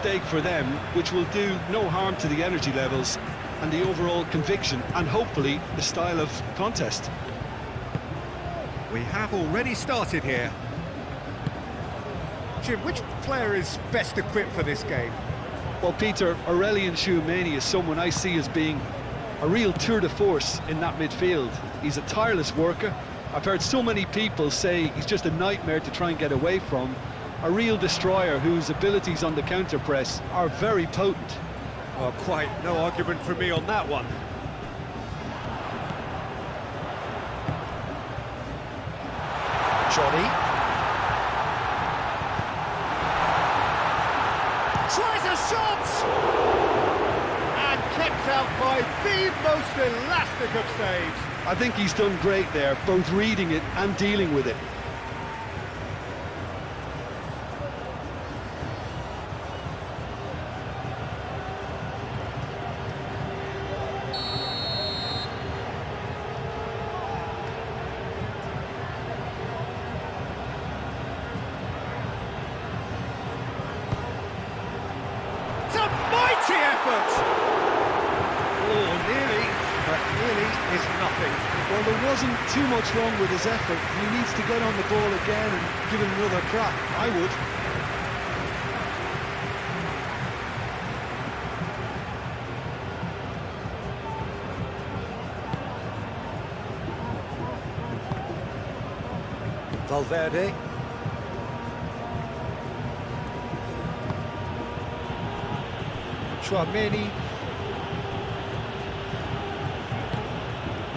mistake for them, which will do no harm to the energy levels and the overall conviction, and hopefully the style of contest. We have already started here. Jim, which player is best equipped for this game? Well, Peter, Aurelien Tchouameni is someone I see as being a real tour de force in that midfield. He's a tireless worker. I've heard so many people say he's just a nightmare to try and get away from. A real destroyer whose abilities on the counter-press are very potent. Well, quite no argument from me on that one. Johnny. Tries a shot! And kept out by the most elastic of saves. I think he's done great there, both reading it and dealing with it. Mighty effort! Oh, nearly, but nearly is nothing. Well, there wasn't too much wrong with his effort. He needs to get on the ball again and give it another crack. I would. Valverde. Tchouameni.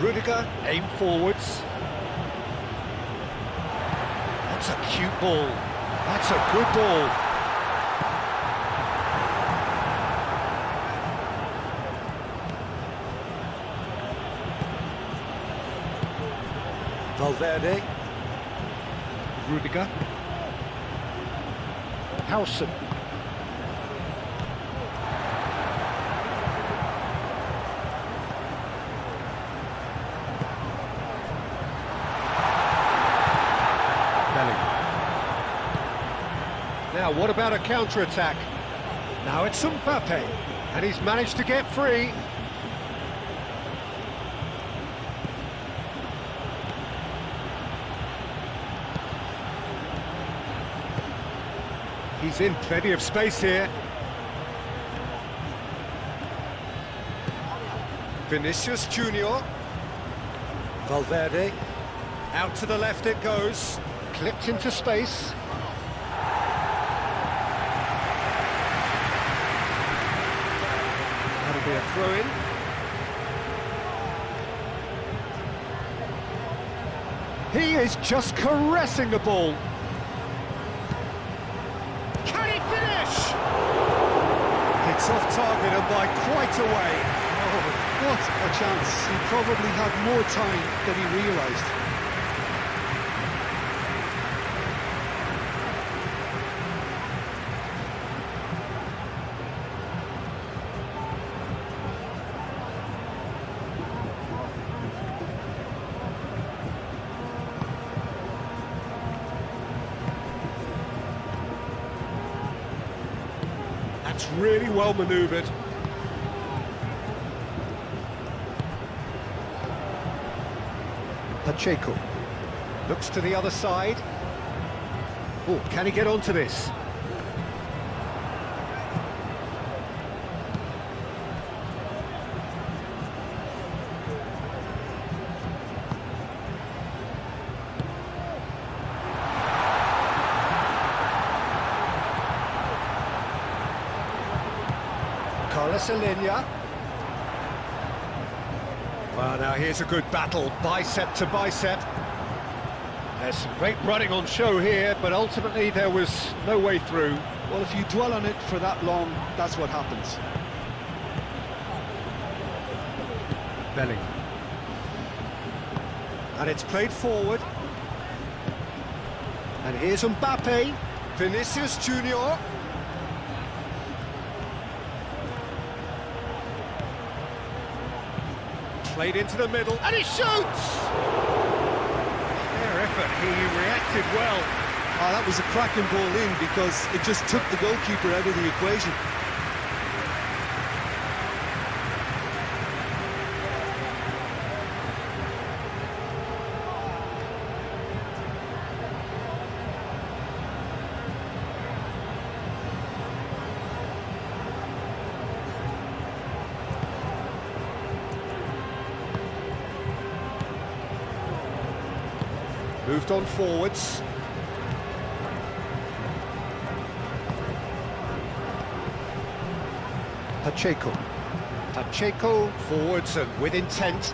Rudiger, aim forwards. That's a cute ball. That's a good ball. Valverde. Rudiger. Howson. Now, what about a counter-attack? Now it's Mbappe, and he's managed to get free. He's in plenty of space here. Vinicius Junior. Valverde. Out to the left it goes. Clipped into space. That'll be a throw-in. He is just caressing the ball. Can he finish? It's off target and by quite a way. Oh, what a chance. He probably had more time than he realised. That's really well manoeuvred. Pacheco looks to the other side. Oh, can he get onto this? Alenya. Well, now here's a good battle, bicep to bicep. There's some great running on show here, but ultimately there was no way through. Well, if you dwell on it for that long, that's what happens. Bellingham. And it's played forward. And here's Mbappe. Vinicius Junior. Played into the middle, and he shoots! Fair effort, he reacted well. Oh, that was a cracking ball in because it just took the goalkeeper out of the equation. Moved on forwards. Pacheco forwards and with intent.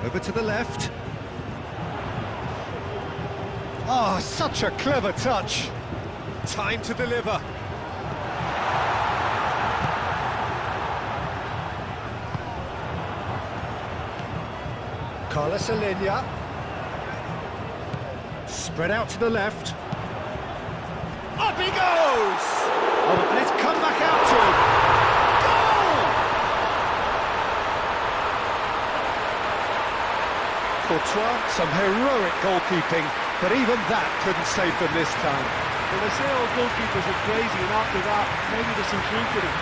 Over to the left. Ah, such a clever touch. Time to deliver. Carlos Alenia. Spread out to the left. Up he goes! Oh, and it's come back out to him. Goal! Courtois, some heroic goalkeeping, but even that couldn't save them this time. Well, they say all goalkeepers are crazy, and after that, maybe there's some truth to it.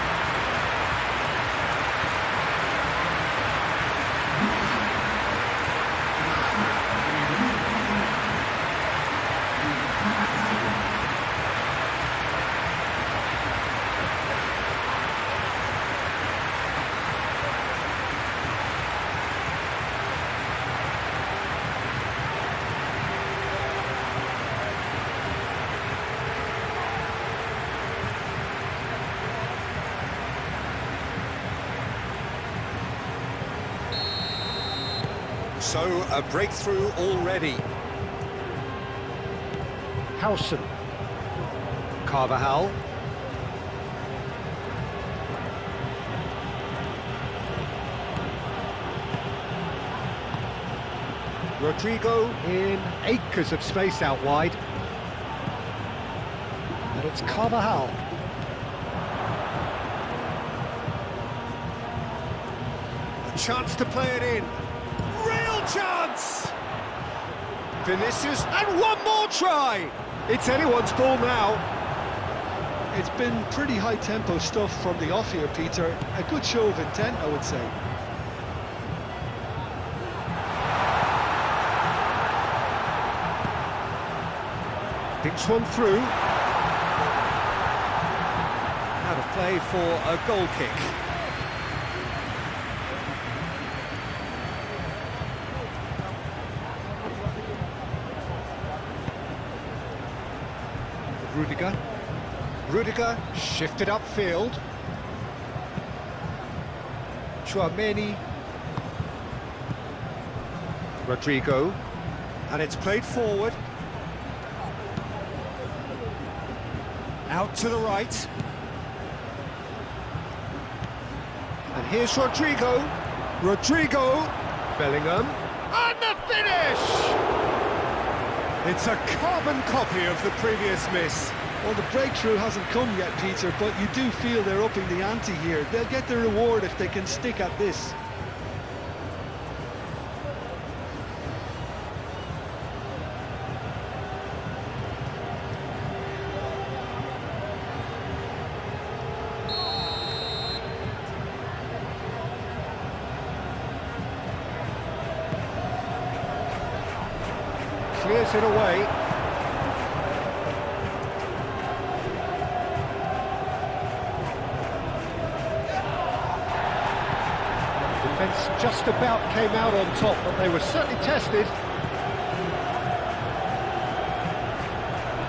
So, a breakthrough already. Howson. Carvajal. Rodrigo in acres of space out wide. And it's Carvajal. A chance to play it in. Real chance! Vinicius, and one more try! It's anyone's ball now. It's been pretty high-tempo stuff from the off here, Peter. A good show of intent, I would say. Picks one through. Out of play for a goal kick. Rudiger shifted upfield. Tchouaméni. Rodrigo. And it's played forward. Out to the right. And here's Rodrigo. Bellingham. And the finish! It's a carbon copy of the previous miss. Well, the breakthrough hasn't come yet, Peter, but you do feel they're upping the ante here. They'll get their reward if they can stick at this. Clears it away. Defence just about came out on top, but they were certainly tested.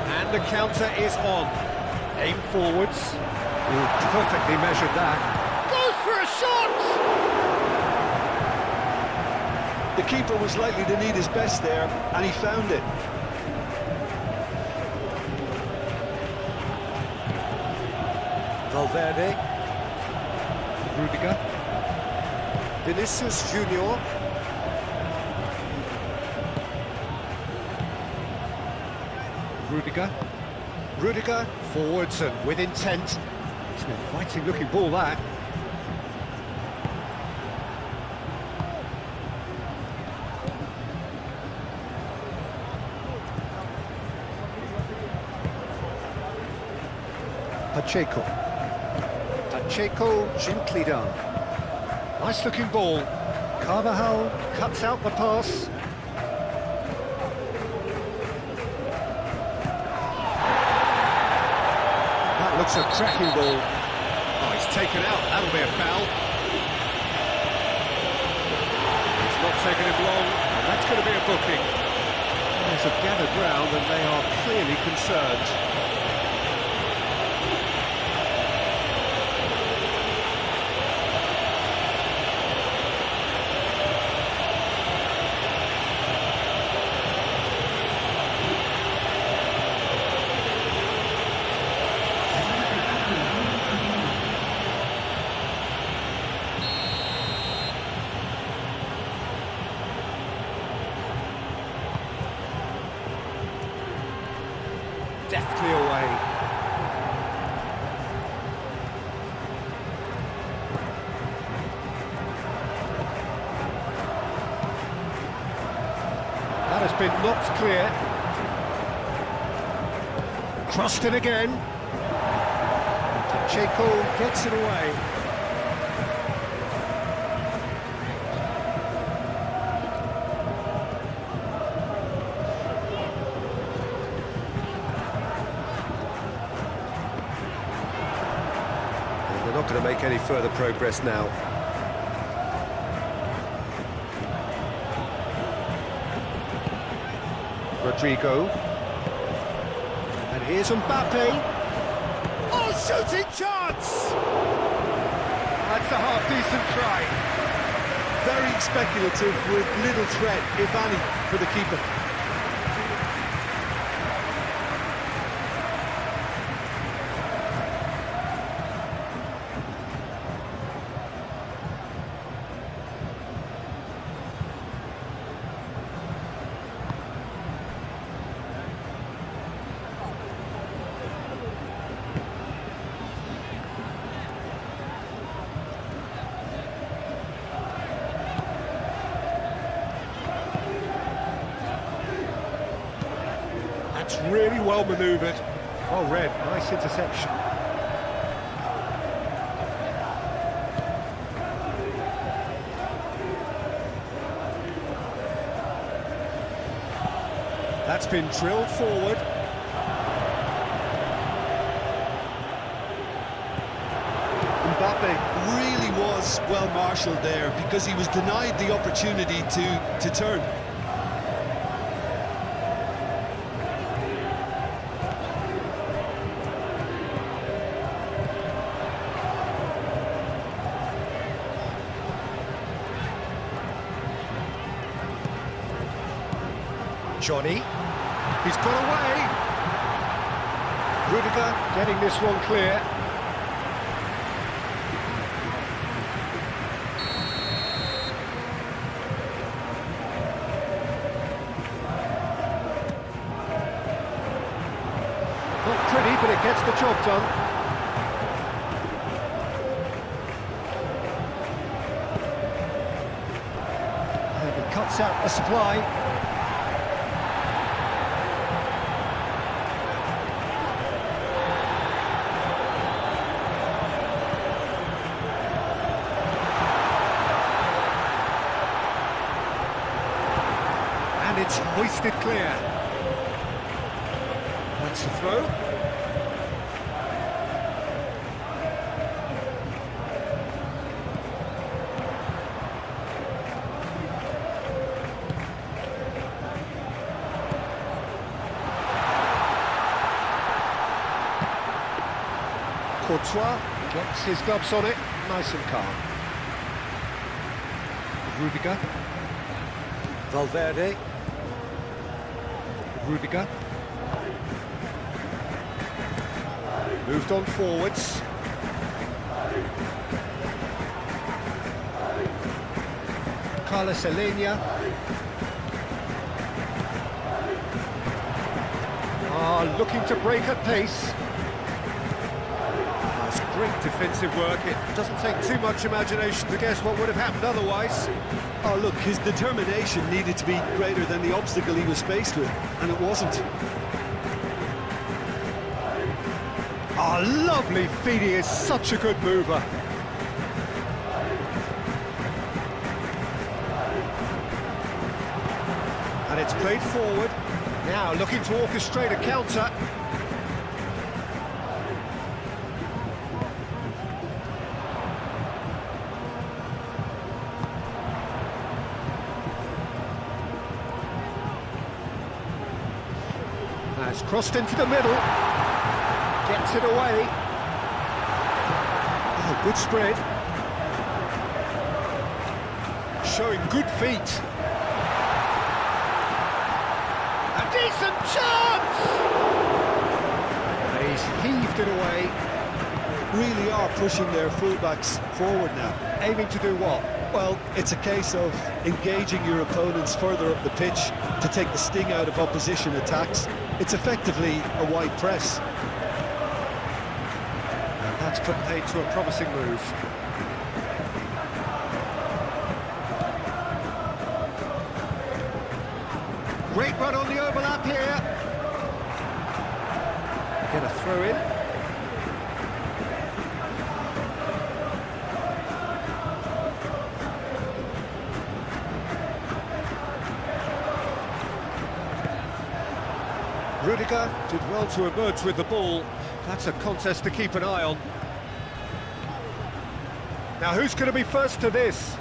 And the counter is on. Aim forwards. Ooh, perfectly measured that. Goes for a shot! The keeper was likely to need his best there, and he found it. Valverde. Rudiger. Vinicius Junior. Rudiger forwards and with intent. It's an inviting looking ball that. Pacheco. Pacheco, gently done. Nice looking ball. Carvajal cuts out the pass. That looks a cracking ball. Oh, he's taken out. That'll be a foul. It's not taking him long, and that's going to be a booking. Players have gathered round, and they are clearly concerned. Deftly away. That has been knocked clear. Crossed it again. Pacheco gets it away. They're not going to make any further progress now. Rodrigo. And here's Mbappe. Oh, shooting chance! That's a half-decent try. Very speculative with little threat, if any, for the keeper. It's really well manoeuvred. Well read, nice interception. That's been drilled forward. Mbappe really was well marshalled there because he was denied the opportunity to turn. Johnny, he's got away. Rudiger getting this one clear. Not pretty, but it gets the job done. And he cuts out the supply. And it's hoisted clear. That's the throw. Courtois gets his gloves on it, nice and calm. Rudiger. Valverde. Rudiger. Moved on forwards. Carlos Alenia. Looking to break at pace. That's great defensive work. It doesn't take too much imagination to guess what would have happened otherwise. Oh, look, his determination needed to be greater than the obstacle he was faced with, and it wasn't. Oh, lovely feed. He is such a good mover. And it's played forward. Now looking to orchestrate a counter. Has crossed into the middle. Gets it away. Oh, good spread. Showing good feet. A decent chance! And he's heaved it away. Really are pushing their fullbacks forward now. Aiming to do what? Well, it's a case of engaging your opponents further up the pitch to take the sting out of opposition attacks. It's effectively a wide press. And that's put paid to a promising move. Great run on the overlap here. Get a throw in. Rudiger did well to emerge with the ball. That's a contest to keep an eye on. Now who's going to be first to this?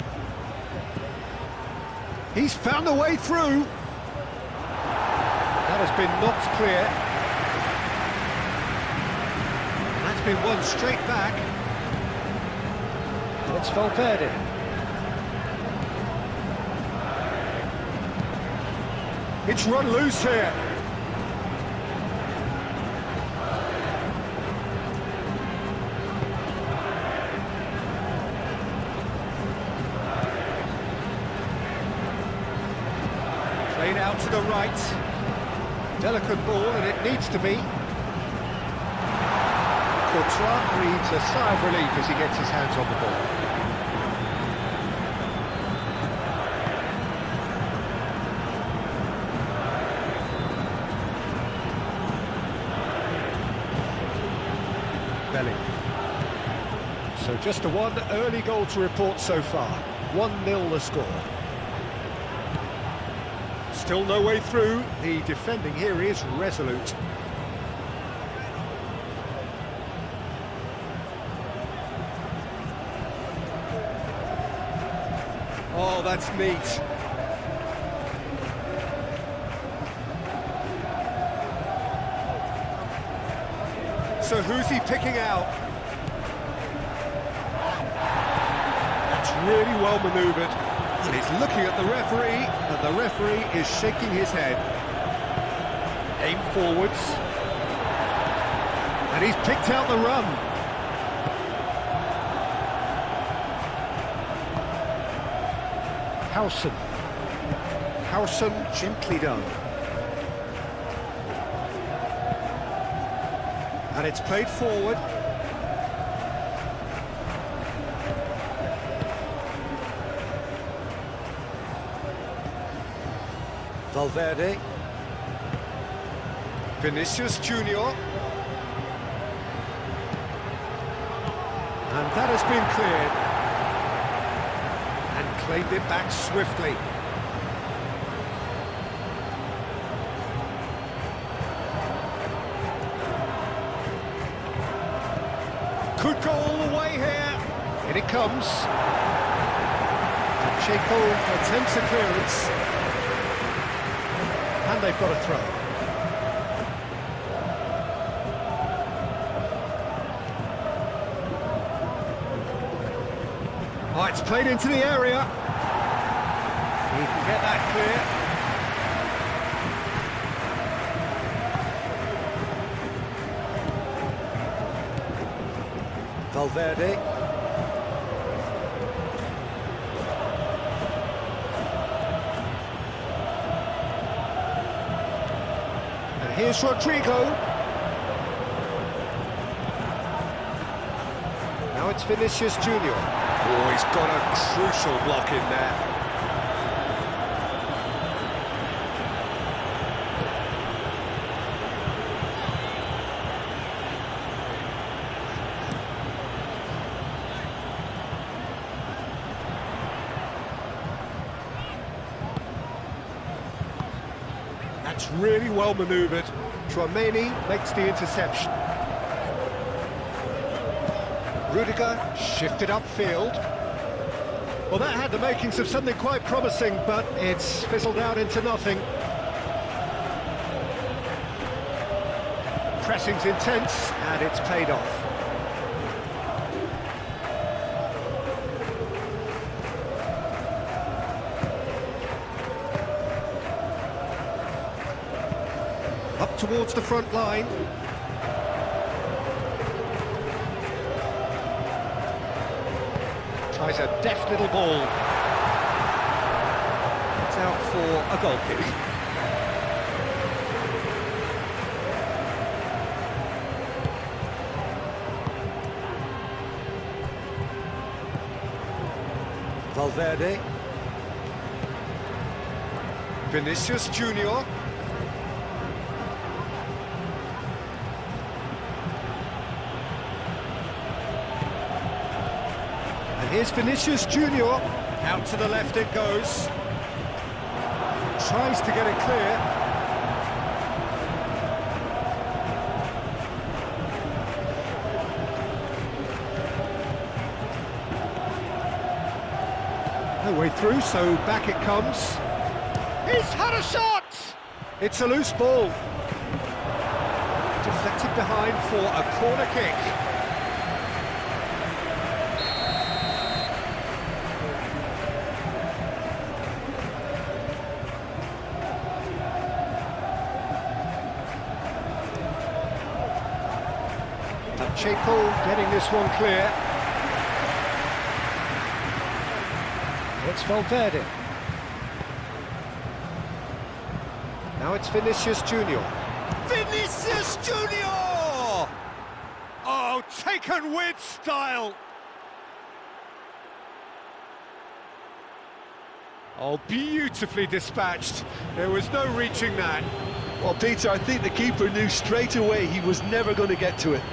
He's found a way through. That has been knocked clear. That's been won straight back. And it's Valverde. It's run loose here. Played out to the right. Delicate ball, and it needs to be. Courtois breathes a sigh of relief as he gets his hands on the ball. Belling. So just the one early goal to report so far. 1-0 the score. Still no way through. The defending here is resolute. Oh, that's neat. So who's he picking out? That's really well manoeuvred. And he's looking at the referee, and the referee is shaking his head. Aim forwards. And he's picked out the run. Howson gently done. And it's played forward. Valverde. Vinicius Junior. And that has been cleared. And claimed it back swiftly. Could go all the way here. In it comes. Pacheco attempts a clearance. And they've got a throw. Oh, it's played into the area. He can get that clear. Valverde. And here's Rodrigo. Now it's Vinicius Junior. Oh, he's got a crucial block in there. That's really well manoeuvred. Tchouaméni makes the interception. Rudiger shifted upfield. Well, that had the makings of something quite promising, but it's fizzled out into nothing. Pressing's intense, and it's paid off. Up towards the front line. Tries a deft little ball. It's out for a goal kick. Valverde. Vinicius Junior. Here's Vinicius Junior, out to the left it goes. Tries to get it clear. No way through, so back it comes. He's had a shot! It's a loose ball. Deflected behind for a corner kick. Checo getting this one clear. It's Valverde. Now it's Vinicius Junior. Vinicius Junior! Oh, taken with style. Oh, beautifully dispatched. There was no reaching that. Well, Peter, I think the keeper knew straight away he was never going to get to it.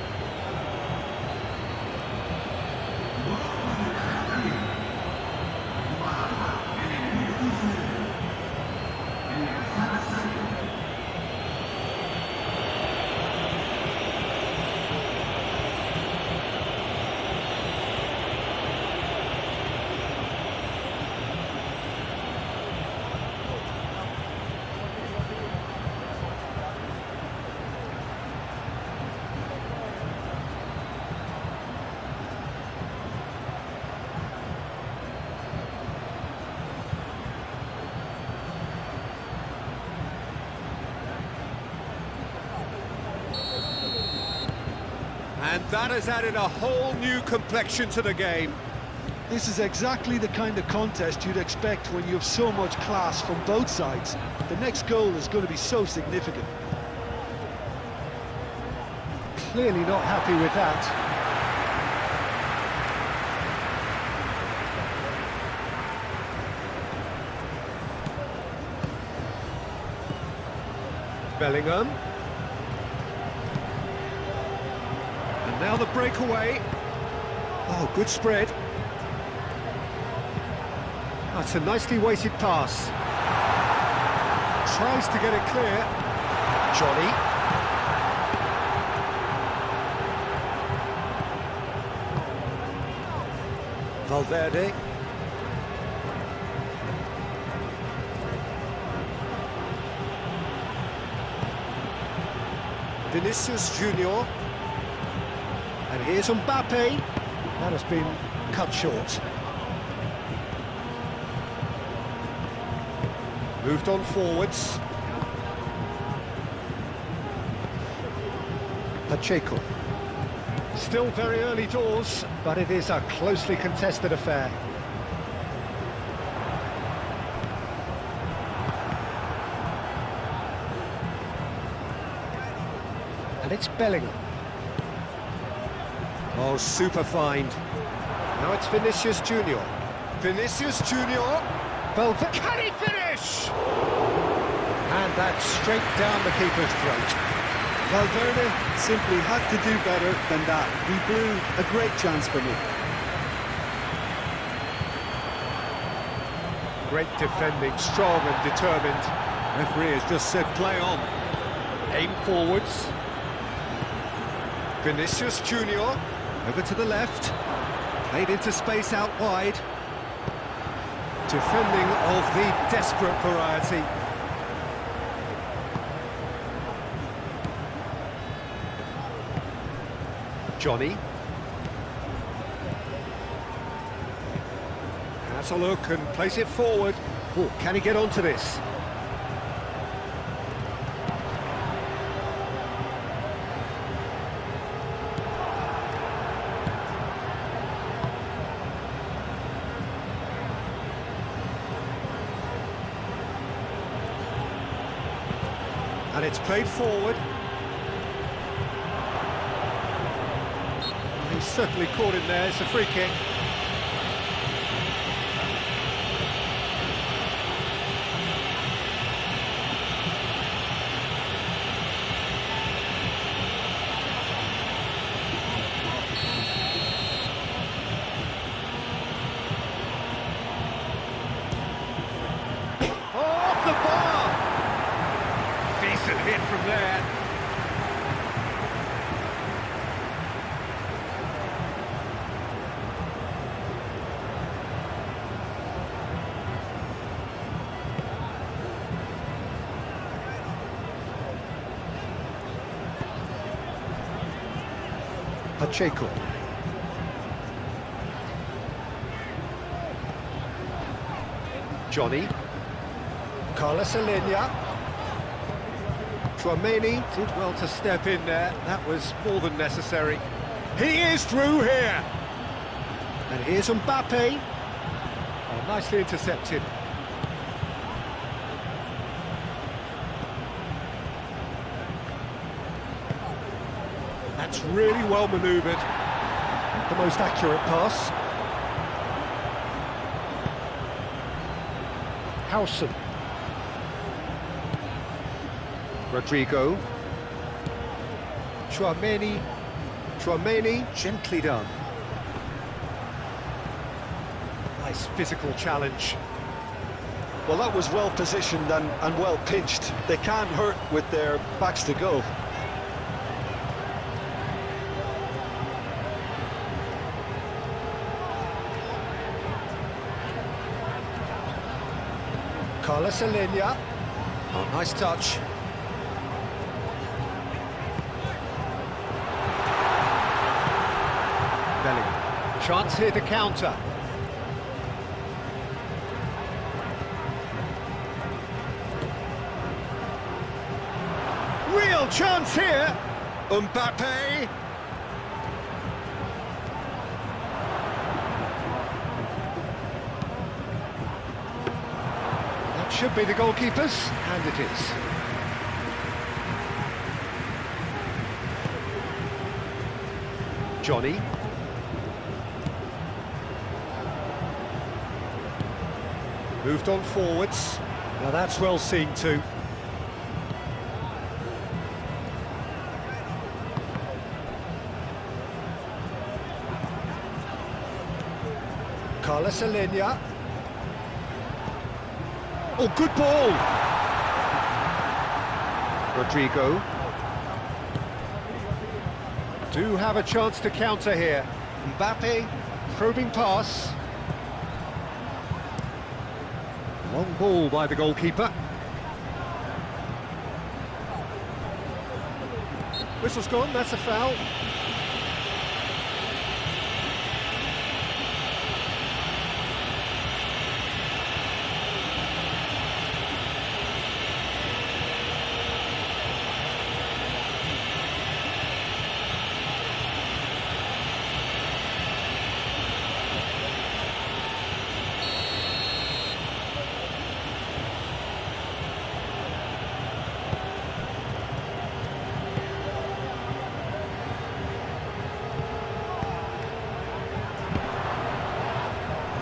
And that has added a whole new complexion to the game. This is exactly the kind of contest you'd expect when you have so much class from both sides. The next goal is going to be so significant. Clearly not happy with that. Bellingham. And now the breakaway. Oh, good spread. That's a nicely weighted pass. Tries to get it clear. Johnny. Valverde. Vinicius Junior. And here's Mbappe. That has been cut short. Moved on forwards. Pacheco. Still very early doors, but it is a closely contested affair. And it's Bellingham. Oh, super find. Now it's Vinicius Junior. Vinicius Junior. Valverde. Can he finish? And that's straight down the keeper's throat. Valverde simply had to do better than that. He blew a great chance for me. Great defending, strong and determined. Referee has just said play on. Aim forwards. Vinicius Junior, over to the left. Played into space out wide. Defending of the desperate variety. Johnny. Has a look and plays it forward. Oh, can he get onto this? And it's played forward. He's certainly caught him there. It's a free kick. Oh, off the bar! Decent hit from there. Pacheco. Johnny. Carlos Alenia. Tchouaméni did well to step in there. That was more than necessary. He is through here. And here's Mbappe. Oh, nicely intercepted. That's really well manoeuvred. The most accurate pass. Howson. Rodrigo. Tchouaméni. Tchouaméni, gently done. Nice physical challenge. Well, that was well positioned and well pitched. They can't hurt with their backs to goal. Carlos Alenia. Oh, nice touch. Bellingham. Chance here to counter. Real chance here. Mbappe. That should be the goalkeeper's, and it is. Johnny. Moved on forwards. Now that's well seen too. Carlos Alenia. Oh, good ball! Rodrigo. Do have a chance to counter here. Mbappe, probing pass. Long ball by the goalkeeper. Whistle's gone, that's a foul.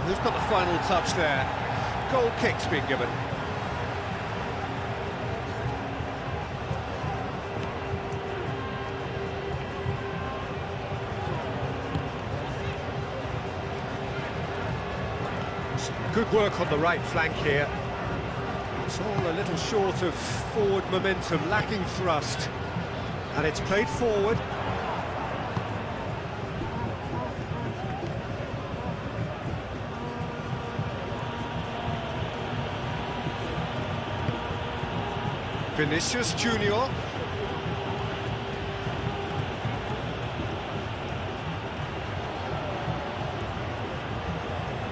Who's got the final touch there? Goal kick's been given. Some good work on the right flank here. It's all a little short of forward momentum, lacking thrust. And it's played forward. Vinicius Junior.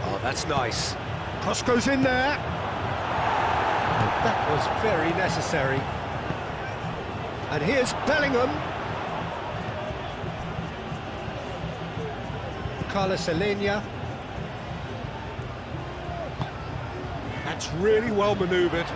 Oh, that's nice. Cross goes in there. That was very necessary. And here's Bellingham. Carlos Alenia. That's really well manoeuvred.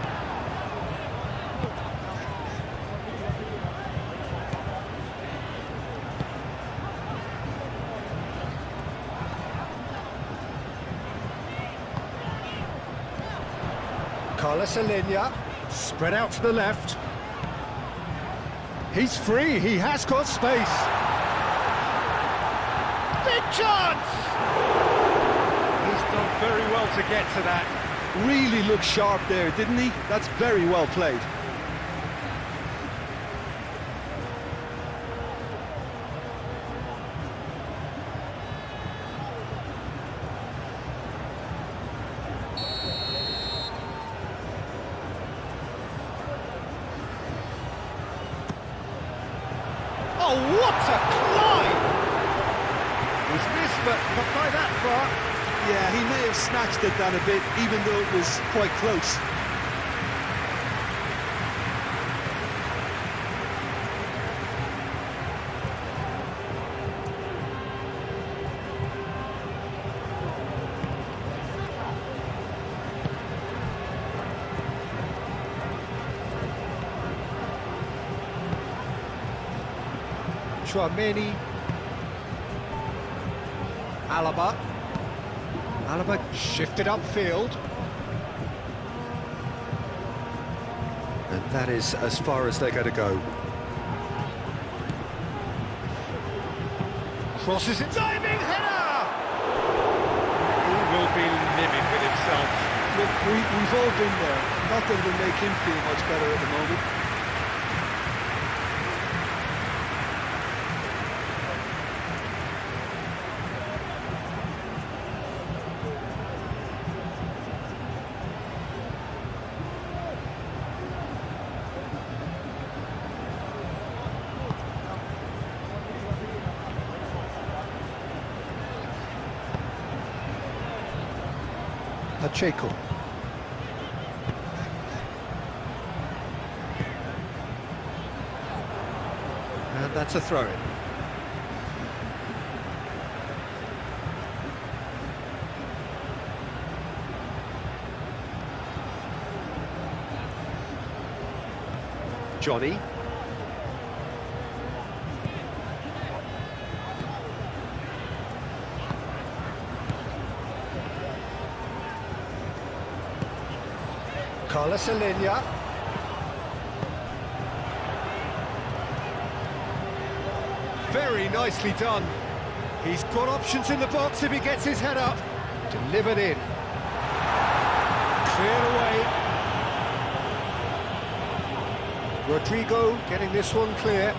Carlos Alenia, spread out to the left. He's free, he has got space. Big chance! He's done very well to get to that. Really looked sharp there, didn't he? That's very well played. Oh, what a climb! It was missed, but not by that far. Yeah, he may have snatched at that a bit, even though it was quite close. Chouameni. Alaba shifted upfield. And that is as far as they're going to go. Crosses it. Diving header! He will be livid with himself. Look, we've all been there. Not that it'll make him feel much better at the moment. Pacheco. And that's a throw-in. Johnny. Carlos Alenia. Very nicely done. He's got options in the box if he gets his head up. Delivered in. Cleared away. Rodrigo getting this one clear.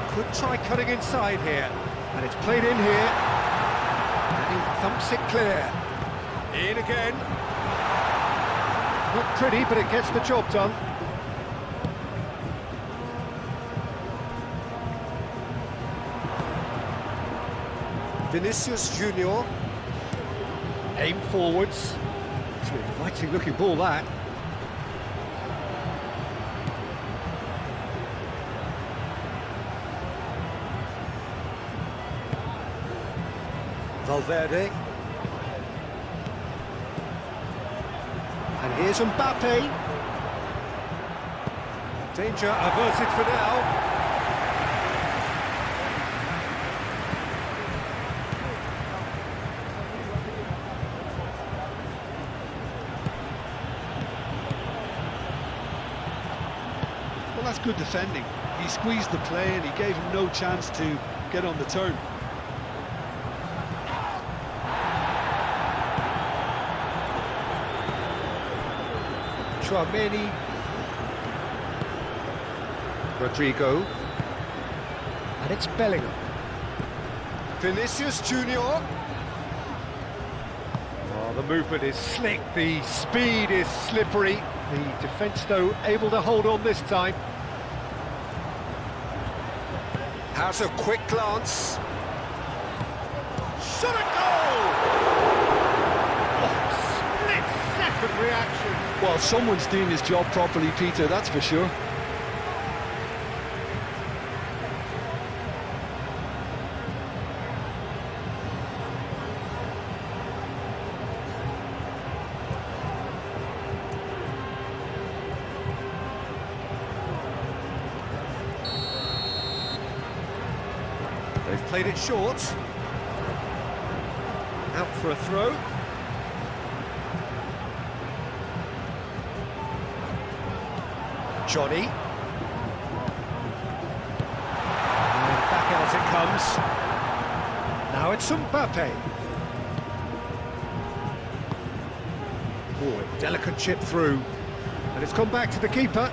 Could try cutting inside here, and it's played in here, and he thumps it clear. In again. Not pretty, but it gets the job done. Vinicius Junior. Aim forwards. It's an inviting looking ball, that. Valverde. And here's Mbappe. Danger averted for now. Well, that's good defending. He squeezed the play and he gave him no chance to get on the turn. Tchouaméni. Rodrigo. And it's Bellingham. Vinicius Junior. Oh, the movement is slick, the speed is slippery. The defence, though, able to hold on this time. Has a quick glance. Shot a goal! Oh, split-second reaction. Well, someone's doing his job properly, Peter, that's for sure. They've played it short. Out for a throw. Johnny. And back out it comes. Now it's Mbappe. Oh, a delicate chip through. And it's come back to the keeper.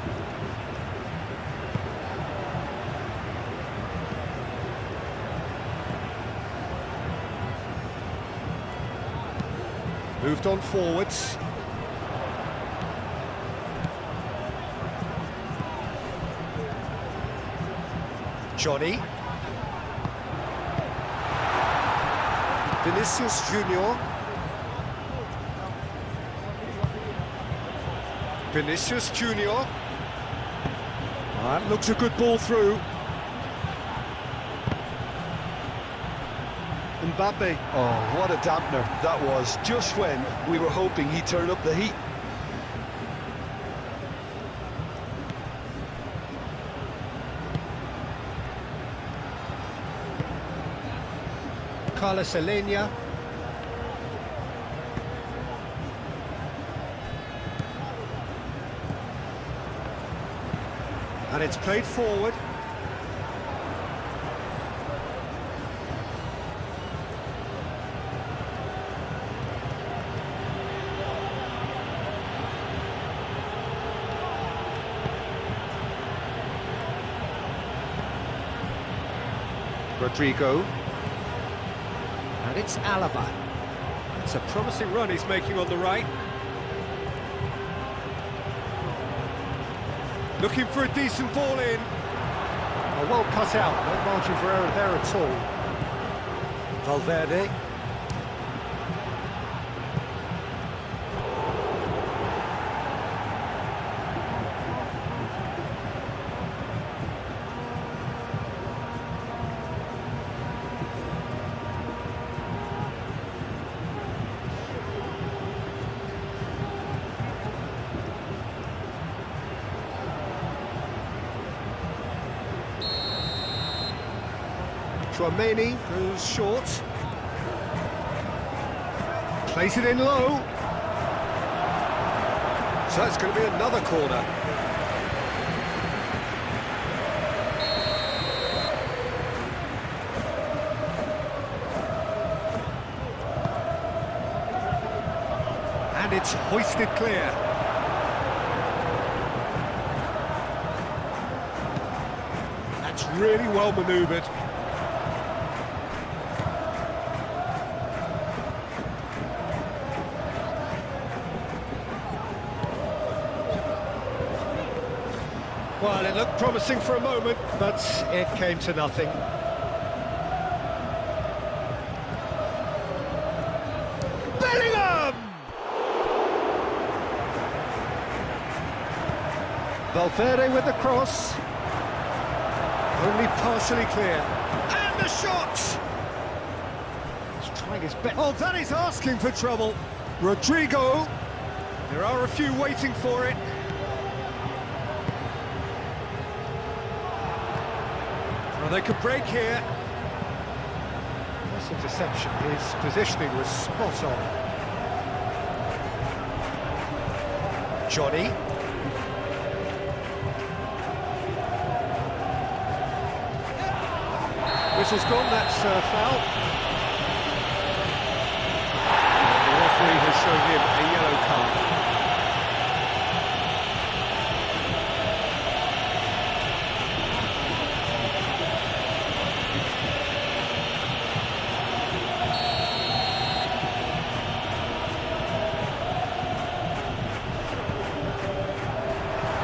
Moved on forwards. Johnny. Vinicius Junior. Vinicius Junior. That looks a good ball through. Mbappe, oh, what a dampener that was, just when we were hoping he'd turn up the heat. Carlos Alenia. And it's played forward. Rodrigo. And it's Alaba. It's a promising run he's making on the right. Looking for a decent ball in. Oh, well cut out, no margin for error there at all. Valverde. Tchouaméni goes short. Plays it in low. So it's going to be another corner. And it's hoisted clear. That's really well manoeuvred. Well, it looked promising for a moment, but it came to nothing. Bellingham! Valverde with the cross. Only partially clear. And the shot! He's trying his best. Oh, that is asking for trouble. Rodrigo. There are a few waiting for it. Well, they could break here. Nice interception. His positioning was spot on. Johnny. Whistle's gone, that's foul. The referee has shown him a yellow card.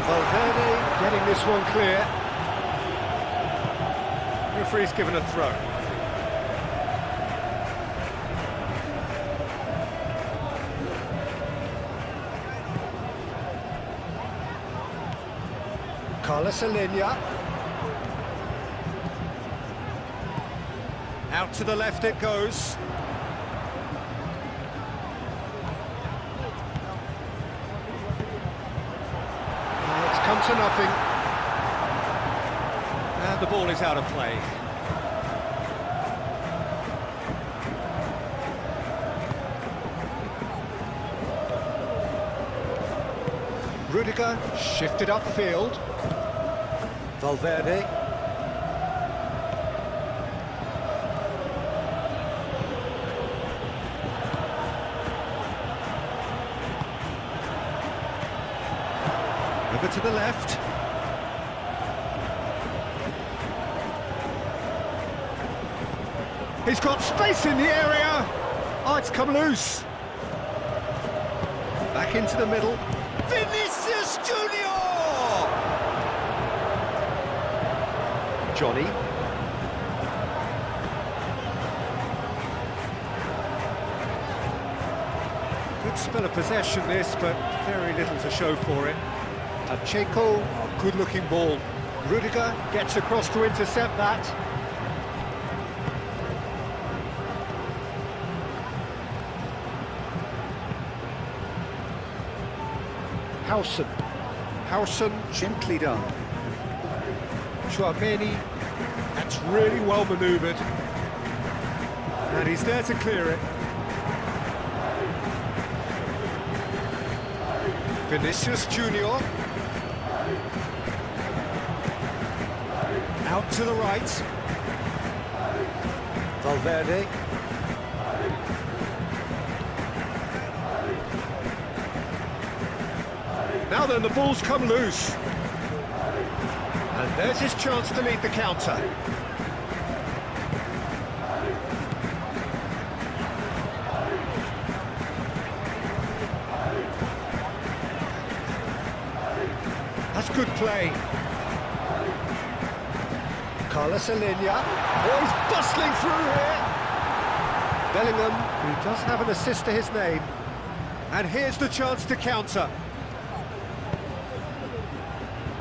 Valverde getting this one clear. Referee's given a throw. Carlos Alenia. Out to the left it goes. It's come to nothing. And the ball is out of play. Rudiger shifted upfield. Valverde. Over to the left. He's got space in the area. Oh, it's come loose. Back into the middle. Vinicius Junior! Johnny. Good spell of possession this, but very little to show for it. Pacheco, good-looking ball. Rudiger gets across to intercept that. Howson gently done. Chouameni, that's really well manoeuvred. And he's there to clear it. Vinicius Junior. Out to the right. Valverde. Now then, the ball's come loose. And there's his chance to lead the counter. That's good play. Carlos Alenia. Oh, he's bustling through here. Bellingham, who does have an assist to his name. And here's the chance to counter.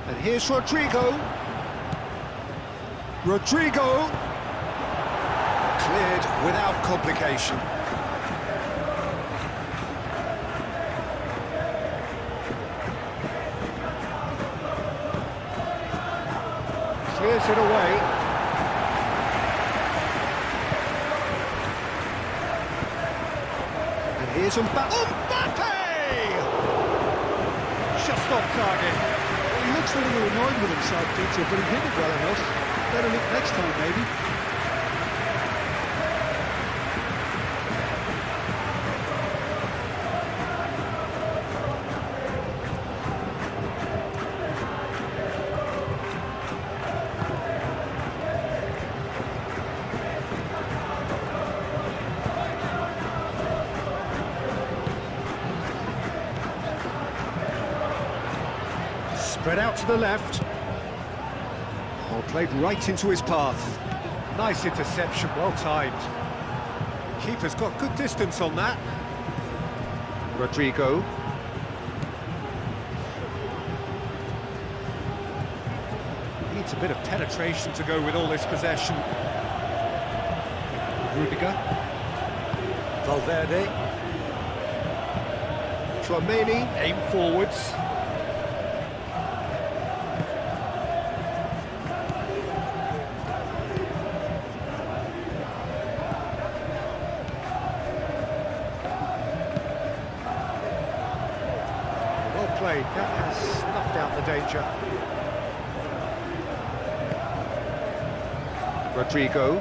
And here's Rodrigo. Rodrigo. Cleared without complication. Clears it away. And here's Mbappe! Just off target. He looks a little annoyed with himself, Peter, but he hit it well enough. Better look next time, maybe. Spread out to the left. Oh, played right into his path. Nice interception, well timed. Keeper's got good distance on that. Rodrigo. Needs a bit of penetration to go with all this possession. Rudiger. Valverde. Chouameni, aim forwards. Played. That has snuffed out the danger. Rodrigo.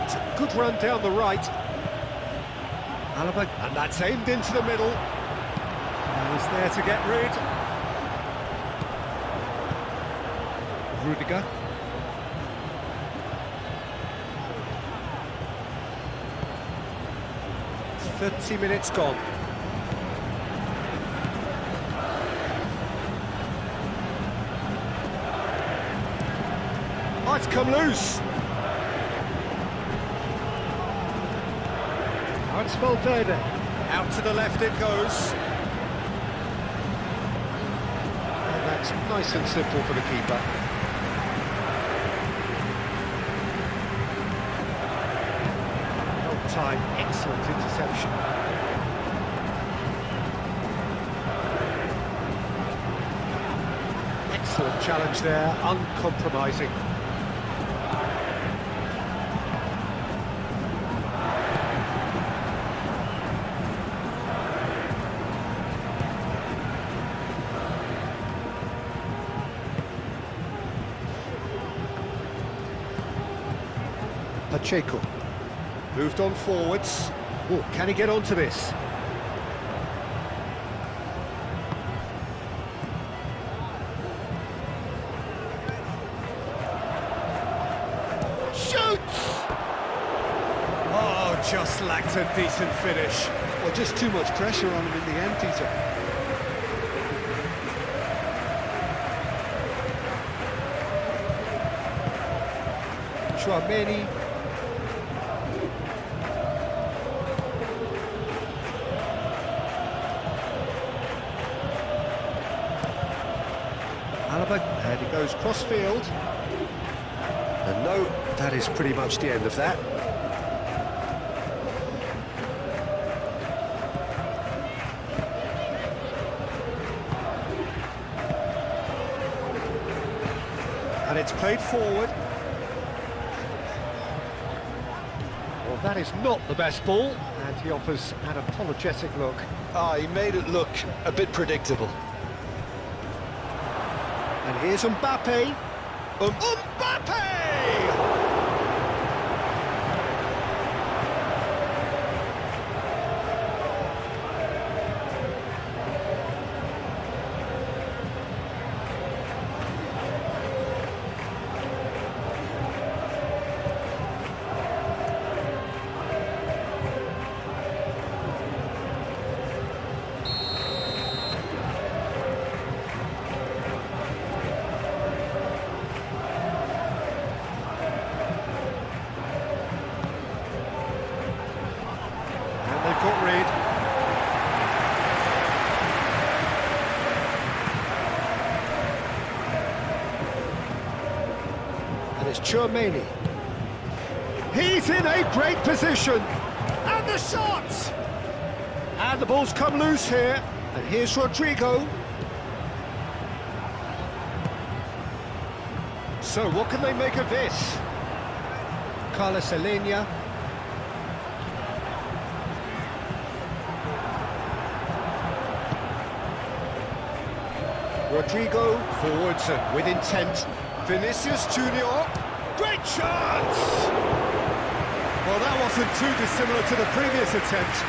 It's a good run down the right. Alaba, and that's aimed into the middle. And he's there to get rid. Rudiger. "30 minutes gone." Oh, it's come loose. Now it's Valverde. Out to the left it goes. And that's nice and simple for the keeper. Time, excellent interception. Excellent challenge there, uncompromising. Pacheco. Moved on forwards. Oh, can he get onto this? Shoots! Oh, just lacked a decent finish. Well, just too much pressure on him in the end, Peter. Chouameni. Alaba, and he goes cross-field. And no, that is pretty much the end of that. And it's played forward. Well, that is not the best ball, and he offers an apologetic look. He made it look a bit predictable. And here's Mbappe. Mbappe! Got rid. And it's Chouameni. He's in a great position. And the shot! And the ball's come loose here. And here's Rodrigo. So what can they make of this? Carlos Alenia. Rodrigo forwards and with intent. Vinicius Junior. Great chance! Well, that wasn't too dissimilar to the previous attempt.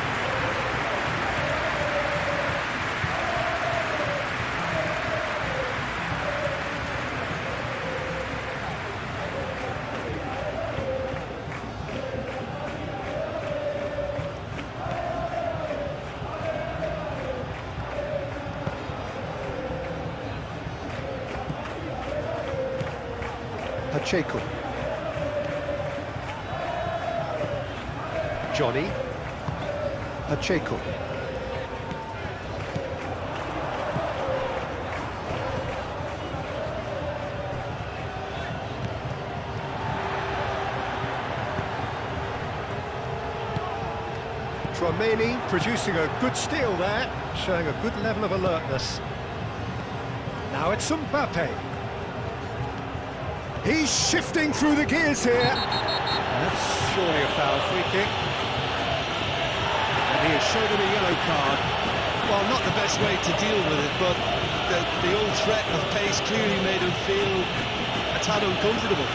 Pacheco. Johnny. Pacheco. Chouameni producing a good steal there, showing a good level of alertness. Now it's Mbappe. He's shifting through the gears here. That's surely a foul, free kick. And He has shown them a yellow card. Well, not the best way to deal with it, but the old threat of pace clearly made him feel a tad uncomfortable.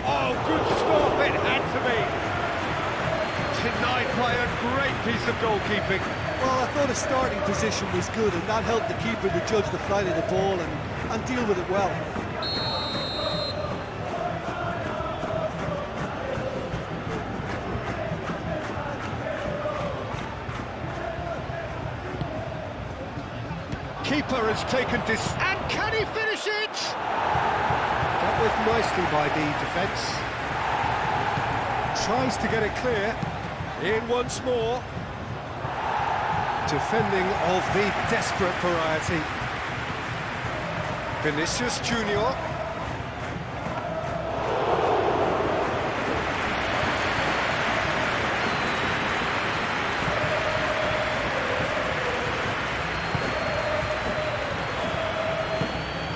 Oh, good stop, it had to be. Denied by a great piece of goalkeeping. Well, I thought his starting position was good, and that helped the keeper to judge the flight of the ball and deal with it well. Keeper has taken this, and can he finish it? Dealt with nicely by the defence. Tries to get it clear. In once more. Defending of the desperate variety. Vinicius Junior.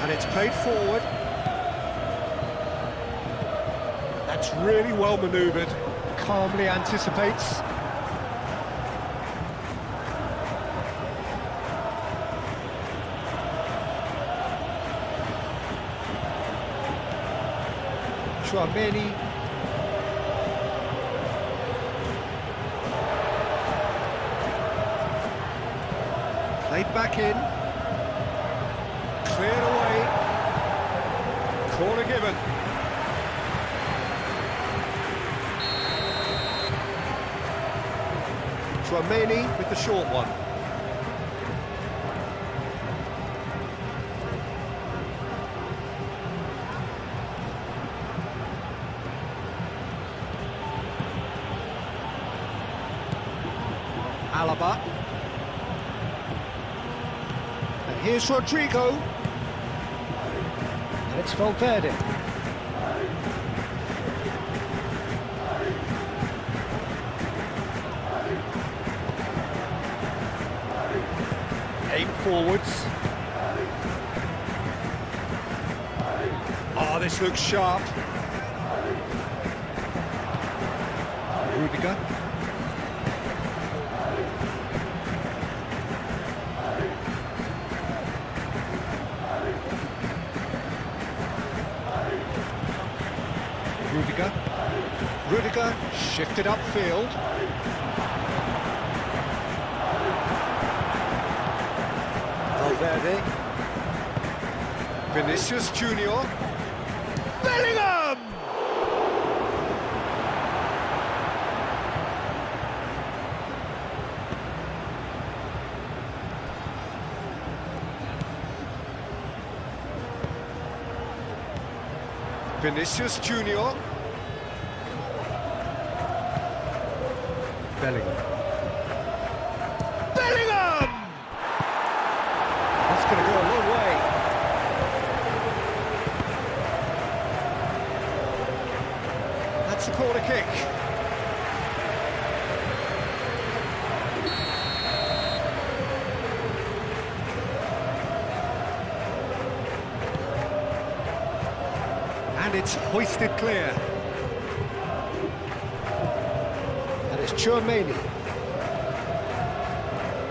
And it's played forward. That's really well manoeuvred. Calmly anticipates. Chouameni. Played back in. Cleared away. Corner given. Chouameni with the short one. Alaba. And here's Rodrigo. And it's Valverde. Aim forwards. Oh, this looks sharp. Rudiger. Rudiger shifted upfield. Valverde. Vinicius Junior. Bellingham! Vinicius Junior. Bellingham. Bellingham! That's going to go a long way. That's a corner kick. And it's hoisted clear. And it's Chouameni.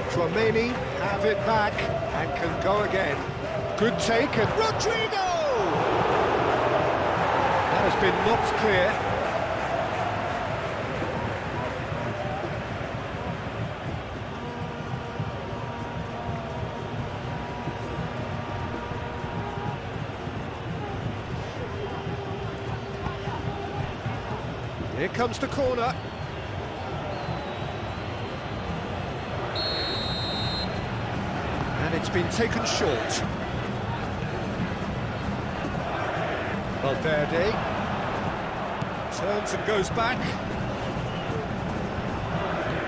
Chouameni have it back and can go again. Good take, and Rodrigo! That has been knocked clear. Here comes the corner. And it's been taken short. Valverde turns and goes back.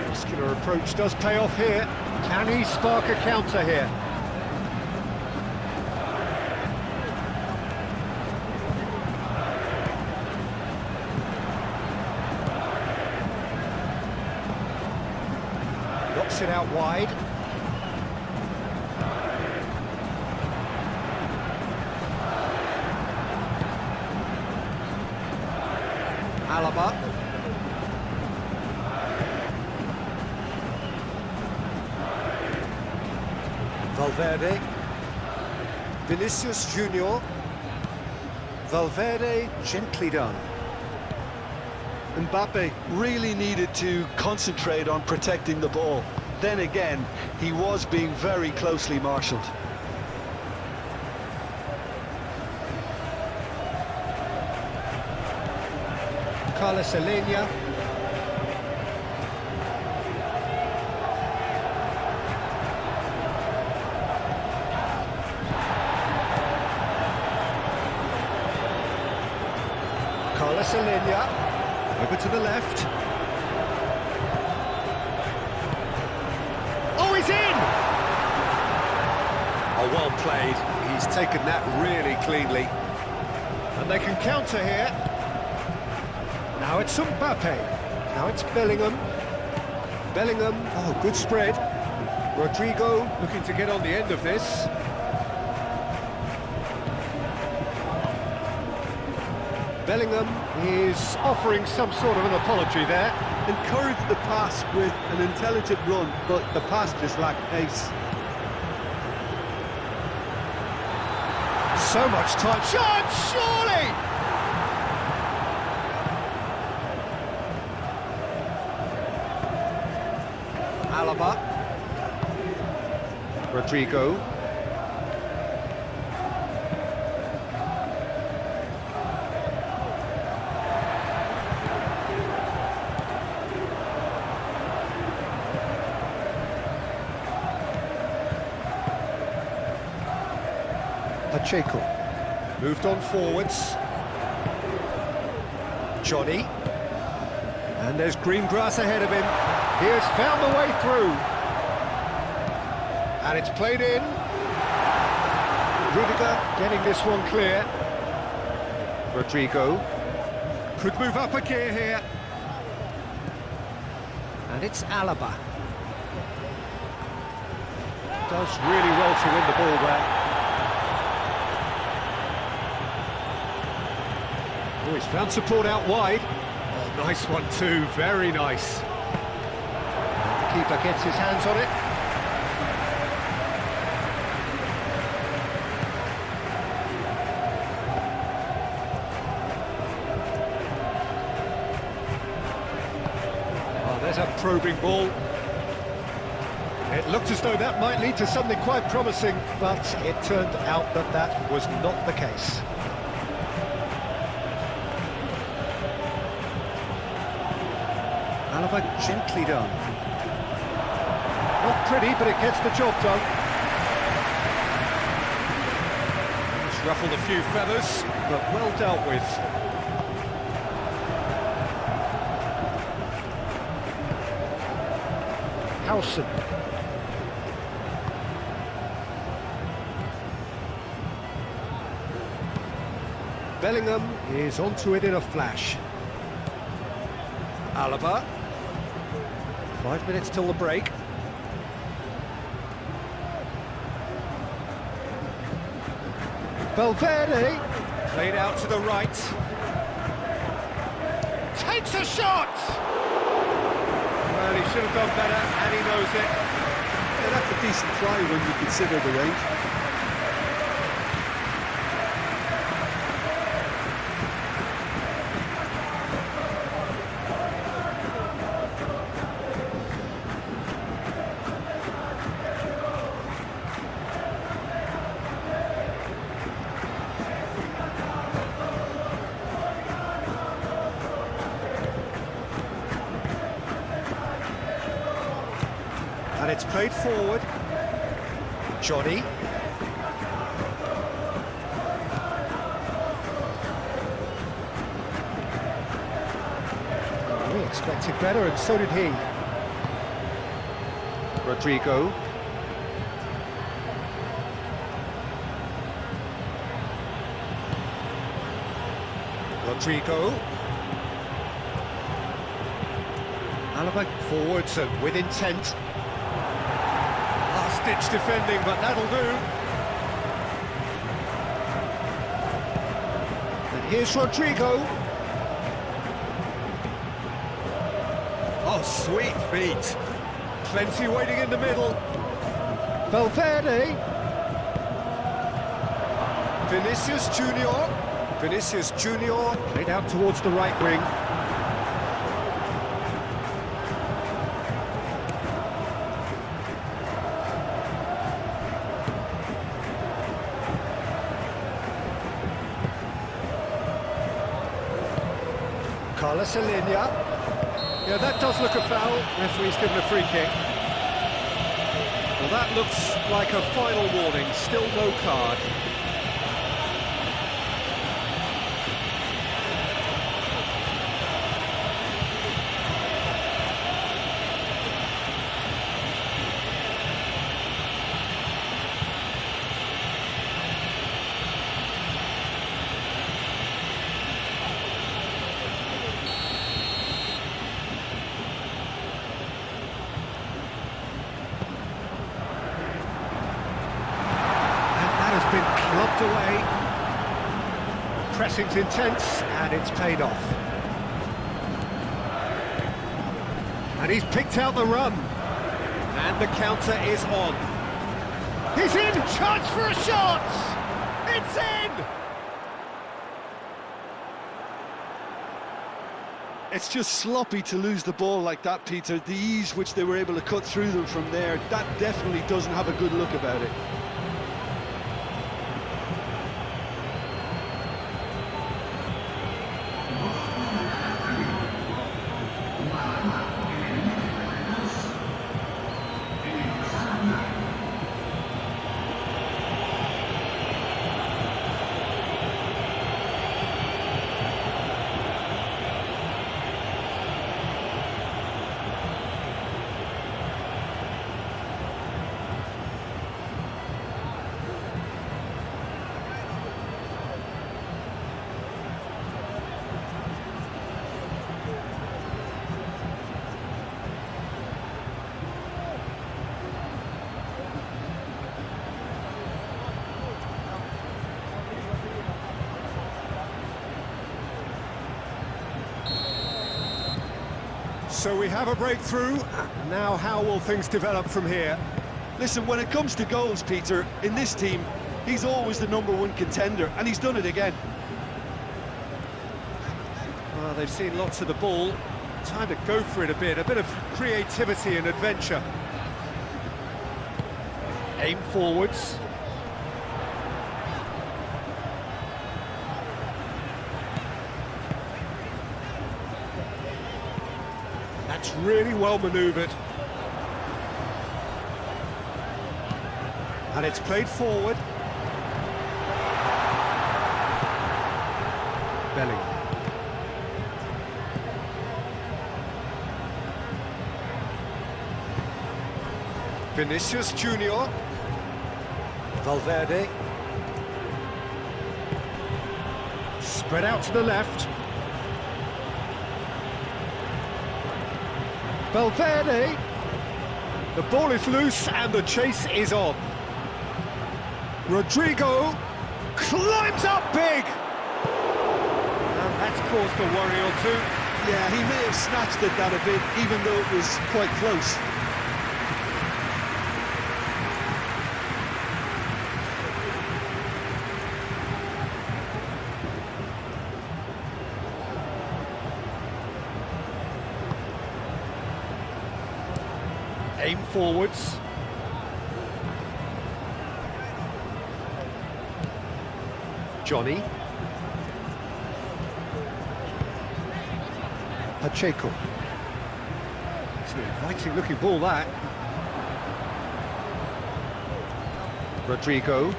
Muscular approach does pay off here. Can he spark a counter here? Knocks it out wide. Alaba. Valverde. Vinicius Junior. Valverde, gently done. Mbappe really needed to concentrate on protecting the ball. Then again, he was being very closely marshalled. Carlos Alenia. Carlos Alenia. Over to the left. Oh, he's in! Oh, well played. He's taken that really cleanly. And they can counter here. Now it's Mbappe. Now it's Bellingham. Bellingham. Oh, good spread. Rodrigo looking to get on the end of this. Bellingham is offering some sort of an apology there. Encouraged the pass with an intelligent run, but the pass just lacked pace. So much time. Shot, surely! Alaba. Rodrigo. Pacheco. Moved on forwards. Johnny. And there's green grass ahead of him. He has found the way through. And it's played in. Rudiger getting this one clear. Rodrigo. Could move up a gear here. And it's Alaba. Does really well to win the ball there. Oh, he's found support out wide. Oh, nice one too, very nice. The keeper gets his hands on it. Oh, there's a probing ball. It looked as though that might lead to something quite promising, but it turned out that that was not the case. Alaba gently done. Not pretty, but it gets the job done. It's ruffled a few feathers, but well dealt with. Howson. Bellingham is onto it in a flash. Alaba. 5 minutes till the break. Valverde. Played out to the right. Takes a shot! Well, he should have done better, and he knows it. Yeah, that's a decent try when you consider the range. And it's played forward. Johnny. We expected better, and so did he. Rodrigo. Rodrigo. Alaba forwards and with intent. last-ditch defending, but that'll do. And here's Rodrigo. Oh, sweet feet. Plenty waiting in the middle. Valverde. Vinicius Junior. Vinicius Junior played out towards the right wing. Carlos Alenia. Yeah, that does look a foul. Referee's given a free kick. Well, that looks like a final warning. Still no card. Been clubbed away. Pressing's intense, and it's paid off. And he's picked out the run. And the counter is on. He's in! Chance for a shot! It's in! It's just sloppy to lose the ball like that, Peter. The ease which they were able to cut through them from there, that definitely doesn't have a good look about it. So we have a breakthrough. Now how will things develop from here? Listen, when it comes to goals, Peter, in this team, he's always the #1 contender, and he's done it again. Well, they've seen lots of the ball. Time to go for it a bit of creativity and adventure. Aim forwards. That's really well manoeuvred. And it's played forward. Bellingham. Vinicius Junior. Valverde. Spread out to the left. Valverde. The ball is loose and the chase is on. Rodrigo climbs up big. And that's caused a worry or two. Yeah, he may have snatched at that a bit, even though it was quite close. Aim forwards. Johnny. Pacheco. It's an inviting looking ball, that. Rodrigo.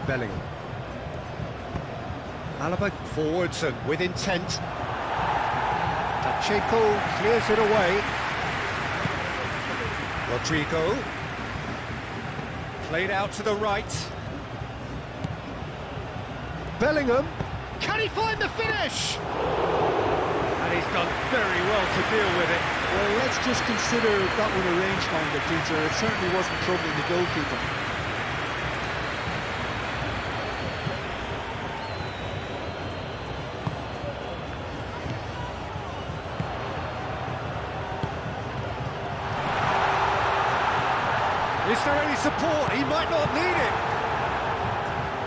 Bellingham. Alaba forwards and with intent. Pacheco clears it away. Rodrigo. Played out to the right. Bellingham. Can he find the finish? And he's done very well to deal with it. Well, let's just consider that one a rangefinder, Peter. It certainly wasn't troubling the goalkeeper. Is there any support? He might not need it.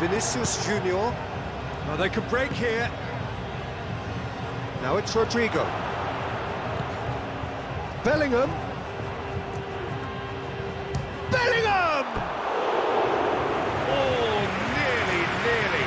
Vinicius Junior. Oh, they can break here. Now it's Rodrigo. Bellingham. Bellingham! Oh, nearly.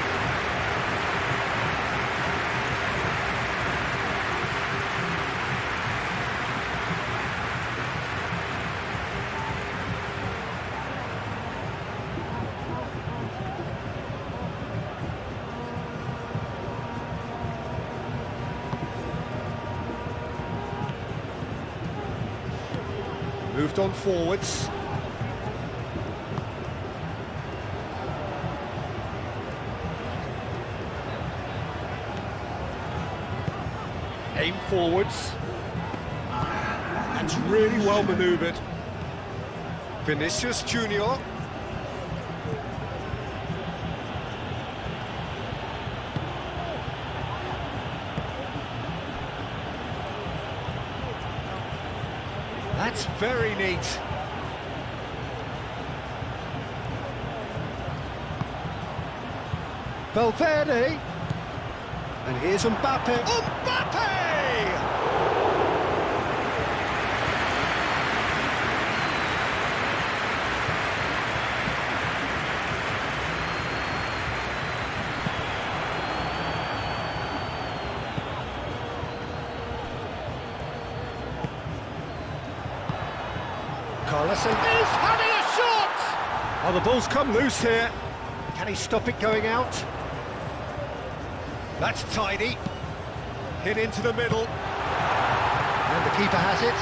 Moved on forwards. Aim forwards. That's really well manoeuvred. Vinicius Junior. That's very neat. Valverde. And here's Mbappe. Mbappe! Carlos is having a shot! Oh, the ball's come loose here. Can he stop it going out? That's tidy. Hit into the middle. And the keeper has it.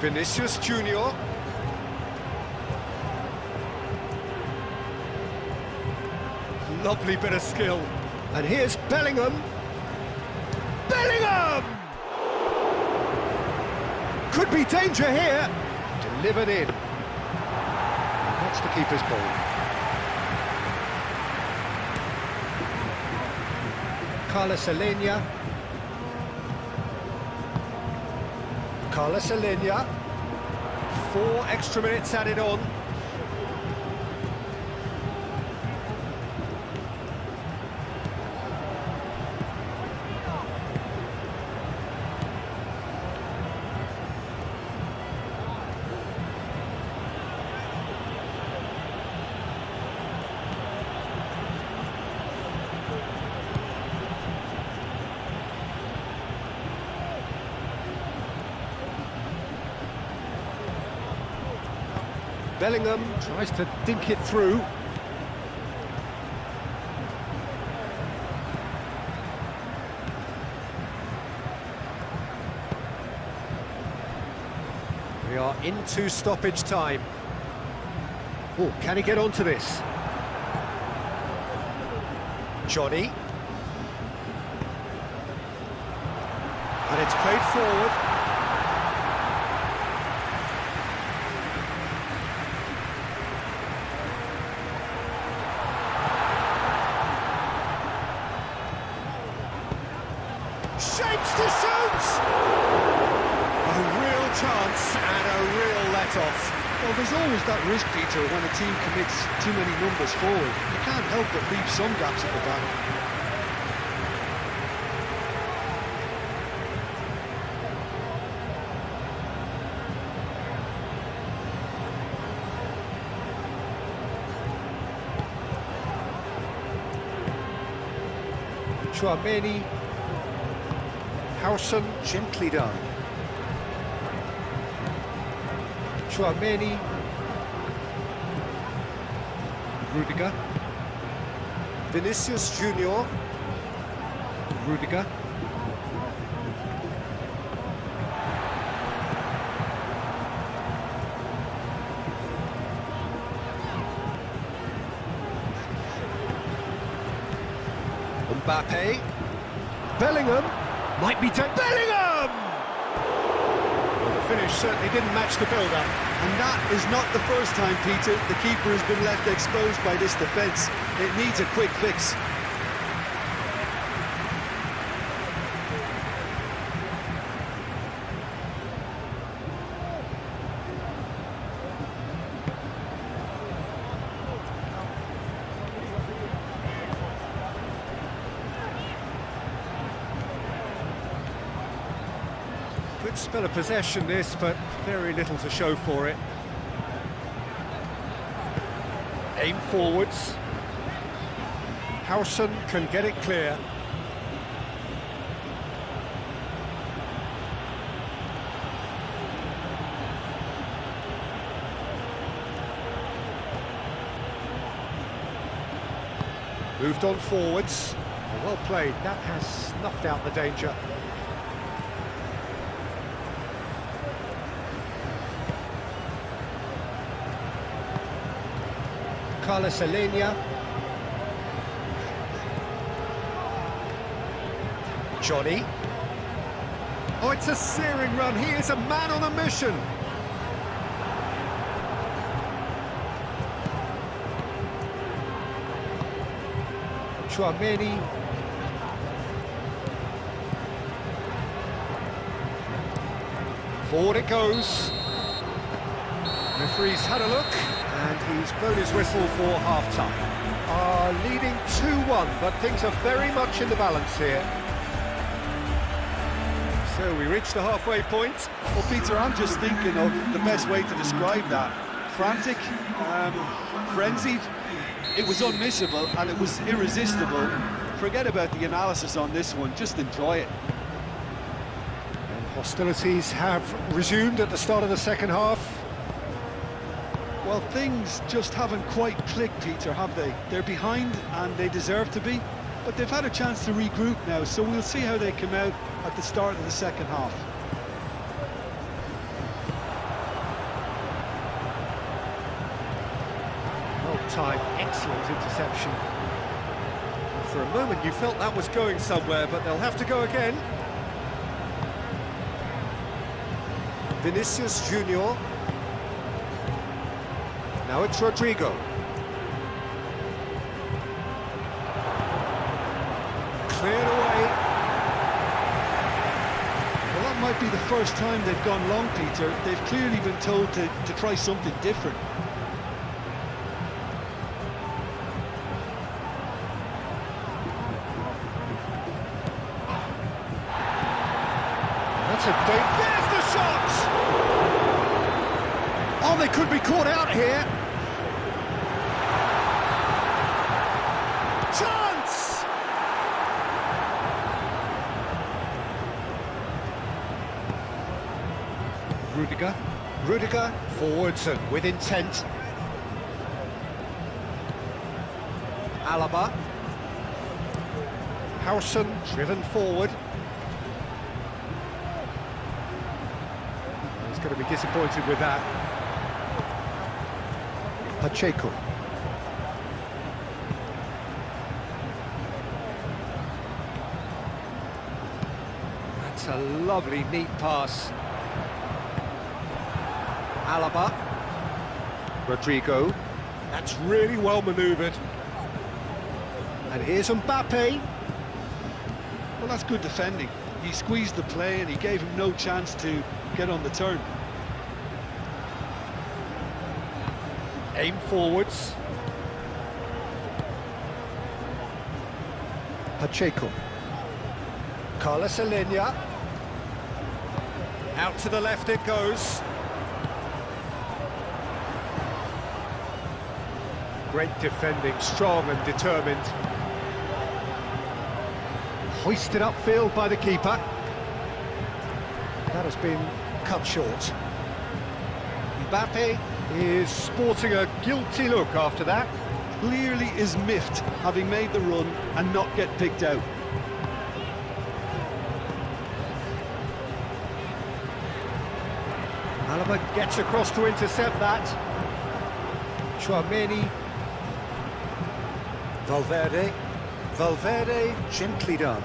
Vinicius Junior. Lovely bit of skill. And here's Bellingham. Bellingham! Could be danger here. Delivered in. That's the keeper's ball. Carlos Alenia. Carlos Alenia. 4 extra minutes added on. Bellingham tries to dink it through. We are into stoppage time. Oh, can he get onto this? Johnny. And it's played forward. Shapes to shoot! A real chance and a real let-off. Well, there's always that risk, Peter, when a team commits too many numbers forward. You can't help but leave some gaps at the back. Chouameni. Howson, gently done. Chouameni. Rudiger. Vinicius Junior. Rudiger. Mbappe. Bellingham. Might be Bellingham! Well, the finish certainly didn't match the build-up. And that is not the first time, Peter, the keeper has been left exposed by this defence. It needs a quick fix. Good spell of possession this, but very little to show for it. Aim forwards. Howson can get it clear. Moved on forwards. Well played, that has snuffed out the danger. Carlos Alenia. Johnny. Oh, it's a searing run. He is a man on a mission. Chouameni. Forward it goes. Referee's had a look, and he's blown his whistle for half-time. Leading 2-1, but things are very much in the balance here. So we reach the halfway point. Well, Peter, I'm just thinking of the best way to describe that. Frantic, frenzied. It was unmissable and it was irresistible. Forget about the analysis on this one, just enjoy it. And hostilities have resumed at the start of the second half. Well, things just haven't quite clicked, Peter, have they? They're behind and they deserve to be, but they've had a chance to regroup now, so we'll see how they come out at the start of the second half. Well-timed, excellent interception. For a moment you felt that was going somewhere, but they'll have to go again. Vinicius Junior. Now it's Rodrigo. Cleared away. Well, that might be the first time they've gone long, Peter. They've clearly been told to try something different. That's a date. There's the shot! Oh, they could be caught out here. Chance! Rudiger forwards and with intent. Alaba. Howson driven forward. He's going to be disappointed with that. Pacheco. That's a lovely, neat pass. Alaba. Rodrigo. That's really well manoeuvred. And here's Mbappe. Well, that's good defending. He squeezed the play and he gave him no chance to get on the turn. Aim forwards. Pacheco. Carlos Alenia. Out to the left it goes. Great defending, strong and determined. Hoisted upfield by the keeper. That has been cut short. Mbappe is sporting a guilty look after that. Clearly is miffed having made the run and not get picked out. Alaba gets across to intercept that. Chouameni. Valverde. Valverde, gently done.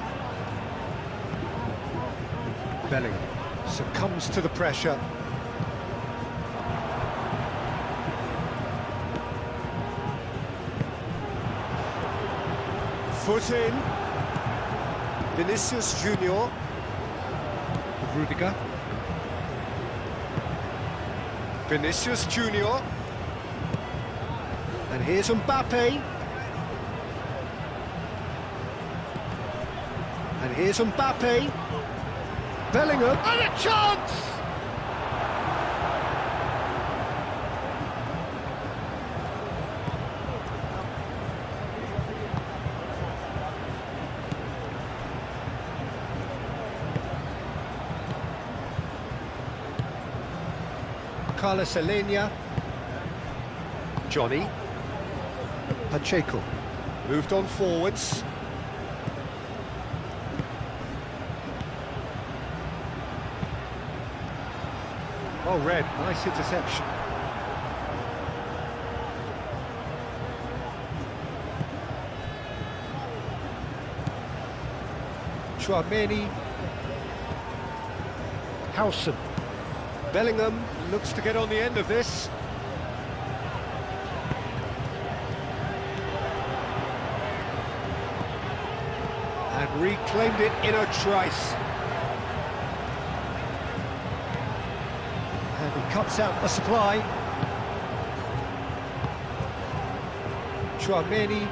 Bellingham succumbs to the pressure. Foot in. Vinicius Junior. Rudiger. Vinicius Junior. And here's Mbappe. And here's Mbappe. Bellingham. And a chance! Carlos Alenia. Johnny. Pacheco. Moved on forwards. Oh, Red, nice interception. Chouameni. Howson. Bellingham looks to get on the end of this. And reclaimed it in a trice. And he cuts out the supply. Chouameni.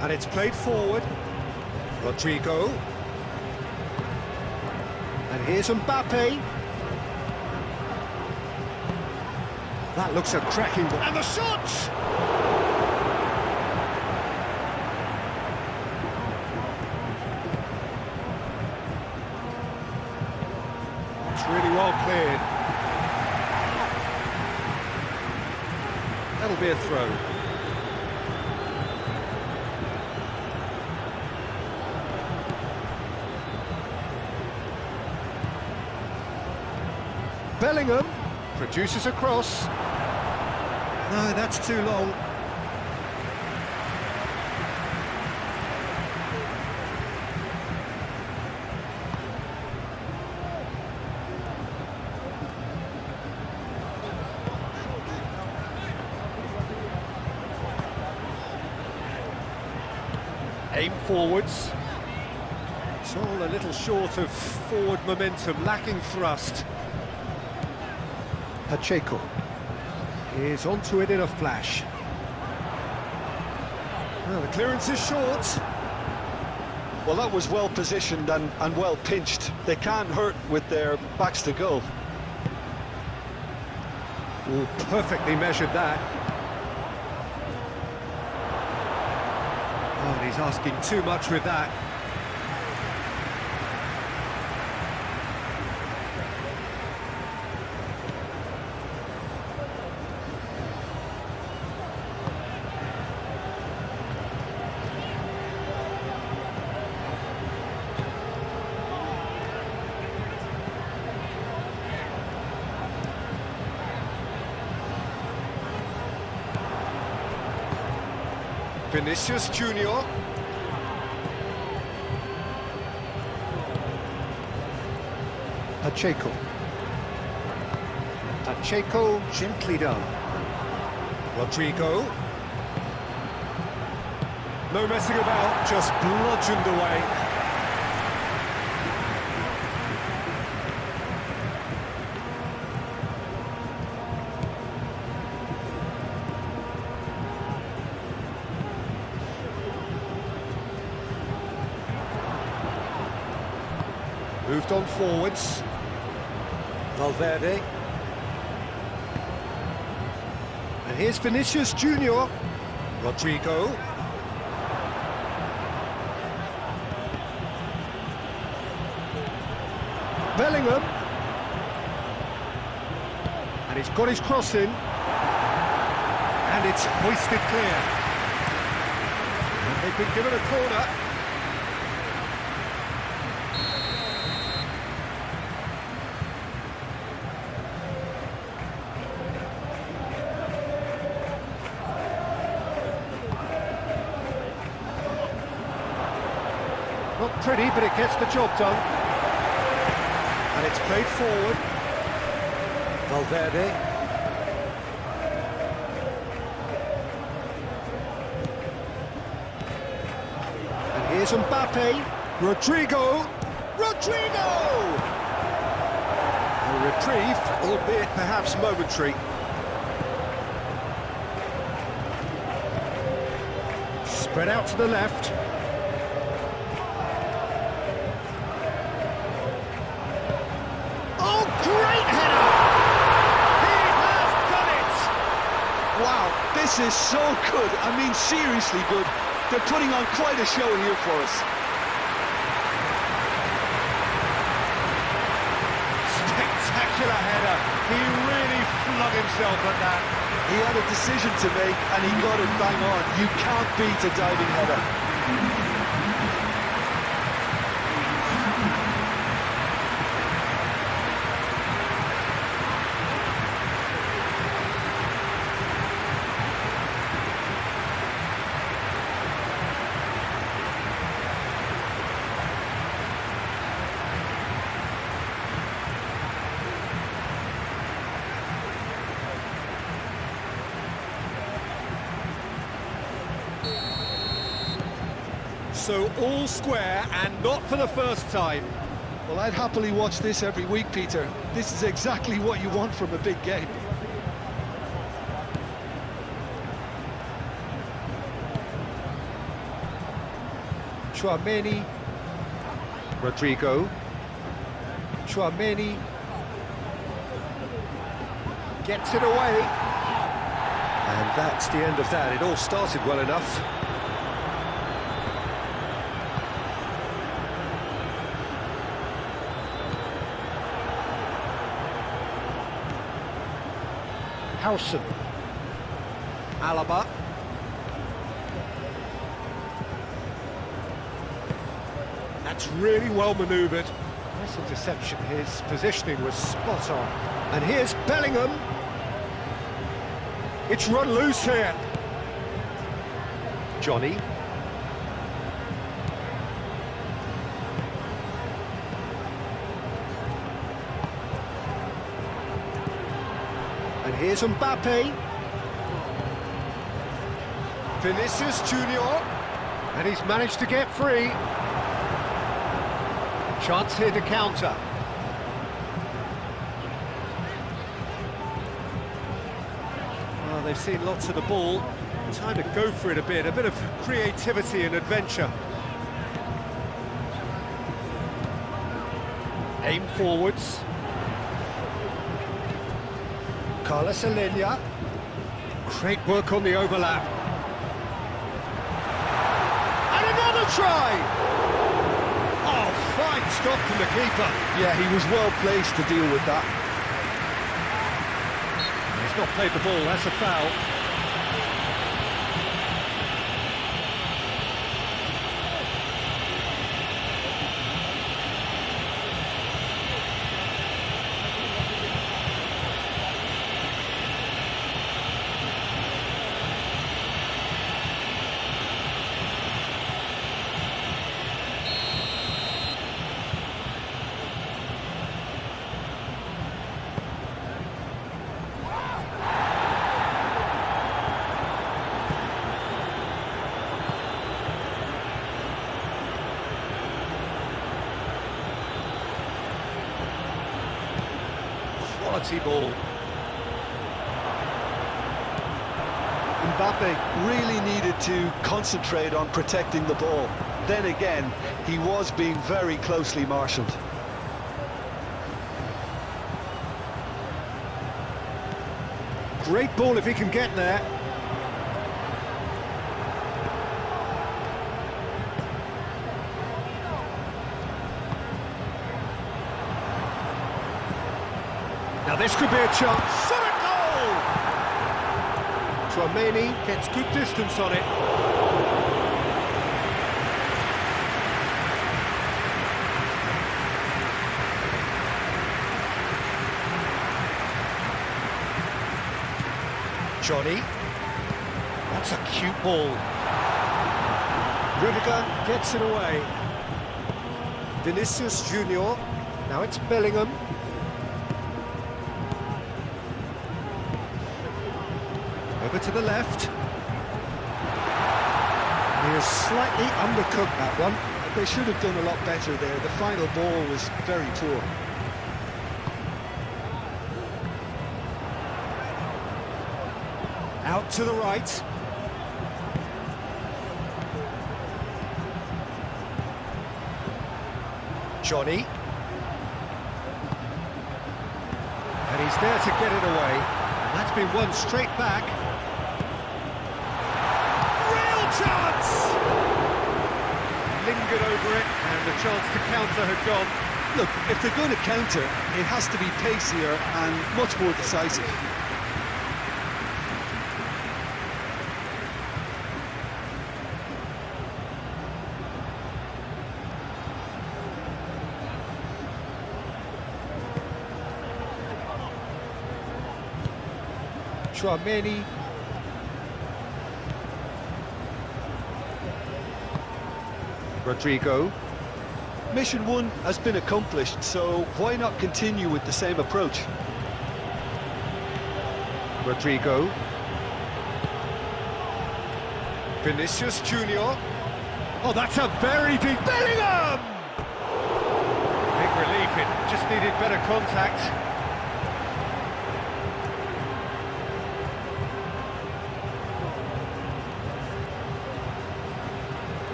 And it's played forward. Rodrigo. And here's Mbappe. That looks a cracking ball. And the shot! It's really well cleared. That'll be a throw. Bellingham produces a cross. No, that's too long. Aim forwards. It's all a little short of forward momentum, lacking thrust. Pacheco is onto it in a flash. Well, the clearance is short. Well, that was well positioned and well pinched. They can't hurt with their backs to goal. Ooh, perfectly measured that. Oh, and he's asking too much with that. Vinicius Junior. Pacheco. Pacheco, gently done. Rodrigo. No messing about, just bludgeoned away. Moved on forwards. Valverde. And here's Vinicius Junior. Rodrigo. Bellingham. And he's got his cross in. And it's hoisted clear. And they've been given a corner. Not pretty, but it gets the job done. And it's played forward. Valverde. And here's Mbappe. Rodrigo. A reprieve, albeit perhaps momentary. Spread out to the left. Oh, great header! He has done it! Wow, this is so good. I mean, seriously good. They're putting on quite a show here for us. Spectacular header. He really flung himself at that. He had a decision to make, and he got it bang on. You can't beat a diving header. So all square, and not for the first time. Well, I'd happily watch this every week, Peter. This is exactly what you want from a big game. Tchouaméni. Rodrigo. Tchouaméni. Gets it away. And that's the end of that. It all started well enough. Howson. Alaba. That's really well manoeuvred. Nice interception. His positioning was spot on. And here's Bellingham. It's run loose here. Johnny. And here's Mbappe. Vinicius Junior. And he's managed to get free. Chance here to counter. Well, they've seen lots of the ball. Time to go for it a bit of creativity and adventure. Aim forwards. Carlos Alenia. Great work on the overlap. And another try! Oh, fine stop from the keeper. Yeah, he was well placed to deal with that. He's not played the ball, that's a foul. Quality ball. Mbappe really needed to concentrate on protecting the ball. Then again, he was being very closely marshalled. Great ball if he can get there. Now this could be a chance. Shot at goal! Tchouaméni gets good distance on it. Johnny. That's a cute ball. Rudiger gets it away. Vinicius Junior. Now it's Bellingham. Over to the left. He has slightly undercooked that one. They should have done a lot better there. The final ball was very poor. Out to the right. Johnny. And he's there to get it away. And that's been won straight back. Real chance! Lingered over it, and the chance to counter had gone. Look, if they're going to counter, it has to be pacier and much more decisive. Chouameni. Rodrigo. Mission 1 has been accomplished, so why not continue with the same approach? Rodrigo. Vinicius Junior. Oh, that's a very deep... Bellingham! Big relief, it just needed better contact.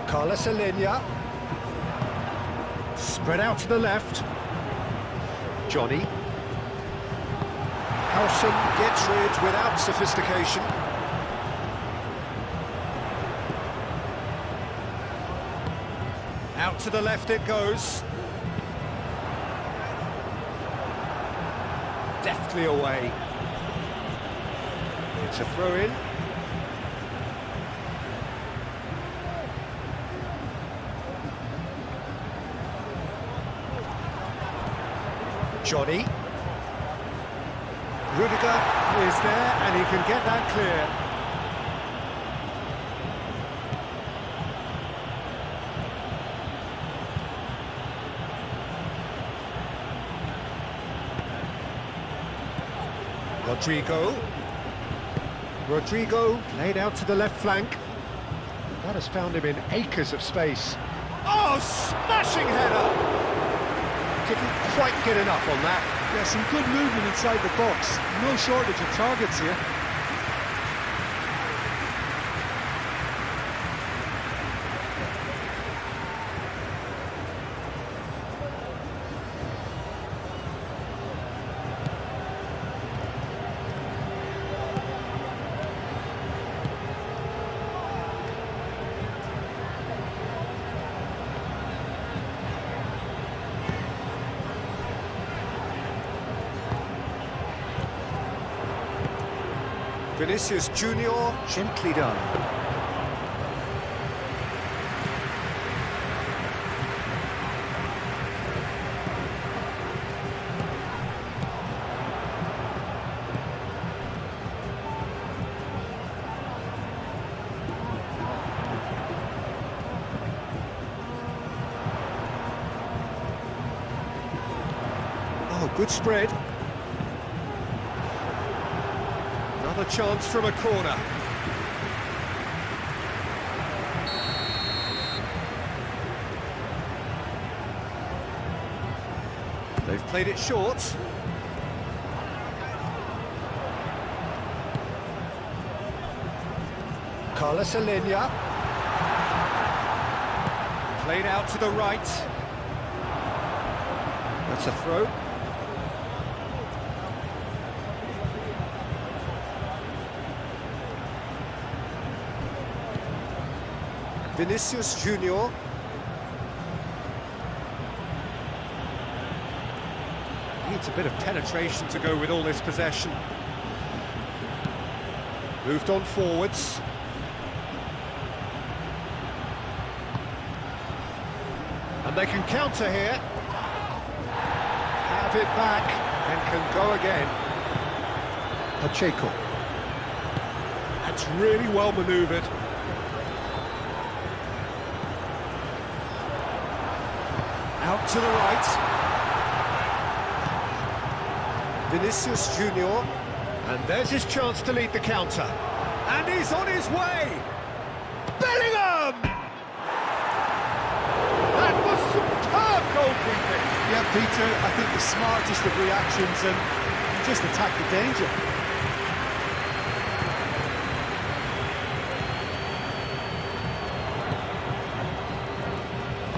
Carlos Alenia. Spread out to the left. Johnny. Howson gets rid without sophistication. Out to the left it goes. Deftly away. It's a throw-in. Johnny. Rudiger is there and he can get that clear. Rodrigo laid out to the left flank. That has found him in acres of space. Oh, smashing header! Didn't quite get enough on that. Yeah, some good movement inside the box. No shortage of targets here. Vinicius Junior, gently done. Oh, good spread. Another chance from a corner. They've played it short. Carlos Alenia. Played out to the right. That's a throw. Vinicius Junior. Needs a bit of penetration to go with all this possession. Moved on forwards. And they can counter here. Have it back and can go again. Pacheco. That's really well manoeuvred. Out to the right. Vinicius Junior. And there's his chance to lead the counter. And he's on his way! Bellingham! That was superb goalkeeping! Yeah, Peter, I think the smartest of reactions, and just attack the danger.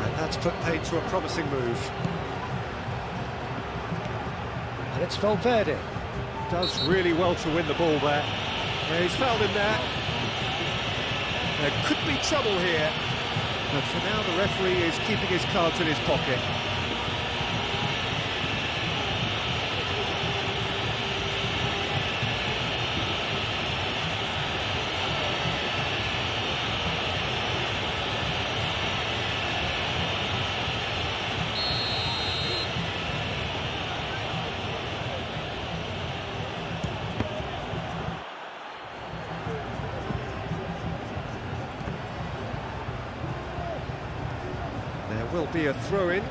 And that's put paid to a promising move. And it's Valverde. Does really well to win the ball there. Yeah, he's fouled him there. There could be trouble here. But for now, the referee is keeping his cards in his pocket. There will be a throw-in.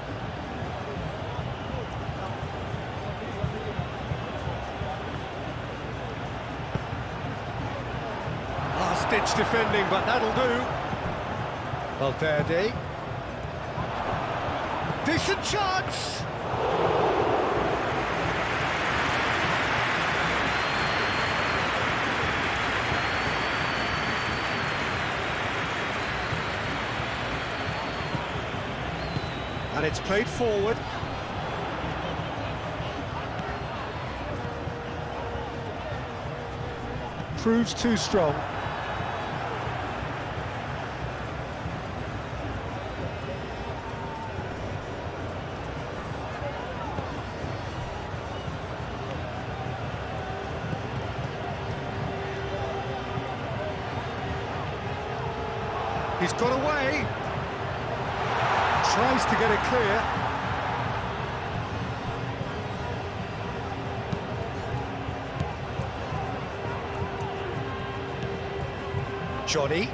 Last-ditch defending, but that'll do. Valverde. Decent chance! And it's played forward. Proves too strong. He's got away. Tries to get it clear. Johnny.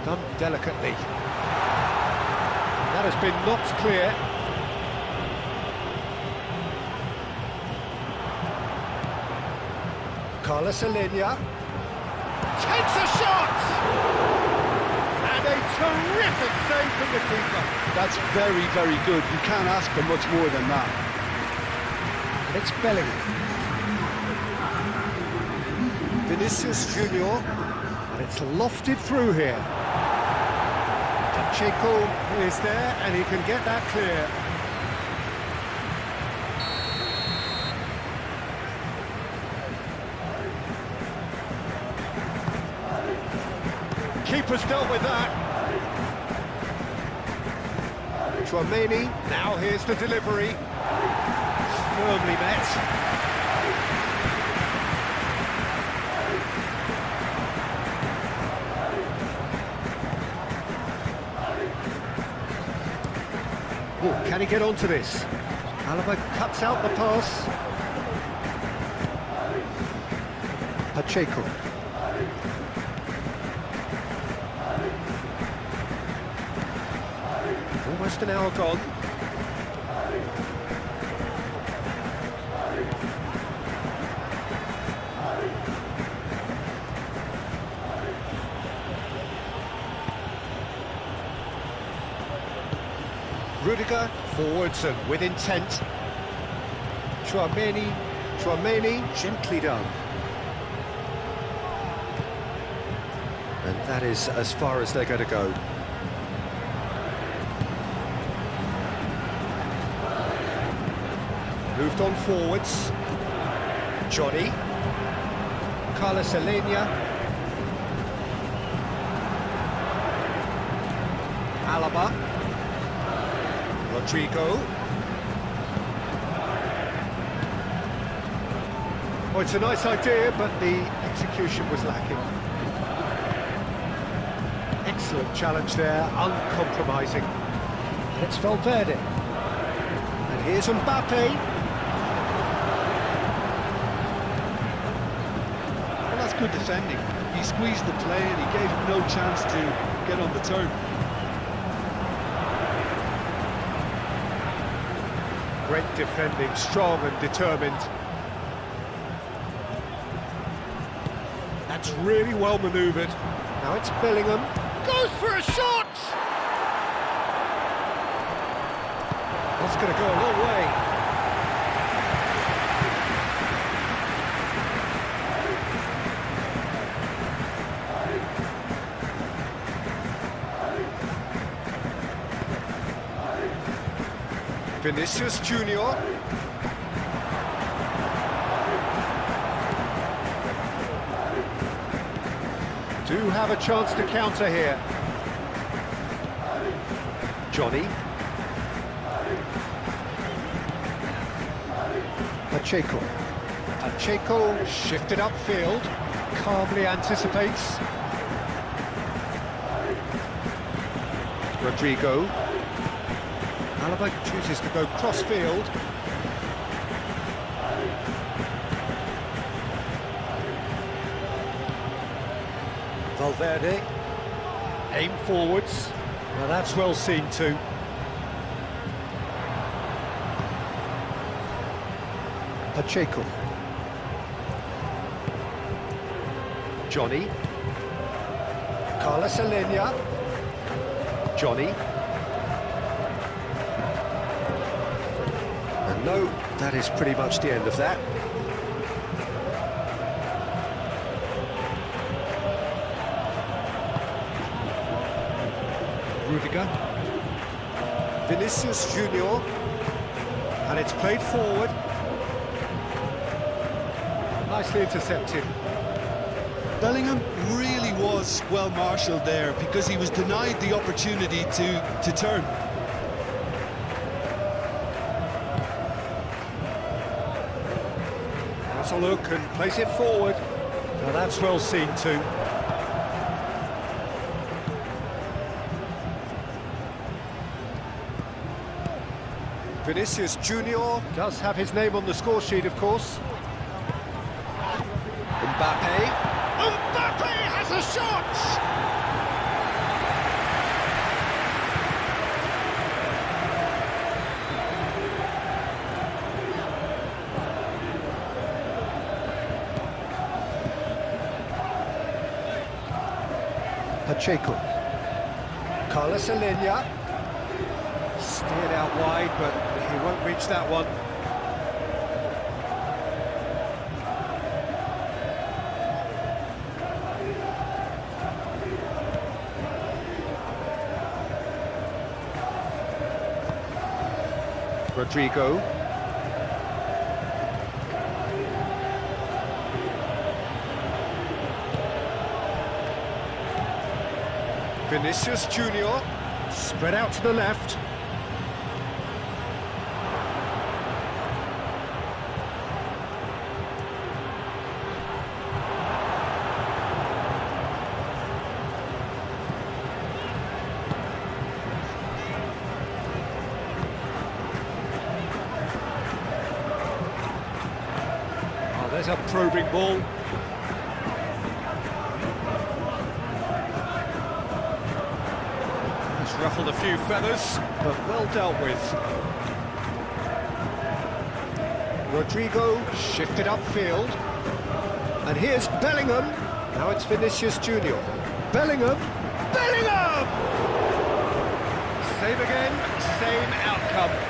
Done delicately. That has been knocked clear. Carlos Alenia. Takes a shot! And a terrific save from the keeper. That's very, very good. You can't ask for much more than that. And it's Bellingham. Vinicius Junior. And it's lofted through here. Pacheco is there and he can get that clear. Keeper's dealt with that. Chouameni, now here's the delivery. Firmly met. Oh, can he get onto this? Alaba cuts out the pass. Pacheco. Almost an hour gone. Rudiger forwards and with intent. Chouameni, gently done. And that is as far as they're going to go. Moved on forwards. Johnny. Carlos Alenia. Alaba. Rodrigo. Oh, it's a nice idea, but the execution was lacking. Excellent challenge there, uncompromising. And it's Valverde. And here's Mbappe. Well, that's good defending. He squeezed the play and he gave him no chance to get on the turn. Great defending, strong and determined. That's really well manoeuvred. Now it's Bellingham. Goes for a shot! That's going to go a long way. Vinicius Junior. Do have a chance to counter here. Johnny. Pacheco. Pacheco shifted upfield, calmly anticipates. Rodrigo. Alaba chooses to go cross-field. Valverde, aim forwards. Now that's well seen too. Pacheco. Johnny. Carlos Alenia. Johnny. And no, that is pretty much the end of that. Rudiger. Vinicius Junior. And it's played forward. Nicely intercepted. Bellingham really was well marshalled there because he was denied the opportunity to turn. Has a look and plays it forward. Now that's well seen too. Vinicius Junior does have his name on the score sheet, of course. Mbappe. Mbappe has a shot! Pacheco. Carlos Alenia. Steered out wide, but he won't reach that one. Rodrigo. Vinicius Junior. Spread out to the left. There's a probing ball. It's ruffled a few feathers, but well dealt with. Rodrigo shifted upfield. And here's Bellingham. Now it's Vinicius Junior. Bellingham. Bellingham! Same again, same outcome.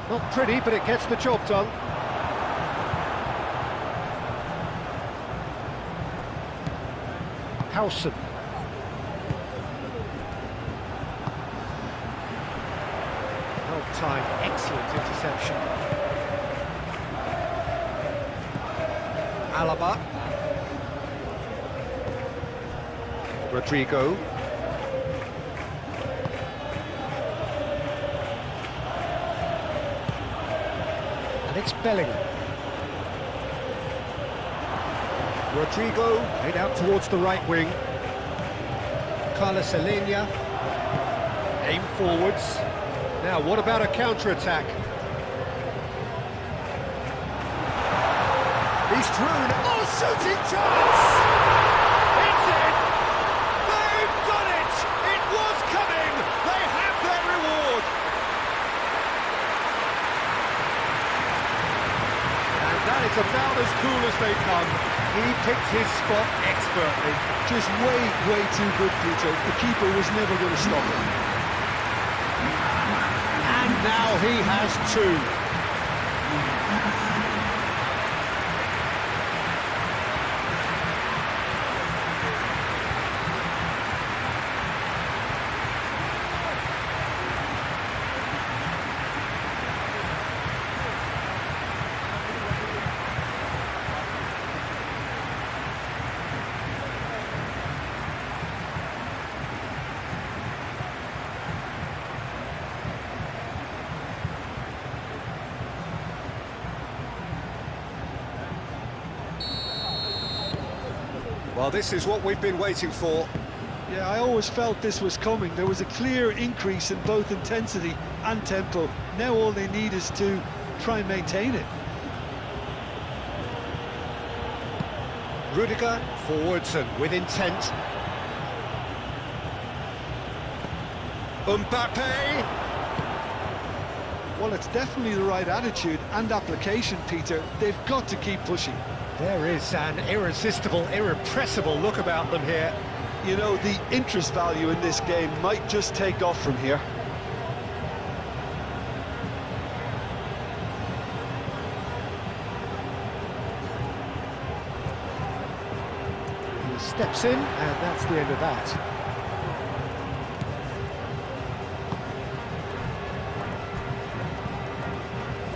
Not pretty, but it gets the job done. Howson. time. Excellent interception. Alaba. Rodrigo. And it's Bellingham. Rodrigo, made out towards the right wing. Carlos Alenia. Aim forwards. Now, what about a counter-attack? He's through. Oh, shooting chance! It's in! They've done it! It was coming! They have their reward! And that is about as cool as they come. He picked his spot expertly. Just way too good, Peter. The keeper was never going to stop him. And now he has two. Well, this is what we've been waiting for. Yeah, I always felt this was coming. There was a clear increase in both intensity and tempo. Now all they need is to try and maintain it. Rudiger, forwards and with intent. Mbappe! Well, it's definitely the right attitude and application, Peter. They've got to keep pushing. There is an irresistible, irrepressible look about them here. You know, the interest value in this game might just take off from here. He steps in, and that's the end of that.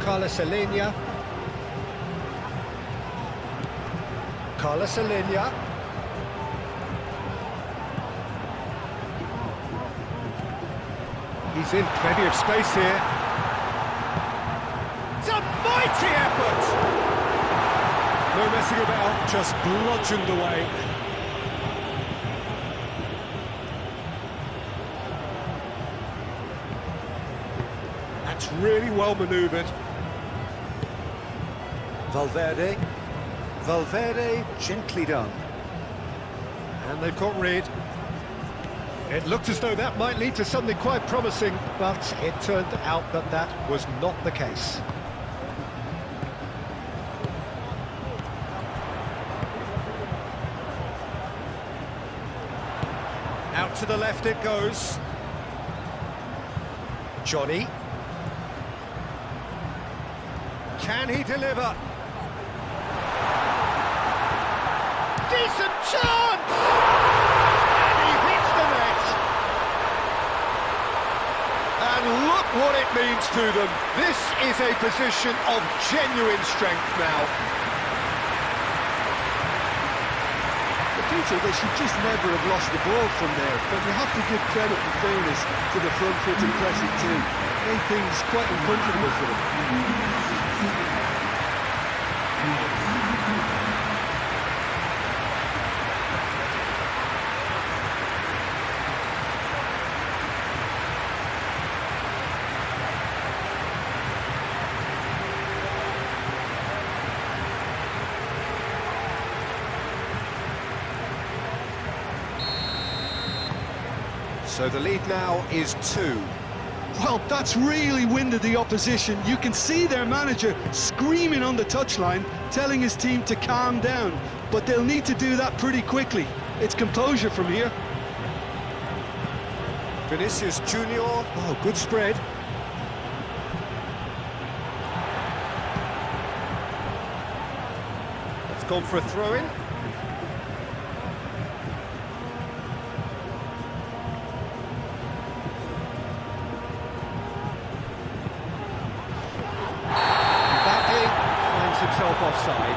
Carlos Alenia. Carlos Alenia. He's in plenty of space here. It's a mighty effort! No messing about, just bludgeoned away. That's really well manoeuvred. Valverde. Valverde, gently done. And they've got rid. It looked as though that might lead to something quite promising, but it turned out that that was not the case. Out to the left it goes. Johnny. Can he deliver? Decent chance! And he hits the net! And look what it means to them. This is a position of genuine strength now. Peter, they should just never have lost the ball from there, but you have to give credit and fairness to the front foot and pressing too. Made things quite uncomfortable for them. So the lead now is 2. Well, that's really winded the opposition. You can see their manager screaming on the touchline, telling his team to calm down. But they'll need to do that pretty quickly. It's composure from here. Vinicius Junior. Oh, good spread. It's gone for a throw-in. himself offside.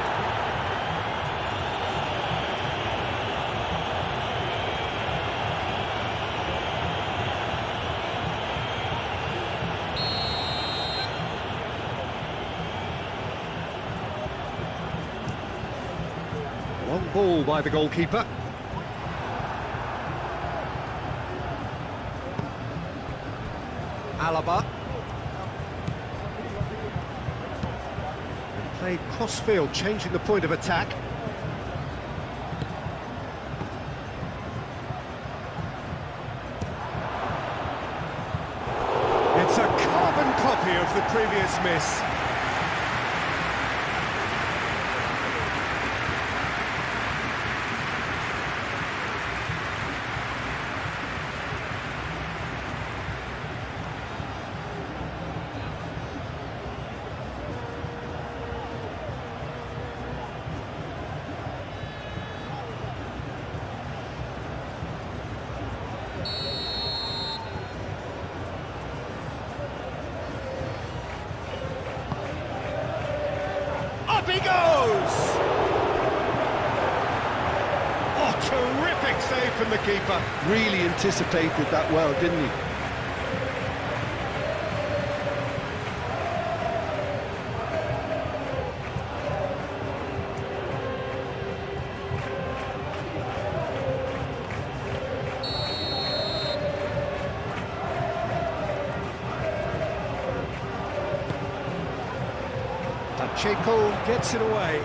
Long ball by the goalkeeper. Alaba. And played cross-field, changing the point of attack. It's a carbon copy of the previous miss. Up he goes! Oh, terrific save from the keeper. Really anticipated that well, didn't he? Checo gets it away.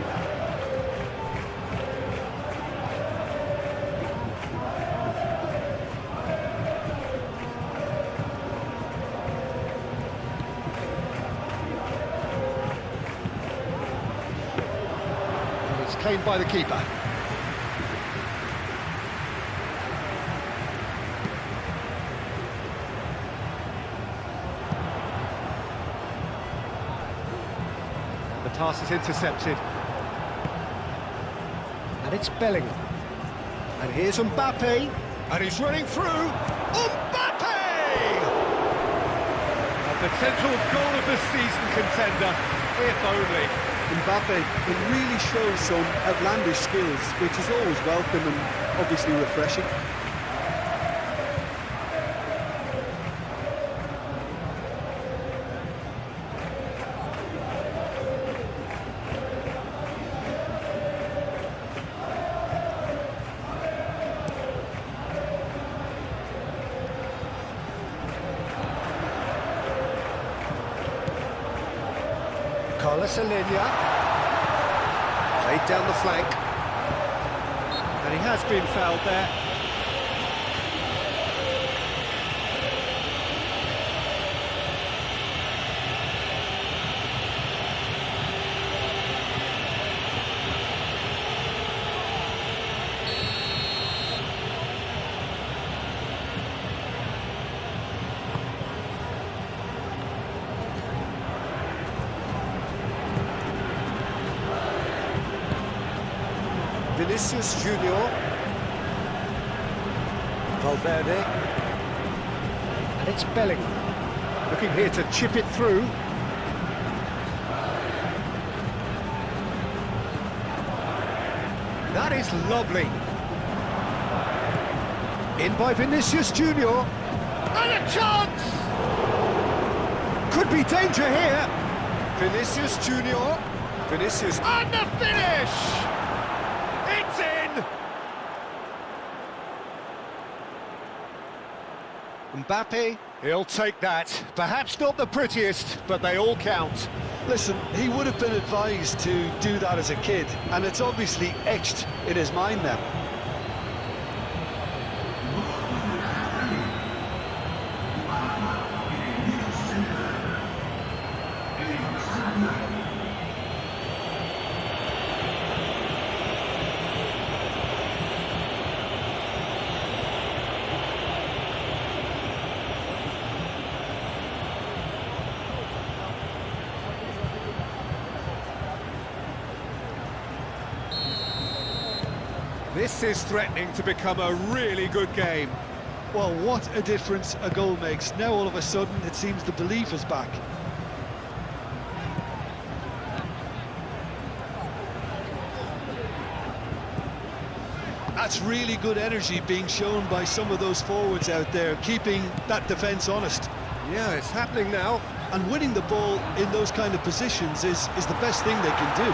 And it's claimed by the keeper. The pass is intercepted. And it's Bellingham. And here's Mbappe. And he's running through. Mbappe! A potential goal of the season contender, if only. Mbappe, it really shows some outlandish skills, which is always welcome and obviously refreshing. Carlos Alenia, played down the flank, and he has been fouled there. Vinicius Junior, Valverde, and it's Bellingham, looking here to chip it through. That is lovely. In by Vinicius Junior, and a chance! Could be danger here. Vinicius Junior, Vinicius, and the finish! It's in! Mbappe, he'll take that. Perhaps not the prettiest, but they all count. Listen, he would have been advised to do that as a kid, and it's obviously etched in his mind now. This is threatening to become a really good game. Well, what a difference a goal makes. Now all of a sudden it seems the belief is back. That's really good energy being shown by some of those forwards out there, keeping that defence honest. Yeah, it's happening now. And winning the ball in those kind of positions is the best thing they can do.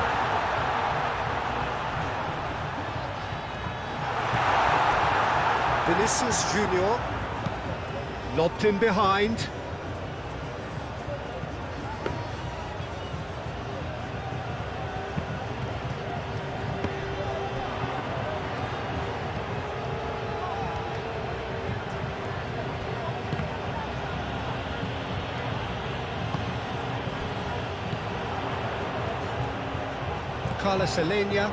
Vinicius Junior. Lobbed in behind. Carlos Alenia.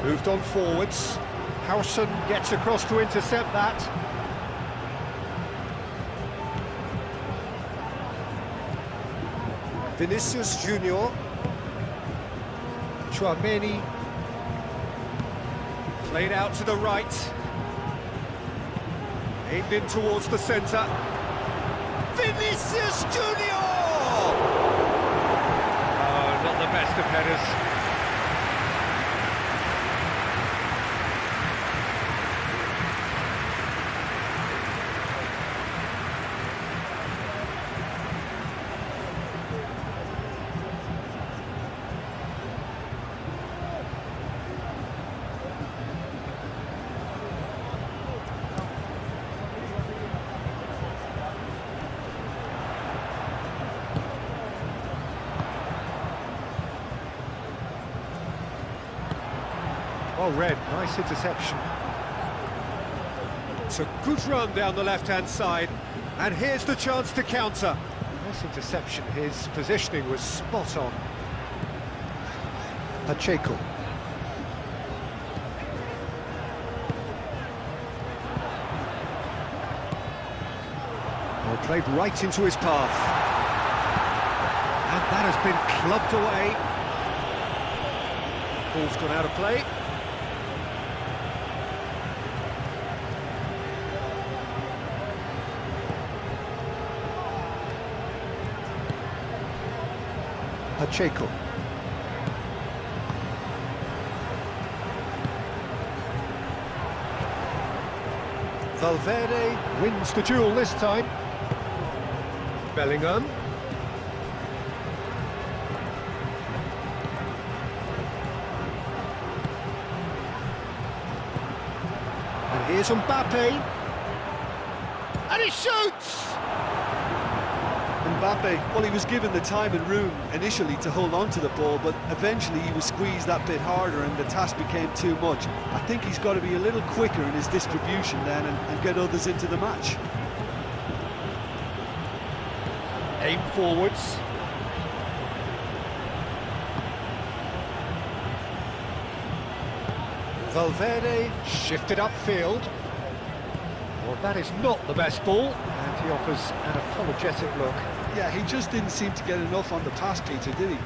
Moved on forwards. Howson gets across to intercept that. Vinicius Junior. Chouameni. Played out to the right. Aimed in towards the centre. Vinicius Junior! Oh, not the best of headers. Well read, nice interception. It's a good run down the left-hand side, and here's the chance to counter. Nice interception, his positioning was spot on. Pacheco. Well, played right into his path. And that has been clubbed away. Ball's gone out of play. Pacheco. Valverde wins the duel this time. Bellingham. And here's Mbappe. And he shoots! Mbappe, well, he was given the time and room initially to hold on to the ball, but eventually he was squeezed that bit harder and the task became too much. I think he's got to be a little quicker in his distribution then and get others into the match. Aim forwards. Valverde shifted upfield. Well, that is not the best ball, and he offers an apologetic look. Yeah, he just didn't seem to get enough on the pass, Peter, did he?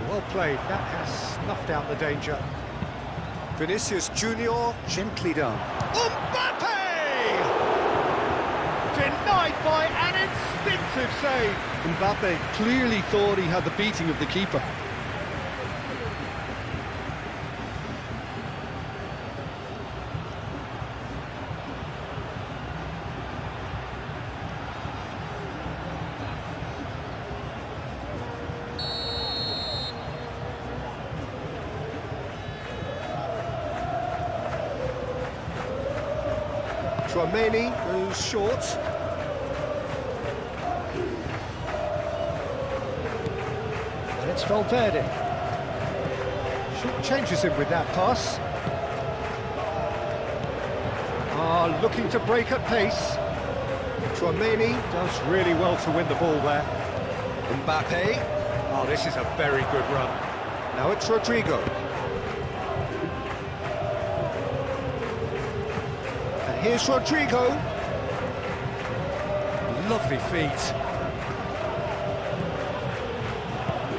Well played, that has snuffed out the danger. Vinicius Junior, gently done. Mbappe! Denied by an instinctive save. Mbappe clearly thought he had the beating of the keeper. Chouameni goes short. And it's Valverde. Short changes him with that pass. Looking to break at pace. Chouameni does really well to win the ball there. Mbappe. Oh, this is a very good run. Now it's Rodrigo. Here's Rodrigo. Lovely feet.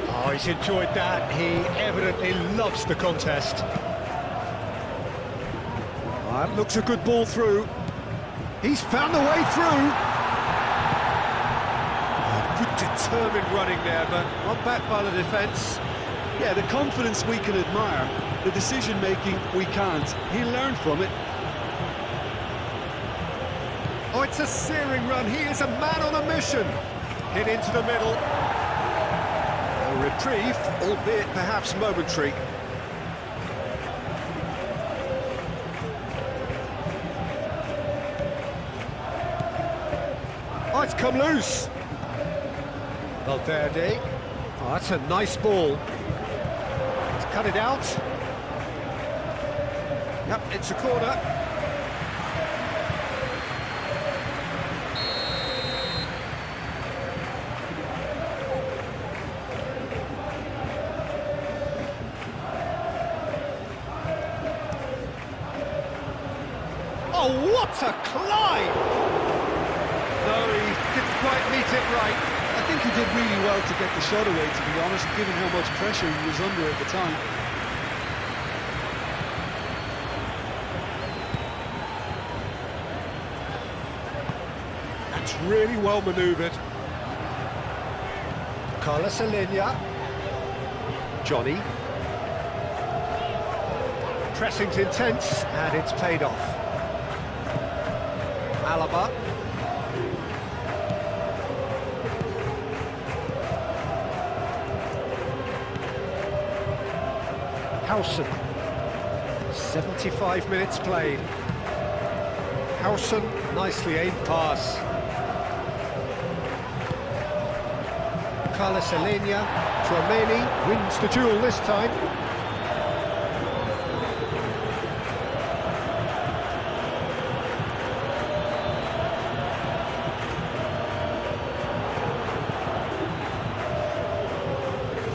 Oh, he's enjoyed that. He evidently loves the contest. That looks a good ball through. He's found the way through. Good determined running there, but not backed by the defence. Yeah, the confidence we can admire, the decision-making we can't. He'll learn from it. Oh, it's a searing run. He is a man on a mission. Hit into the middle. A reprieve, albeit perhaps momentary. Oh, it's come loose. Valverde. Oh, that's a nice ball. He's cut it out. Yep, it's a corner. Oh, what a climb! No, he didn't quite meet it right. I think he did really well to get the shot away, to be honest, given how much pressure he was under at the time. That's really well manoeuvred. Carlos Alenia. Johnny. Pressing's intense, and it's paid off. Alaba. Howson. 75 minutes played. Howson, nicely aimed pass. Carlos Alenia. Tchouaméni wins the duel this time.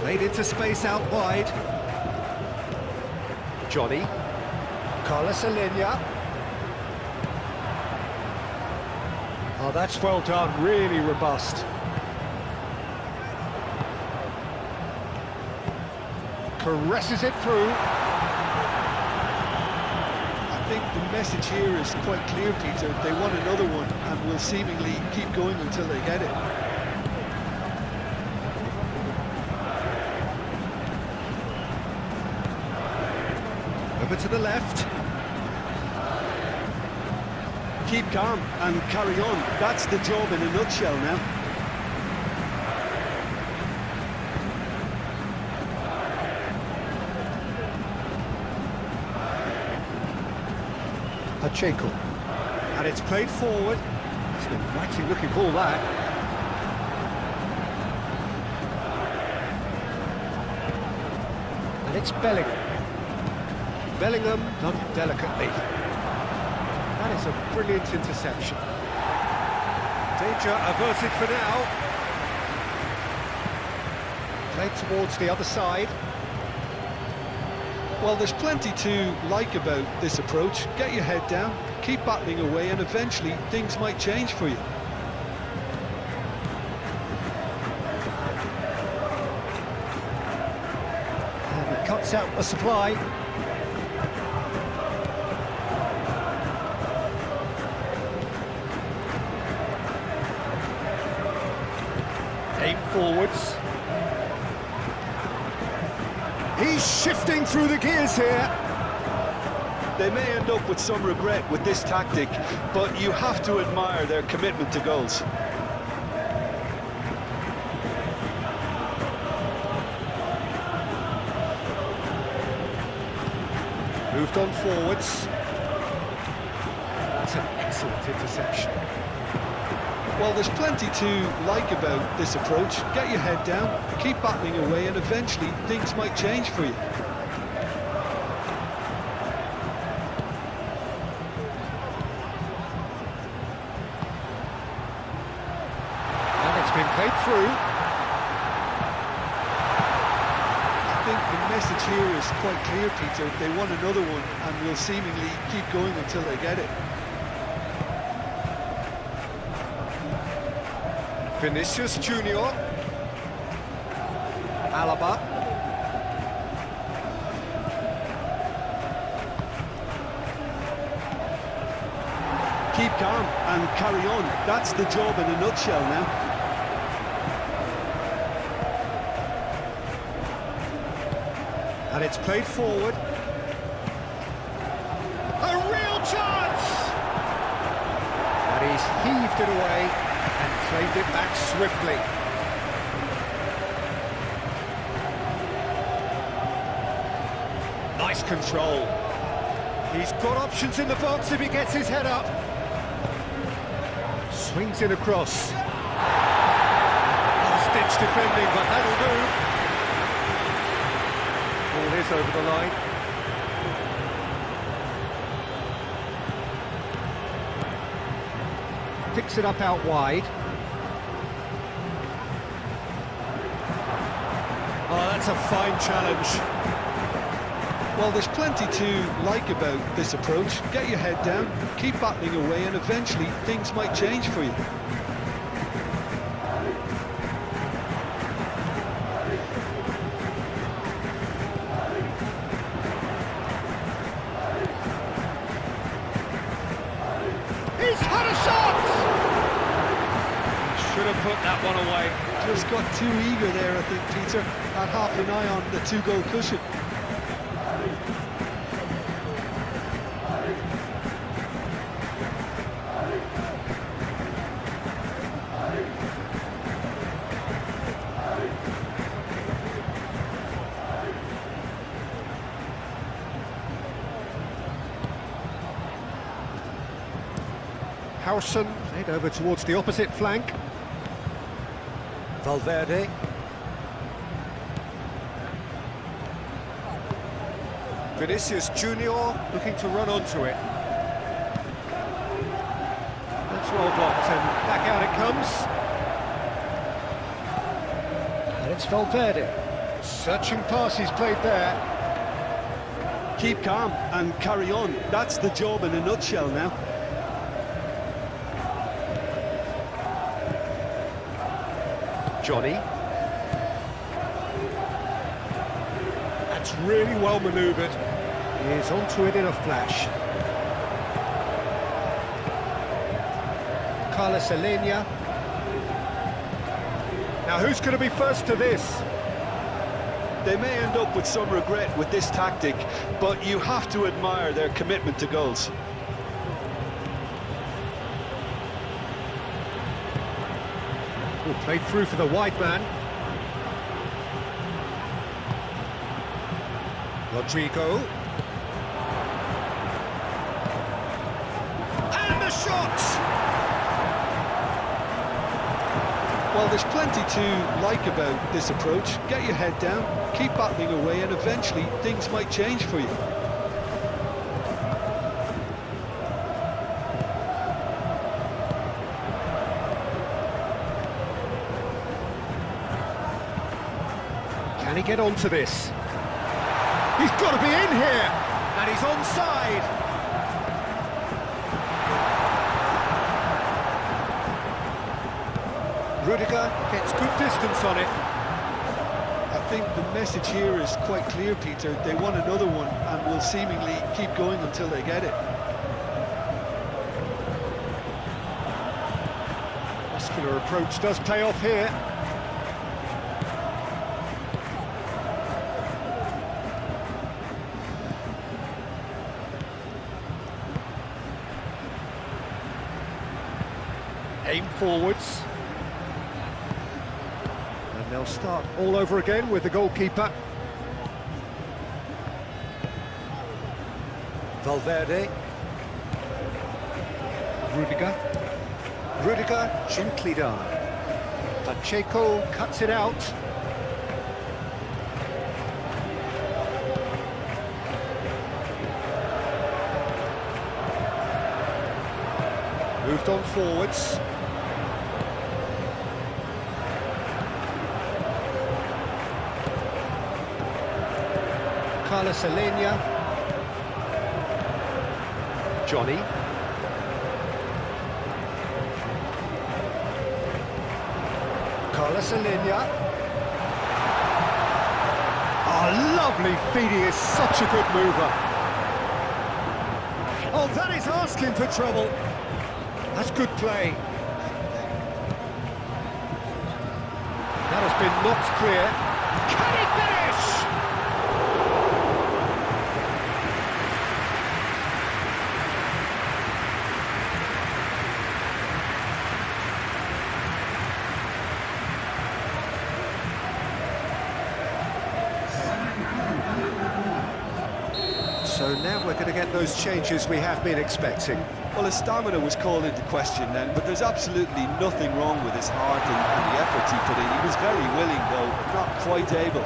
Played into space out wide. Johnny. Carlos Alenia. Oh, that's well done, really robust. Caresses it through. I think the message here is quite clear, Peter. They want another one and will seemingly keep going until they get it. Over to the left. Keep calm and carry on. That's the job in a nutshell now. Pacheco. And it's played forward. It's an inviting looking ball, that. And it's Bellingham. Bellingham done delicately. That is a brilliant interception. Danger averted for now. Played towards the other side. Well, there's plenty to like about this approach. Get your head down, keep battling away, and eventually things might change for you. And he cuts out the supply. Aim forwards. He's shifting through the gears here. They may end up with some regret with this tactic, but you have to admire their commitment to goals. Moved on forwards. That's an excellent interception. Well, there's plenty to like about this approach. Get your head down, keep battling away, and eventually things might change for you. And it's been played through. I think the message here is quite clear, Peter. They want another one and will seemingly keep going until they get it. Vinicius Junior. Alaba. Keep calm and carry on. That's the job in a nutshell now. And it's played forward. A real chance! And he's heaved it away and claimed it back swiftly. Nice control. He's got options in the box if he gets his head up. Swings it across. Last-ditch defending, but that'll do. Ball is over the line. Picks it up out wide. Oh, that's a fine challenge. Well, there's plenty to like about this approach. Get your head down, keep battling away, and eventually things might change for you. He's had a shot! Should have put that one away. Just got too eager there, I think, Peter. Had half an eye on the two-goal cushion. Howson played over towards the opposite flank. Valverde. Vinicius Junior looking to run onto it. That's well blocked and back out it comes. And it's Valverde. Searching pass he's played there. Keep calm and carry on. That's the job in a nutshell now. Johnny. That's really well manoeuvred. He is onto it in a flash. Carlos Alenia. Now who's going to be first to this? They may end up with some regret with this tactic, but you have to admire their commitment to goals. Played through for the wide man. Rodrigo. And the shot! Well, there's plenty to like about this approach. Get your head down, keep battling away, and eventually things might change for you. Can he get onto this? He's got to be in here! And he's onside! Rudiger gets good distance on it. I think the message here is quite clear, Peter. They want another one and will seemingly keep going until they get it. Muscular approach does pay off here. Aim forwards. And they'll start all over again with the goalkeeper. Valverde. Rudiger gently done. Pacheco cuts it out. Moved on forwards. Carlos Alenia. Johnny. Carlos Alenia. lovely feet, he is such a good mover. Oh, that is asking for trouble. That's good play. That has been knocked clear. Can he finish? So now we're going to get those changes we have been expecting. Well, his stamina was called into question then, but there's absolutely nothing wrong with his heart and the effort he put in. He was very willing, though, not quite able.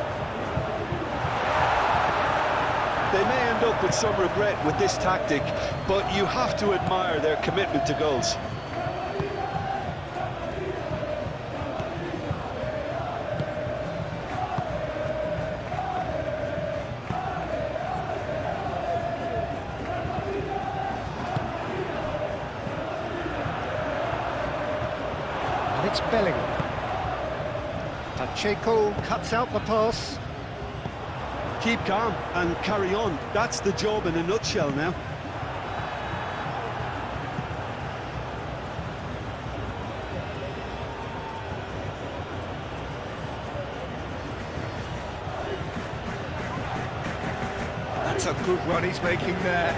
They may end up with some regret with this tactic, but you have to admire their commitment to goals. It's Bellingham. Pacheco cuts out the pass. Keep calm and carry on. That's the job in a nutshell now. That's a good run he's making there.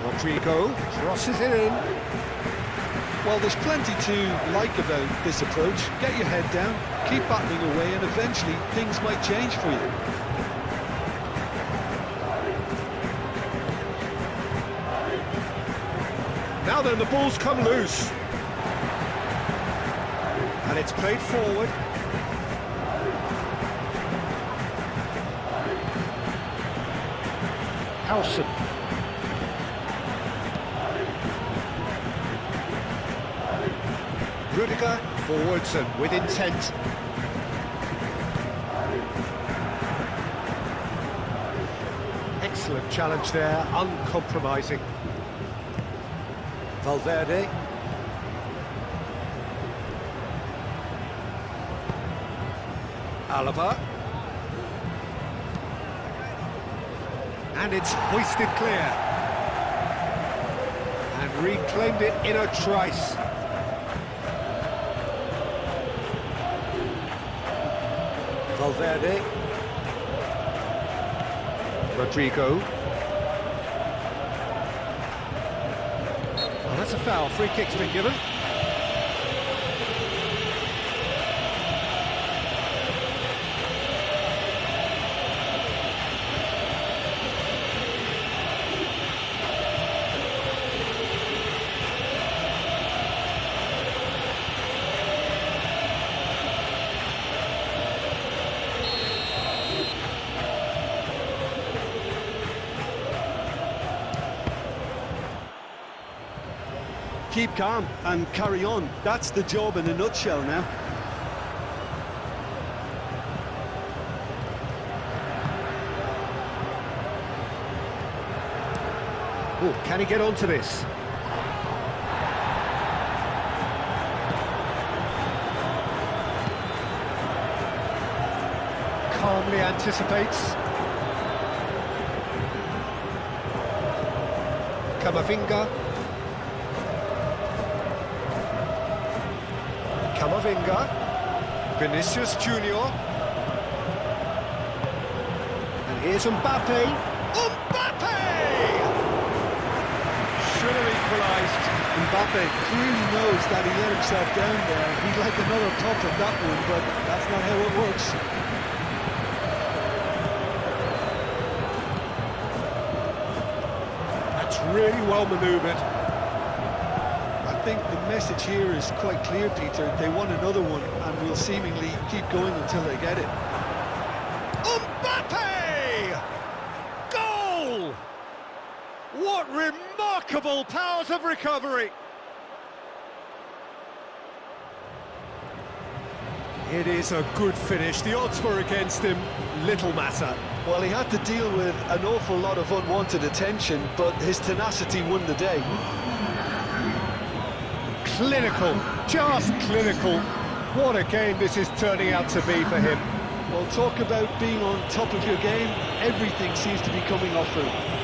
Rodrigo crosses it in. Well, there's plenty to like about this approach. Get your head down, keep battling away, and eventually things might change for you. Now then, the ball's come loose. And it's played forward. Howson. Rudiger, forwards and with intent. Excellent challenge there, uncompromising. Valverde. Alaba. And it's hoisted clear. And reclaimed it in a trice. Valverde. Rodrigo. Oh, that's a foul. Free kick's been given. Keep calm and carry on. That's the job in a nutshell now. Oh, can he get onto this? Calmly anticipates. Camavinga. Camavinga. Vinicius Junior. And here's Mbappe. Mbappe! Should have equalised. Mbappe clearly knows that he let himself down there. He'd like another touch of that one, but that's not how it works. That's really well manoeuvred. I think the message here is quite clear, Peter. They want another one and will seemingly keep going until they get it. Mbappe! Goal! What remarkable powers of recovery! It is a good finish. The odds were against him. Little matter. Well, he had to deal with an awful lot of unwanted attention, but his tenacity won the day. Clinical, just clinical. What a game this is turning out to be for him. Well, talk about being on top of your game. Everything seems to be coming off for him.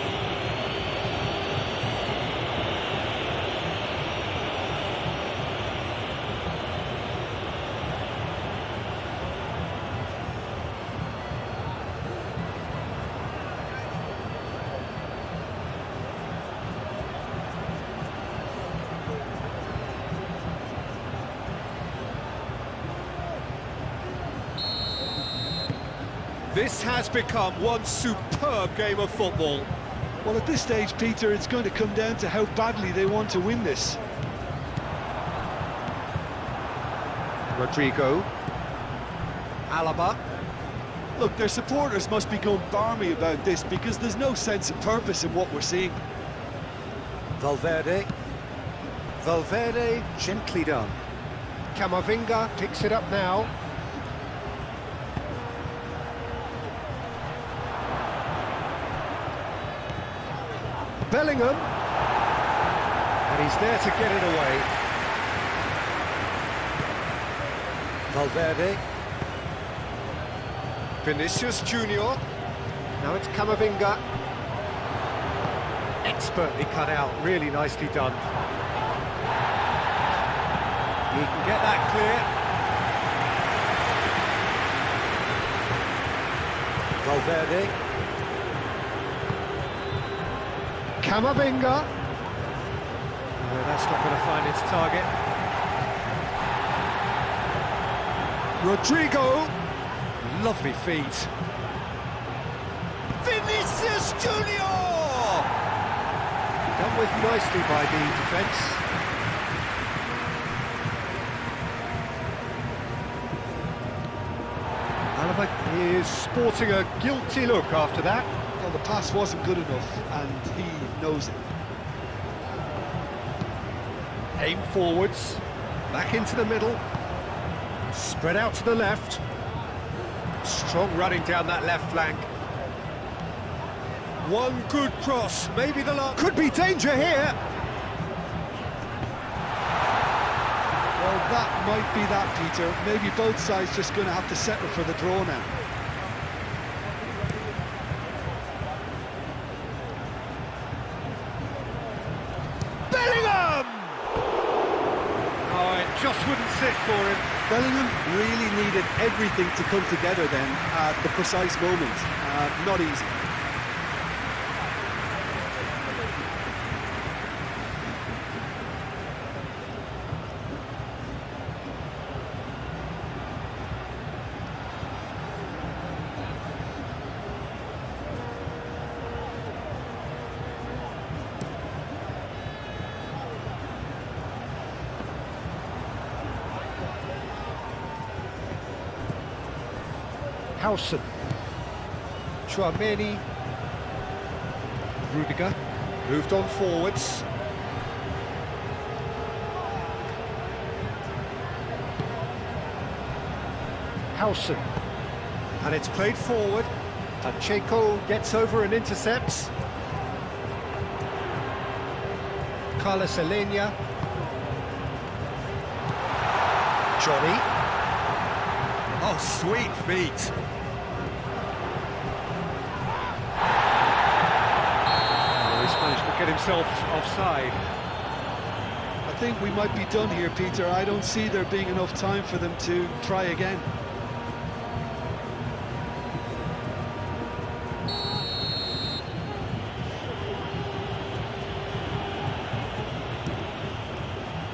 This has become one superb game of football. Well, at this stage, Peter, it's going to come down to how badly they want to win this. Rodrigo. Alaba. Look, their supporters must be going barmy about this because there's no sense of purpose in what we're seeing. Valverde. Valverde, gently done. Camavinga picks it up now. Bellingham, and he's there to get it away. Valverde. Vinicius Junior. Now it's Camavinga. Expertly cut out, really nicely done. He can get that clear. Valverde. Camavinga. No, that's not going to find its target. Rodrigo. Lovely feet. Vinicius Junior! Done with nicely by the defence. Alaba is sporting a guilty look after that. Well, the pass wasn't good enough, and he knows it. Aim forwards, back into the middle, spread out to the left. Strong running down that left flank. One good cross, maybe the last. Could be danger here. Well, that might be that, Peter. Maybe both sides just going to have to settle for the draw now. Just wouldn't sit for him. Bellingham really needed everything to come together then at the precise moment. Not easy. Howson. Chouameni. Rudiger. Moved on forwards. Howson. And it's played forward. Pacheco gets over and intercepts. Carlos Alenia. Johnny. Oh, sweet feet. He's managed to get himself offside. I think we might be done here, Peter. I don't see there being enough time for them to try again.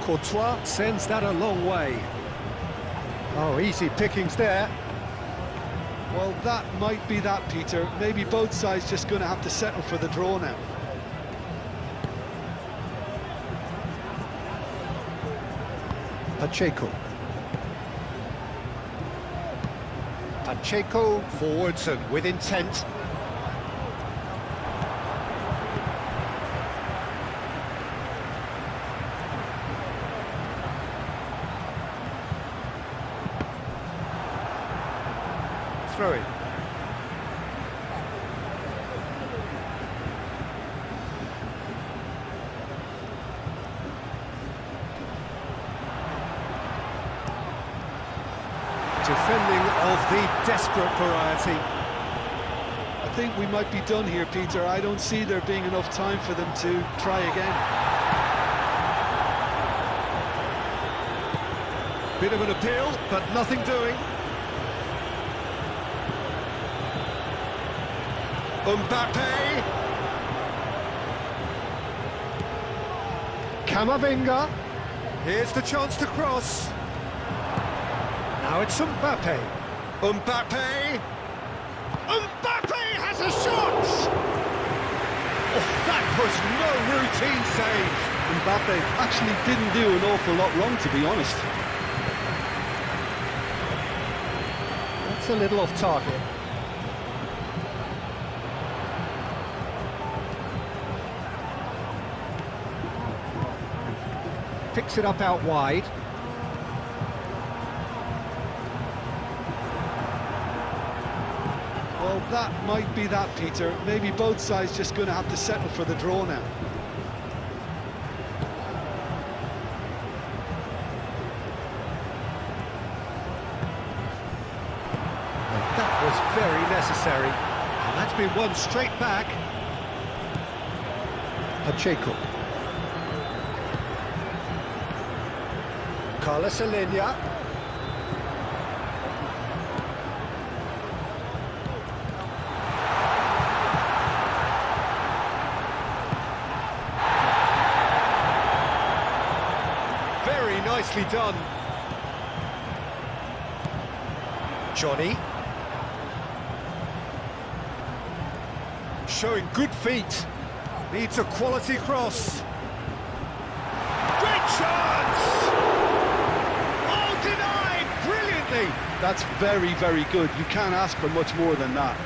Courtois sends that a long way. Oh, easy pickings there. Well, that might be that, Peter. Maybe both sides just going to have to settle for the draw now. Pacheco. Pacheco forwards and with intent. Throw in. Defending Of the desperate variety. I think we might be done here, Peter. I don't see there being enough time for them to try again. Bit of an appeal, but nothing doing. Mbappe. Camavinga. Here's the chance to cross. Now it's Mbappe. Mbappe. Mbappe has a shot! Oh, that was no routine save. Mbappe actually didn't do an awful lot wrong, to be honest. That's a little off target. Picks it up out wide. Well, that might be that, Peter. Maybe both sides just going to have to settle for the draw now. And that was very necessary. And that's been won straight back. Pacheco. Carlos Alenia. Very nicely done. Johnny. Showing good feet. Needs a quality cross. Great chance! Oh, denied! Brilliantly! That's very, very good. You can't ask for much more than that.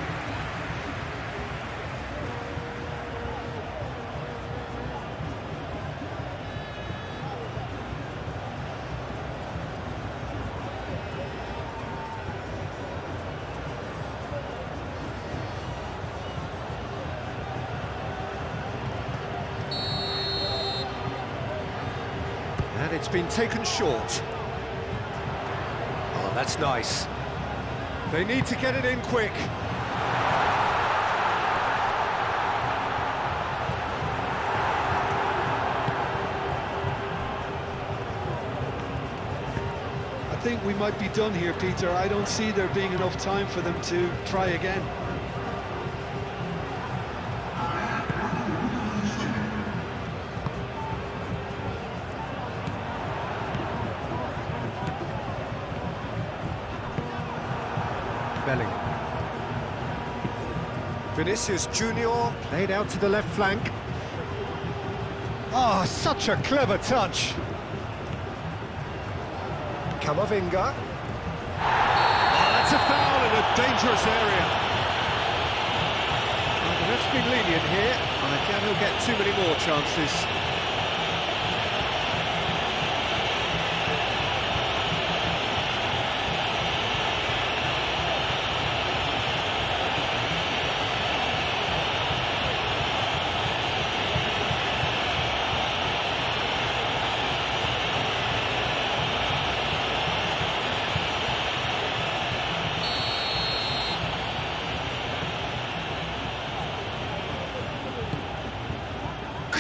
And it's been taken short. Oh, that's nice. They need to get it in quick. I think we might be done here, Peter. I don't see there being enough time for them to try again. Bellingham. Vinicius Junior played out to the left flank. Oh, such a clever touch. Camavinga. Oh, that's a foul in a dangerous area. Well, the ref's been lenient here. I doubt he'll get too many more chances.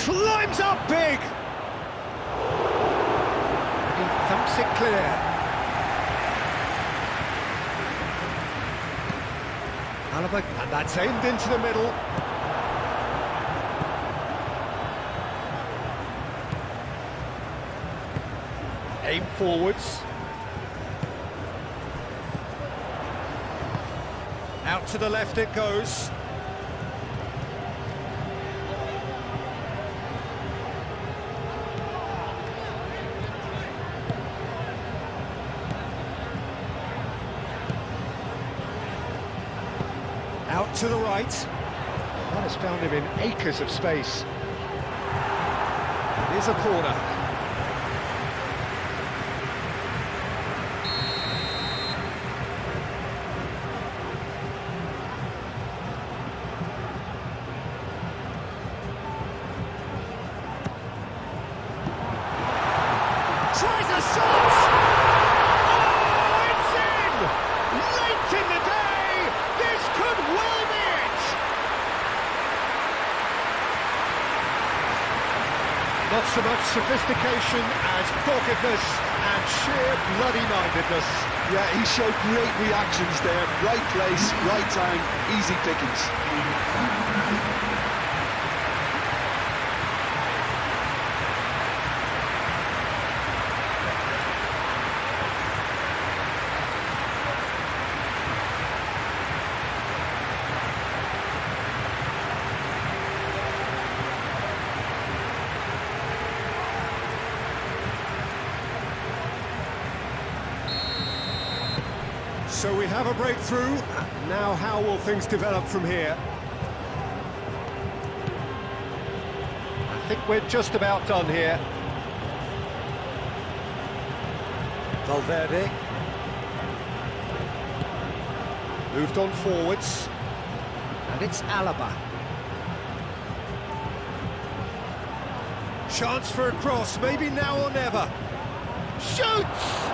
Climbs up big! He thumps it clear. Alaba, and that's aimed into the middle. Aim forwards. Out to the left it goes. Out to the right. That has found him in acres of space. It is a corner. Tries a shot! Oh, it's in! Late not so much sophistication as doggedness and sheer bloody-mindedness. Yeah, he showed great reactions there. Right place, right time, easy pickings. So we have a breakthrough. Now how will things develop from here? I think we're just about done here. Valverde. Moved on forwards. And it's Alaba. Chance for a cross, maybe now or never. Shoots!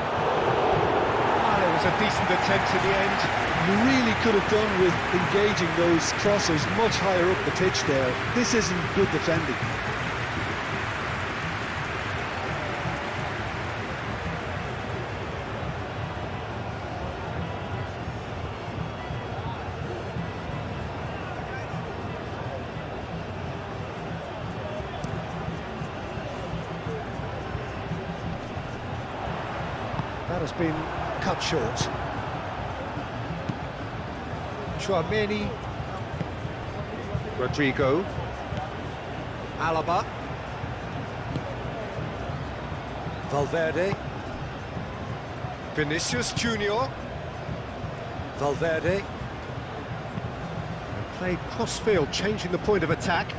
It was a decent attempt in the end. You really could have done with engaging those crossers much higher up the pitch there. This isn't good defending. That has been cut short. Chouameni. Rodrigo. Alaba. Valverde. Vinicius Junior. Valverde. And played cross-field, changing the point of attack.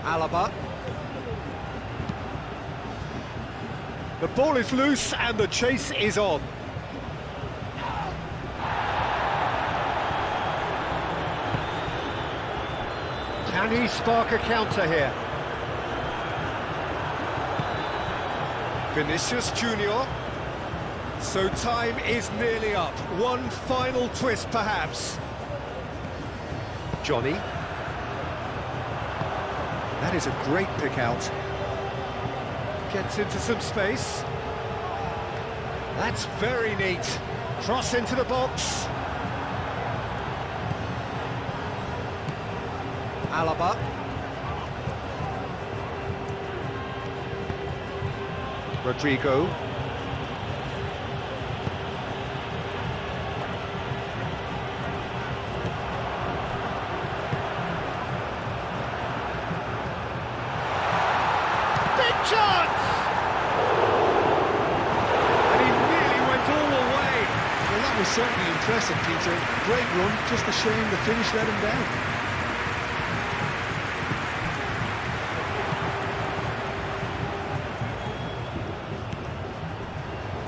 Alaba. The ball is loose and the chase is on. Can he spark a counter here? Vinicius Junior. So time is nearly up. One final twist perhaps. Johnny. That is a great pick out. Gets into some space. That's very neat. Cross into the box. Alaba. Rodrigo. Big chance! And he nearly went all the way. Well, that was certainly impressive, Peter. Great run, just a shame the finish let him down.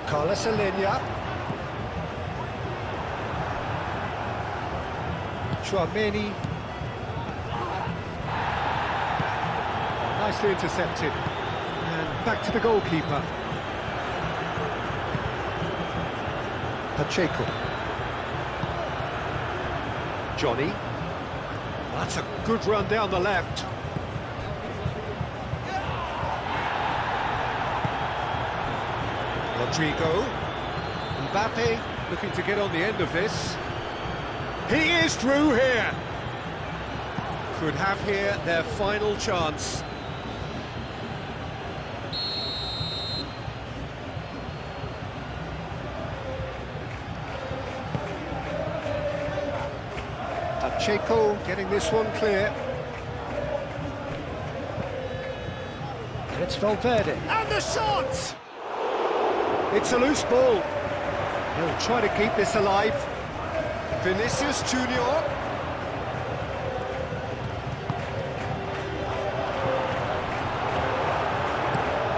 Carlos Alenia. Chouameni. Nicely intercepted. And back to the goalkeeper. Pacheco. Johnny. That's a good run down the left. Rodrigo. Mbappe looking to get on the end of this. He is through here. Could have here their final chance. Pacheco getting this one clear. And it's Valverde. And the shot! It's a loose ball. He'll try to keep this alive. Vinicius Junior.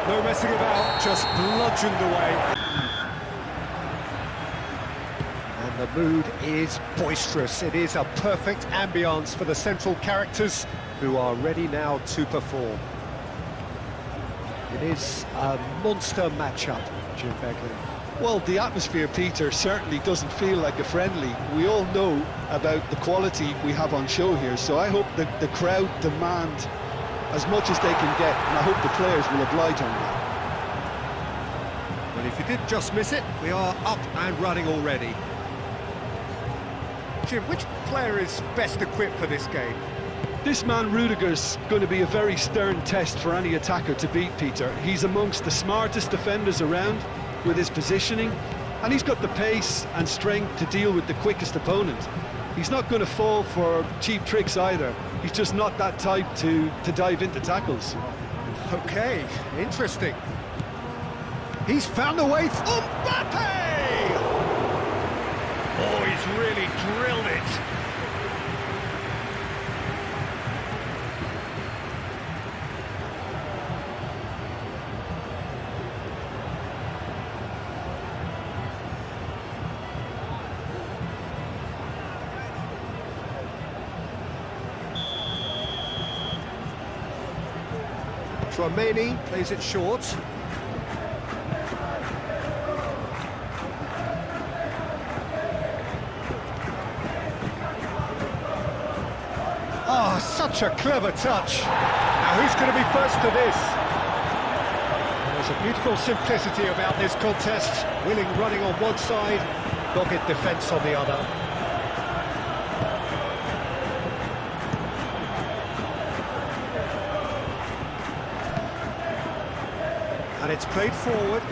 No messing about, just bludgeoned away. And the mood is boisterous. It is a perfect ambience for the central characters who are ready now to perform. It is a monster matchup, Jim Begley. Well, the atmosphere, Peter, certainly doesn't feel like a friendly. We all know about the quality we have on show here, so I hope that the crowd demand as much as they can get, and I hope the players will oblige on that. Well, if you did just miss it, we are up and running already. Jim, which player is best equipped for this game? This man Rudiger's going to be a very stern test for any attacker to beat, Peter. He's amongst the smartest defenders around with his positioning, and he's got the pace and strength to deal with the quickest opponent. He's not going to fall for cheap tricks either. He's just not that type to dive into tackles. Okay, interesting. He's found a way through. Mbappe! Oh, he's really drilled it. Tchouaméni plays it short. Oh, such a clever touch. Now who's going to be first to this? There's a beautiful simplicity about this contest. Willing running on one side, dogged defence on the other. And it's played forward.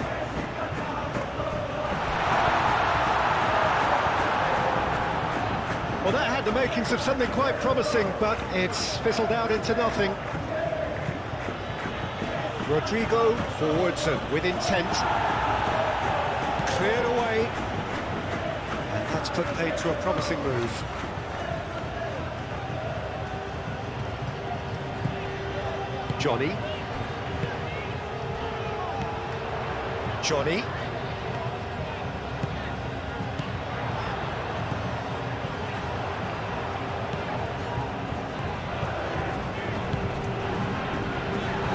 Well, that had the makings of something quite promising, but it's fizzled out into nothing. Rodrigo forwards and with intent. Cleared away. And that's put paid to a promising move. Johnny. Johnny.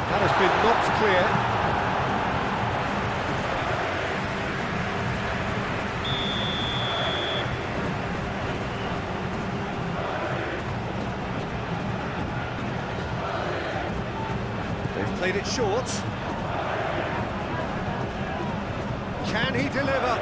That has been knocked clear. They've played it short. Can he deliver?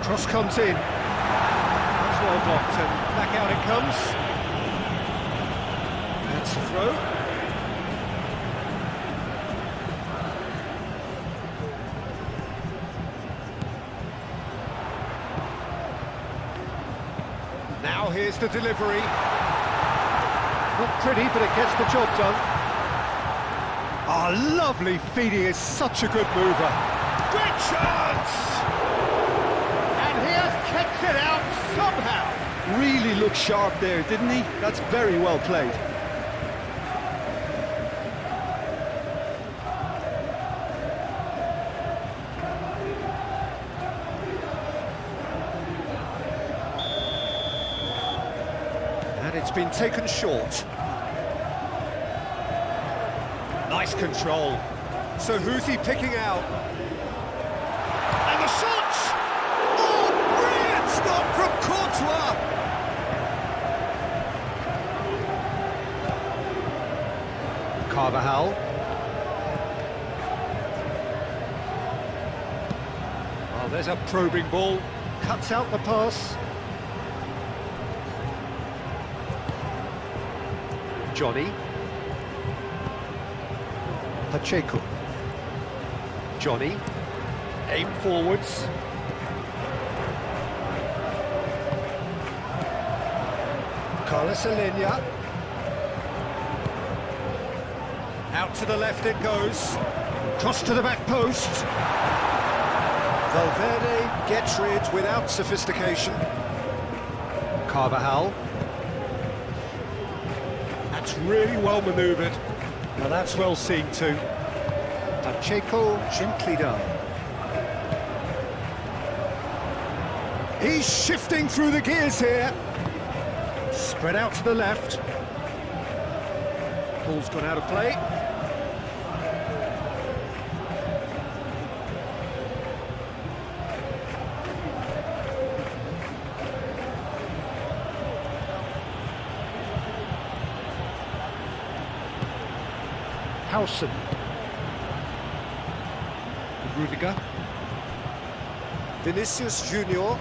Cross comes in. That's well blocked, and back out it comes. That's a throw. Now here's the delivery. Not pretty, but it gets the job done. Oh, lovely feed. He is such a good mover. Great chance! And he has kept it out somehow. Really looked sharp there, didn't he? That's very well played. And it's been taken short. Nice control. So who's he picking out? And the shot! Oh, brilliant stop from Courtois! Carvajal. Oh, there's a probing ball. Cuts out the pass. Johnny. Pacheco. Johnny. Aim forwards. Carlos Alenia. Out to the left it goes. Cross to the back post. Valverde gets rid without sophistication. Carvajal. That's really well manoeuvred. Now that's well seen too. Pacheco gently done. He's shifting through the gears here. Spread out to the left. Ball's gone out of play. Howson. Rudiger. Vinicius Junior.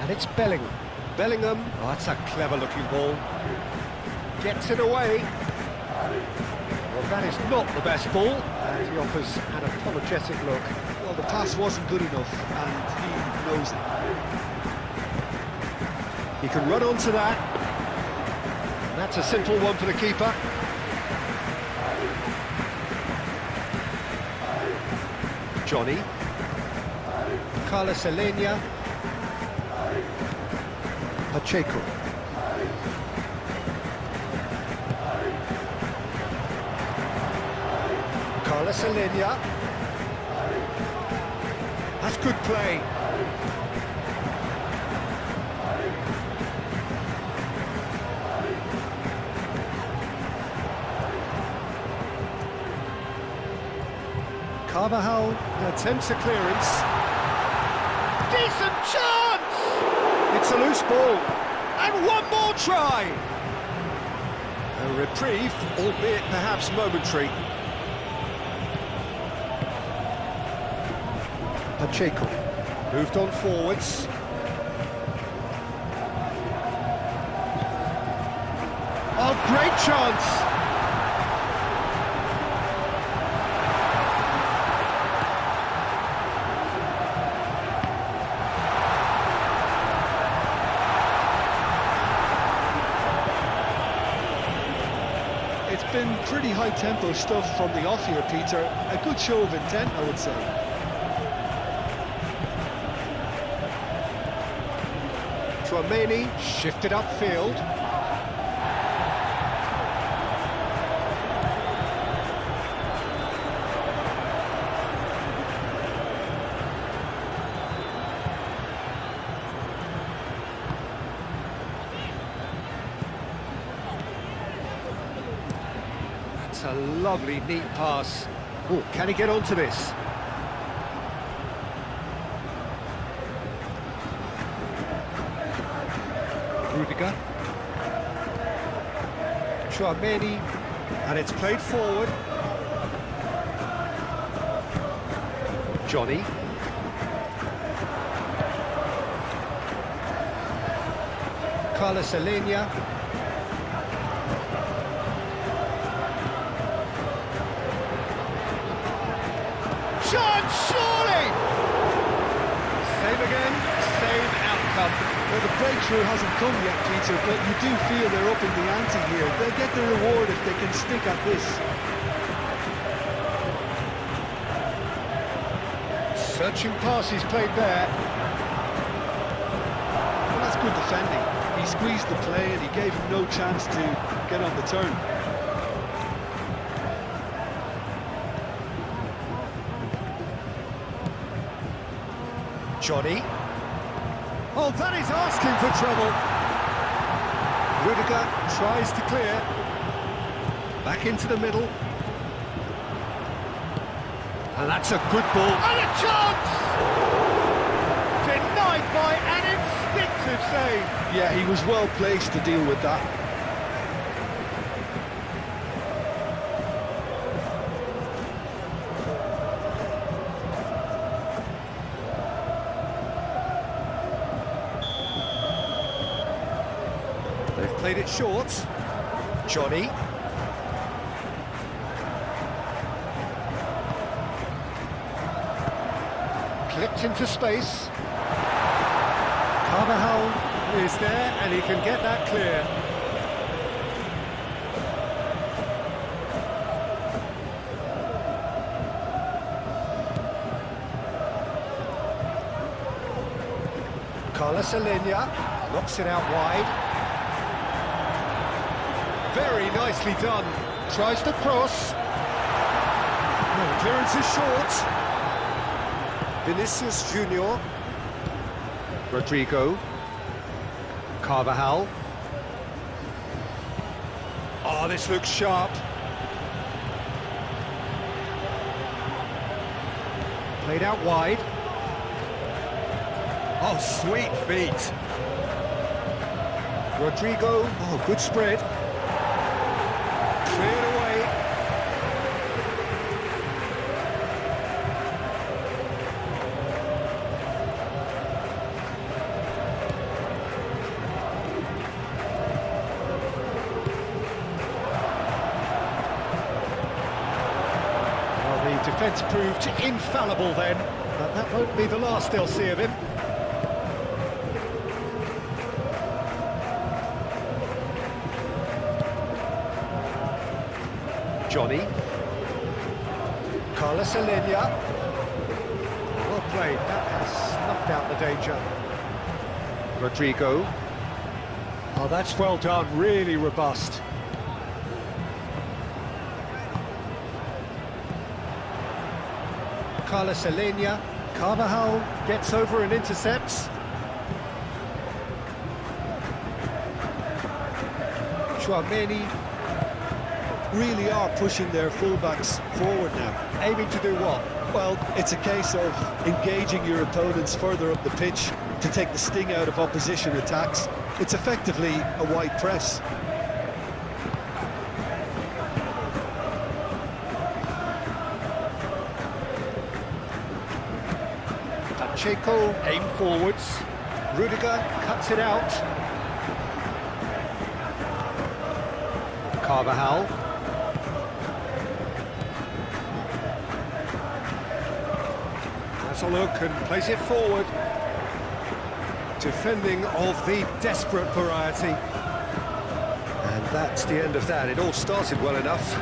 And it's Bellingham. Bellingham. Oh, that's a clever-looking ball. Gets it away. Well, that is not the best ball. And he offers an apologetic look. Well, the pass wasn't good enough, and he knows it. He can run onto that. And that's a simple one for the keeper. Johnny. Carlos Alenia. Pacheco. Carlos Alenia. That's good play. Carvajal attempts a clearance. Decent chance! It's a loose ball. And one more try! A reprieve, albeit perhaps momentary. Pacheco moved on forwards. Oh, great chance! It's been pretty high-tempo stuff from the off here, Peter. A good show of intent, I would say. Tchouaméni shifted upfield. That's a lovely, neat pass. Oh, can he get onto this? Rudiger. Tchouaméni, and it's played forward. Johnny. Carlos Alenia. Chance, surely! Same again, same outcome. Well, the breakthrough hasn't come yet, Peter, but you do feel they're up in the ante here. They'll get the reward if they can stick at this. Searching pass he's played there. Well, that's good defending. He squeezed the play and he gave him no chance to get on the turn. Johnny. Oh, that is asking for trouble. Rudiger tries to clear. Back into the middle. And that's a good ball. And a chance! Denied by an instinctive save. Yeah, he was well placed to deal with that. They've played it short. Johnny. Clipped into space. Carvajal is there and he can get that clear. Carlos Alenia knocks it out wide. Very nicely done. Tries to cross. No, clearance is short. Vinicius Junior. Rodrigo. Carvajal. Oh, this looks sharp. Played out wide. Oh, sweet feet. Rodrigo. Oh, good spread. Cleared away. defence proved infallible then, but that won't be the last they'll see of him. Johnny. Carlos Alenia. Well played, that has snuffed out the danger. Rodrigo. Oh, that's well done, really robust. Carlos Alenia. Carvajal gets over and intercepts. Chouameni. Really are pushing their fullbacks forward now. Aiming to do what? Well, it's a case of engaging your opponents further up the pitch to take the sting out of opposition attacks. It's effectively a wide press. Pacheco aim forwards. Rudiger cuts it out. Carvajal. Has a look and plays it forward. Defending of the desperate variety. And that's the end of that. It all started well enough.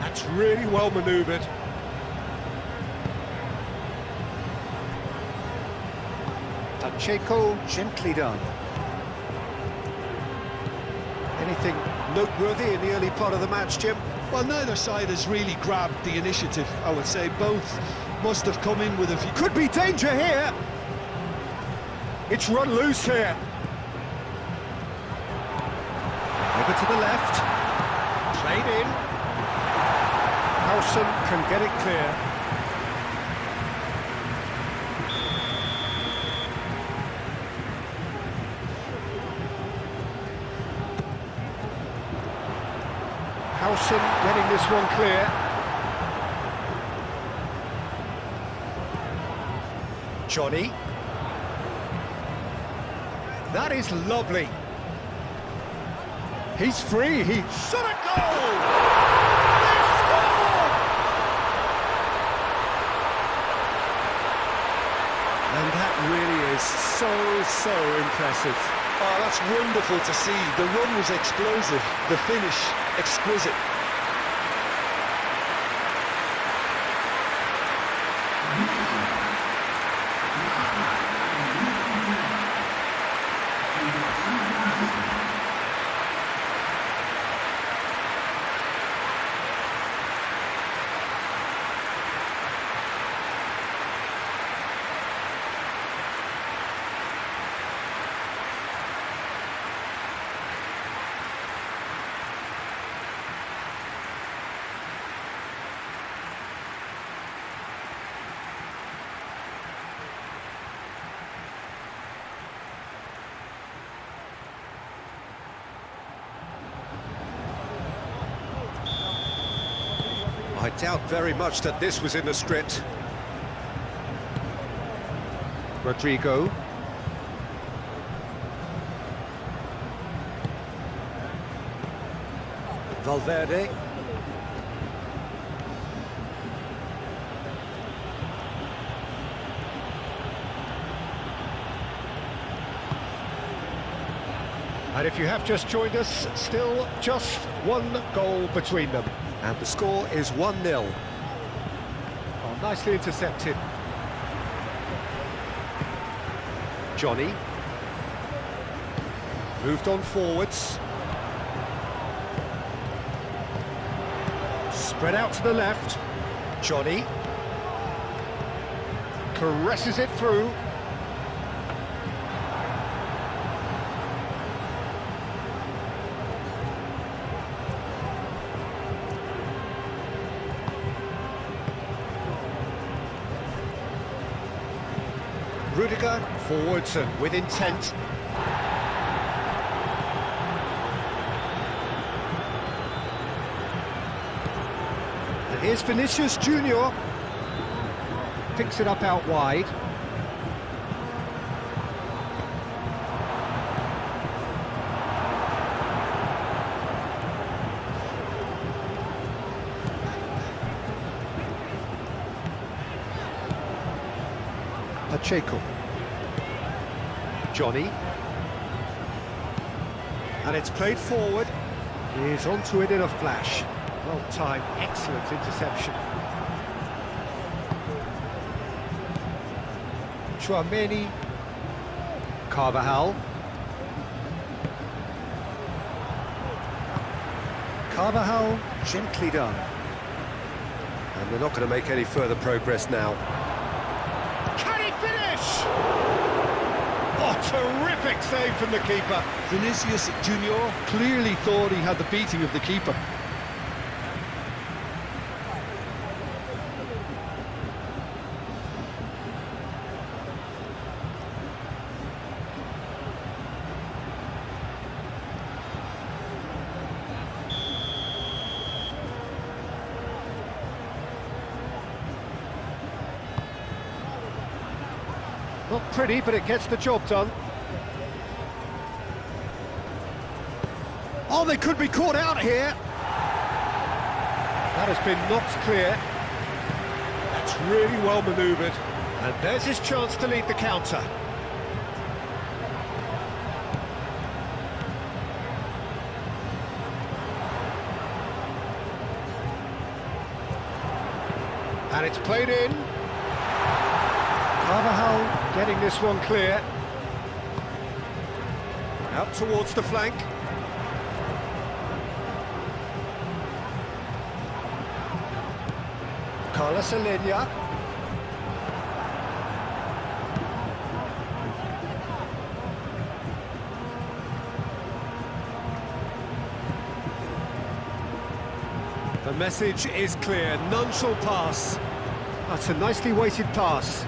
That's really well manoeuvred. Pacheco, gently done. Anything noteworthy in the early part of the match, Jim? Well, neither side has really grabbed the initiative, I would say. Both must have come in with a few... Could be danger here! It's run loose here. Over to the left. Played in. Howson can get it clear. Howson getting this one clear. Johnny. That is lovely. He's free, he shot a goal! They scored! And that really is so impressive. Oh, that's wonderful to see. The run was explosive, the finish exquisite. I doubt very much that this was in the script. Rodrigo. Valverde. And if you have just joined us, still just one goal between them. And the score is 1-0. Oh, nicely intercepted. Johnny. Moved on forwards. Spread out to the left. Johnny. Caresses it through. Rudiger, forwards and with intent. And here's Vinicius Junior. Picks it up out wide. Pacheco. Johnny. And it's played forward. He's onto it in a flash. Well timed, excellent interception. Chouameni. Carvajal. Carvajal, gently done. And they're not going to make any further progress now. Can he finish? Oh, terrific save from the keeper. Vinicius Junior clearly thought he had the beating of the keeper. Not pretty, but it gets the job done. Oh, they could be caught out here. That has been knocked clear. That's really well manoeuvred. And there's his chance to lead the counter. And it's played in. Carvajal getting this one clear. Out towards the flank. Carlos Alenia. The message is clear, none shall pass. That's a nicely weighted pass.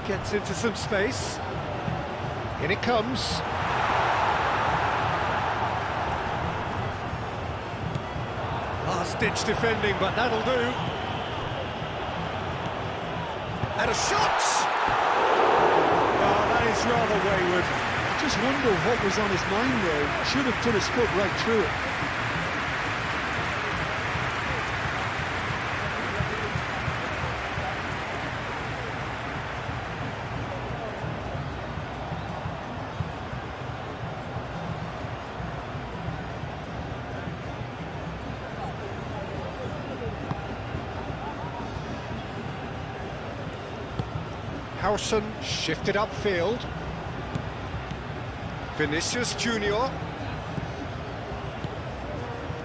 Gets into some space. In it comes. Last-ditch defending, but that'll do. And a shot! Oh, that is rather wayward. I just wonder what was on his mind there. Should have put his foot right through it. Howson shifted upfield. Vinicius Junior.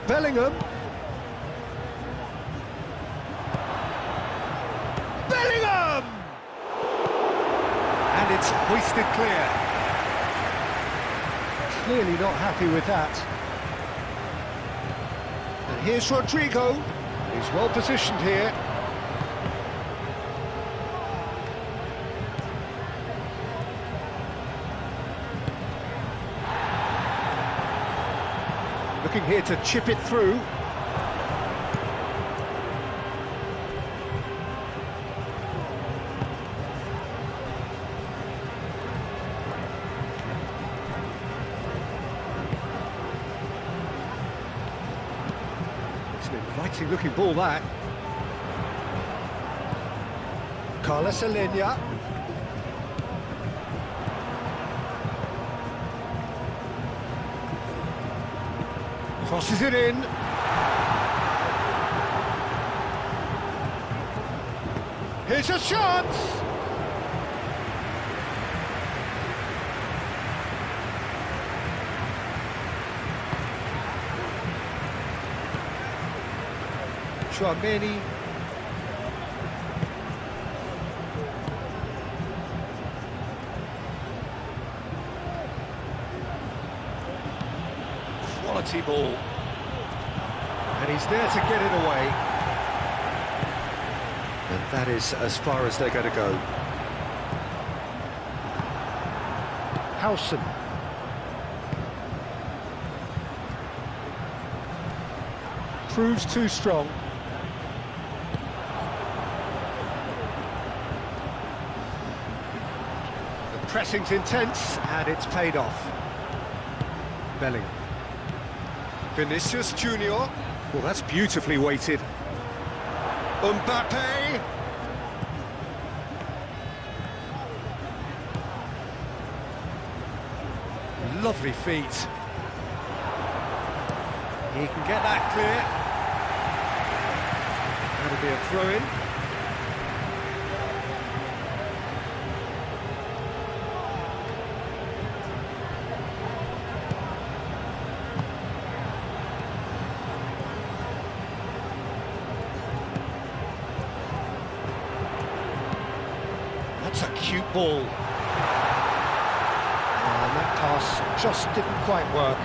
Bellingham. Bellingham! And it's hoisted clear. Clearly not happy with that. And here's Rodrigo. He's well positioned here. Looking here to chip it through. It's an inviting looking ball, that. Carlos Alenia. Crosses it in. Here's a chance! Chouameni. Quality ball. And he's there to get it away. And that is as far as they're going to go. Howson. Proves too strong. The pressing's intense, and it's paid off. Bellingham. Vinicius Junior. Well, that's beautifully weighted. Mbappe. Lovely feet. He can get that clear. That'll be a throw-in. That's a cute ball. And that pass just didn't quite work.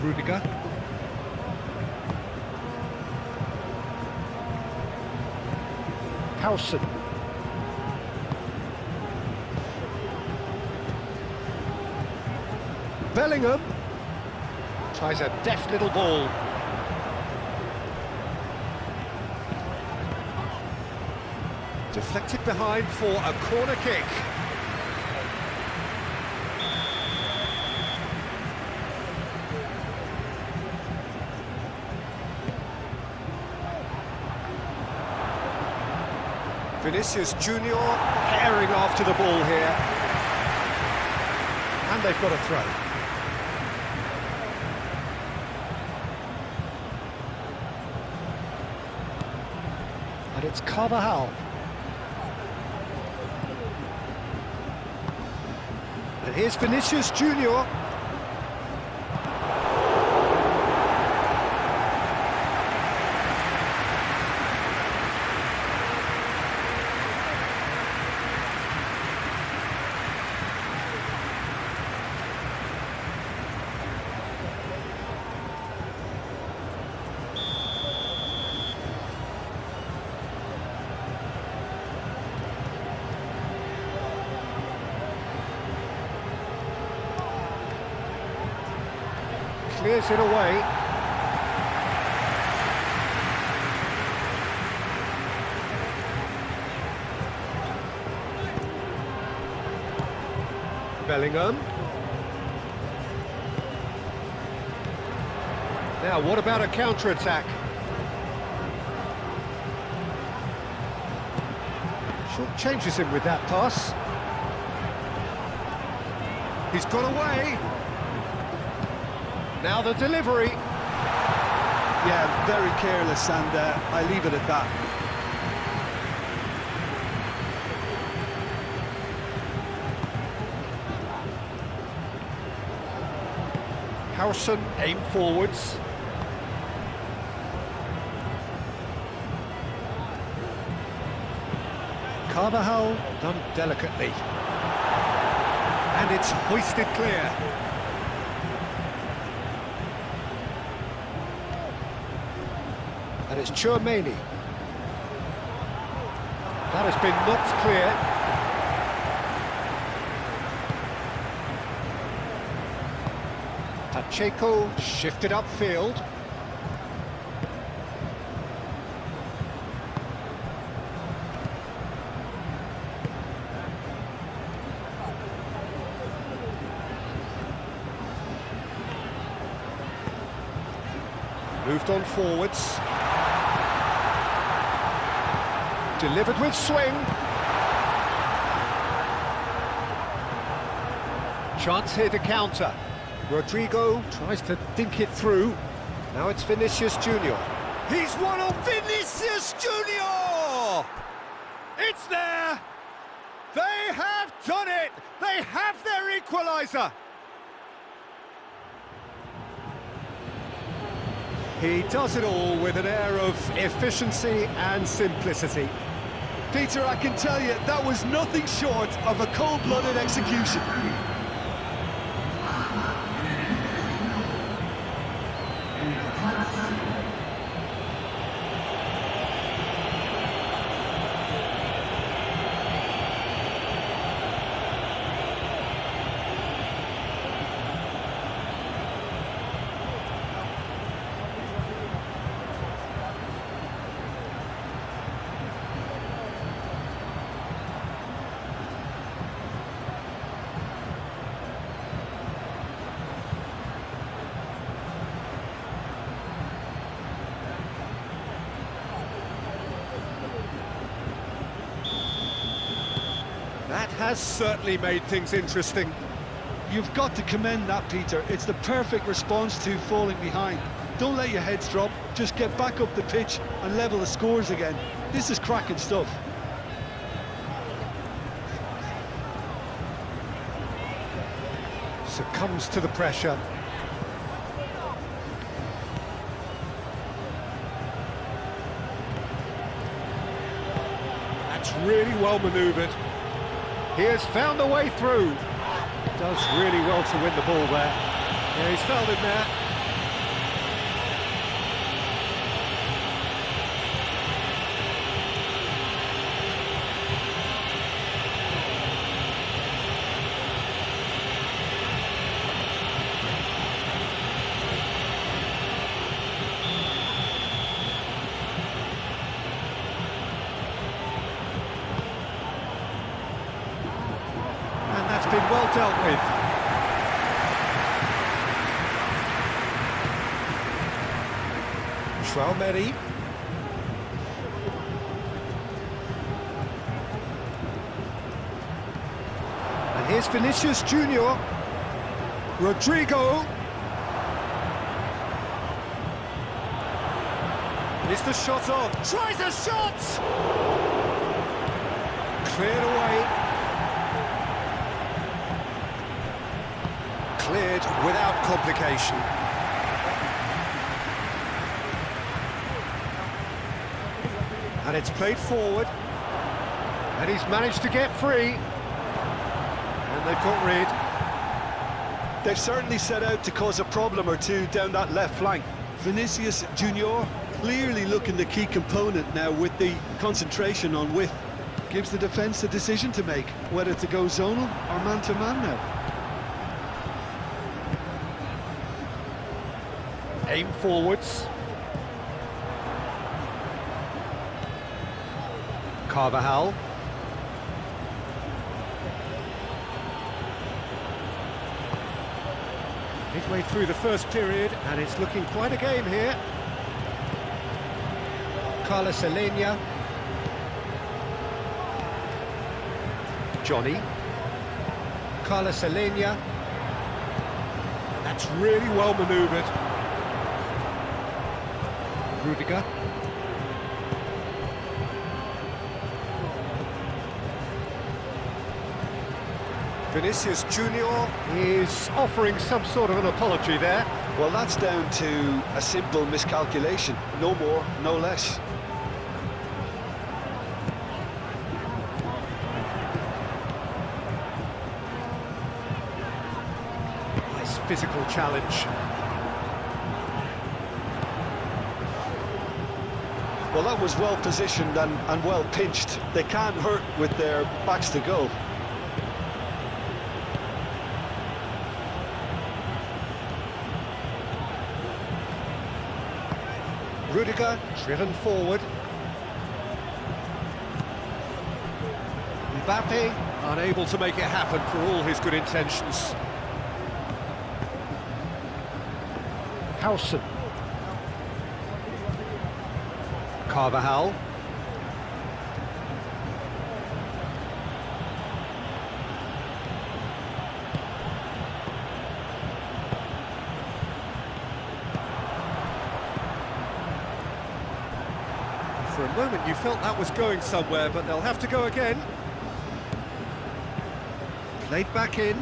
Rudiger. Howson. Bellingham tries a deft little ball. Deflected behind for a corner kick. Vinicius Junior herring after the ball here. And they've got a throw. And it's Carvajal. And here's Vinicius Junior. Clears it away. Bellingham. Now, what about a counter-attack? Short changes him with that pass. He's got away. Now the delivery. Yeah, very careless, and I leave it at that. Howson aim forwards. Carvajal done delicately. And it's hoisted clear. And it's Chouameni. That has been knocked clear. Pacheco shifted upfield. Moved on forwards. Delivered with swing. Chance here to counter. Rodrigo tries to dink it through. Now it's Vinicius Junior. He's one on Vinicius Junior! It's there! They have done it! They have their equaliser! He does it all with an air of efficiency and simplicity. Peter, I can tell you, that was nothing short of a cold-blooded execution. has certainly made things interesting. You've got to commend that, Peter. It's the perfect response to falling behind. Don't let your heads drop, just get back up the pitch and level the scores again. This is cracking stuff. Succumbs to the pressure. That's really well manoeuvred. He has found a way through. Does really well to win the ball there. Yeah, he's fouled him there. That's been well dealt with. Traumeri. And here's Vinicius Junior. Rodrigo. Is the shot on? Tries a shot! Cleared away. Cleared without complication. And it's played forward. And he's managed to get free. And they've got rid. They've certainly set out to cause a problem or two down that left flank. Vinicius Junior clearly looking the key component now with the concentration on width. Gives the defence a decision to make, whether to go zonal or man-to-man now. Aim forwards. Carvajal. Midway through the first period, and it's looking quite a game here. Carlos Alenia. Johnny. Carlos Alenia. That's really well manoeuvred. Rudiger. Vinicius Junior is offering some sort of an apology there. Well, that's down to a simple miscalculation. No more, no less. Nice physical challenge. Well, that was well positioned and well pinched. They can't hurt with their backs to goal. Rudiger, driven forward. Mbappe, unable to make it happen for all his good intentions. Howson. Carvajal. For a moment you felt that was going somewhere, but they'll have to go again. Played back in.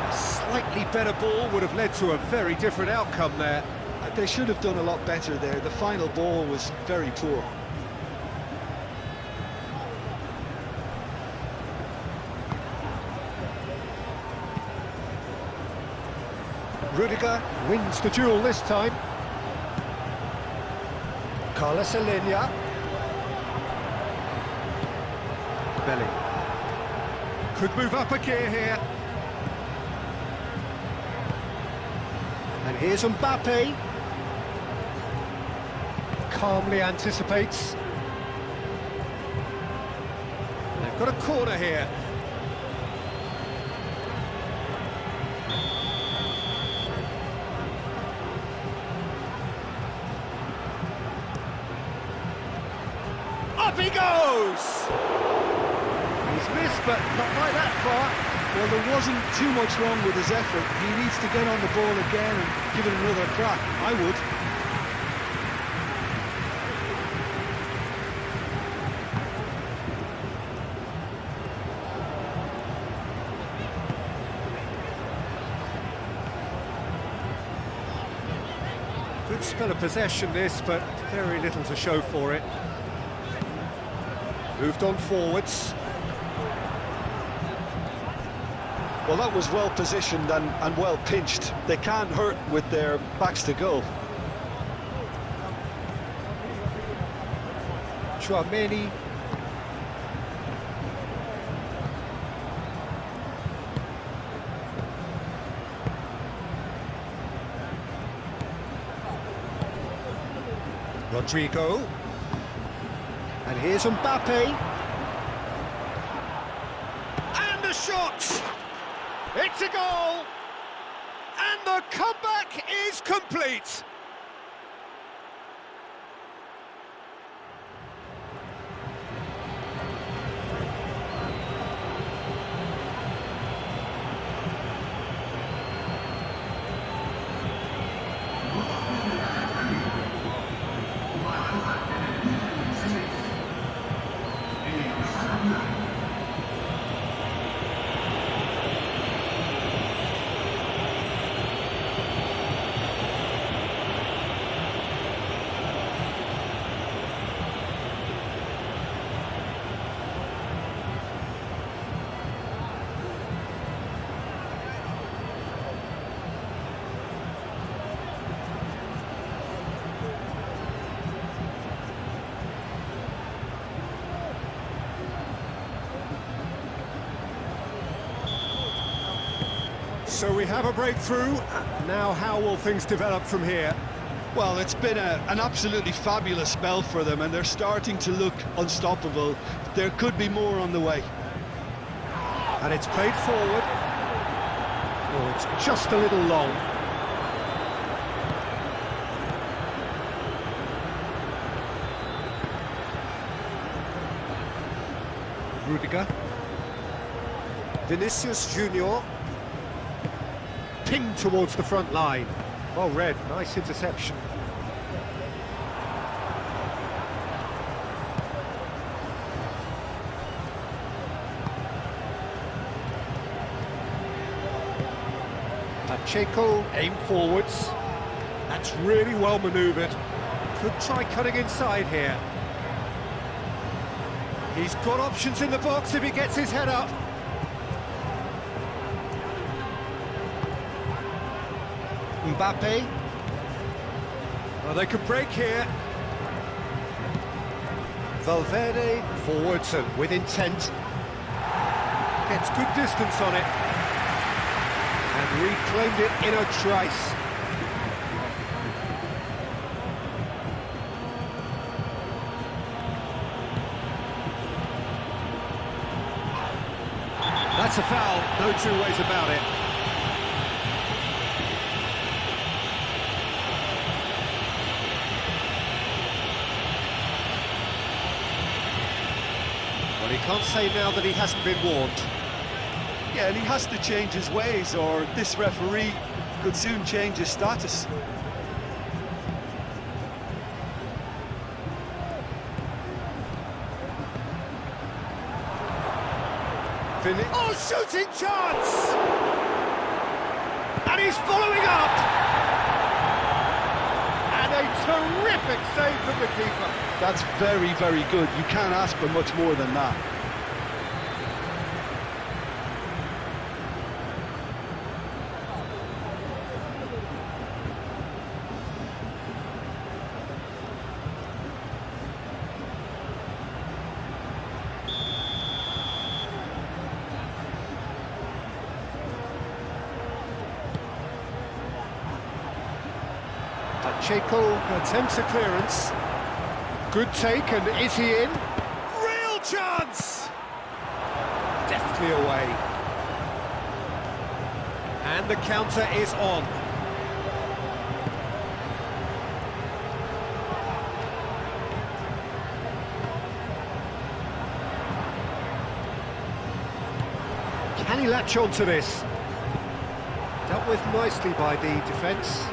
A slightly better ball would have led to a very different outcome there. They should have done a lot better there. The final ball was very poor. Rudiger wins the duel this time. Carlos Alenia. Belly. Could move up a gear here. And here's Mbappe. Calmly anticipates. They've got a corner here. Up he goes! miss, but not by that far. Well, there wasn't too much wrong with his effort. He needs to get on the ball again and give it another crack. I would. Good spell of possession this, but very little to show for it. Moved on forwards. Well, that was well positioned and well pinched. They can't hurt with their backs to goal. Chouameni. Rodrigo. And here's Mbappe. And the shot! It's a goal! And the comeback is complete! So we have a breakthrough. Now how will things develop from here? Well, it's been an absolutely fabulous spell for them, and they're starting to look unstoppable. There could be more on the way. And it's played forward. Oh, it's just a little long. Rudiger. Vinicius Junior. Ping towards the front line. Well read, nice interception. Pacheco, aim forwards. That's really well manoeuvred. Could try cutting inside here. He's got options in the box if he gets his head up. Mbappe. Oh, they could break here. Valverde forwards and with intent. Gets good distance on it. And reclaimed it in a trice. That's a foul, no two ways about it. Well, he can't say now that he hasn't been warned. Yeah, and he has to change his ways, or this referee could soon change his status. Oh, shooting chance! And he's following up! And a terrific save from the keeper. That's very, very good. You can't ask for much more than that. Pacheco attempts a clearance. Good take, and is he in? Real chance! Deftly away. And the counter is on. latch on to this. Dealt with nicely by the defence.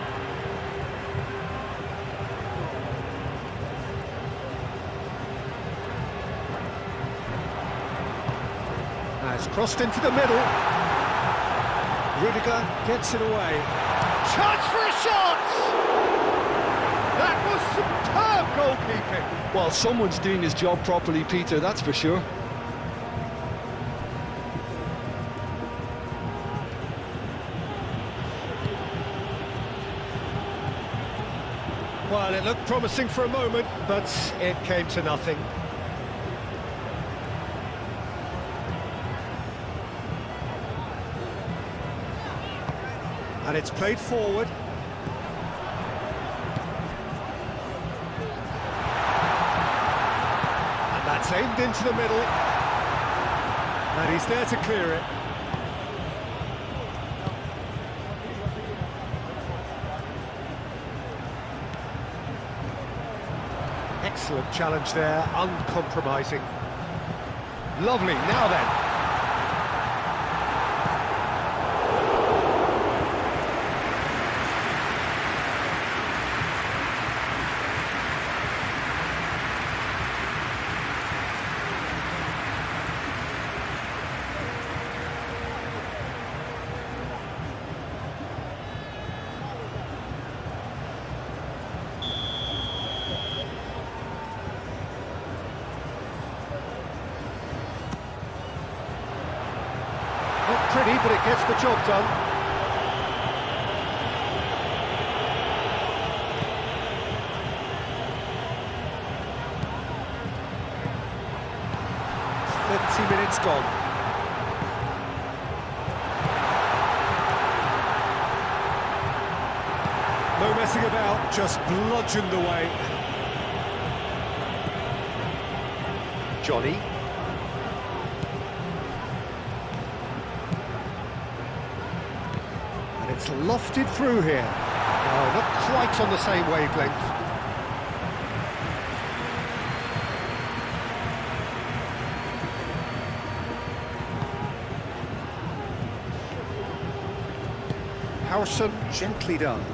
Has crossed into the middle. Rudiger gets it away. Chance for a shot! That was superb goalkeeping. Well, someone's doing his job properly, Peter, that's for sure. Well, it looked promising for a moment, but it came to nothing. And it's played forward. And that's aimed into the middle. And he's there to clear it. Excellent challenge there, uncompromising. Lovely, now then. Not pretty, but it gets the job done. Minutes gone. No messing about, just bludgeoned away. Johnny. And it's lofted through here. Oh, not quite on the same wavelength. Harrison, gently done.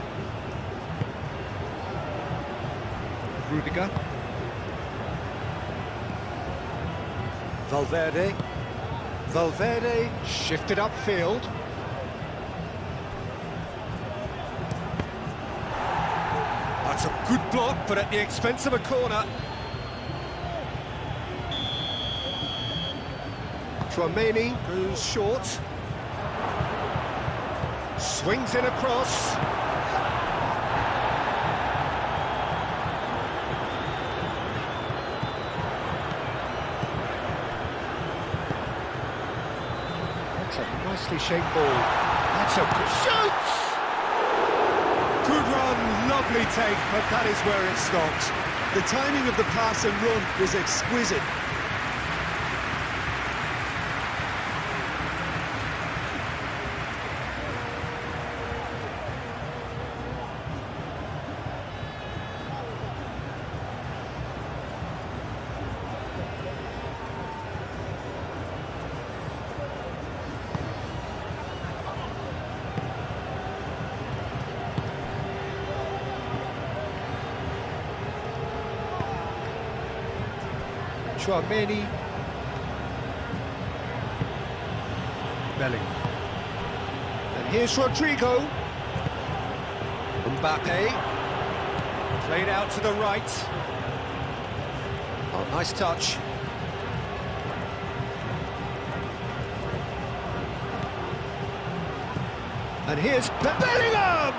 Rudiger. Valverde. Valverde shifted upfield. That's a good block, but at the expense of a corner. Tchouaméni goes short. Swings in across. That's a nicely shaped ball. That's a good shoot! Good run, lovely take, but that is where it stopped. The timing of the pass and run was exquisite. Tchouaméni. Bellingham. And here's Rodrigo. Mbappe. Played out to the right. Oh, nice touch. And here's Bellingham!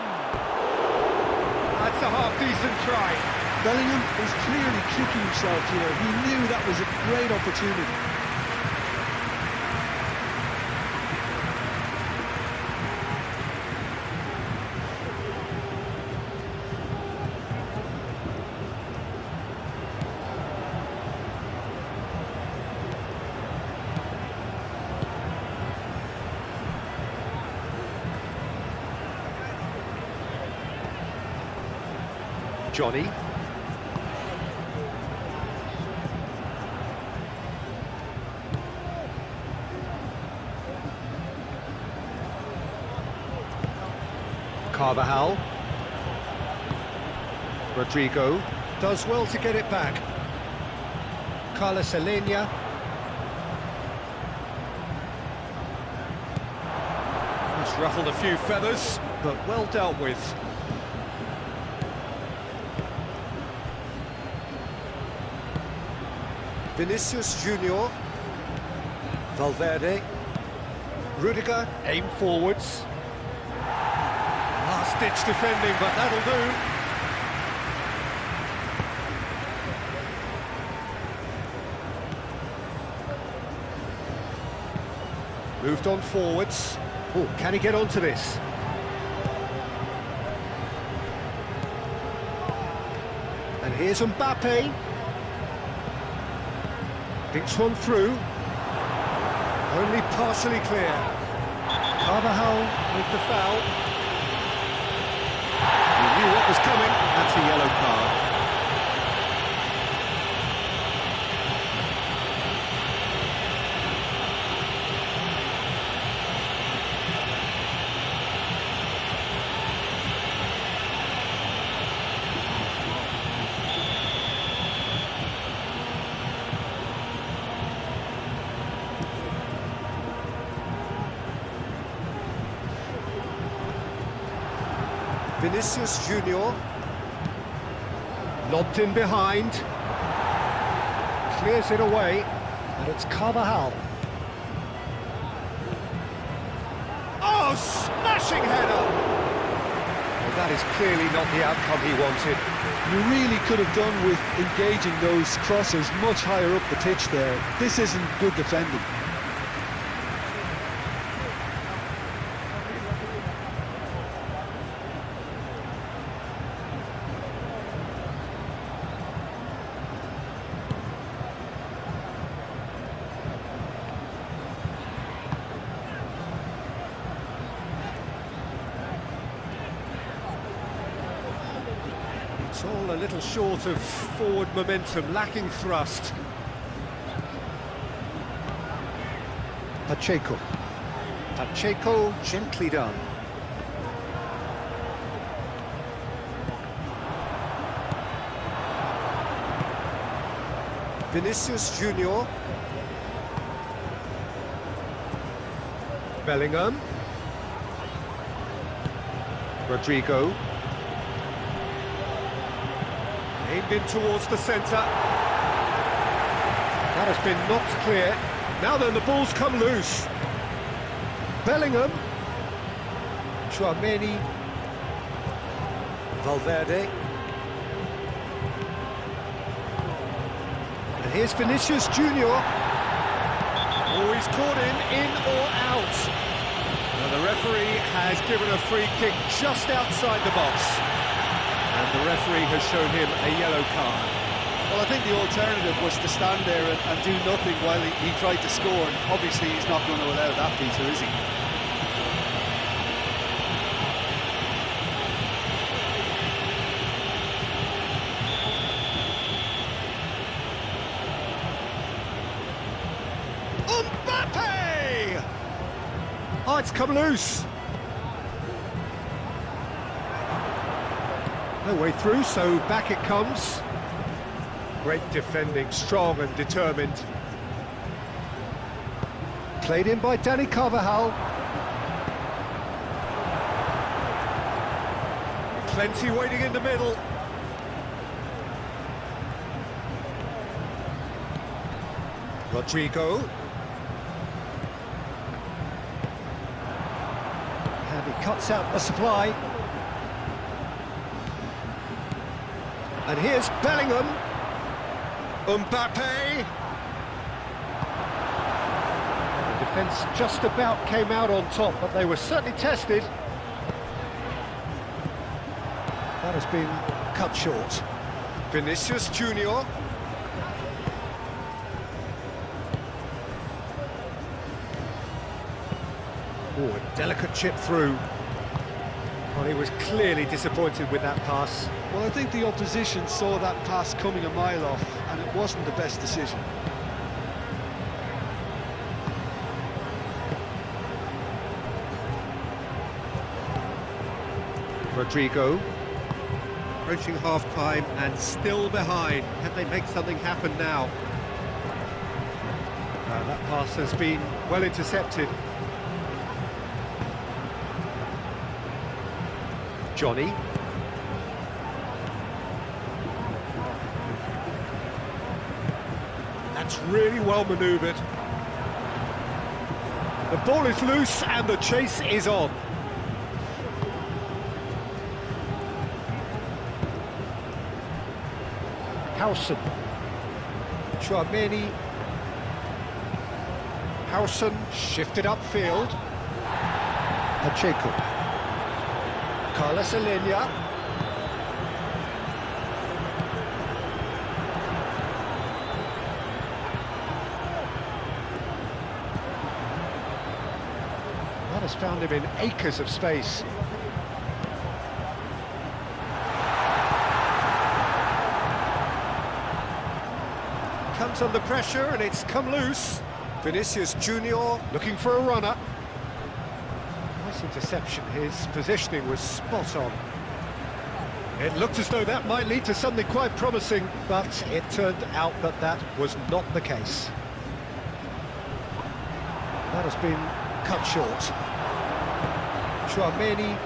That's a half-decent try. Bellingham was clearly kicking himself here. He knew that was a great opportunity. Johnny. Carvajal. Rodrigo does well to get it back. Carlos Alenia. He's ruffled a few feathers, but well dealt with. Vinicius Junior. Valverde. Rudiger, aim forwards. Last-ditch defending, but that'll do. Moved on forwards. Oh, can he get onto this? And here's Mbappe. Dinks one through. Only partially clear. Carvajal with the foul. He knew what was coming. That's a yellow card. Vinicius Junior. Lobbed in behind. Clears it away. And it's Carvajal. Oh, smashing header! Well, that is clearly not the outcome he wanted. You really could have done with engaging those crossers much higher up the pitch there. This isn't good defending. It's all a little short of forward momentum, lacking thrust. Pacheco. Pacheco, gently done. Vinicius Junior. Bellingham. Rodrigo. Aimed in towards the centre. That has been knocked clear. Now then, the ball's come loose. Bellingham. Chouameni. Valverde. And here's Vinicius Junior. Oh, he's caught him in or out. Now the referee has given a free kick just outside the box. And the referee has shown him a yellow card. Well, I think the alternative was to stand there and do nothing while he tried to score. And obviously, he's not going to allow that, Peter, is he? Mbappe! Oh, it's come loose. No way through, so back it comes. Great defending, strong and determined. Played in by Dani Carvajal. Plenty waiting in the middle. Rodrigo. And he cuts out the supply. And here's Bellingham. Mbappe. The defence just about came out on top, but they were certainly tested. That has been cut short. Vinicius Junior. Oh, a delicate chip through. Well, he was clearly disappointed with that pass. Well, I think the opposition saw that pass coming a mile off, and it wasn't the best decision. Rodrigo. Approaching half-time and still behind. Can they make something happen now? That pass has been well intercepted. Johnny. That's really well manoeuvred. The ball is loose and the chase is on. Howson. Chouameni. Howson shifted upfield. Pacheco. Carlos Alenia. That has found him in acres of space. Comes under pressure and it's come loose. Vinicius Junior looking for a runner. Nice interception, his positioning was spot on. It looked as though that might lead to something quite promising, but it turned out that that was not the case. That has been cut short. Chouameni,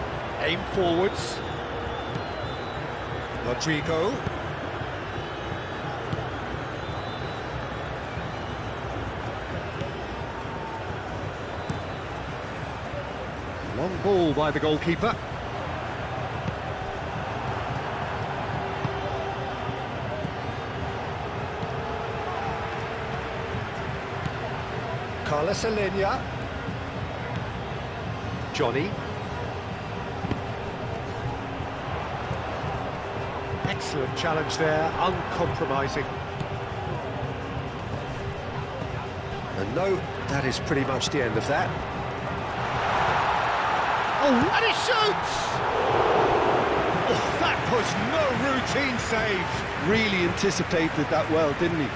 aim forwards. Rodrigo. Long ball by the goalkeeper. Carlos Alenia. Johnny. Excellent challenge there, uncompromising. And no, that is pretty much the end of that. Oh, and he shoots! Oh, that was no routine save. Really anticipated that well, didn't he?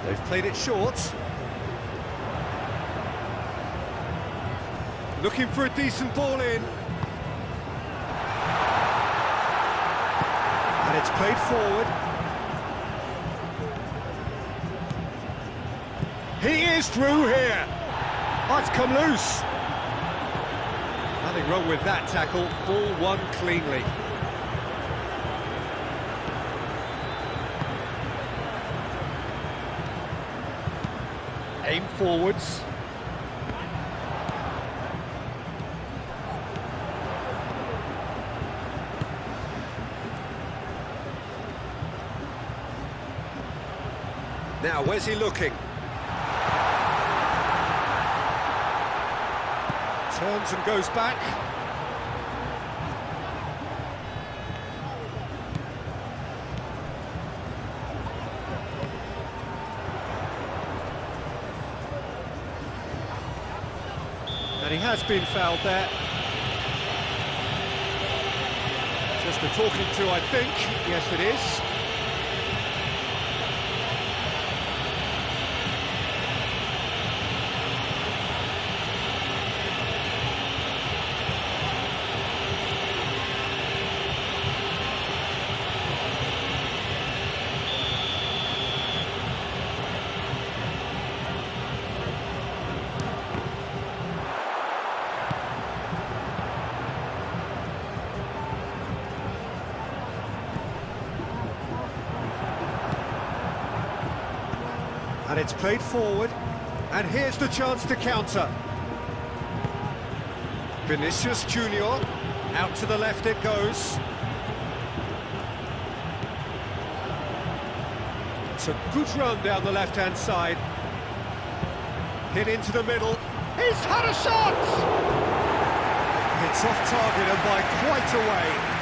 They've played it short. Looking for a decent ball in. And it's played forward. He is through here. Oh, it's come loose. Nothing wrong with that tackle. Ball won cleanly. Aim forwards. Now, where's he looking? Turns and goes back. And he has been fouled there. Just a talking to, I think. Yes, it is. And it's played forward, and here's the chance to counter. Vinicius Junior, out to the left it goes. It's a good run down the left-hand side. Hit into the middle. He's had a shot! It's off target and by quite a way.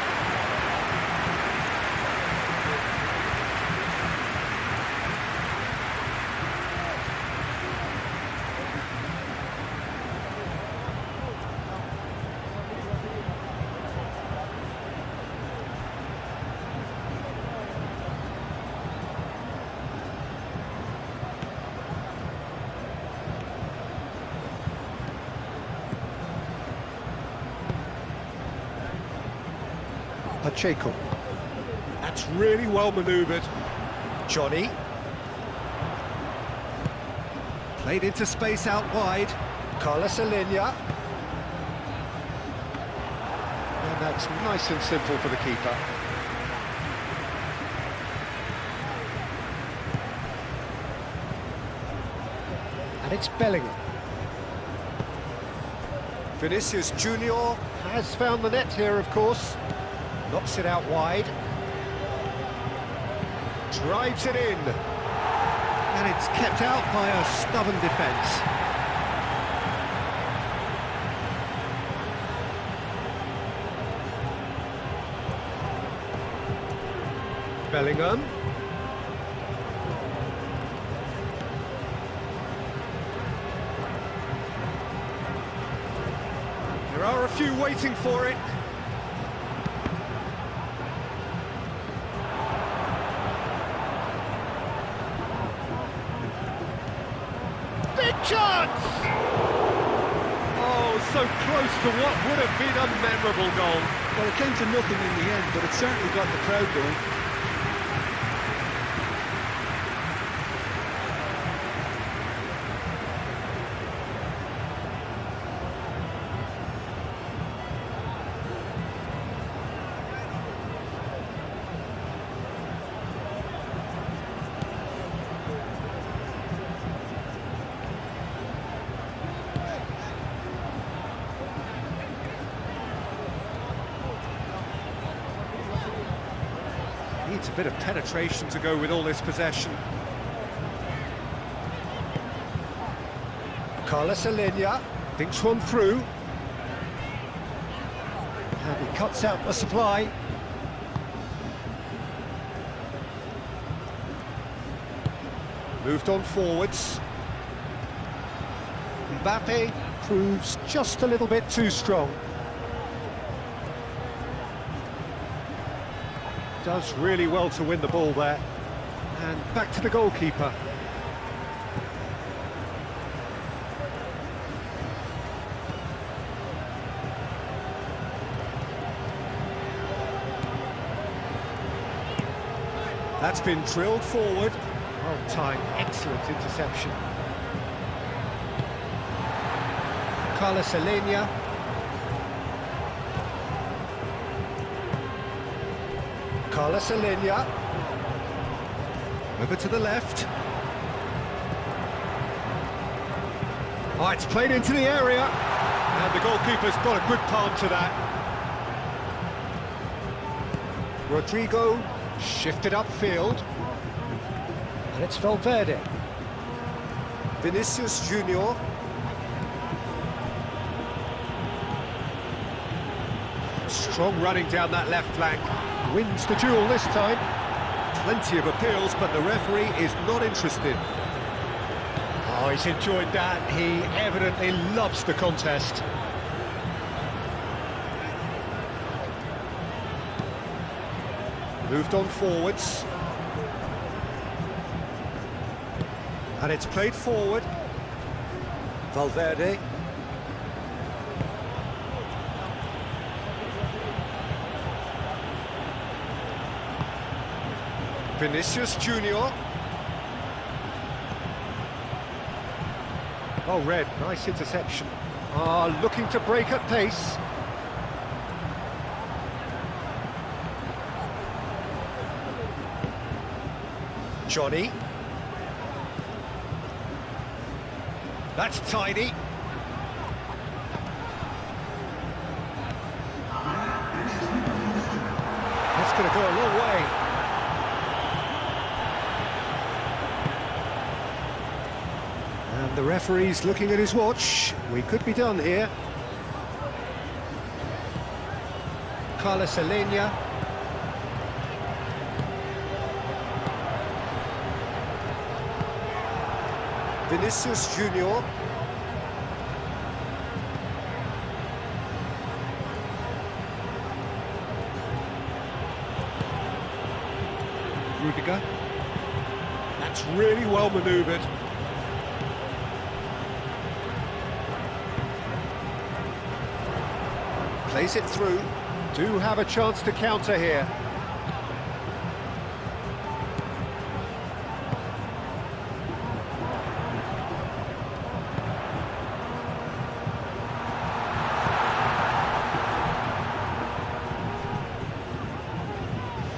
Pacheco. That's really well manoeuvred. Johnny. Played into space out wide. Carlos Alenia. And that's nice and simple for the keeper. And it's Bellingham. Vinicius Junior has found the net here, of course. Knocks it out wide. Drives it in. And it's kept out by a stubborn defence. Bellingham. There are a few waiting for it. Big chance! Oh, so close to what would have been a memorable goal. Well, it came to nothing in the end, but it certainly got the crowd going. Needs a bit of penetration to go with all this possession. Carlos Alenia thinks one through. And he cuts out the supply. Moved on forwards. Mbappe proves just a little bit too strong. Does really well to win the ball there. And back to the goalkeeper. That's been drilled forward. Well timed, excellent interception. Carlos Alenia. Carlos Alenia. Over to the left. Oh, it's played into the area. And the goalkeeper's got a good palm to that. Rodrigo shifted upfield. And it's Valverde. Vinicius Junior. Strong running down that left flank. Wins the duel this time. Plenty of appeals, but the referee is not interested. Oh, he's enjoyed that. He evidently loves the contest. Moved on forwards. And it's played forward. Valverde. Vinicius Junior. Oh, Red, nice interception. Looking to break at pace. Johnny. That's tidy. That's going to go a long way. And the referee's looking at his watch. We could be done here. Carlos Alenia. Vinicius Junior. Rudiger. That's really well manoeuvred. Plays it through. Do have a chance to counter here.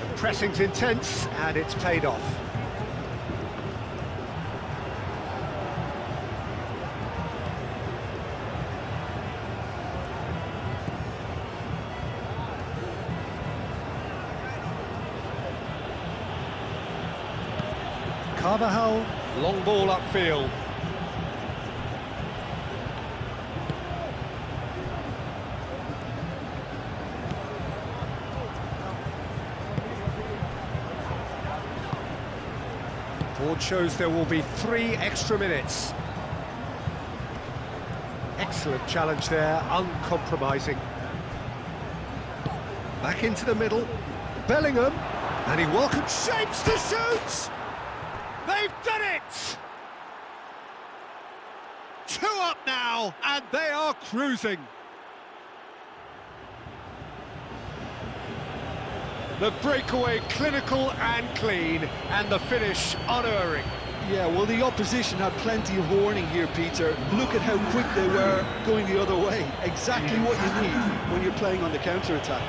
The pressing's intense, and it's paid off. Carvajal, long ball upfield. Board shows there will be 3 extra minutes. Excellent challenge there, uncompromising. Back into the middle, Bellingham, and he welcomes shapes to shoot! They've done it! 2 up now, and they are cruising. The breakaway clinical and clean, and the finish unerring. Yeah, well, the opposition had plenty of warning here, Peter. Look at how quick they were going the other way. Exactly what you need when you're playing on the counter-attack.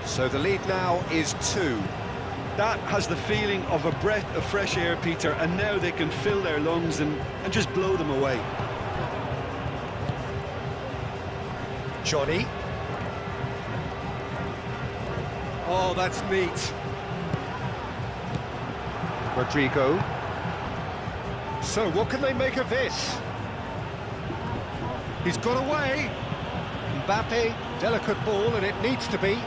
So the lead now is 2. That has the feeling of a breath of fresh air, Peter, and now they can fill their lungs and just blow them away. Johnny. Oh, that's neat. Rodrigo. So what can they make of this? He's got away. Mbappe, delicate ball, and it needs to be.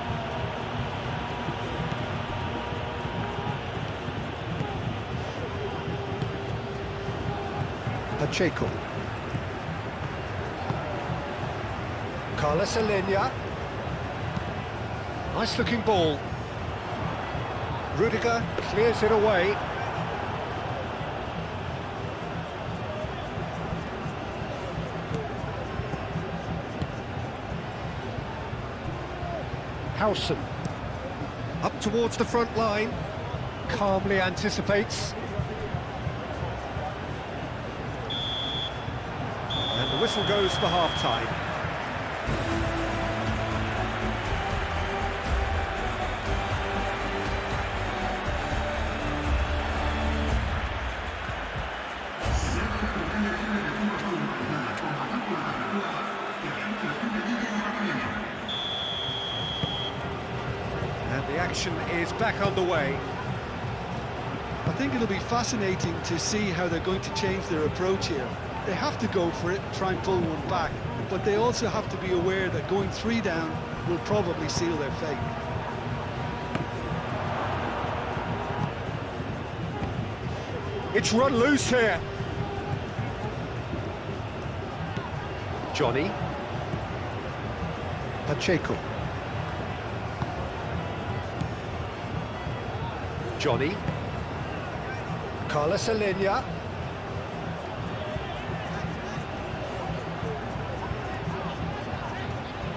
Pacheco. Carlos Alenia. Nice looking ball. Rudiger clears it away. Howson. Up towards the front line. Calmly anticipates. And the whistle goes for half-time. And the action is back underway. I think it'll be fascinating to see how they're going to change their approach here. They have to go for it, try and pull one back, but they also have to be aware that going 3 down will probably seal their fate. It's run loose here. Johnny. Pacheco. Johnny. Carlos Alenia.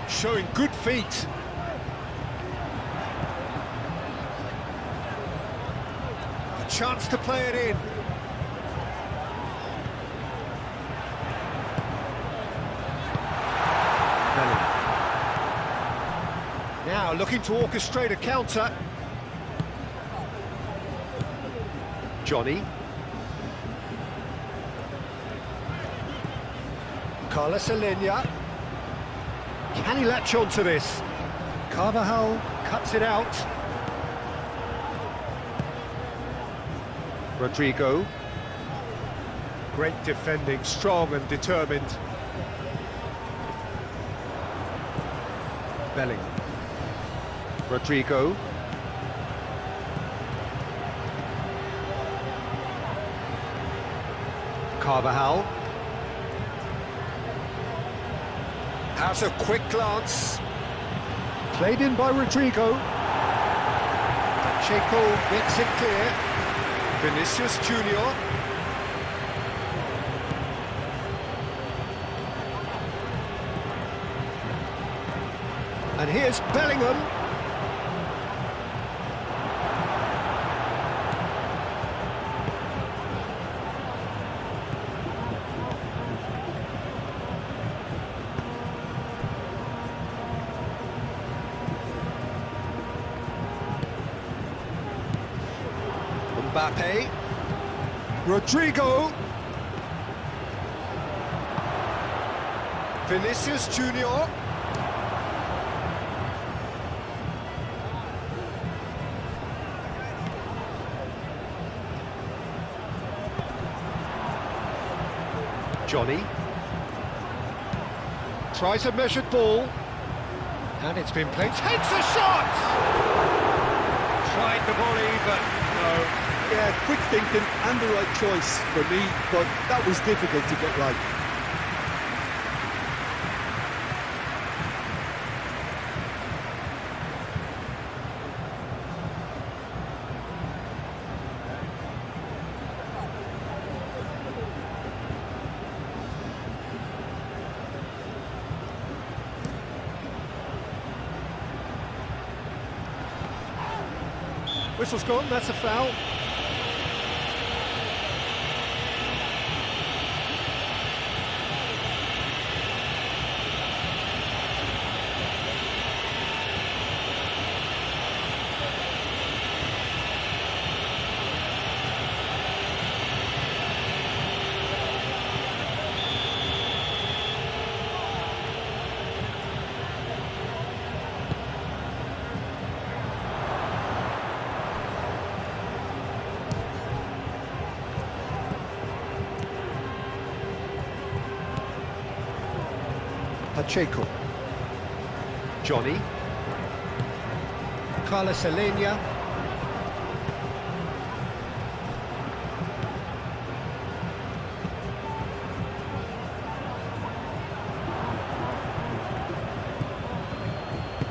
Showing good feet. A chance to play it in. Now looking to orchestrate a counter. Johnny. Carlos Alenia. Can he latch on to this? Carvajal cuts it out. Rodrigo. Great defending, strong and determined. Bellingham. Rodrigo. Carvajal. Has a quick glance. Played in by Rodrigo. Pacheco gets it clear. Vinicius Junior. And here's Bellingham. Mbappe. Rodrigo. Vinicius Junior. Johnny. Tries a measured ball. And it's been played. Takes a shot! Tried the volley, but no. Yeah, quick thinking and the right choice for me, but that was difficult to get right. Whistle's gone, that's a foul. Pacheco. Johnny. Carlos Alenia.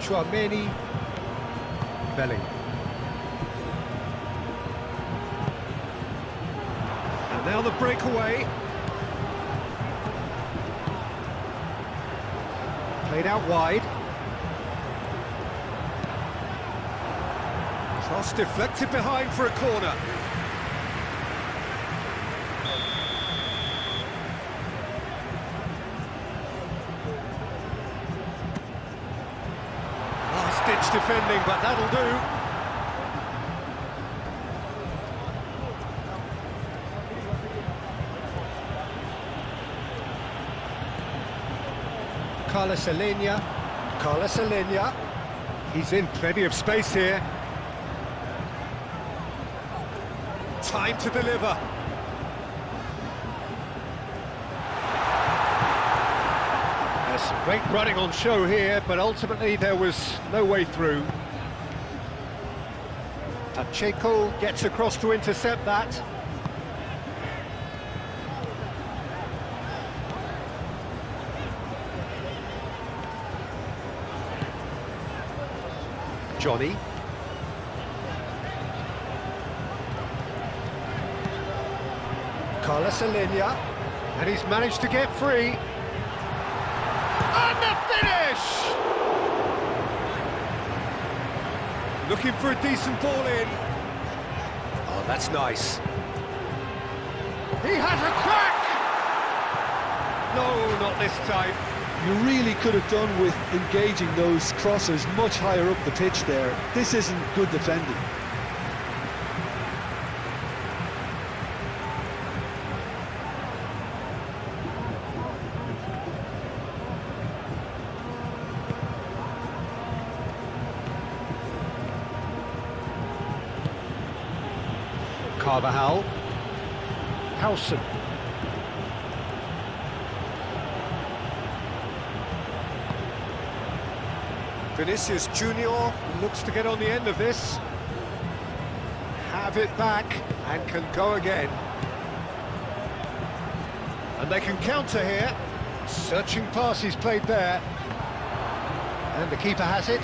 Chouameni. Bellingham. And now the breakaway. Played out wide. Cross deflected behind for a corner. Last-ditch defending, but that'll do. Carlos Alenia. Carlos Alenia. He's in plenty of space here. Time to deliver. There's some great running on show here, but ultimately there was no way through. Pacheco gets across to intercept that. Johnny. Carlos Alenia, and he's managed to get free. And the finish! Looking for a decent ball in. Oh, that's nice. He has a crack! No, not this time. You really could have done with engaging those crossers much higher up the pitch there. This isn't good defending. Carvajal. Howson. Vinicius Junior looks to get on the end of this. Have it back and can go again. And they can counter here. Searching pass he's played there. And the keeper has it.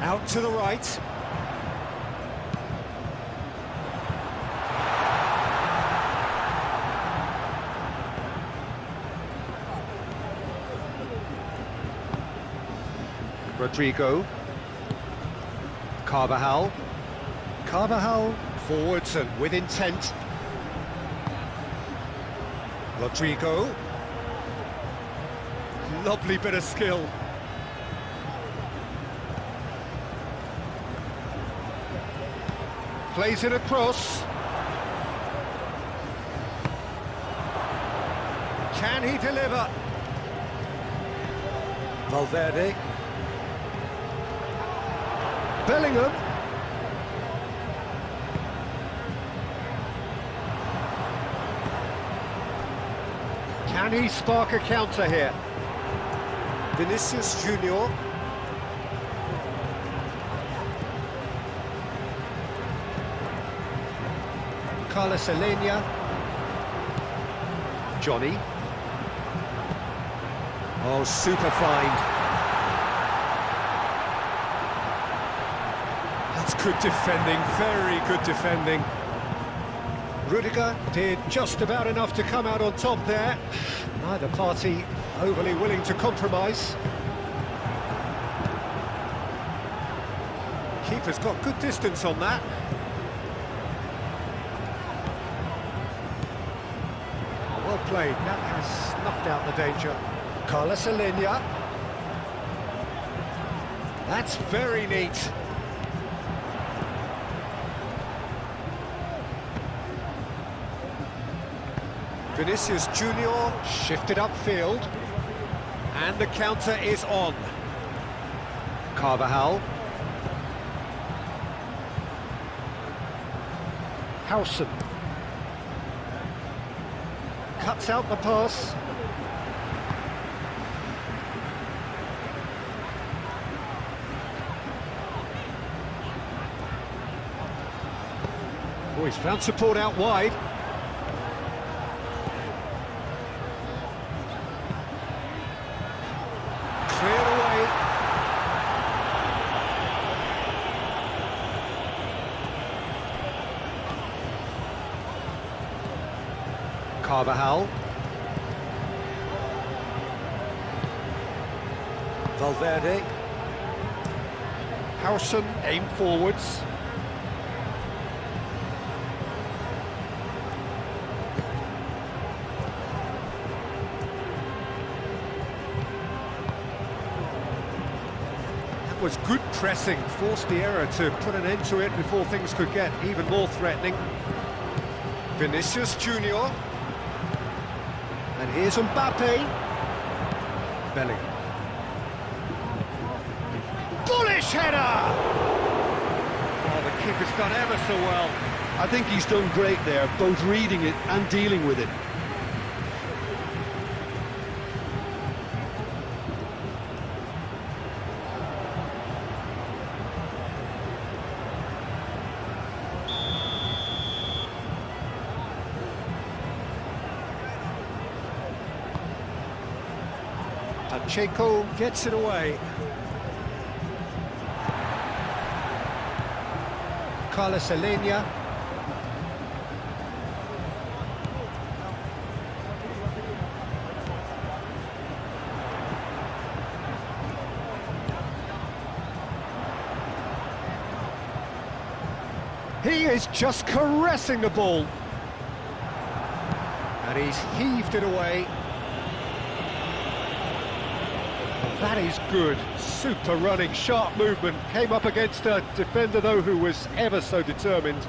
Out to the right. Rodrigo. Carvajal. Carvajal forwards and with intent. Rodrigo. Lovely bit of skill. Plays it across. Can he deliver? Valverde. Bellingham. Can he spark a counter here? Vinicius Junior. Carlos Alenia. Johnny. Oh, super find. That's good defending, very good defending. Rudiger did just about enough to come out on top there. Neither party overly willing to compromise. Keeper's got good distance on that. Well played, that has snuffed out the danger. Carlos Alenia. That's very neat. Vinicius Junior shifted upfield. And the counter is on. Carvajal. Howson. Cuts out the pass. Oh, he's found support out wide. Cleared away. Carvajal. Valverde. Howson aimed forwards. That was good pressing, forced the error to put an end to it before things could get even more threatening. Vinicius Junior. And here's Mbappe. Bellingham. Bullish header! Oh, the keeper's done ever so well. I think he's done great there, both reading it and dealing with it. Pacheco gets it away. Carlos Alenia. He is just caressing the ball. And he's heaved it away. That is good. Super running, sharp movement. Came up against a defender, though, who was ever so determined.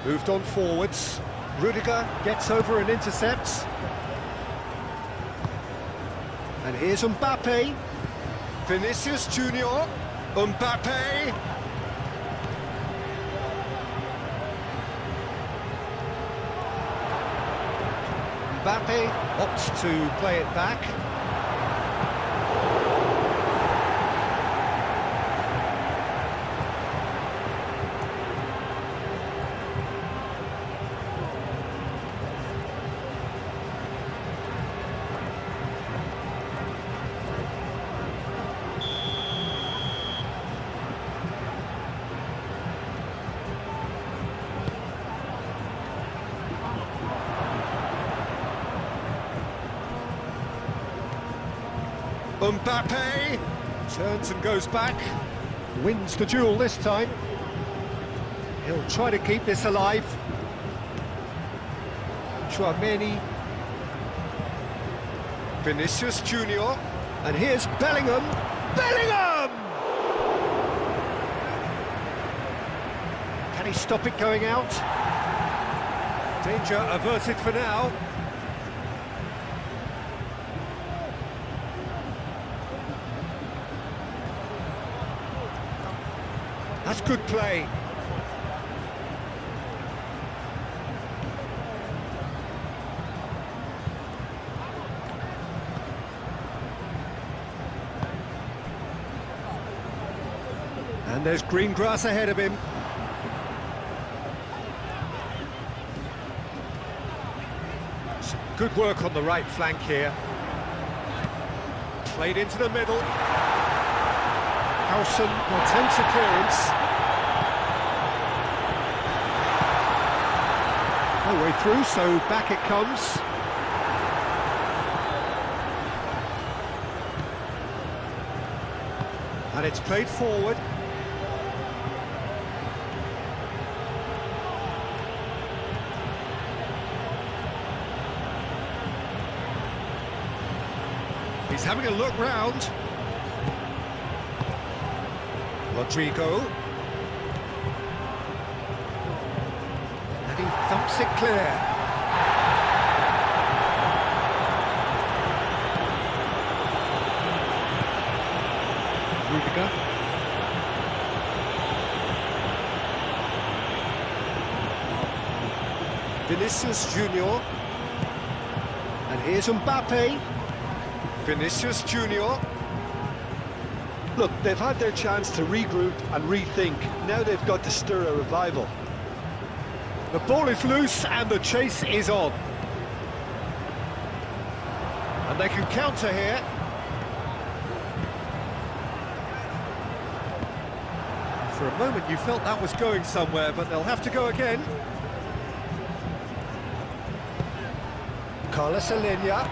Moved on forwards. Rudiger gets over and intercepts. And here's Mbappe. Vinicius Junior. Mbappe. Mbappe opts to play it back. Mbappe turns and goes back, wins the duel this time. He'll try to keep this alive. Chouameni, Vinicius Junior, and here's Bellingham. Bellingham! Can he stop it going out? Danger averted for now. That's good play. And there's green grass ahead of him. Some good work on the right flank here. Played into the middle. Howson attempts a clearance. No way through, so back it comes. And it's played forward. He's having a look round. Rodrigo. And he thumps it clear. Rudiger. Vinicius Junior. And here's Mbappe. Vinicius Junior. Look, they've had their chance to regroup and rethink. Now they've got to stir a revival. The ball is loose and the chase is on. And they can counter here. For a moment you felt that was going somewhere, but they'll have to go again. Carlos Alenia.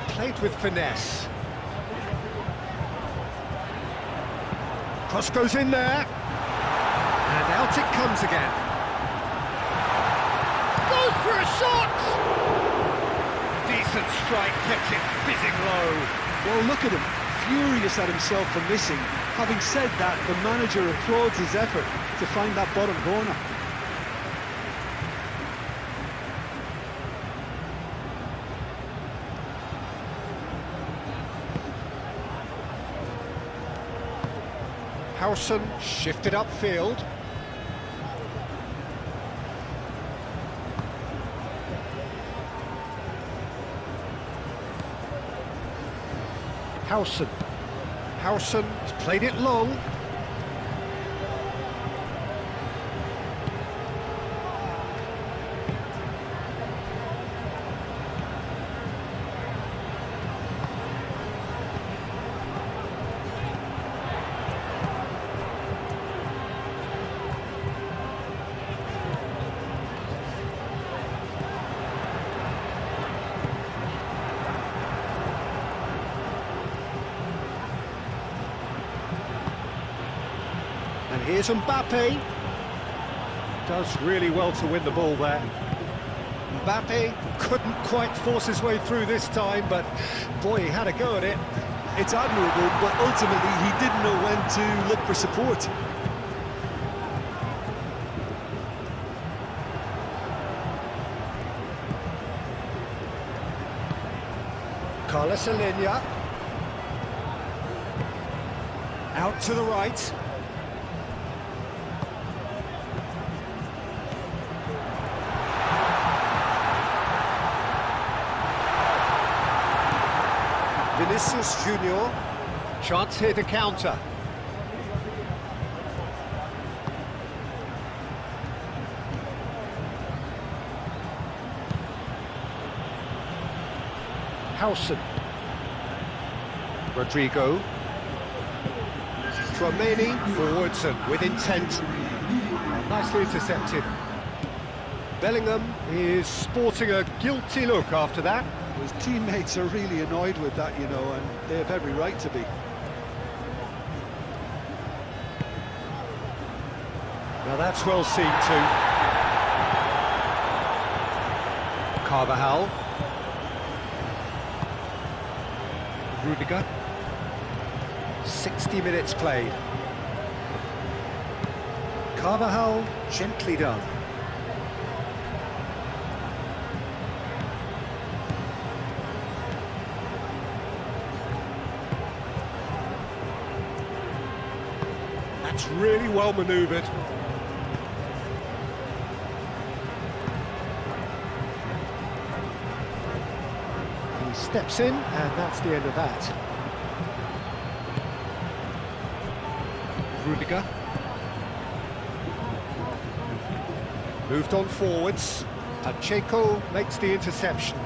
Played with finesse. Cross goes in there. And out it comes again. Goes for a shot! Decent strike, kept it fizzing low. Well, look at him, furious at himself for missing. Having said that, the manager applauds his effort to find that bottom corner. Howson shifted upfield. Howson. Howson has played it long. And here's Mbappe. Does really well to win the ball there. Mbappe couldn't quite force his way through this time, but boy, he had a go at it. It's admirable, but ultimately he didn't know when to look for support. Carlos Alenia. Out to the right. Vinicius Junior. Chance here to counter. Howson. Rodrigo. Tchouameni forwards and with intent. Nicely intercepted. Bellingham is sporting a guilty look after that. His teammates are really annoyed with that, you know, and they have every right to be. Now that's well seen too. Carvajal. Rudiger. 60 minutes played. Carvajal, gently done. That's really well manoeuvred. He steps in, and that's the end of that. Rudiger. Moved on forwards. Pacheco makes the interception.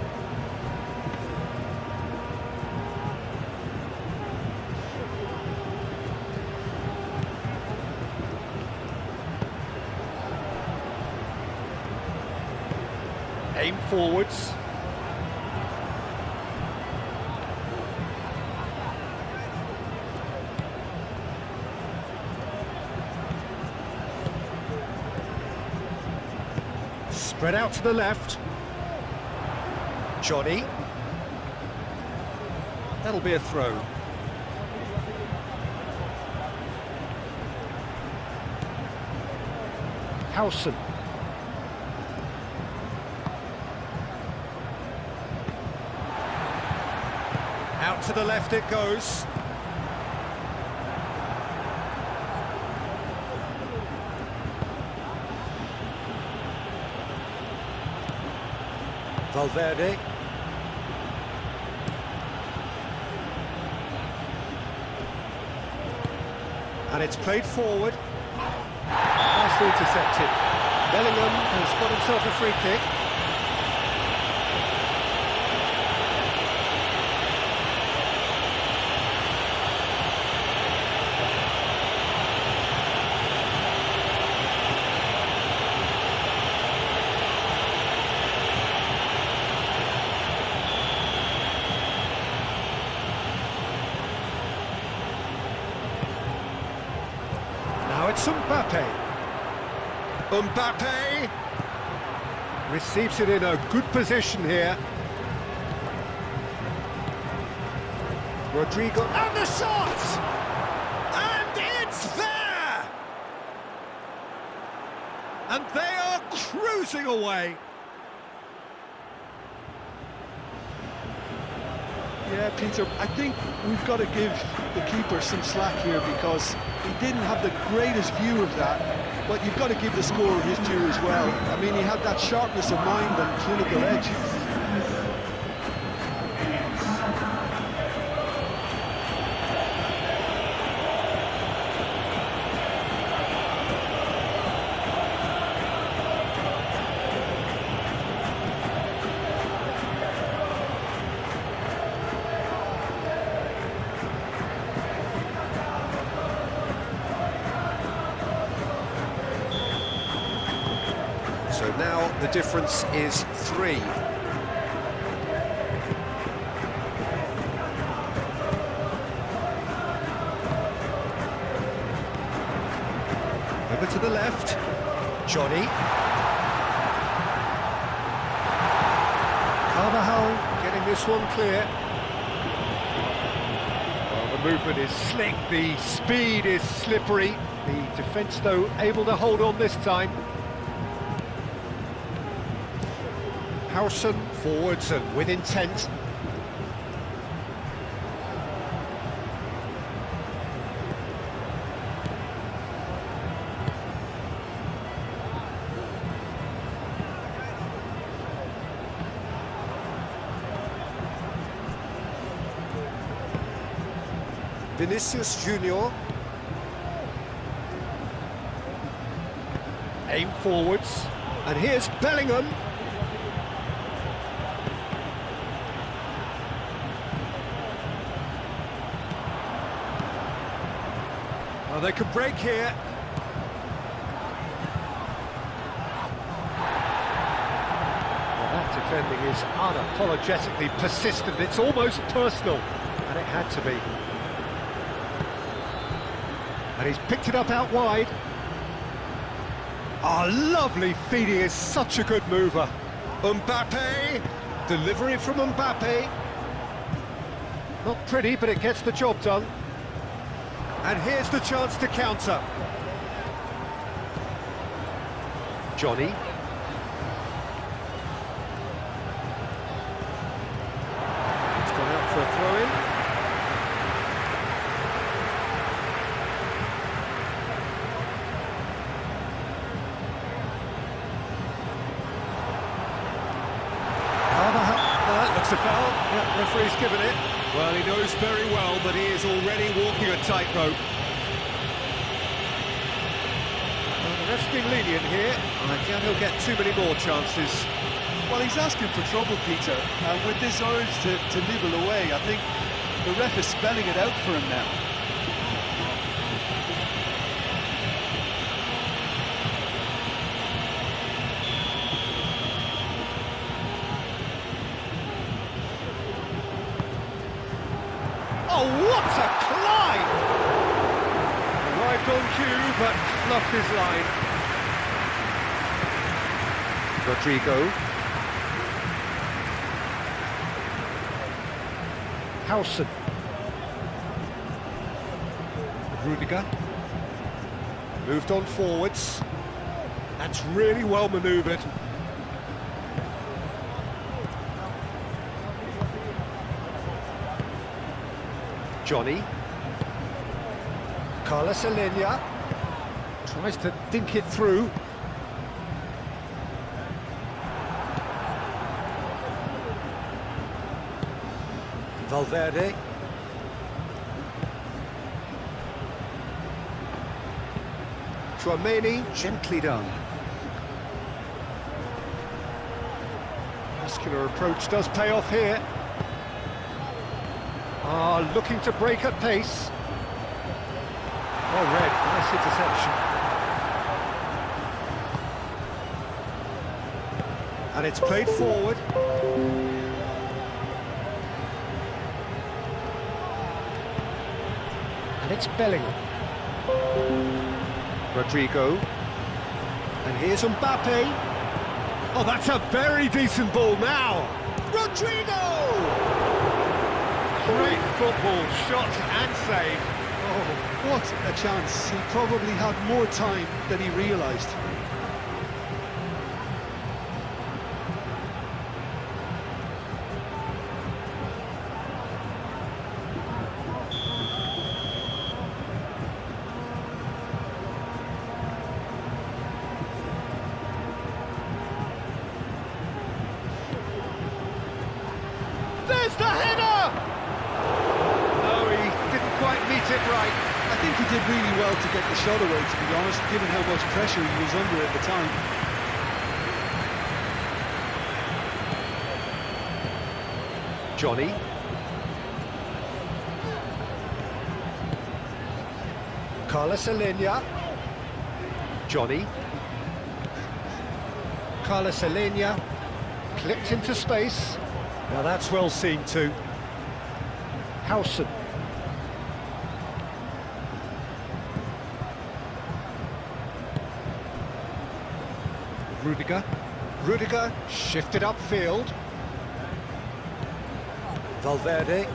Aim forwards. Spread out to the left. Johnny. That'll be a throw. Howson. Out to the left it goes. Valverde. And it's played forward. Nicely intercepted. Bellingham has got himself a free kick. Now it's Mbappe. Mbappe receives it in a good position here. Rodrigo, and the shot! And it's there! And they are cruising away. Yeah, Peter, I think we've got to give the keeper some slack here because he didn't have the greatest view of that, but you've got to give the scorer his due as well. I mean, he had that sharpness of mind and clinical edge. So now the difference is 3. Over to the left, Johnny. Carvajal getting this one clear. Well, the movement is slick, the speed is slippery. The defence, though, able to hold on this time. Howson forwards and with intent. Vinicius Junior. Aim forwards. And here's Bellingham. Oh, they could break here. Well, that defending is unapologetically persistent. It's almost personal. And it had to be. And he's picked it up out wide. Oh, lovely feed. He is such a good mover. Mbappe. Delivery from Mbappe. Not pretty, but it gets the job done. And here's the chance to counter. Johnny. It's gone out for a throw-in. That looks a foul. Yeah, referee's given it. Well, he knows very well, but he is already walking a tightrope. Well, the ref's been lenient here. I doubt he'll get too many more chances. Well, he's asking for trouble, Peter, and with this urge to nibble away, I think the ref is spelling it out for him now. Oh, what a climb! Arrived on cue, but fluffed his line. Rodrigo. Howson. Rudiger. Moved on forwards. That's really well manoeuvred. Johnny. Carlos Alenia tries to dink it through. Valverde. Tchouaméni, gently done. Muscular approach does pay off here. Ah, looking to break at pace. Oh, red, nice interception. And it's played forward. And it's Bellingham. Rodrigo. And here's Mbappe. Oh, that's a very decent ball now. Rodrigo! Great football, shot and save. Oh, what a chance. He probably had more time than he realised. There's the header! No, he didn't quite meet it right. I think he did really well to get the shot away, to be honest, given how much pressure he was under at the time. Johnny. Carlos Alenia. Johnny. Carlos Alenia. Clipped into space. Now that's well seen too. Howson. Rudiger. Rudiger shifted upfield. Valverde.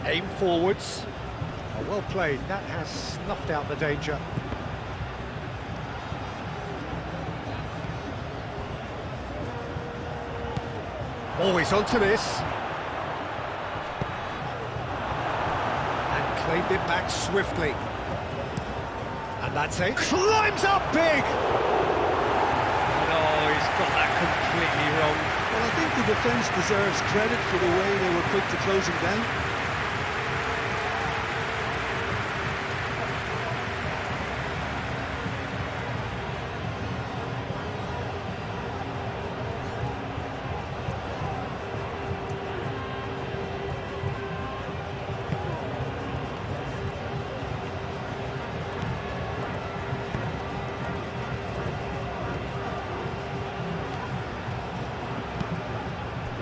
Aim forwards. Oh, well played. That has snuffed out the danger. Always onto this. And claimed it back swiftly. And that's it. Climbs up big! No, he's got that completely wrong. Well, I think the defence deserves credit for the way they were quick to close him down.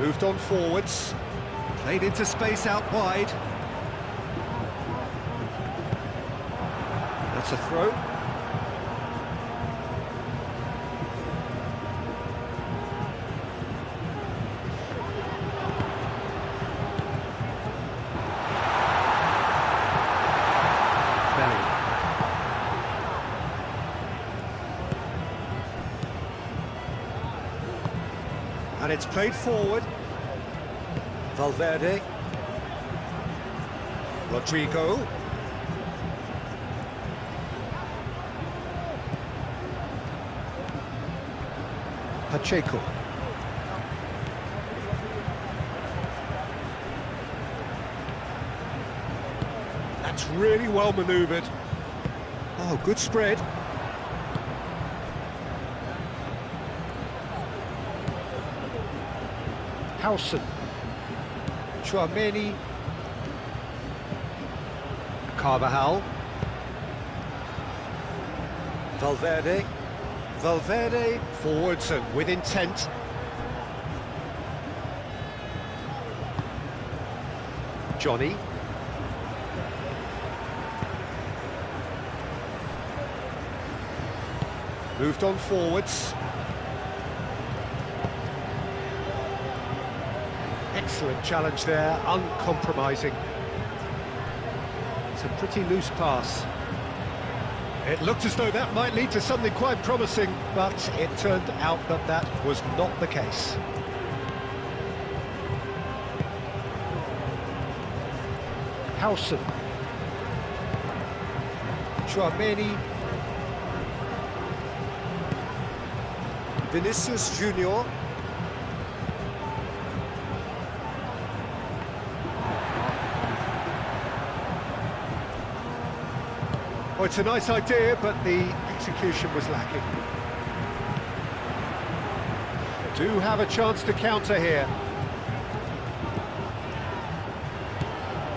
Moved on forwards. Played into space out wide. That's a throw. And it's played forward. Valverde. Rodrigo. Pacheco. That's really well manoeuvred. Oh, good spread. Howson, Chouameni, Carvajal, Valverde, forwards and with intent. Johnny. Moved on forwards. Excellent challenge there, uncompromising. It's a pretty loose pass. It looked as though that might lead to something quite promising, but it turned out that that was not the case. Howson. Chouameni. Vinicius Junior. Well, it's a nice idea, but the execution was lacking. They do have a chance to counter here.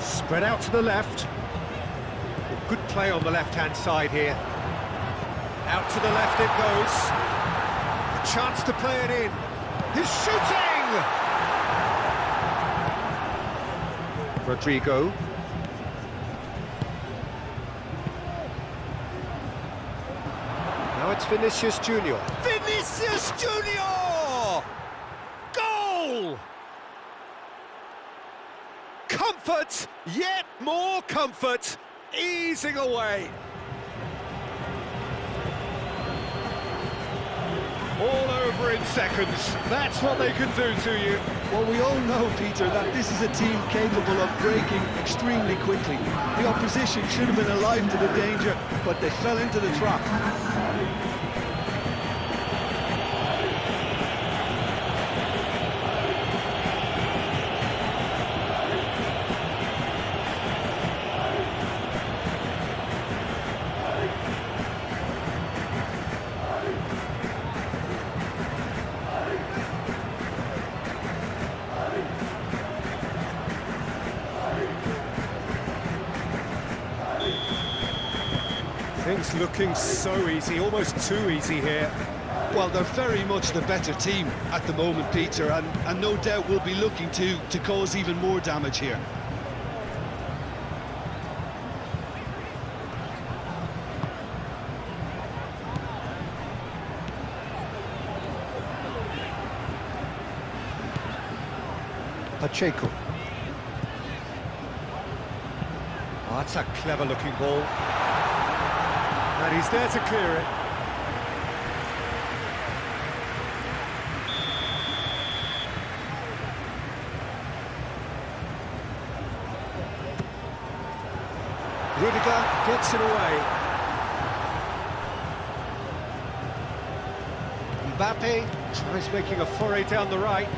Spread out to the left. Good play on the left-hand side here. Out to the left it goes. A chance to play it in. He's shooting! Rodrigo. Now it's Vinicius Junior. Vinicius Junior! Goal! Comfort, yet more comfort, easing away. All over in seconds. That's what they can do to you. Well, we all know, Peter, that this is a team capable of breaking extremely quickly. The opposition should have been alive to the danger, but they fell into the trap. Things looking so easy, almost too easy here. Well, they're very much the better team at the moment, Peter, and no doubt will be looking to cause even more damage here. Pacheco. Oh, that's a clever-looking ball. And he's there to clear it. Rudiger gets it away. Mbappe tries making a foray down the right.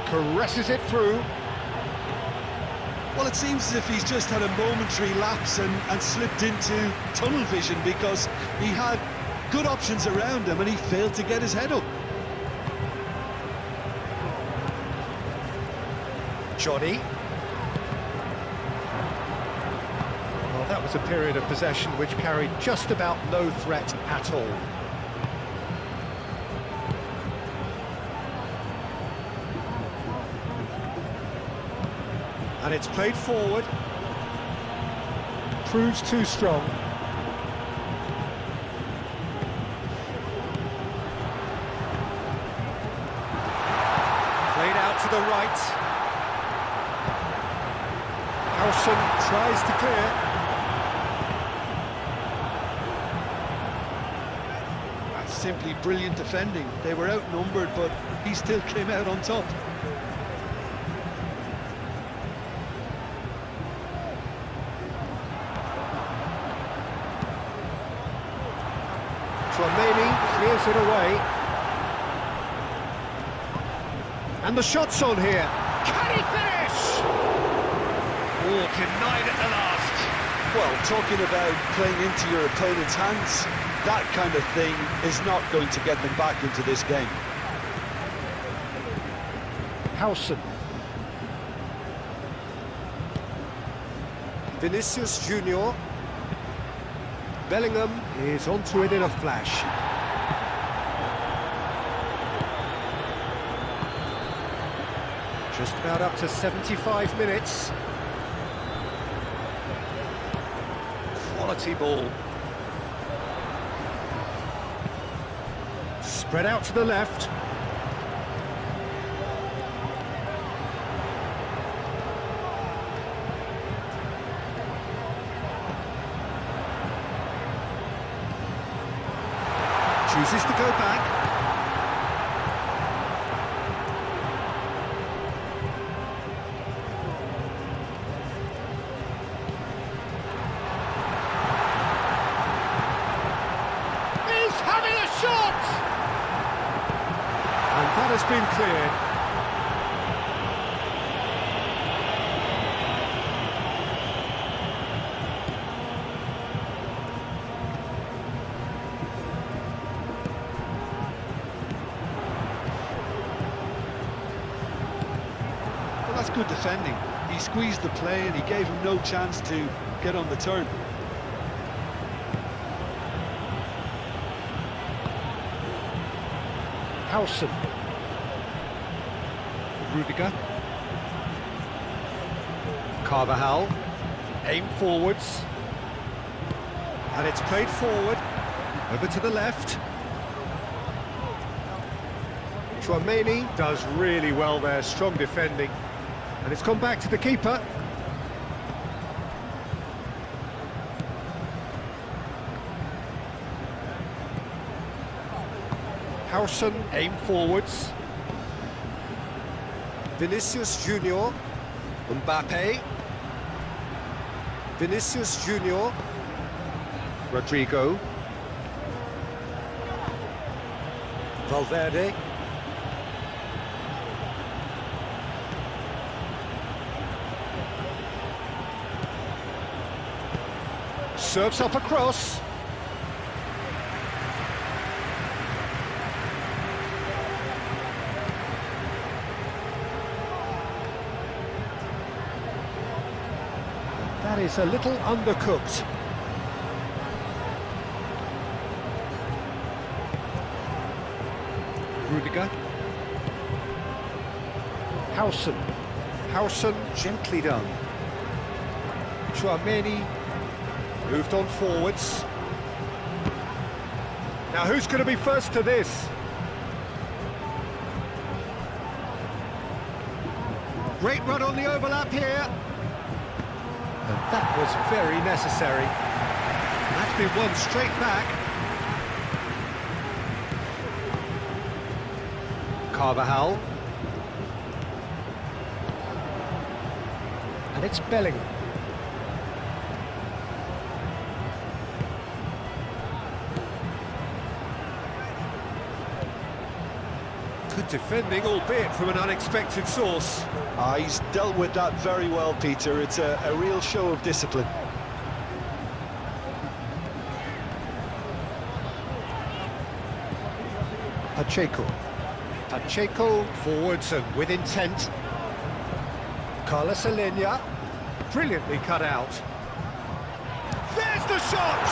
Caresses it through. Well, it seems as if he's just had a momentary lapse and slipped into tunnel vision, because he had good options around him and he failed to get his head up. Johnny. Well, that was a period of possession which carried just about no threat at all. And it's played forward. Proves too strong. Played out to the right. Howson tries to clear. That's simply brilliant defending. They were outnumbered, but he still came out on top. Tchouaméni clears it away. And the shot's on here. Can he finish? Oh, denied at the last. Well, talking about playing into your opponent's hands, that kind of thing is not going to get them back into this game. Howson. Vinicius Junior. Bellingham is onto it in a flash. Just about up to 75 minutes. Quality ball. Spread out to the left. Chooses to go back. He's having a shot! And that has been cleared. That's good defending. He squeezed the play and he gave him no chance to get on the turn. Howson. Rudiger. Carvajal. Aim forwards. And it's played forward. Over to the left. Tchouaméni does really well there, strong defending. And it's gone back to the keeper. Howson, aim forwards. Vinicius Junior. Mbappe. Vinicius Junior. Rodrigo. Valverde. Serves up a cross. That is a little undercooked. Rudiger. Howson. Howson, gently done. Tchouaméni. Moved on forwards. Now who's going to be first to this? Great run on the overlap here. And that was very necessary. That's been won straight back. Carvajal. And it's Bellingham. Good defending, albeit from an unexpected source. He's dealt with that very well, Peter. It's a real show of discipline. Pacheco. Pacheco forwards and with intent. Carlos Alenia. Brilliantly cut out. There's the shot!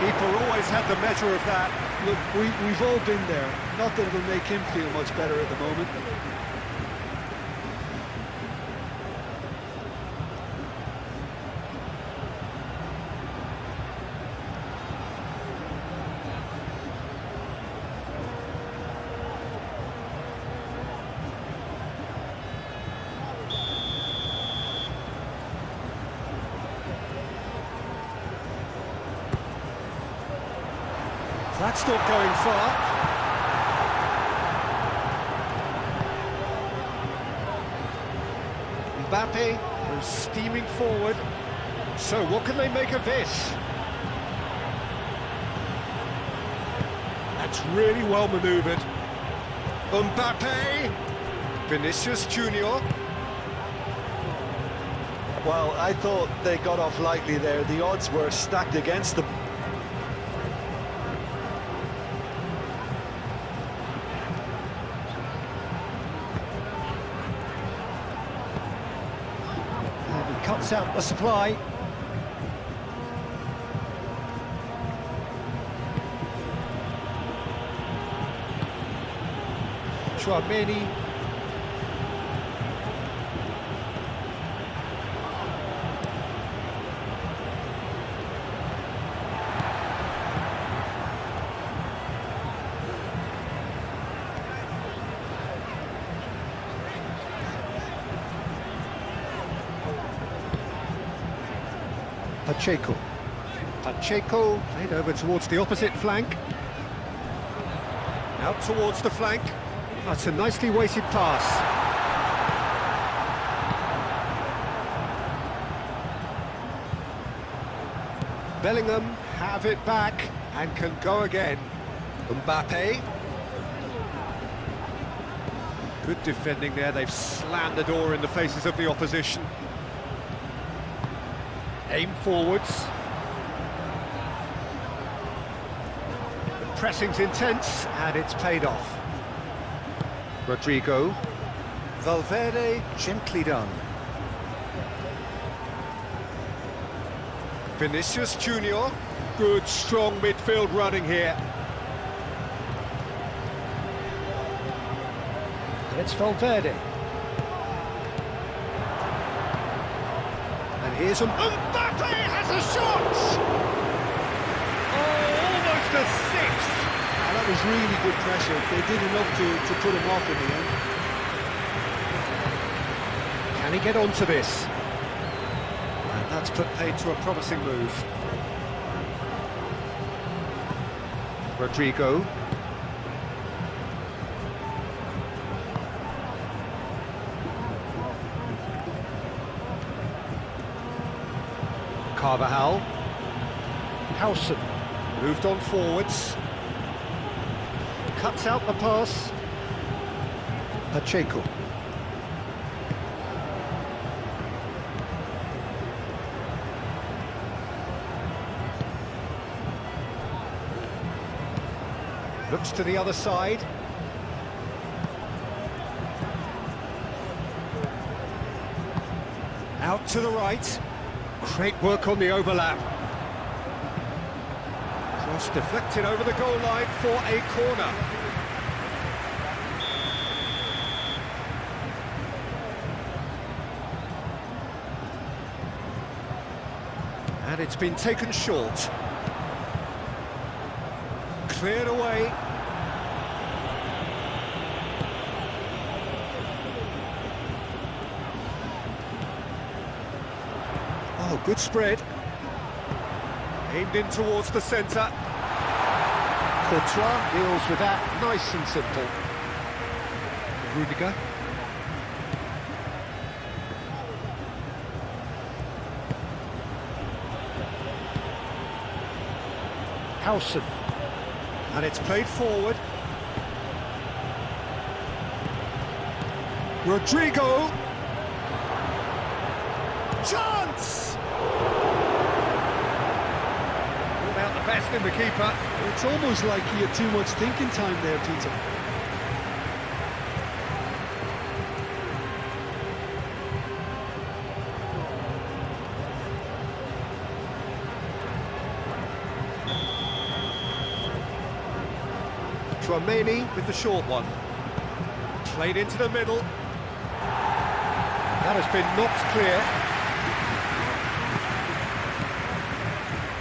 Keeper always had the measure of that. Look, we've all been there. Not that it'll make him feel much better at the moment. That's not going far. Mbappe goes steaming forward. So what can they make of this? That's really well manoeuvred. Mbappe! Vinicius Junior. Well, I thought they got off lightly there. The odds were stacked against them. And he cuts out the supply. Tchouaméni. Pacheco played over towards the opposite flank. Out towards the flank. That's a nicely weighted pass. Bellingham have it back and can go again. Mbappe. Good defending there, they've slammed the door in the faces of the opposition. Aim forwards. The pressing's intense and it's paid off. Rodrigo. Valverde, gently done. Vinicius Junior. Good, strong midfield running here. And it's Valverde. And here's Mbappe has a shot! Oh, almost a sixth! That was really good pressure. They did enough to put him off in the end. Can he get onto this? And that's put paid to a promising move. Rodrigo. Carvajal. Howson moved on forwards. Cuts out the pass. Pacheco. Looks to the other side. Out to the right. Great work on the overlap. Cross deflected over the goal line for a corner. And it's been taken short. Cleared away. Oh, good spread. Aimed in towards the centre. Courtois deals with that, nice and simple. Rudiger. Howson. And it's played forward. Rodrigo. Chance! About the best in the keeper. It's almost like he had too much thinking time there, Peter. Tchouaméni with the short one. Played into the middle. That has been knocked clear.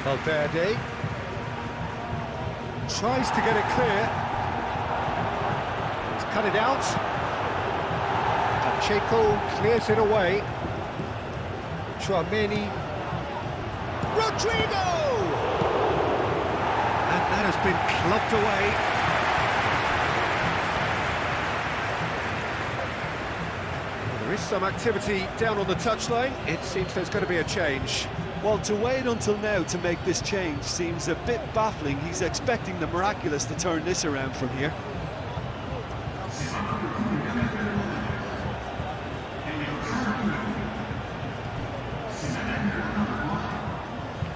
Valverde tries to get it clear. He's cut it out. Pacheco clears it away. Tchouaméni. Rodrigo! And that that has been clubbed away. There is some activity down on the touchline. It seems there's going to be a change. Well, to wait until now to make this change seems a bit baffling. He's expecting the miraculous to turn this around from here.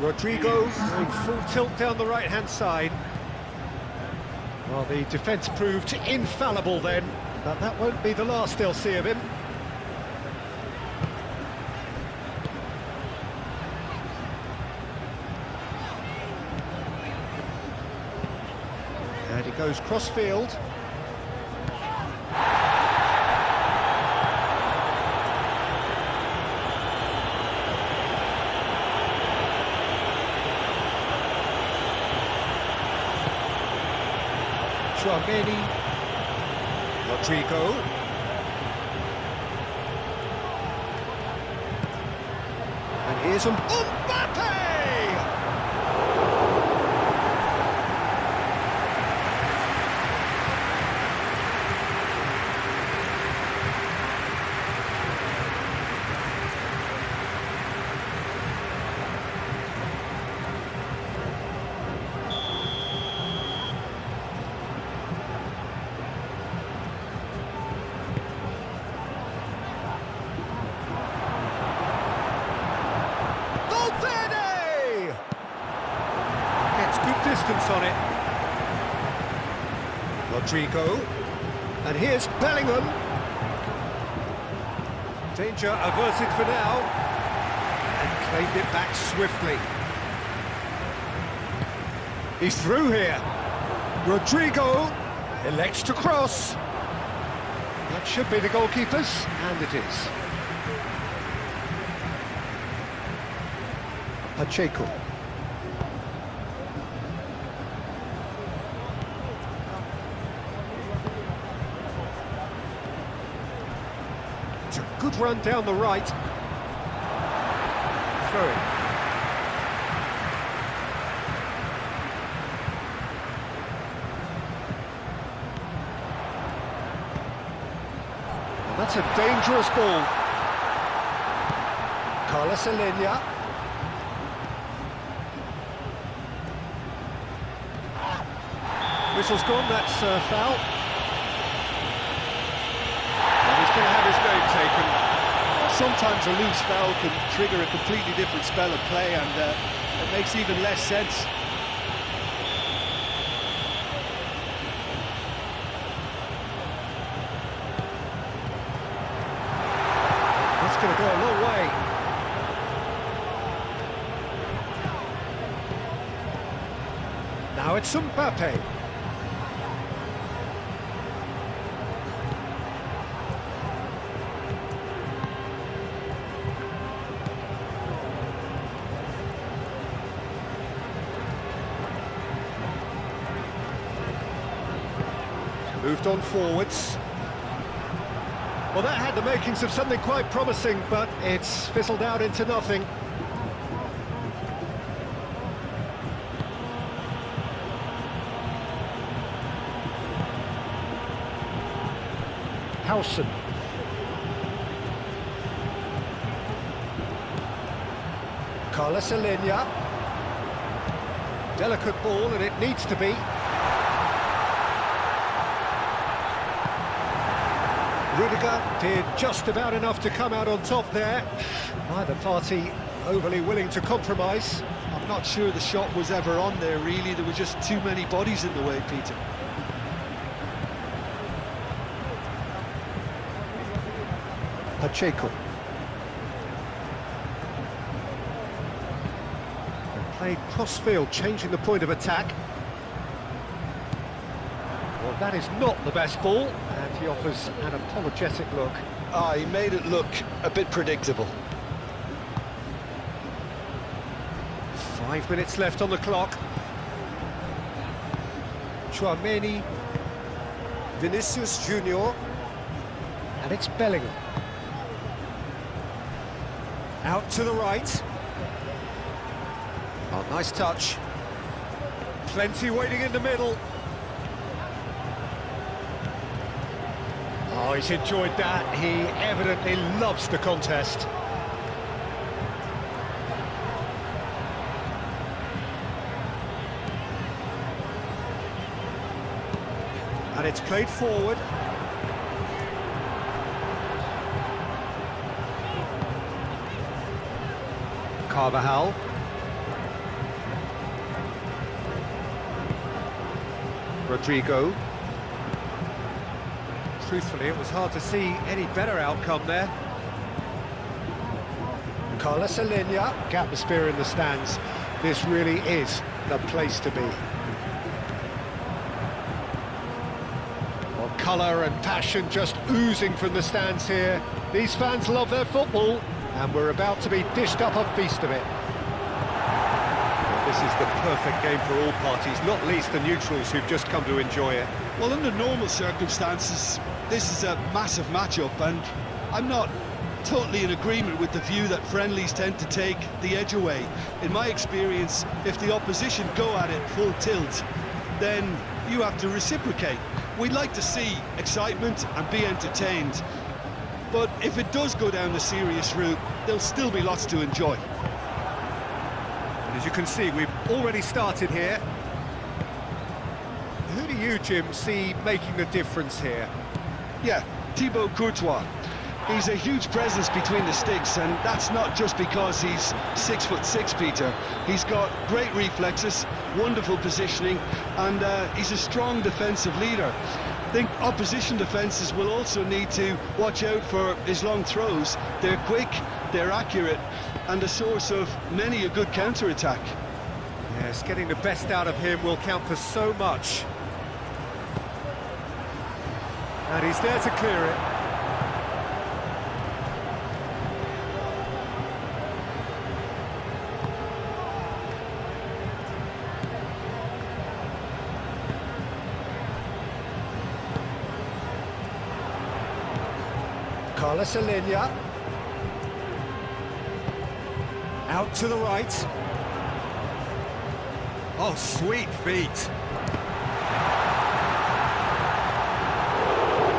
Rodrigo going full tilt down the right-hand side. Well, the defence proved infallible then, but that won't be the last they'll see of him. And he goes cross-field. Rodrigo. And here's Mbappe! Distance on it. Rodrigo. And here's Bellingham. Danger averted for now. And claimed it back swiftly. He's through here. Rodrigo elects to cross. That should be the goalkeeper's, and it is. Pacheco. It's a good run down the right. Throw it. Well, that's a dangerous ball. Carlos Alenia. Whistle's gone, that's foul. And he's going to have his name taken. Sometimes a loose foul can trigger a completely different spell of play, and it makes even less sense. That's going to go a long way. Now it's Mbappe. Moved on forwards. Well, that had the makings of something quite promising, but it's fizzled out into nothing. Howson. Carlos Alenia. Delicate ball, and it needs to be. Rudiger did just about enough to come out on top there. Neither party overly willing to compromise. I'm not sure the shot was ever on there, really. There were just too many bodies in the way, Peter. Pacheco. And played cross-field, changing the point of attack. Well, that is not the best ball, and he offers an apologetic look. He made it look a bit predictable. 5 minutes left on the clock. Tchouaméni. Vinicius Junior. And it's Bellingham. Out to the right. Oh, nice touch. Plenty waiting in the middle. Oh, he's enjoyed that. He evidently loves the contest. And it's played forward. Carvajal. Rodrigo. Truthfully, it was hard to see any better outcome there. Carlos Alenia, atmosphere in the stands. This really is the place to be. Well, colour and passion just oozing from the stands here. These fans love their football, and we're about to be dished up a feast of it. This is the perfect game for all parties, not least the neutrals who've just come to enjoy it. Well, under normal circumstances, this is a massive matchup, and I'm not totally in agreement with the view that friendlies tend to take the edge away. In my experience, if the opposition go at it full tilt, then you have to reciprocate. We'd like to see excitement and be entertained, but if it does go down the serious route, there'll still be lots to enjoy. As you can see, we've already started here. Who do you, Jim, see making the difference here? Yeah, Thibaut Courtois. He's a huge presence between the sticks, and that's not just because he's 6'6", Peter. He's got great reflexes, wonderful positioning, and he's a strong defensive leader. I think opposition defences will also need to watch out for his long throws. They're quick, they're accurate, and a source of many a good counter-attack. Yes, getting the best out of him will count for so much. And he's there to clear it. Carlos Alenia. Out to the right. Oh, sweet feet.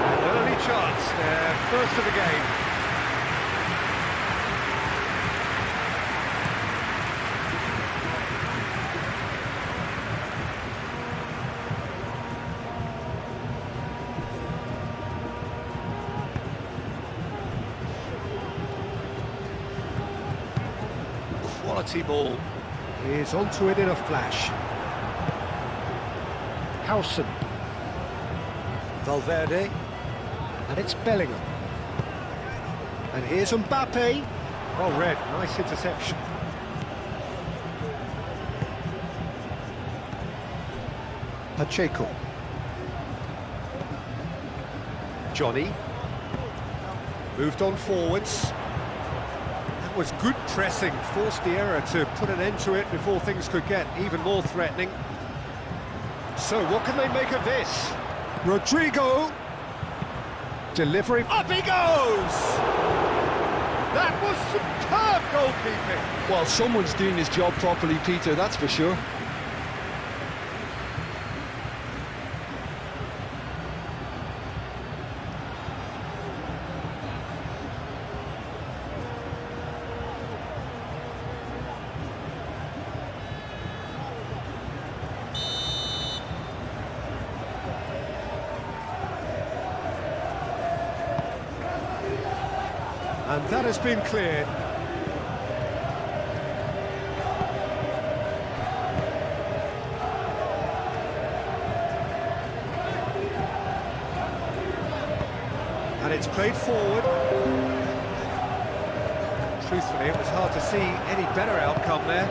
An early chance there, first of the game. Quality ball. He's onto it in a flash. Howson. Valverde. And it's Bellingham. And here's Mbappe. Oh, red. Nice interception. Pacheco. Johnny. Moved on forwards. That was good pressing, forced the error to put an end to it before things could get even more threatening. So what can they make of this? Rodrigo. Delivery. Up he goes! That was superb goalkeeping. Well, someone's doing his job properly, Peter, that's for sure. And that has been cleared. And it's played forward. Truthfully, it was hard to see any better outcome there.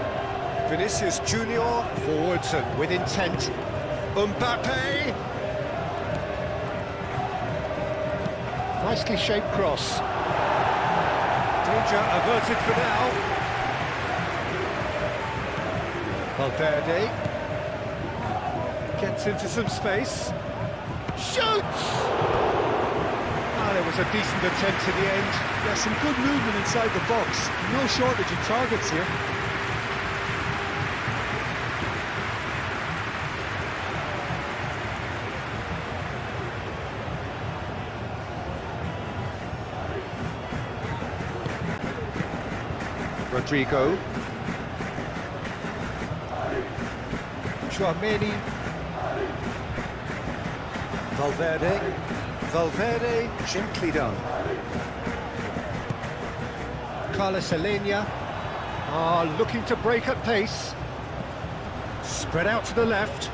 Vinicius Junior, forwards and with intent. Mbappe! Nicely shaped cross. Danger averted for now. Valverde gets into some space. Shoots! Oh, there was a decent attempt in the end. There's some good movement inside the box. No shortage of targets here. Rodrigo. Tchouaméni. Valverde. Valverde, gently done. Carlos Alenia. Looking to break at pace. Spread out to the left.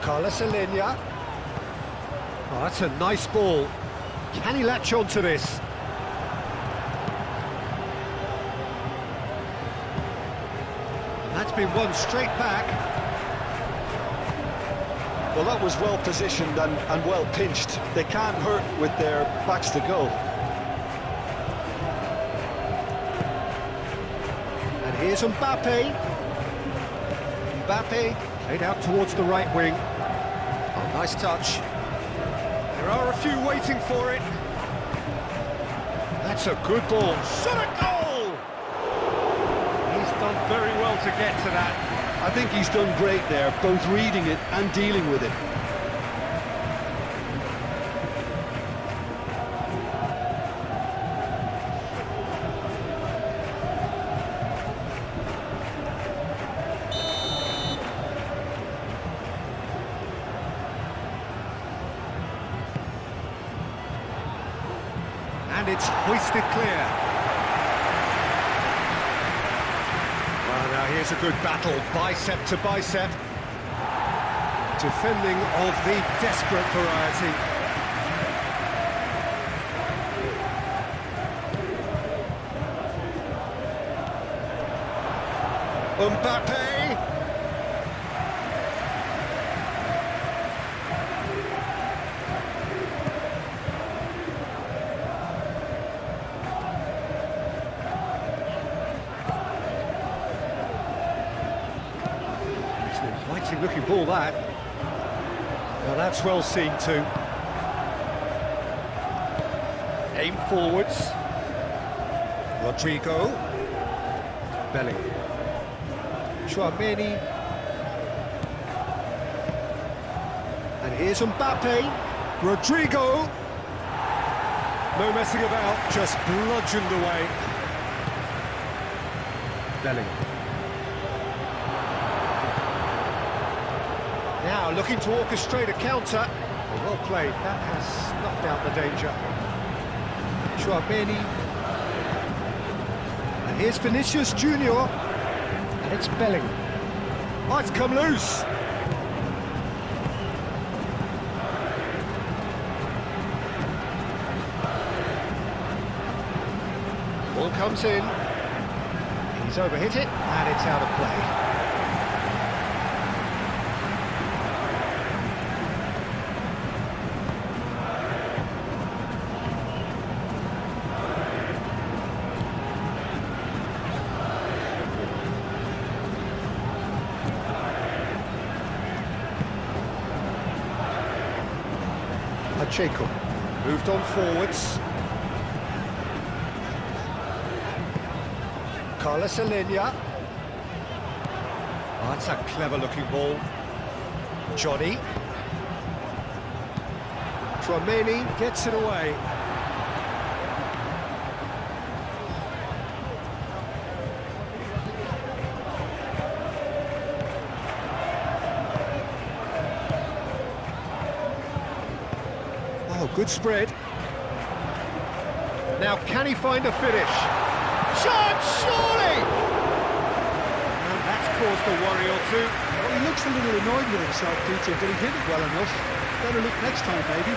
Carlos Alenia. That's a nice ball. Can he latch on to this? And that's been won straight back. Well, that was well positioned and well pinched. They can't hurt with their backs to goal. And here's Mbappe. Mbappe played out towards the right wing. Oh, nice touch. There are a few waiting for it. That's a good ball. Shot a goal! He's done very well to get to that. I think he's done great there, both reading it and dealing with it. And it's hoisted clear. Well, now here's a good battle, bicep to bicep. Defending of the desperate variety. Mbappe! Inviting looking ball that. Well, that's well seen too. Aim forwards. Rodrigo. Belling. Tchouaméni. And here's Mbappe. Rodrigo. No messing about, just bludgeoned away. Belling. Now looking to orchestrate a counter. Well played, that has snuffed out the danger. Tchouaméni. And here's Vinicius Junior. And it's Belling. Oh, it's come loose. Ball comes in. He's overhit it, and it's out of play. Pacheco moved on forwards. Carlos Alenia. Oh, that's a clever looking ball. Johnny. Tchouaméni gets it away. Oh, good spread. Now, can he find a finish? Shot, surely! And that's caused a worry or two. Well, he looks a little annoyed with himself, Peter, but he hit it well enough. Better look next time, maybe.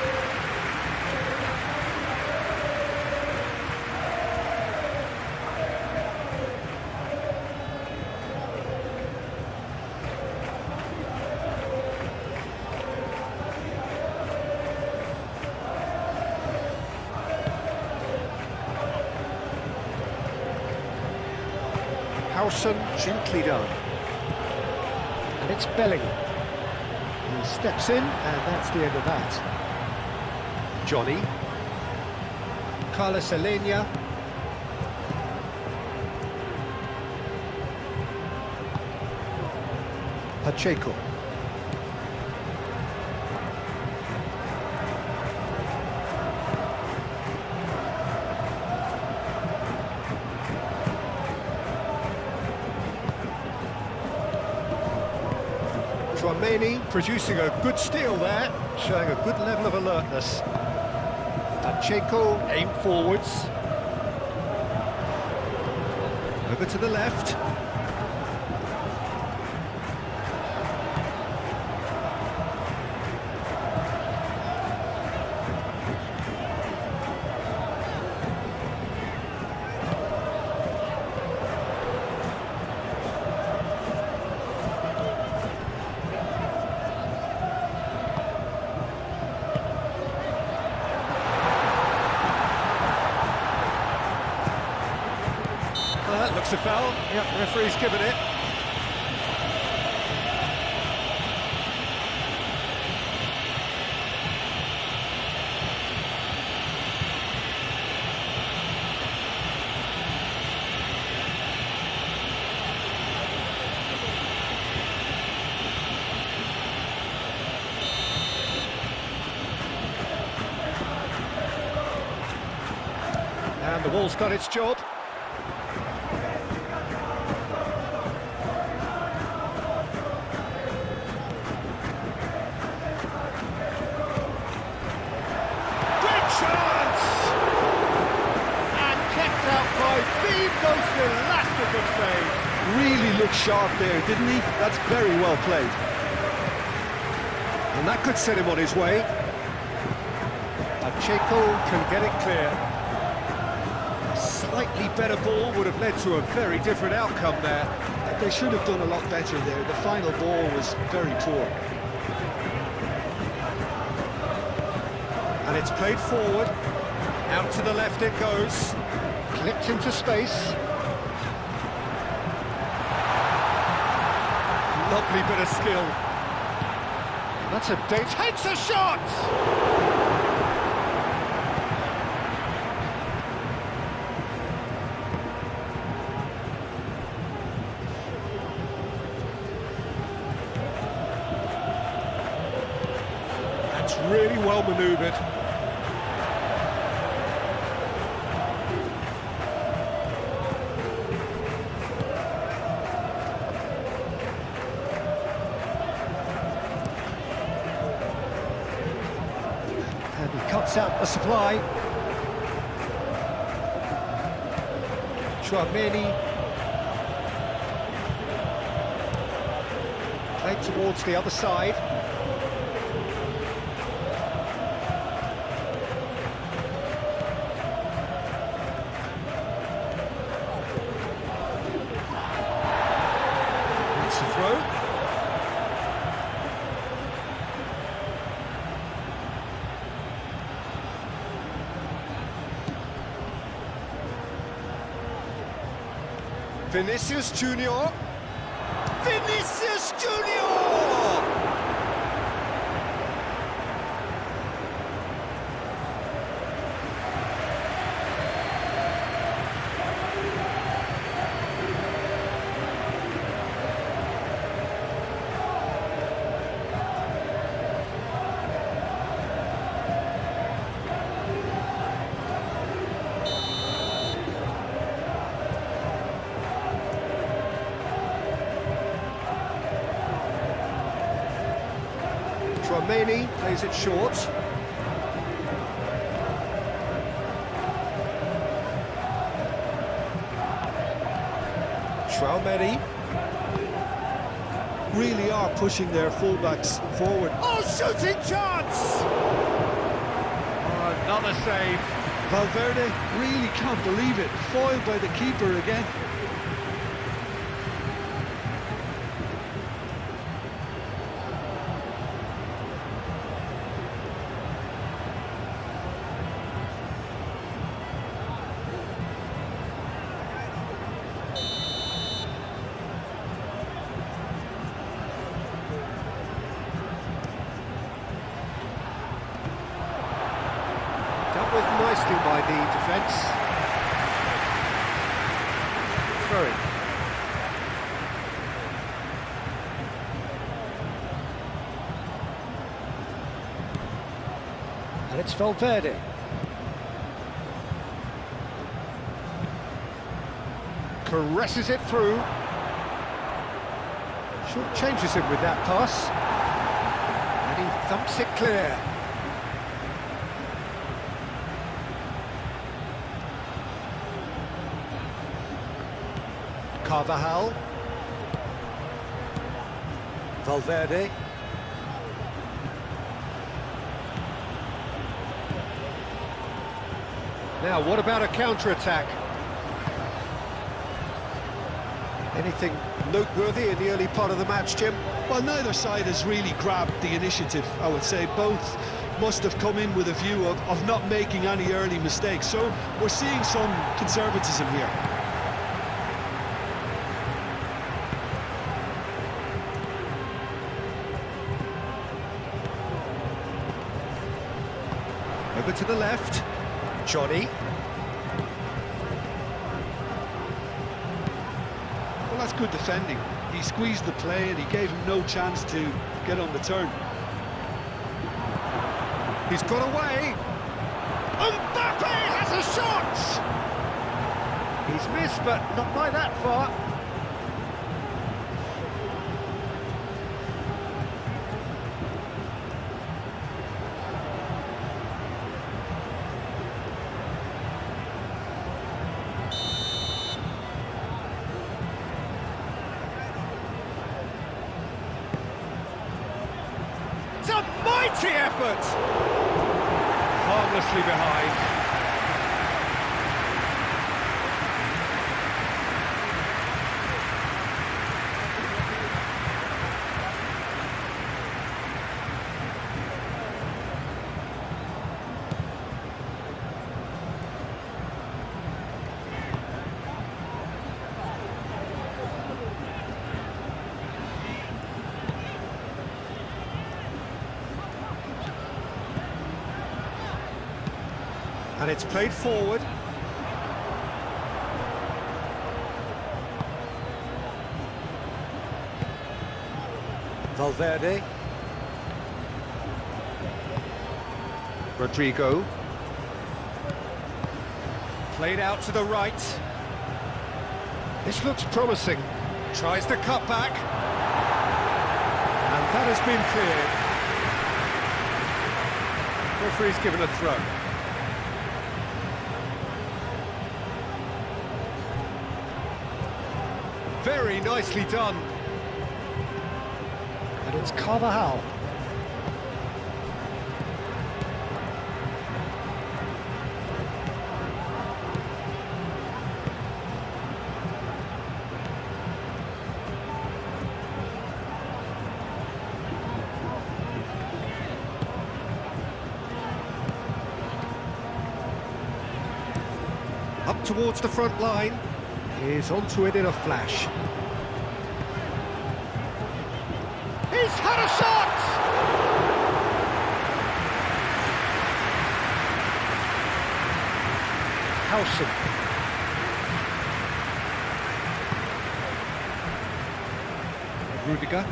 Howson, gently done. And it's Belling. He steps in, and that's the end of that. Johnny. Carlos Alenia. Pacheco. Tchouaméni producing a good steal there, showing a good level of alertness. Pacheco aim forwards. Over to the left. That looks a foul. Yep, the referee's given it. And the wall's done its job. Chance! And kept out by vivo, elastic save. Really looked sharp there, didn't he? That's very well played. And that could set him on his way. Pacheco can get it clear. A slightly better ball would have led to a very different outcome there. They should have done a lot better there. The final ball was very poor. And it's played forward. Out to the left it goes. Clipped into space. Lovely bit of skill. That's a date. Takes a shot! That's really well manoeuvred. And he cuts out the supply. Tchouaméni. Played towards the other side. It's a throw. Vinicius Junior. Vinicius Junior! Tchouaméni plays it short. Tchouaméni. Really are pushing their fullbacks forward. Oh, shooting chance! Oh, another save. Valverde really can't believe it. Foiled by the keeper again. Dealt with nicely by the defence. Throw-in. And it's Valverde. Caresses it through. Short changes him with that pass. And he thumps it clear. Carvajal. Valverde. Now, what about a counter-attack? Anything noteworthy in the early part of the match, Jim? Well, neither side has really grabbed the initiative, I would say. Both must have come in with a view of not making any early mistakes. So we're seeing some conservatism here. Over to the left. Johnny. Well, that's good defending. He squeezed the play and he gave him no chance to get on the turn. He's got away. Mbappe has a shot! He's missed, but not by that far. It's a mighty effort! Harmlessly behind. And it's played forward. Valverde. Rodrigo. Played out to the right. This looks promising. Tries the cut back. And that has been cleared. Referee's given a throw. Very nicely done. And it's Carvajal. Up towards the front line. He's onto it in a flash. He's had a shot! Howson. Rudiger.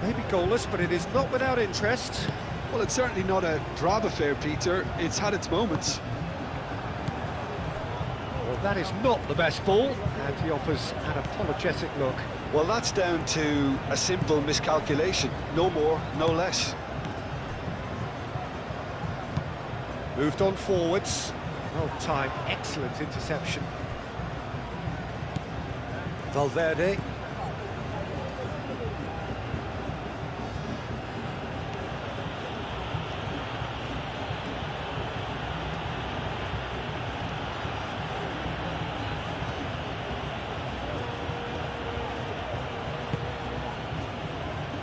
Maybe goalless, but it is not without interest. Well, it's certainly not a drab affair, Peter. It's had its moments. That is not the best ball, and he offers an apologetic look. Well, that's down to a simple miscalculation. No more, no less. Moved on forwards. Well timed, excellent interception. Valverde.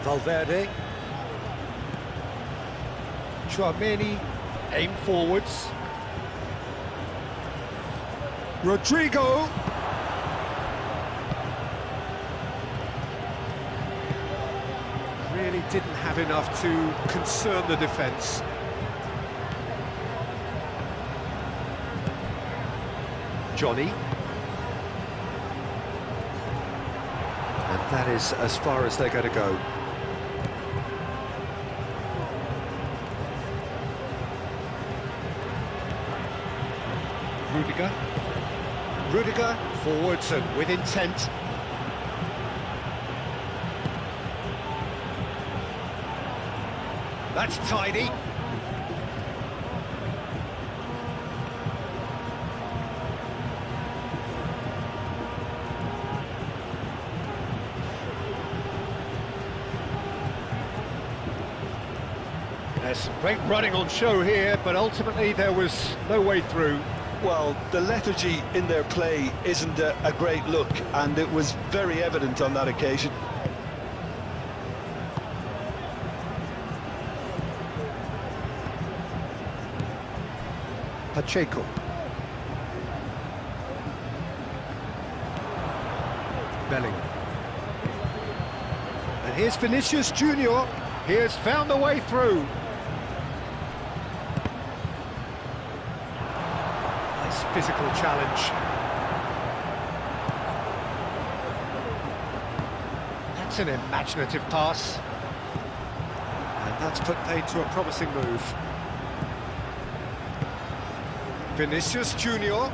Valverde. Chouameni, aim forwards. Rodrigo. Really didn't have enough to concern the defence. Johnny. And that is as far as they're going to go. Rudiger, forwards and with intent. That's tidy. There's great running on show here, but ultimately there was no way through. Well, the lethargy in their play isn't a great look, and it was very evident on that occasion. Pacheco. Bellingham. And here's Vinicius Junior. He has found the way through. Nice physical challenge. That's an imaginative pass. And that's put paid to a promising move. Vinicius Junior.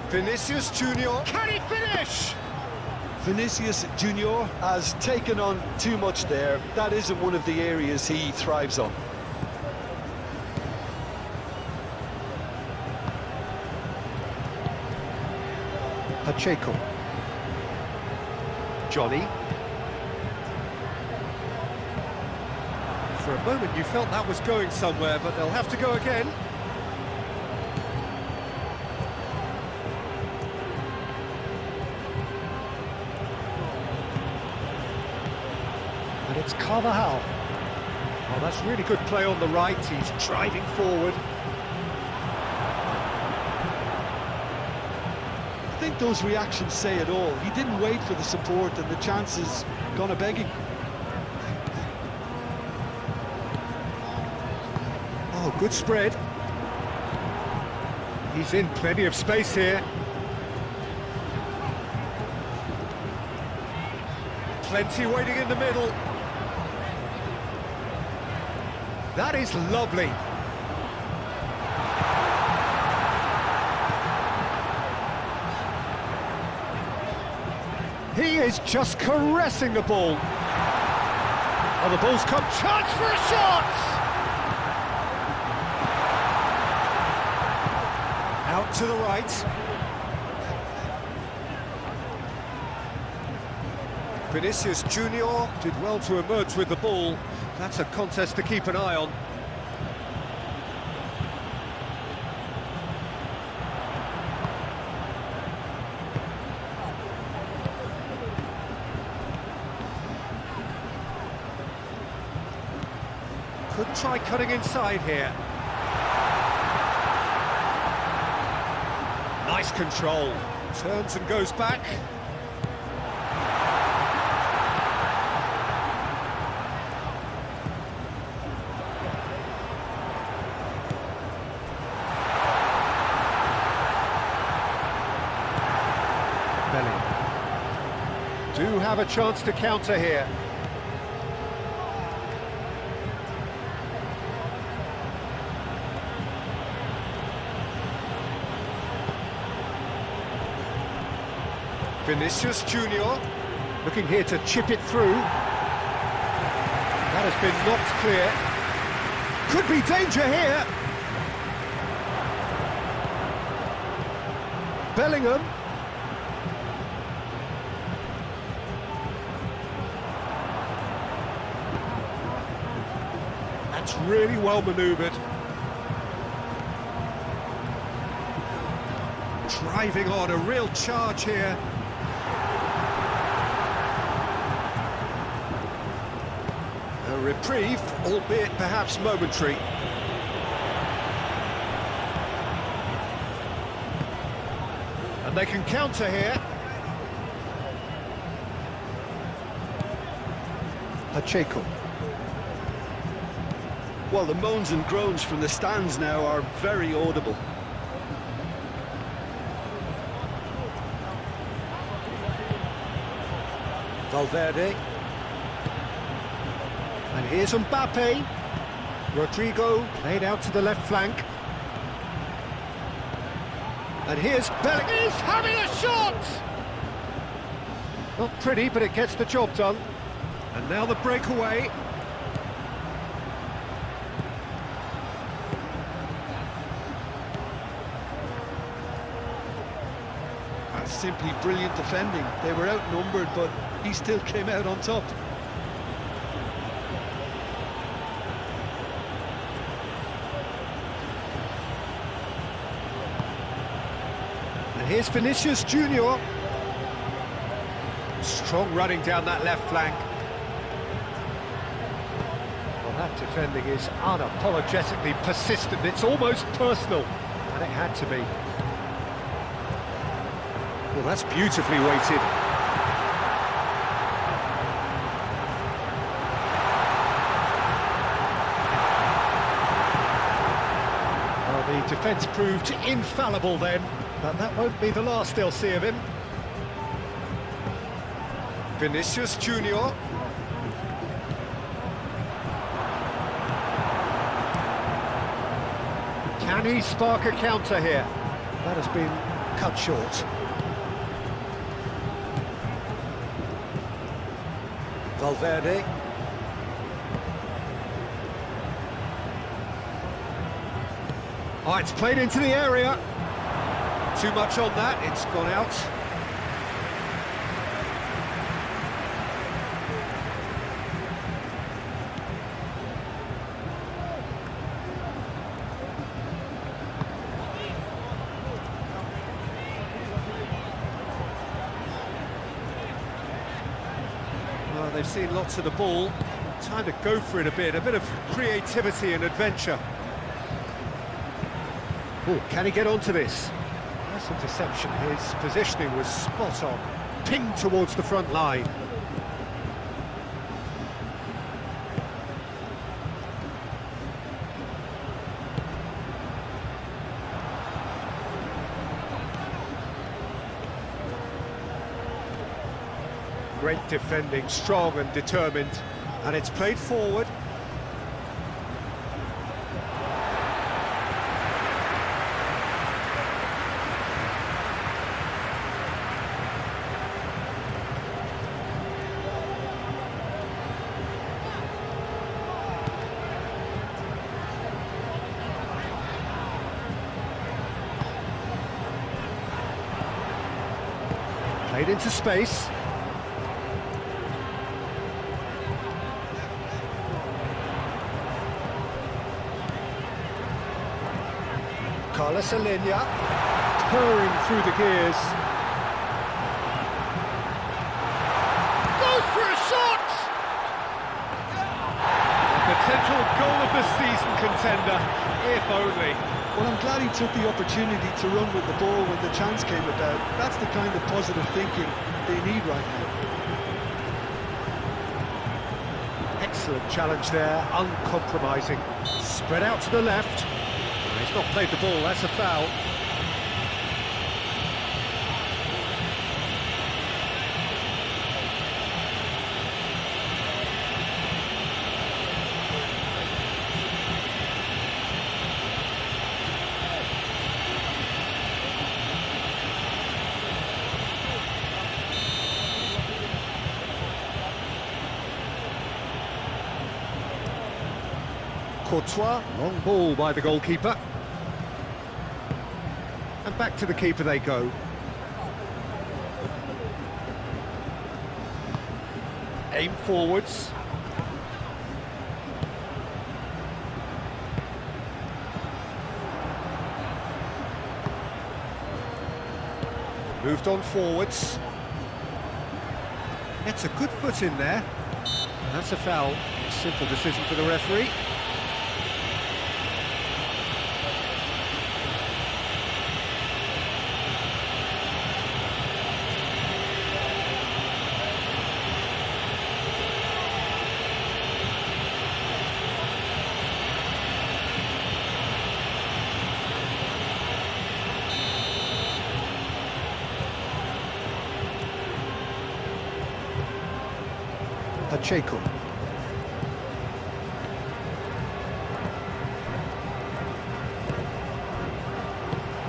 Vinicius Junior. Can he finish? Vinicius Junior has taken on too much there. That isn't one of the areas he thrives on. Pacheco. Johnny. For a moment you felt that was going somewhere, but they'll have to go again. And it's Carvajal. Oh, that's really good play on the right. He's driving forward. I think those reactions say it all. He didn't wait for the support, and the chances gone a-begging. Oh, good spread. He's in plenty of space here. Plenty waiting in the middle. That is lovely. He is just caressing the ball. Oh, the ball's come. Chance for a shot! Out to the right. Vinicius Junior did well to emerge with the ball. That's a contest to keep an eye on. Could try cutting inside here. Nice control. Turns and goes back. Bellingham. Do have a chance to counter here. Vinicius Junior looking here to chip it through. That has been knocked clear. Could be danger here. Bellingham. That's really well manoeuvred. Driving on, a real charge here. A reprieve, albeit perhaps momentary. And they can counter here. Pacheco. Well, the moans and groans from the stands now are very audible. Valverde. And here's Mbappe. Rodrigo played out to the left flank. And here's Bellingham. He's having a shot! Not pretty, but it gets the job done. And now the breakaway. That's simply brilliant defending. They were outnumbered, but he still came out on top. And here's Vinicius Junior. Strong running down that left flank. Well, that defending is unapologetically persistent. It's almost personal, and it had to be. Well, that's beautifully weighted. Well, the defence proved infallible then, but that won't be the last they'll see of him. Vinicius Junior. Can he spark a counter here? That has been cut short. Valverde. Oh, it's played into the area. Too much on that, it's gone out. Well, they've seen lots of the ball. Time to go for it a bit of creativity and adventure. Oh, can he get onto this? That's a deception. His positioning was spot on. Pinged towards the front line. Great defending, strong and determined. And it's played forward. Played into space. Carlos Alenia, purring through the gears. Goes for a shot! A potential goal of the season contender, if only. Well, I'm glad he took the opportunity to run with the ball when the chance came about. That's the kind of positive thinking they need right now. Excellent challenge there, uncompromising. Spread out to the left. He's not played the ball, that's a foul. Courtois, long ball by the goalkeeper. And back to the keeper they go. Aim forwards. Moved on forwards. Gets a good foot in there. And that's a foul. Simple decision for the referee. Pacheco.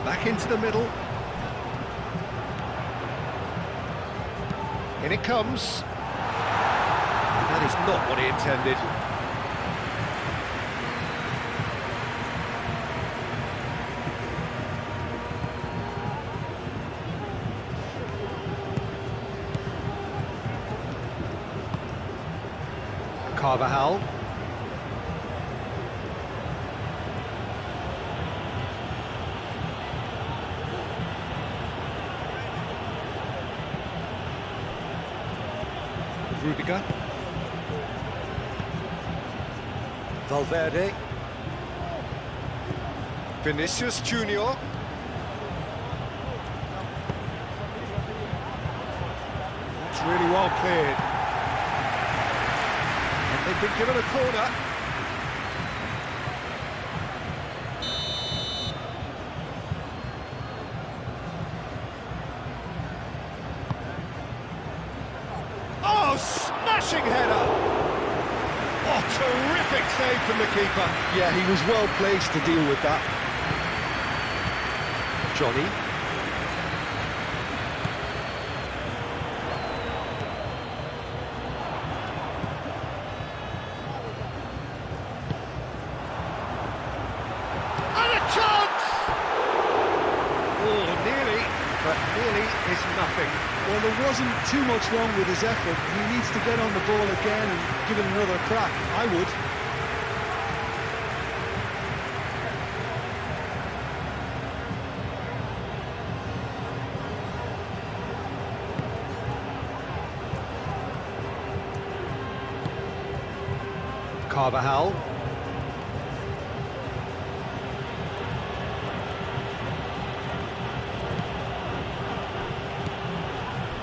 Back into the middle. In it comes. And That is not what he intended. Carvajal. Rudiger. Valverde. Vinicius Junior. That's really well cleared. And they've been given a corner. Oh, smashing header! Oh, terrific save from the keeper. Yeah, he was well placed to deal with that. Johnny. And a chance! Oh, nearly, but nearly is nothing. Well, there wasn't too much wrong with his effort. He needs to get on the ball again and give it another crack. I would. Carvajal.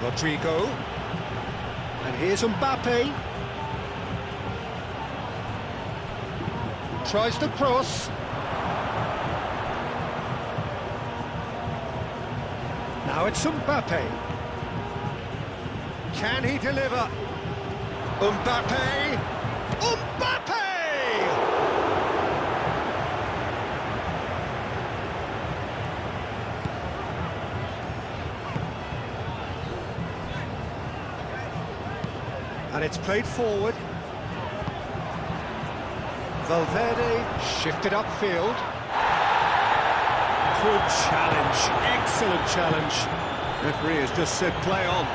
Rodrigo. And here's Mbappe. Tries to cross. Now it's Mbappe. Can he deliver? Mbappe! Mbappe! And it's played forward. Valverde shifted upfield. Good challenge, excellent challenge. Referee has just said play on.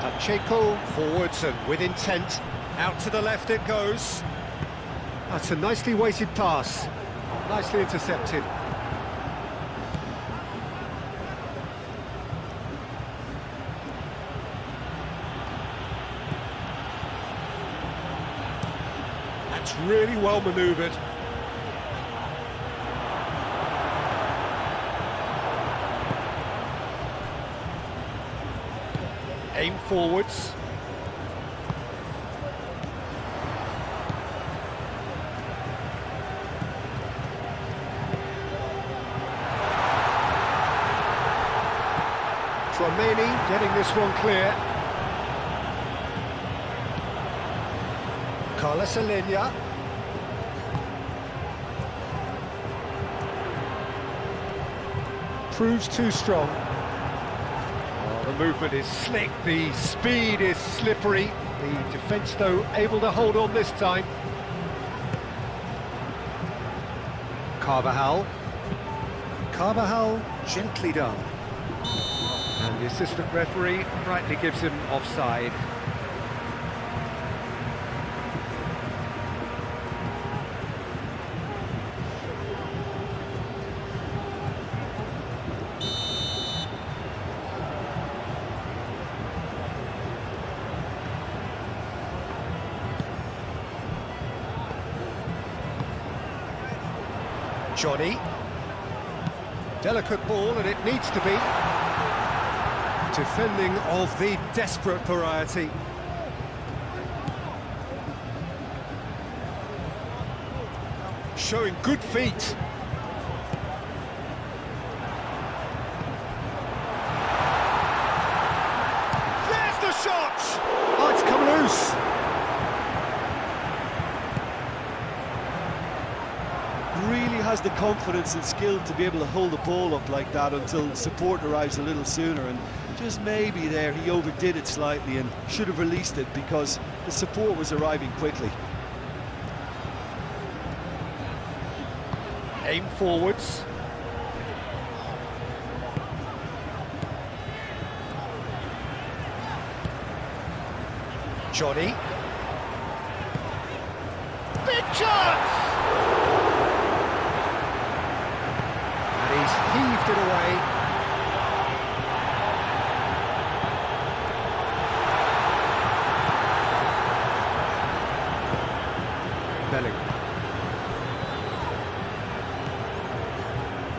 Pacheco forwards and with intent. Out to the left it goes. That's a nicely weighted pass. Nicely intercepted. That's really well manoeuvred. Aim forwards. Tchouaméni getting this one clear. Carlos Alenia. Proves too strong. The movement is slick, the speed is slippery. The defence, though, able to hold on this time. Carvajal. Carvajal, gently done. And the assistant referee rightly gives him offside. Johnny. Delicate ball, and it needs to be. Defending of the desperate variety. Showing good feet. There's the shot! Oh, it's come loose. Really has the confidence and skill to be able to hold the ball up like that until support arrives a little sooner, and just maybe there he overdid it slightly and should have released it because the support was arriving quickly. Aim forwards. Johnny. Big chance! And he's heaved it away. Bellingham.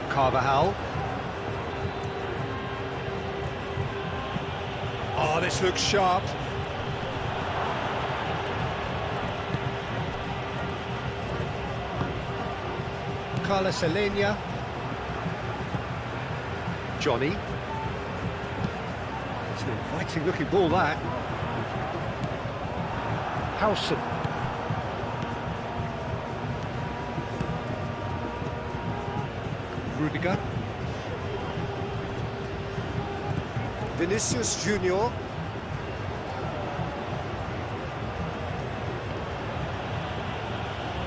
Carvajal. Oh, this looks sharp. Carlos Alenia. Johnny. It's an inviting looking ball, that. Howson. Rudiger. Vinicius Junior.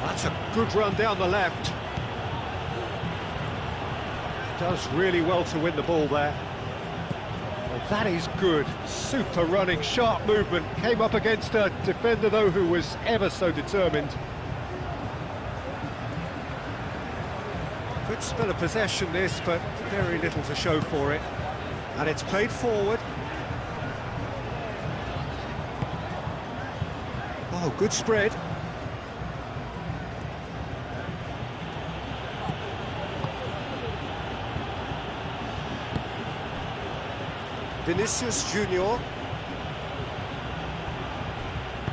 That's a good run down the left. Does really well to win the ball there. Well, that is good. Super running, sharp movement. Came up against a defender, though, who was ever so determined. Good spell of possession, this, but very little to show for it. And it's played forward. Oh, good spread. Vinicius Junior.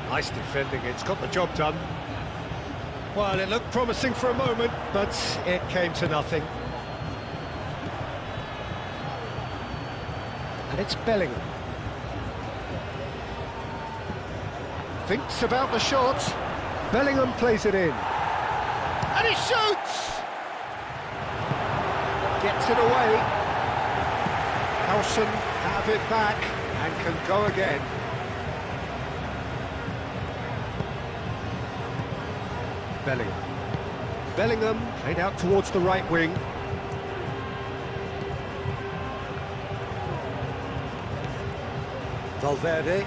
Nice defending, it's got the job done. Well, it looked promising for a moment, but it came to nothing. And it's Bellingham. Thinks about the shot. Bellingham plays it in. And he shoots! Gets it away. Howson have it back and can go again. Bellingham played out towards the right wing. Valverde.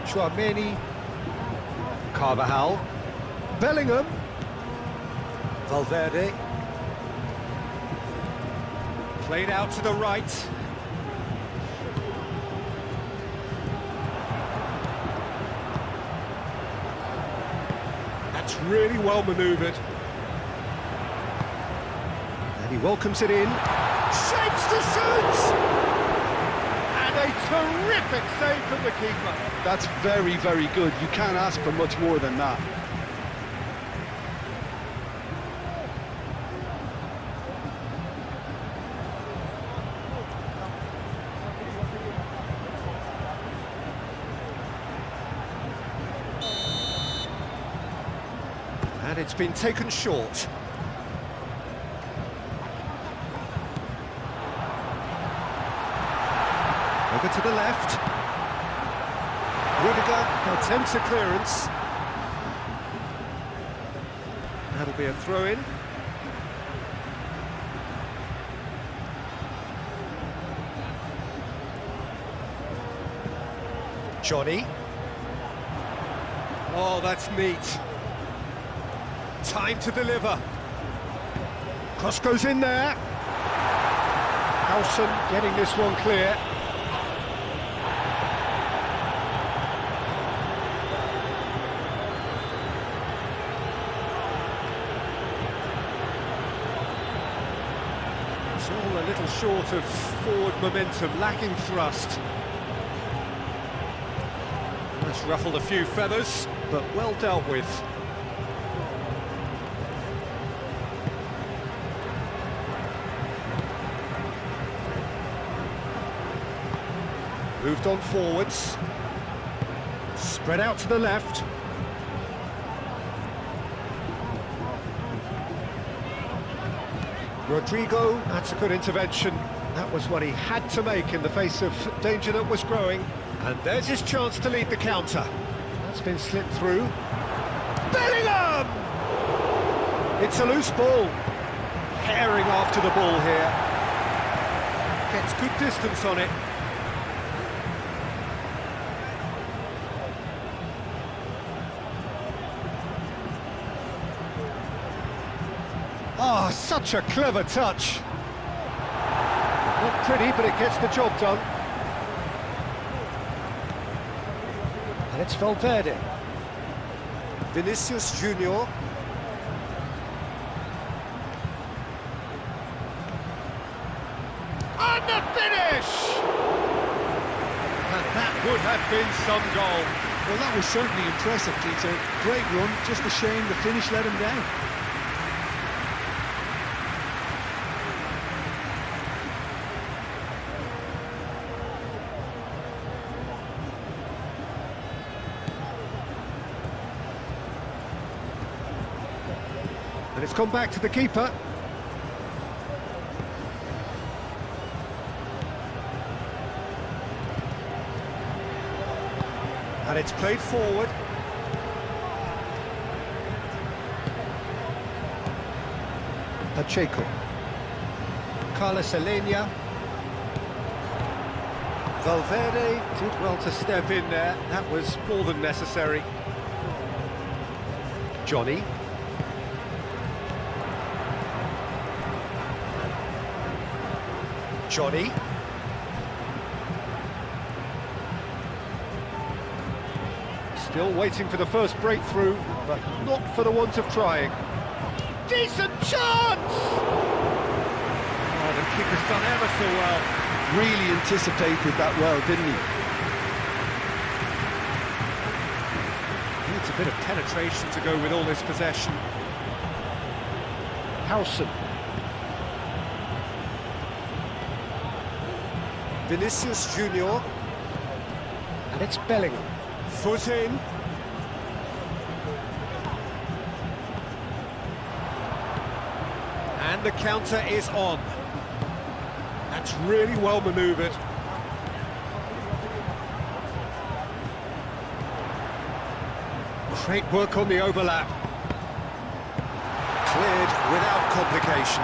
Chouameni. Carvajal. Bellingham. Valverde. Played out to the right. That's really well manoeuvred. And he welcomes it in. Shapes to shoot! And a terrific save from the keeper. That's very, very good. You can't ask for much more than that. And it's been taken short. Over to the left. Rudiger attempts a clearance. That'll be a throw-in. Johnny. Oh, that's neat. Time to deliver. Cross goes in there. Howson getting this one clear. It's all a little short of forward momentum, lacking thrust. That's ruffled a few feathers, but well dealt with. Moved on forwards. Spread out to the left. Rodrigo, that's a good intervention. That was what he had to make in the face of danger that was growing. And there's his chance to lead the counter. That's been slipped through. Bellingham! It's a loose ball. Herring after the ball here. Gets good distance on it. Oh, such a clever touch. Not pretty, but it gets the job done. And it's Valverde. Vinicius Junior. And the finish! And that would have been some goal. Well, that was certainly impressive, Peter. Great run, just a shame the finish let him down. And it's gone back to the keeper. And it's played forward. Pacheco. Carlos Alenia. Valverde did well to step in there. That was more than necessary. Johnny. Johnny. Still waiting for the first breakthrough, but not for the want of trying. Decent chance! Oh, the keeper's done ever so well. Really anticipated that well, didn't he? Needs a bit of penetration to go with all this possession. Howson. Vinicius Junior. And it's Bellingham. Foot in. And the counter is on. That's really well manoeuvred. Great work on the overlap. Cleared without complication.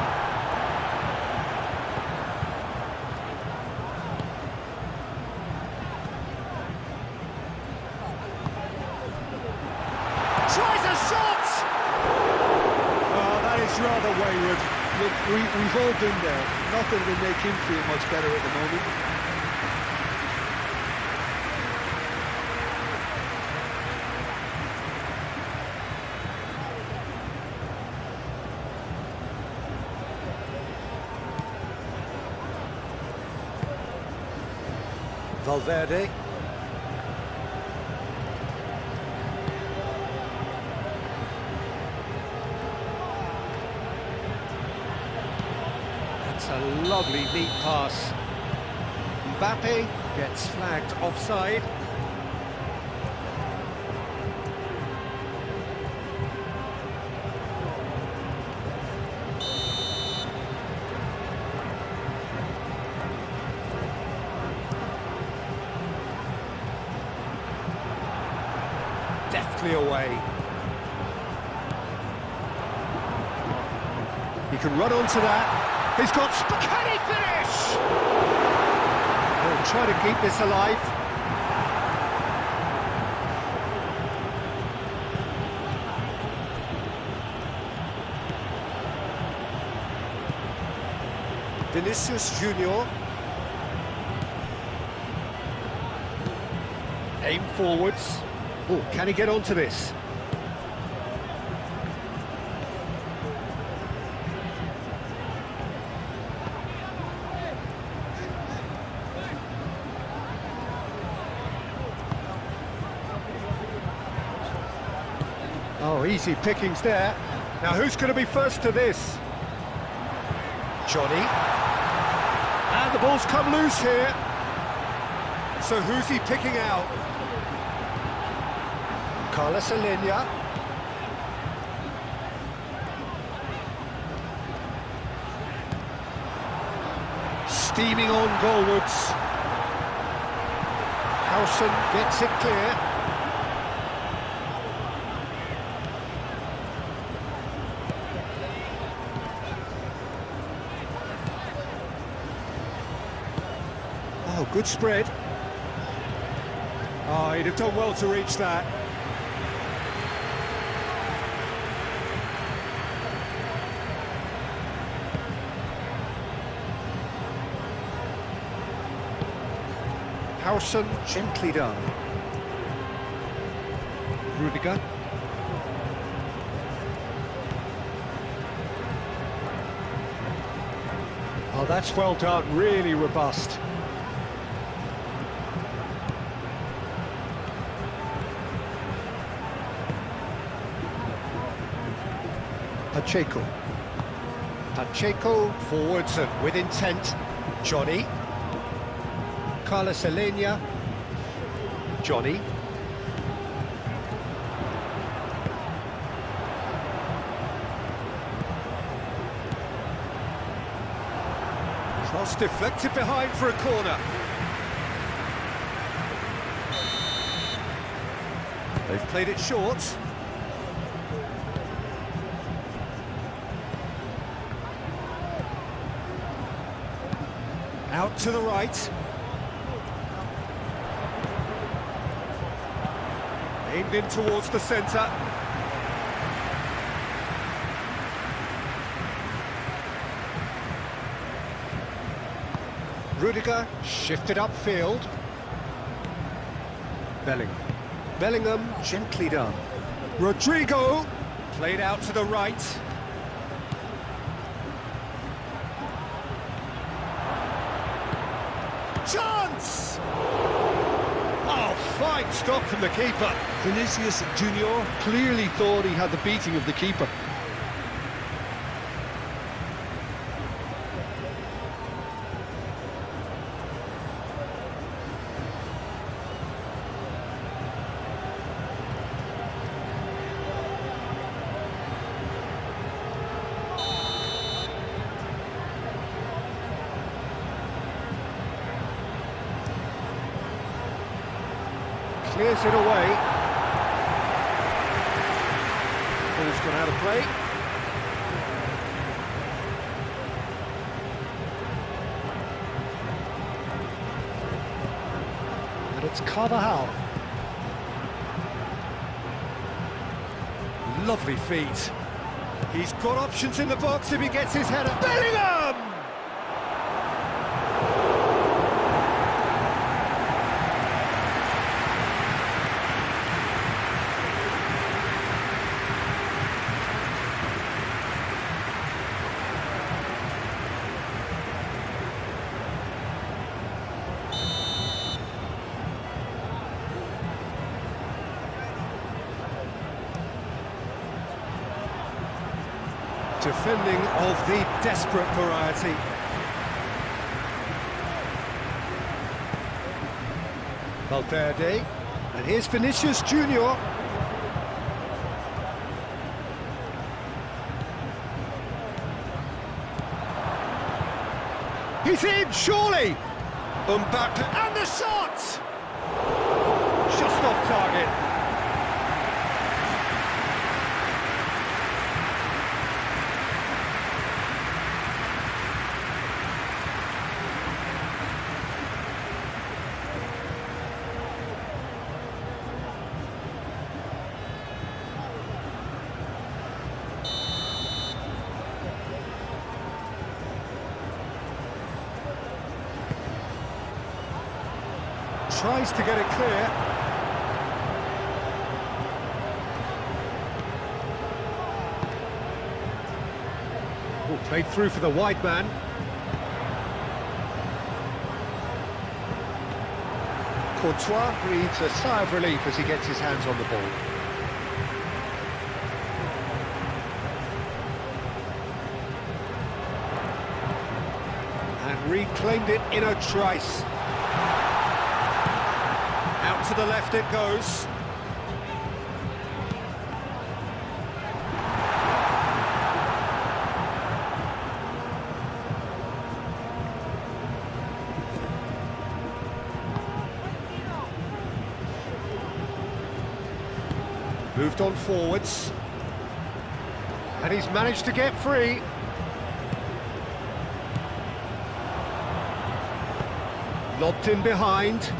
Tries a shot! Oh, that is rather wayward. Look, we've all been there. Nothing will make him feel much better at the moment. Valverde. That's a lovely neat pass. Mbappe gets flagged offside. Deftly away. He can run onto that. He's got... Can he finish? He'll try to keep this alive. Vinicius Junior. Aim forwards. Oh, can he get onto this? Oh, easy pickings there. Now who's going to be first to this? Johnny. And the ball's come loose here. So who's he picking out? Carlos Alenia. Steaming on goalwards. Howson gets it clear. Oh, good spread. Oh, he'd have done well to reach that. Howson, gently done. Rudiger. Oh, that's well done, really robust. Pacheco. Pacheco forwards and with intent. Johnny. Carlos Alenia. Johnny. Cross deflected behind for a corner. They've played it short. Out to the right. Aimed in towards the centre. Rudiger shifted upfield. Bellingham. Bellingham, gently done. Rodrigo, played out to the right. Chance! Oh, fine stop from the keeper. Vinicius Junior clearly thought he had the beating of the keeper. Clears it away. Ball's gone out of play. And it's Carvajal. Lovely feet. He's got options in the box if he gets his header. Bellingham! Defending of the desperate variety. Valverde, and here's Vinicius Junior. He's in, surely! Mbappe, and the shot! Just off target. Tries to get it clear. Oh, played through for the wide man. Courtois breathes a sigh of relief as he gets his hands on the ball. And reclaimed it in a trice. To the left it goes. Moved on forwards. And he's managed to get free. Lobbed in behind.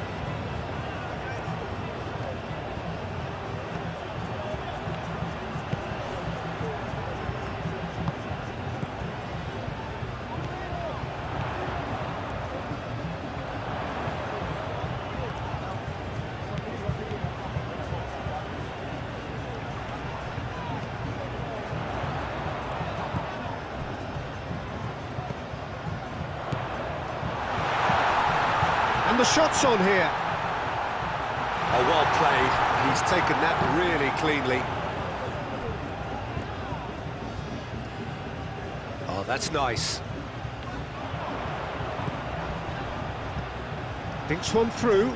And the shot's on here. Oh, well played. He's taken that really cleanly. Oh, that's nice. Thinks one through.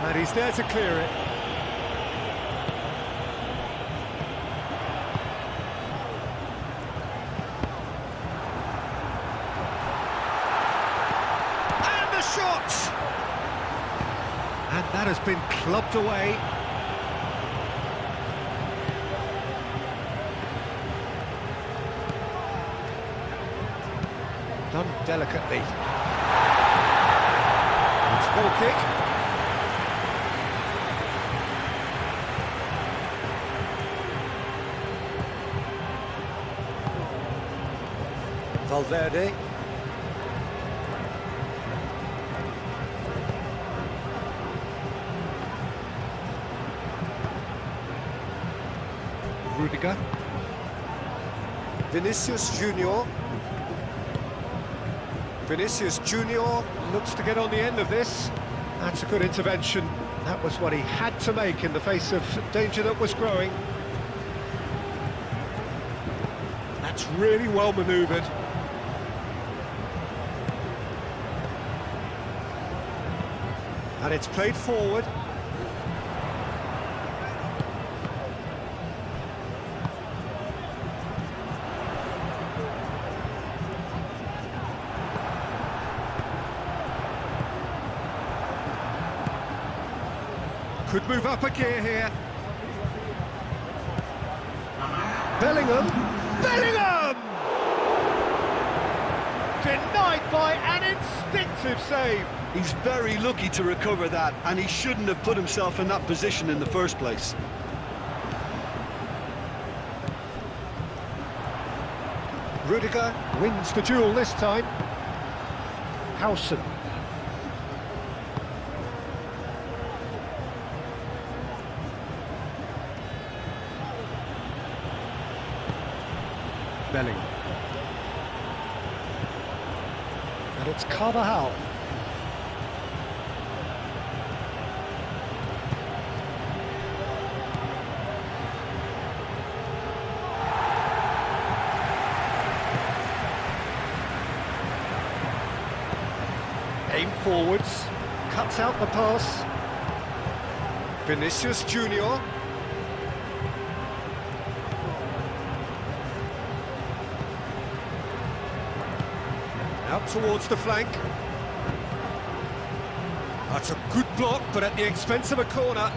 And he's there to clear it. Shot! And that has been clubbed away. Done delicately. It's goal kick. Valverde. Rudiger. Vinicius Junior. Vinicius Junior looks to get on the end of this. That's a good intervention. That was what he had to make in the face of danger that was growing. That's really well manoeuvred. And it's played forward. Could move up a gear here. Bellingham! Bellingham! Denied by an instinctive save. He's very lucky to recover that, and he shouldn't have put himself in that position in the first place. Rudiger wins the duel this time. Howson. Bellingham. And it's Carvajal. Aim forwards, cuts out the pass. Vinicius Junior. Out towards the flank. That's a good block, but at the expense of a corner.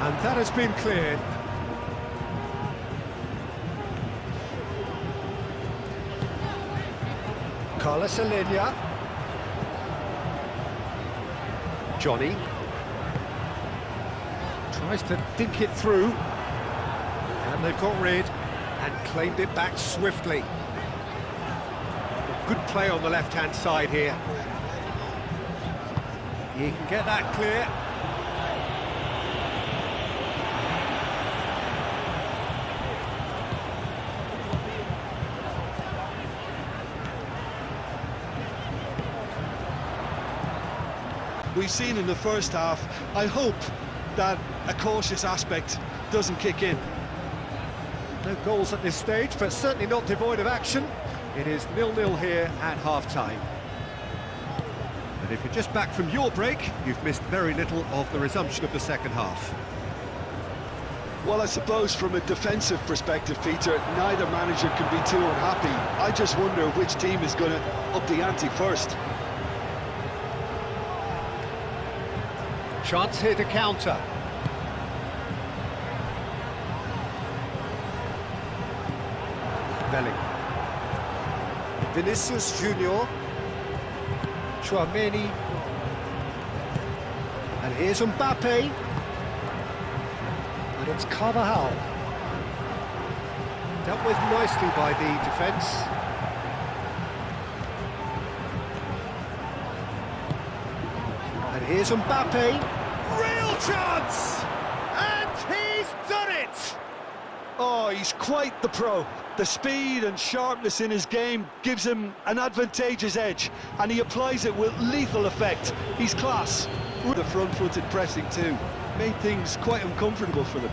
And that has been cleared. Carlos Alenia. Johnny. Tries to dink it through. And they've got rid and claimed it back swiftly. Good play on the left-hand side here. He can get that clear. We've seen in the first half, I hope that a cautious aspect doesn't kick in. No goals at this stage, but certainly not devoid of action. It is 0-0 here at half-time. And if you're just back from your break, you've missed very little of the resumption of the second half. Well, I suppose from a defensive perspective, Peter, neither manager can be too unhappy. I just wonder which team is going to up the ante first. Chance here to counter. Belling. Vinicius Junior. Chouameni. And here's Mbappe. And it's Carvajal. Dealt with nicely by the defence. And here's Mbappe. Real chance! And he's done it! Oh, he's quite the pro. The speed and sharpness in his game gives him an advantageous edge, and he applies it with lethal effect. He's class. The front-footed pressing too made things quite uncomfortable for them.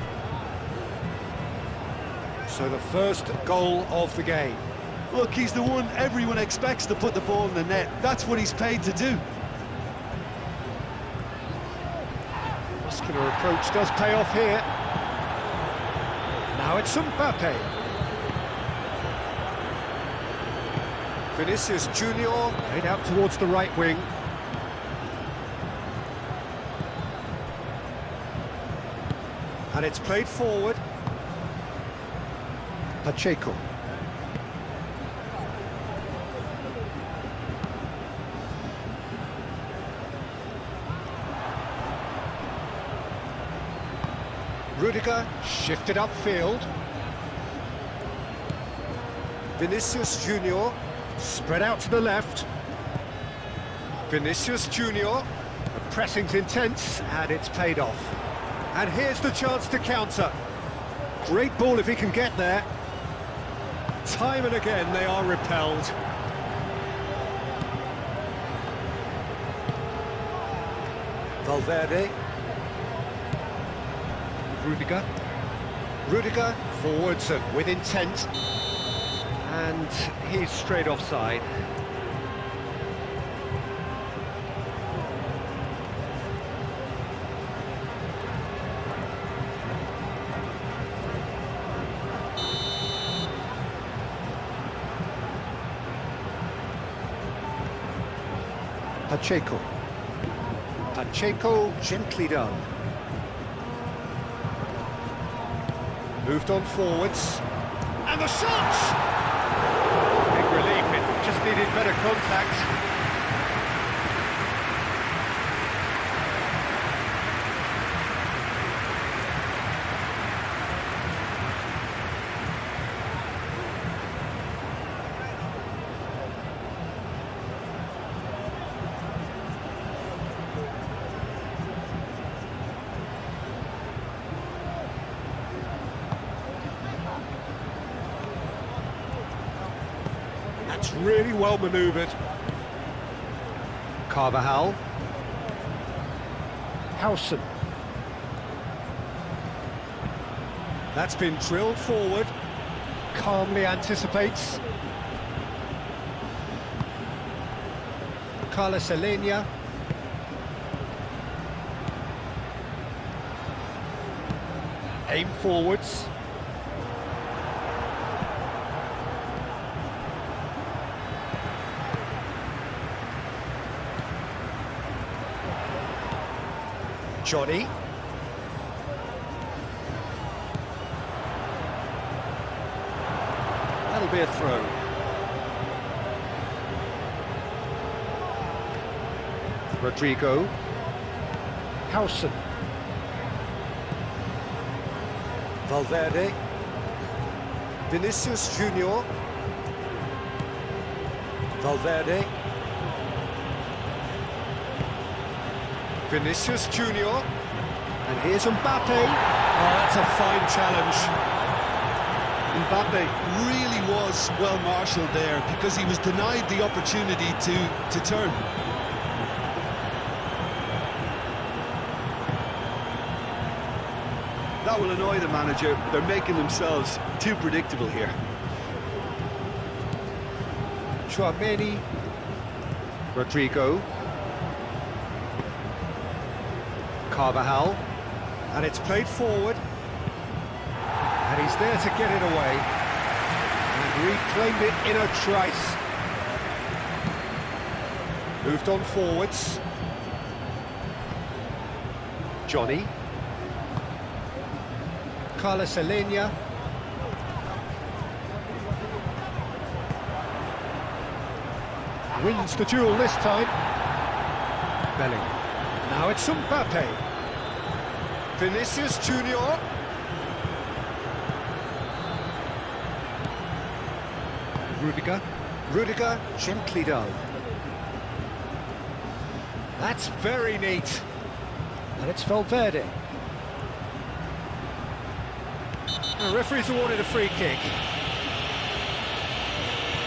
So the first goal of the game. Look, he's the one everyone expects to put the ball in the net. That's what he's paid to do. Muscular approach does pay off here. Now it's Mbappe. Vinicius Junior played out towards the right wing. And it's played forward. Pacheco. Rudiger shifted upfield. Vinicius Junior spread out to the left. Vinicius Junior. The pressing's intense and it's paid off. And here's the chance to counter. Great ball if he can get there. Time and again they are repelled. Valverde. Rudiger. Rudiger forwards and with intent. And he's straight offside. Pacheco. Pacheco, gently done. Moved on forwards. And the shot! Big relief, it just needed better contact. That's really well manoeuvred. Carvajal. Howson. That's been drilled forward. Calmly anticipates. Carlos Elenia. Aim forwards. Johnny. That'll be a throw. Rodrigo. Howson. Valverde. Vinicius Junior. Valverde. Vinicius Junior. And here's Mbappe. Oh, that's a fine challenge. Mbappe really was well marshalled there because he was denied the opportunity to turn. That will annoy the manager. They're making themselves too predictable here. Tchouaméni, Rodrigo, Carvajal, and it's played forward, and he's there to get it away, and reclaimed it in a trice. Moved on forwards. Johnny, Carlos Alenia, wins the duel this time. Bellingham. Now it's Mbappe. Vinicius Junior. Rudiger, gently done. That's very neat. And it's Valverde. The referee's awarded a free kick.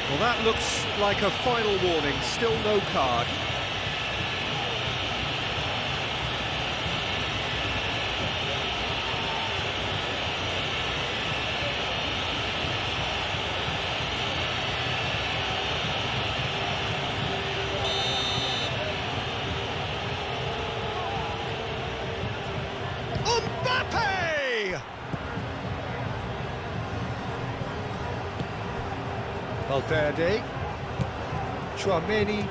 Well, that looks like a final warning, still no card. Mbappe! Valverde, Tchouaméni,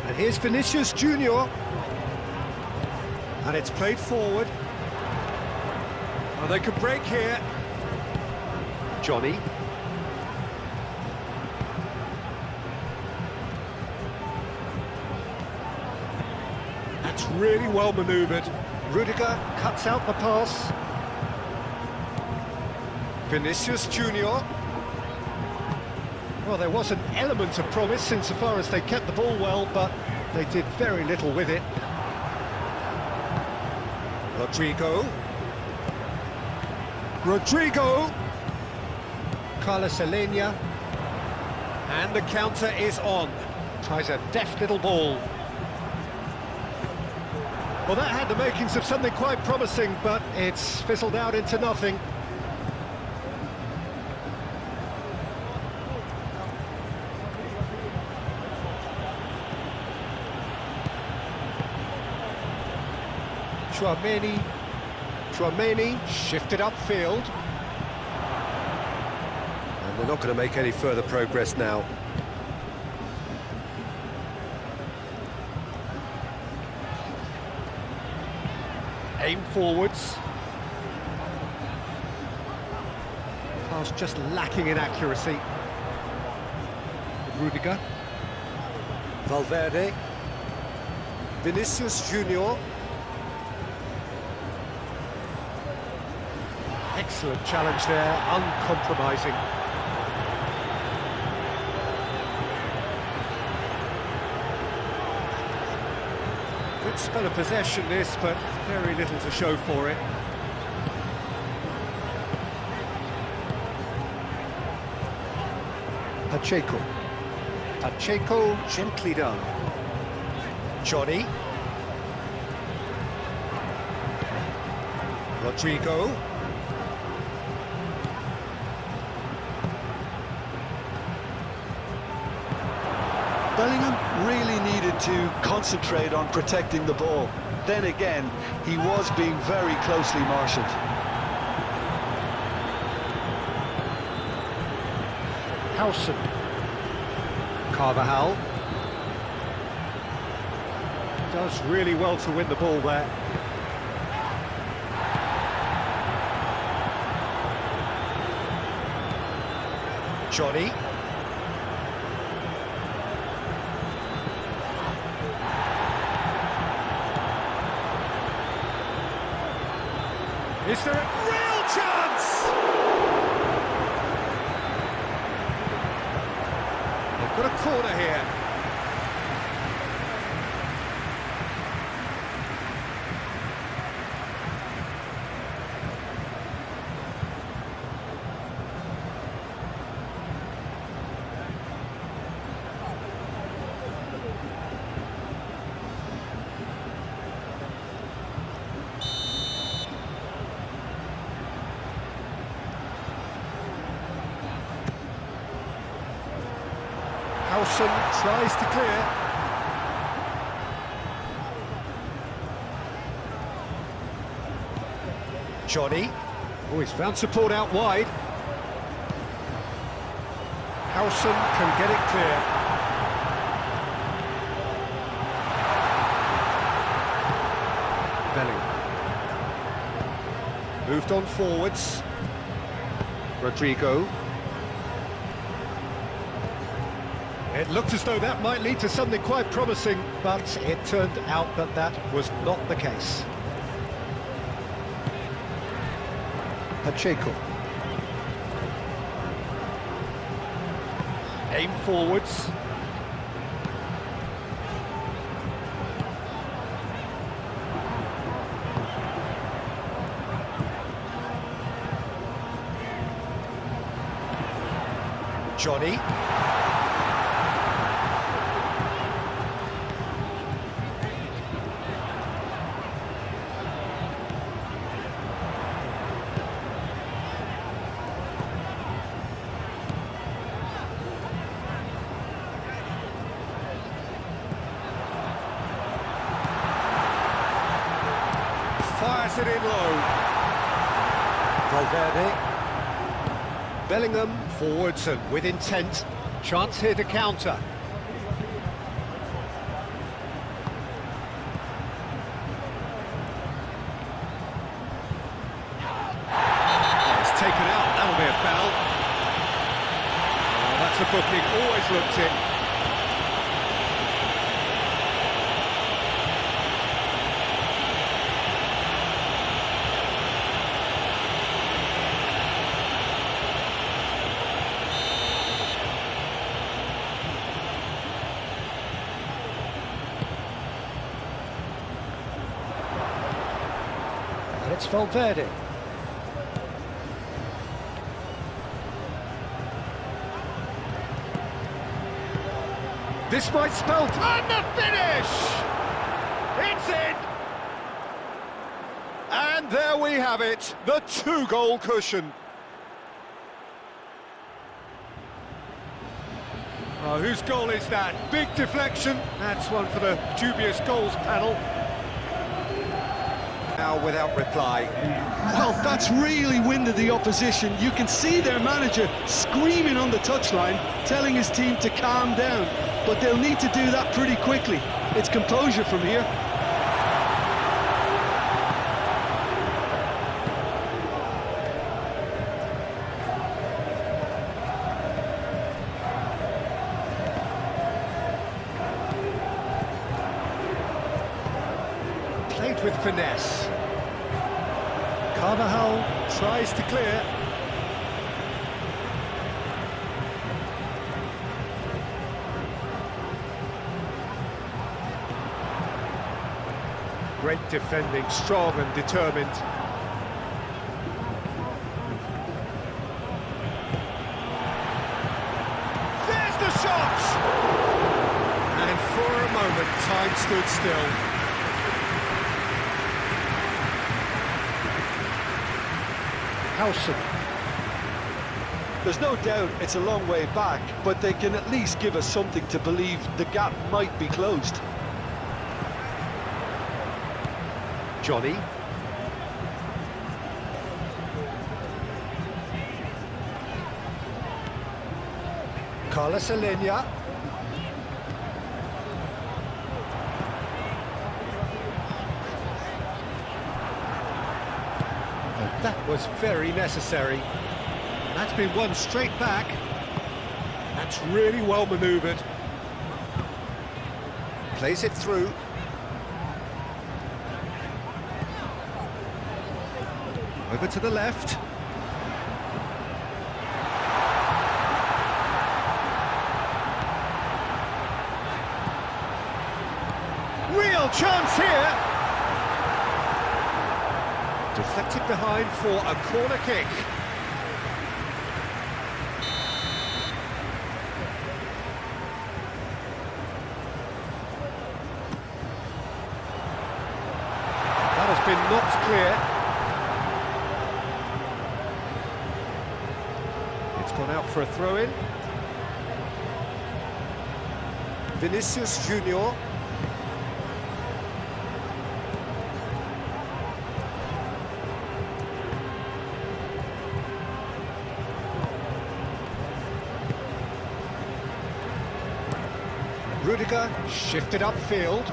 and here's Vinicius Junior, and it's played forward. Oh, they could break here. Johnny. That's really well manoeuvred. Rudiger cuts out the pass. Vinicius Junior. Well, there was an element of promise insofar as they kept the ball well, but they did very little with it. Rodrigo. Carlos Alenia. And the counter is on. Tries a deft little ball. Well, that had the makings of something quite promising, but it's fizzled out into nothing. Tchouaméni shifted upfield. And they're not going to make any further progress now. Aim forwards. Pass just lacking in accuracy. Rudiger. Valverde. Vinicius Junior. Excellent challenge there, uncompromising. Good spell of possession this, but very little to show for it. Pacheco, gently done. Johnny. Rodrigo. Bellingham really needed to concentrate on protecting the ball. Then again, he was being very closely marshalled. Howson. Carvajal. Does really well to win the ball there. Johnny. Is there a real chance? They've got a corner here. Howson tries to clear. Johnny. Oh, he's found support out wide. Howson can get it clear. Bellingham. Moved on forwards. Rodrigo. It looked as though that might lead to something quite promising, but it turned out that that was not the case. Pacheco. Aim forwards. Johnny. Fires it in low. Valverde. Bellingham forwards and with intent. Chance here to counter. It's taken out. That'll be a foul. Oh, that's a booking. Always looked it. It's Valverde. This might spell... And the finish! It's in! And there we have it, the two-goal cushion. Oh, whose goal is that? Big deflection. That's one for the dubious goals panel. Now without reply. Well, that's really winded the opposition. You can see their manager screaming on the touchline, telling his team to calm down. But they'll need to do that pretty quickly. It's composure from here. Played with finesse. Carvajal tries to clear. Great defending, strong and determined. There's the shot! And for a moment, time stood still. Howson. There's no doubt it's a long way back, but they can at least give us something to believe the gap might be closed. Johnny. Carlos Alenia. That was very necessary. That's been won straight back. That's really well manoeuvred. Plays it through. Over to the left. Real chance here. Deflected behind for a corner kick. That has been knocked clear. It's gone out for a throw-in. Vinicius Junior. Rudiger shifted upfield.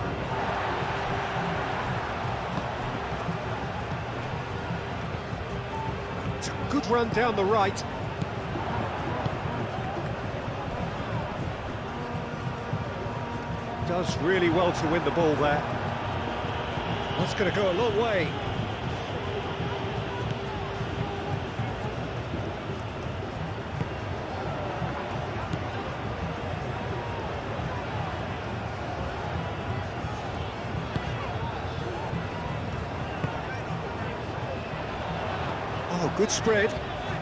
It's a good run down the right. Does really well to win the ball there. That's going to go a long way. Oh, good spread.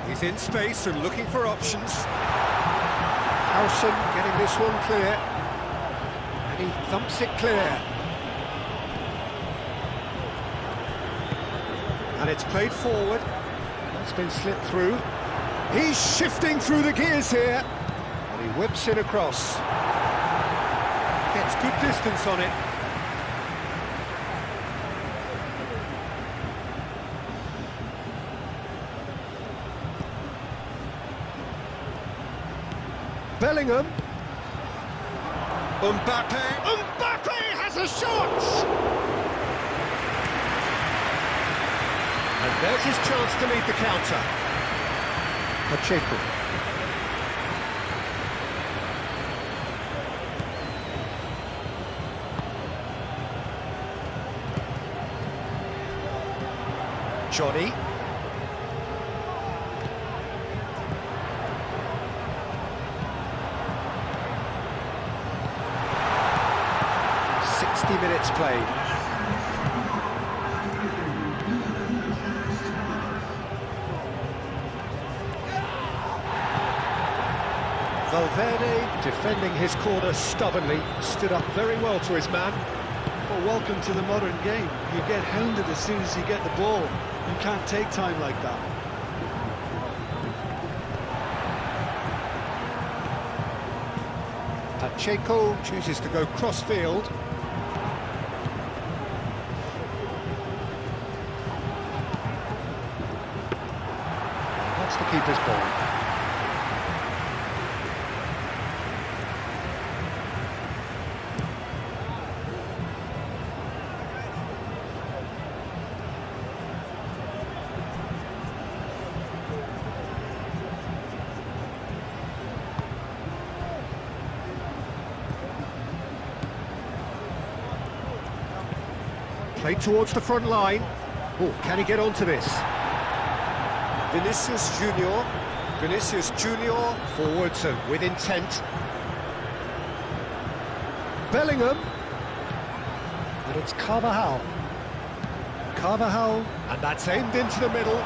He's in space and looking for options. Howson getting this one clear. And he thumps it clear. And it's played forward. That's been slipped through. He's shifting through the gears here. And he whips it across. Gets good distance on it. Bellingham. Mbappe has a shot! And there's his chance to lead the counter. Pacheco. Johnny. Minutes played. Valverde defending his corner stubbornly, stood up very well to his man. Well, welcome to the modern game. You get hounded as soon as you get the ball. You can't take time like that. Pacheco chooses to go cross-field. That's the keeper's ball. Played towards the front line. Oh, can he get onto this? Vinicius Junior. Vinicius Junior forwards and with intent. Bellingham. And it's Carvajal. Carvajal. And that's aimed into the middle.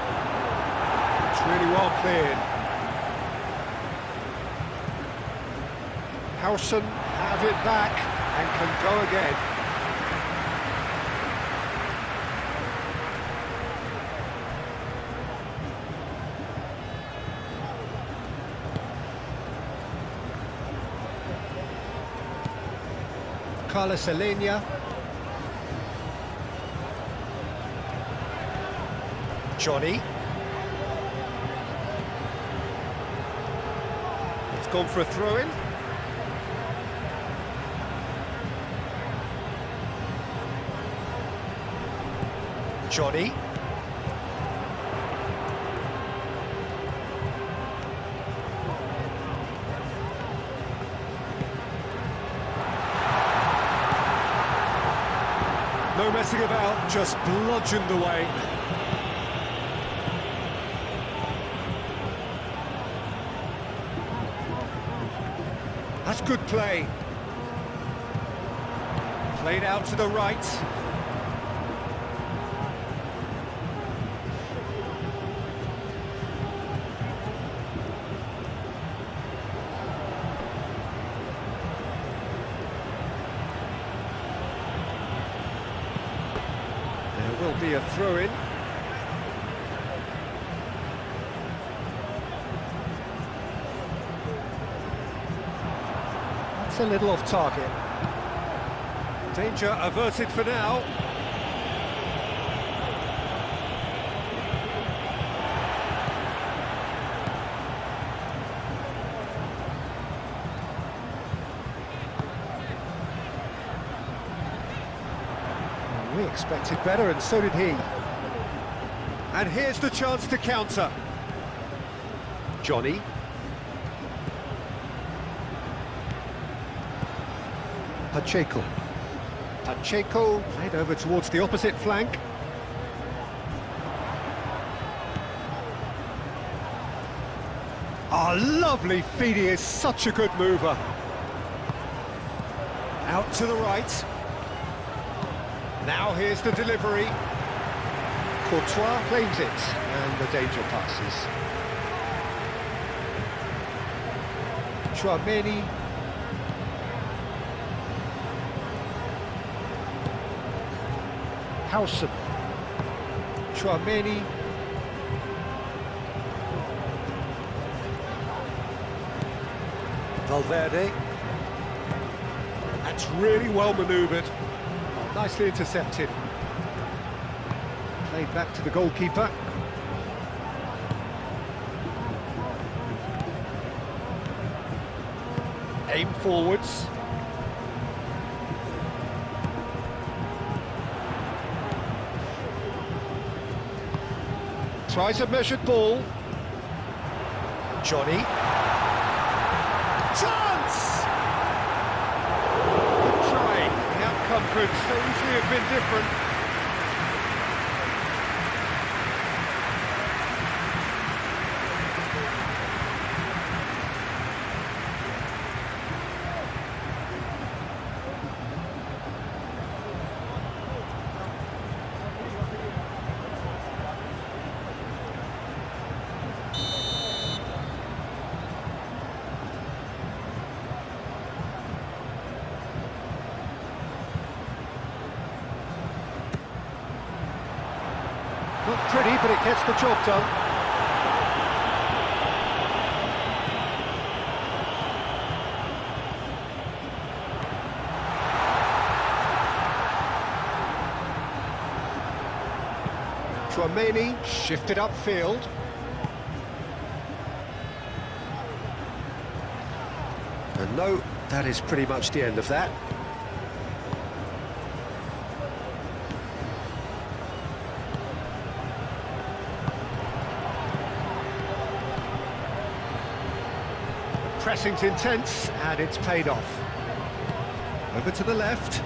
It's really well cleared. Howson have it back and can go again. Carlos Alenia. Johnny. It's gone for a throw-in. Johnny. No messing about, just bludgeoned away. That's good play. Played out to the right. Will be a throw-in. That's a little off target. Danger averted for now. We expected better, and so did he. And here's the chance to counter. Johnny. Pacheco. Pacheco played over towards the opposite flank. Ah, lovely feed, he is such a good mover. Out to the right. Now here's the delivery. Courtois claims it, and the danger passes. Chouameni. Howson. Chouameni. Valverde. That's really well manoeuvred. Nicely intercepted. Played back to the goalkeeper. Aim forwards. Tries a measured ball. Johnny. Chance! Good try. The outcome could so easily have been different. Not pretty, but it gets the job done. Chouameni shifted upfield. And no, that is pretty much the end of that. Pressing's intense, and it's paid off. Over to the left.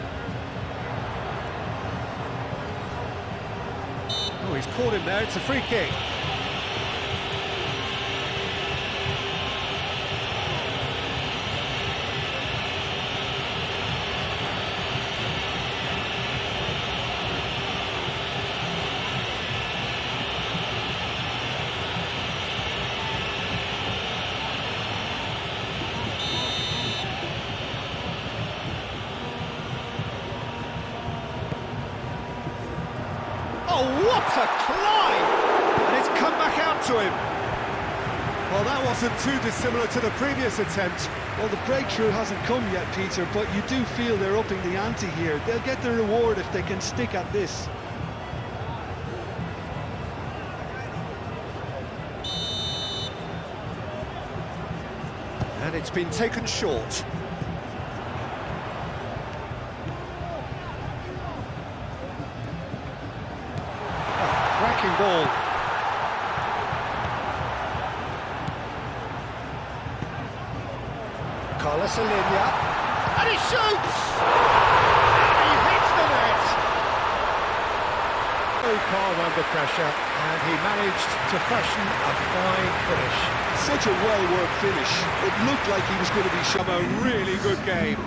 Oh, he's caught him there, it's a free kick. Oh, what a climb! And it's come back out to him. Well, that wasn't too dissimilar to the previous attempt. Well, the breakthrough hasn't come yet, Peter, but you do feel they're upping the ante here. They'll get the reward if they can stick at this. And it's been taken short. Cracking ball. Carlos Alenia. And he shoots! And he hits the net! So calm under pressure, and he managed to fashion a fine finish. Such a well-worked finish. It looked like he was going to be shot. A really good game.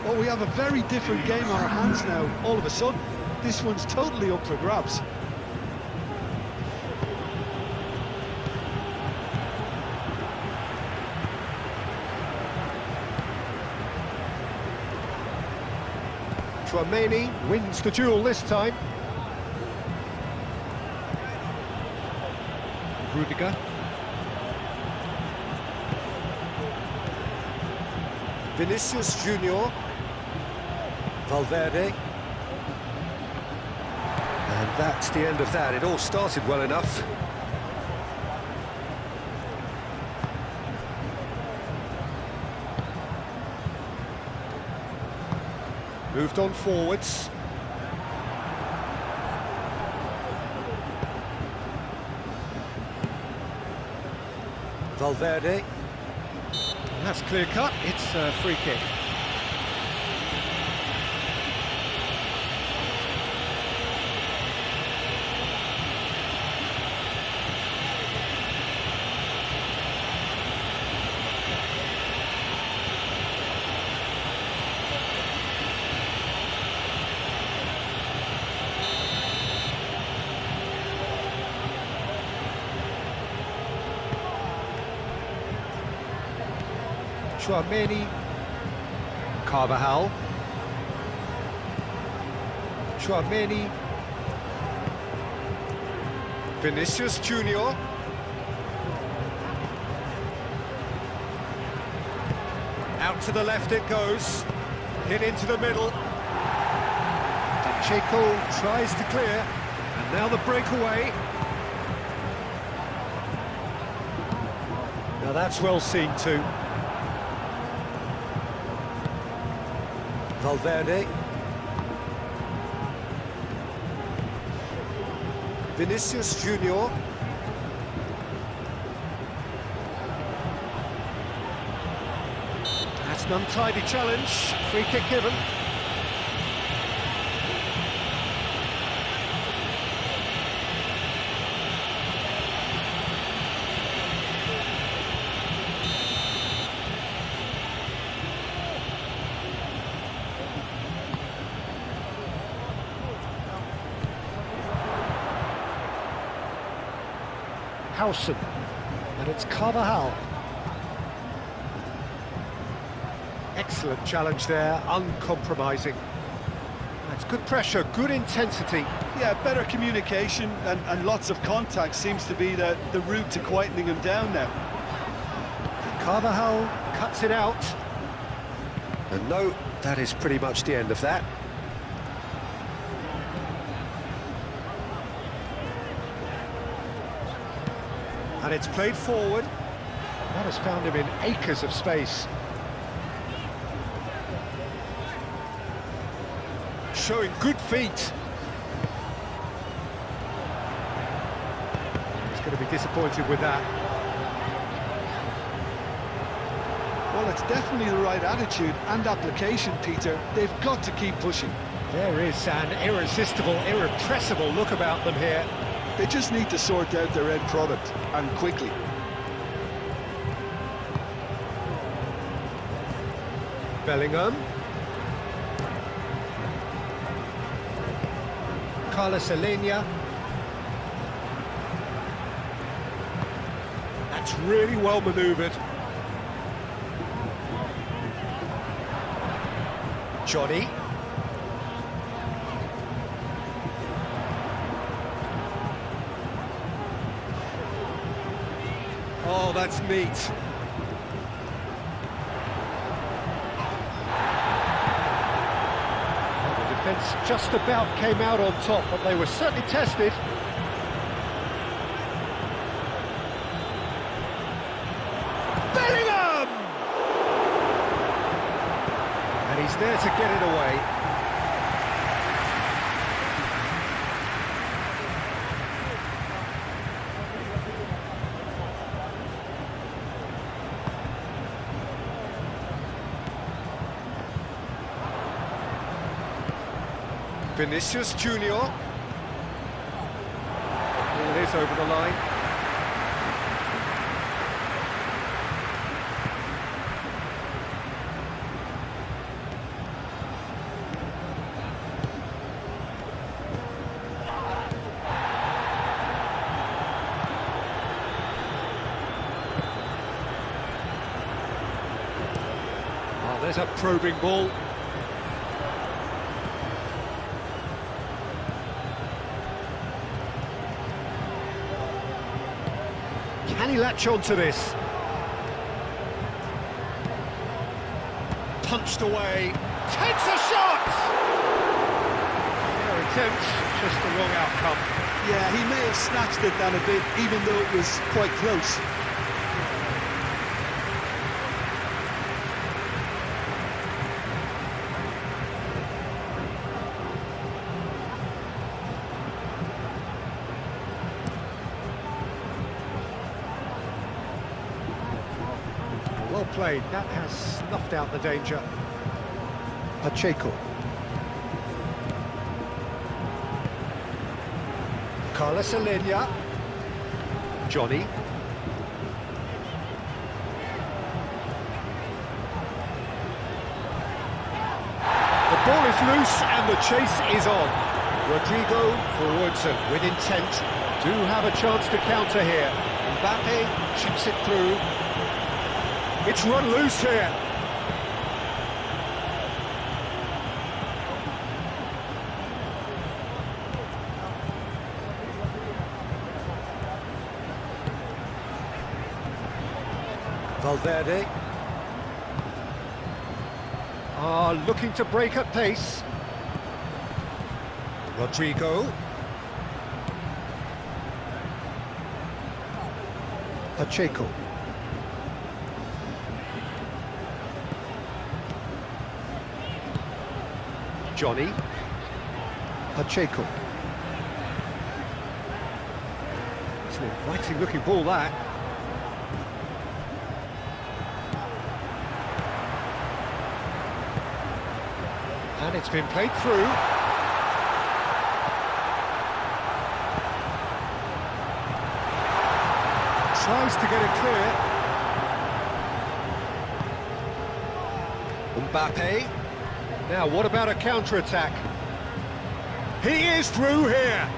Well, we have a very different game on our hands now. All of a sudden, this one's totally up for grabs. Chouameni wins the duel this time. Rudiger. Vinicius Junior. Valverde. And that's the end of that. It all started well enough. Moved on forwards. Valverde. And that's clear cut. It's a free kick. Chouameni, Carvajal, Chouameni, Vinicius Junior, out to the left it goes, hit into the middle, Pacheco tries to clear, and now the breakaway. Now that's well seen too. Valverde. Vinicius Junior. That's an untidy challenge. Free kick given. Howson, and it's Carvajal. Excellent challenge there, uncompromising. That's good pressure, good intensity. Yeah, better communication and lots of contact seems to be the route to quietening him down now. Carvajal cuts it out. And no, that is pretty much the end of that. And it's played forward. That has found him in acres of space. Showing good feet. He's going to be disappointed with that. Well, it's definitely the right attitude and application, Peter. They've got to keep pushing. There is an irresistible, irrepressible look about them here. They just need to sort out their end product, and quickly. Bellingham. Carlos Alenia. That's really well manoeuvred. Johnny. Oh, that's neat. Well, the defence just about came out on top, but they were certainly tested. Bellingham! And he's there to get it away. Vinicius Junior. Ball is over the line. Oh, there's a probing ball. Can he latch on to this? punched away. Takes a shot! Fair attempt, just the wrong outcome. Yeah, he may have snatched it down a bit, even though it was quite close. Well played, that has snuffed out the danger. Pacheco. Carlos Alenia. Johnny. The ball is loose and the chase is on. Rodrigo forwards and with intent. Do have a chance to counter here. Mbappe chips it through. It's run loose here. Valverde. Looking to break at pace. Rodrigo. Pacheco. Johnny. Pacheco. It's an inviting looking ball, that. And it's been played through. Tries to get it clear. Mbappe. Now, what about a counter-attack? He is through here.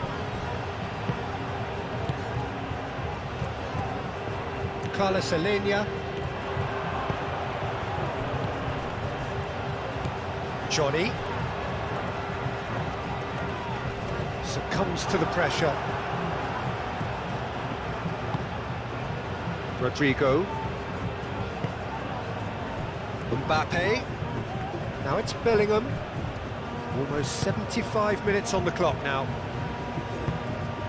Carlos Alenia. Johnny. Succumbs to the pressure. Rodrigo. Mbappe. Now it's Bellingham. Almost 75 minutes on the clock now.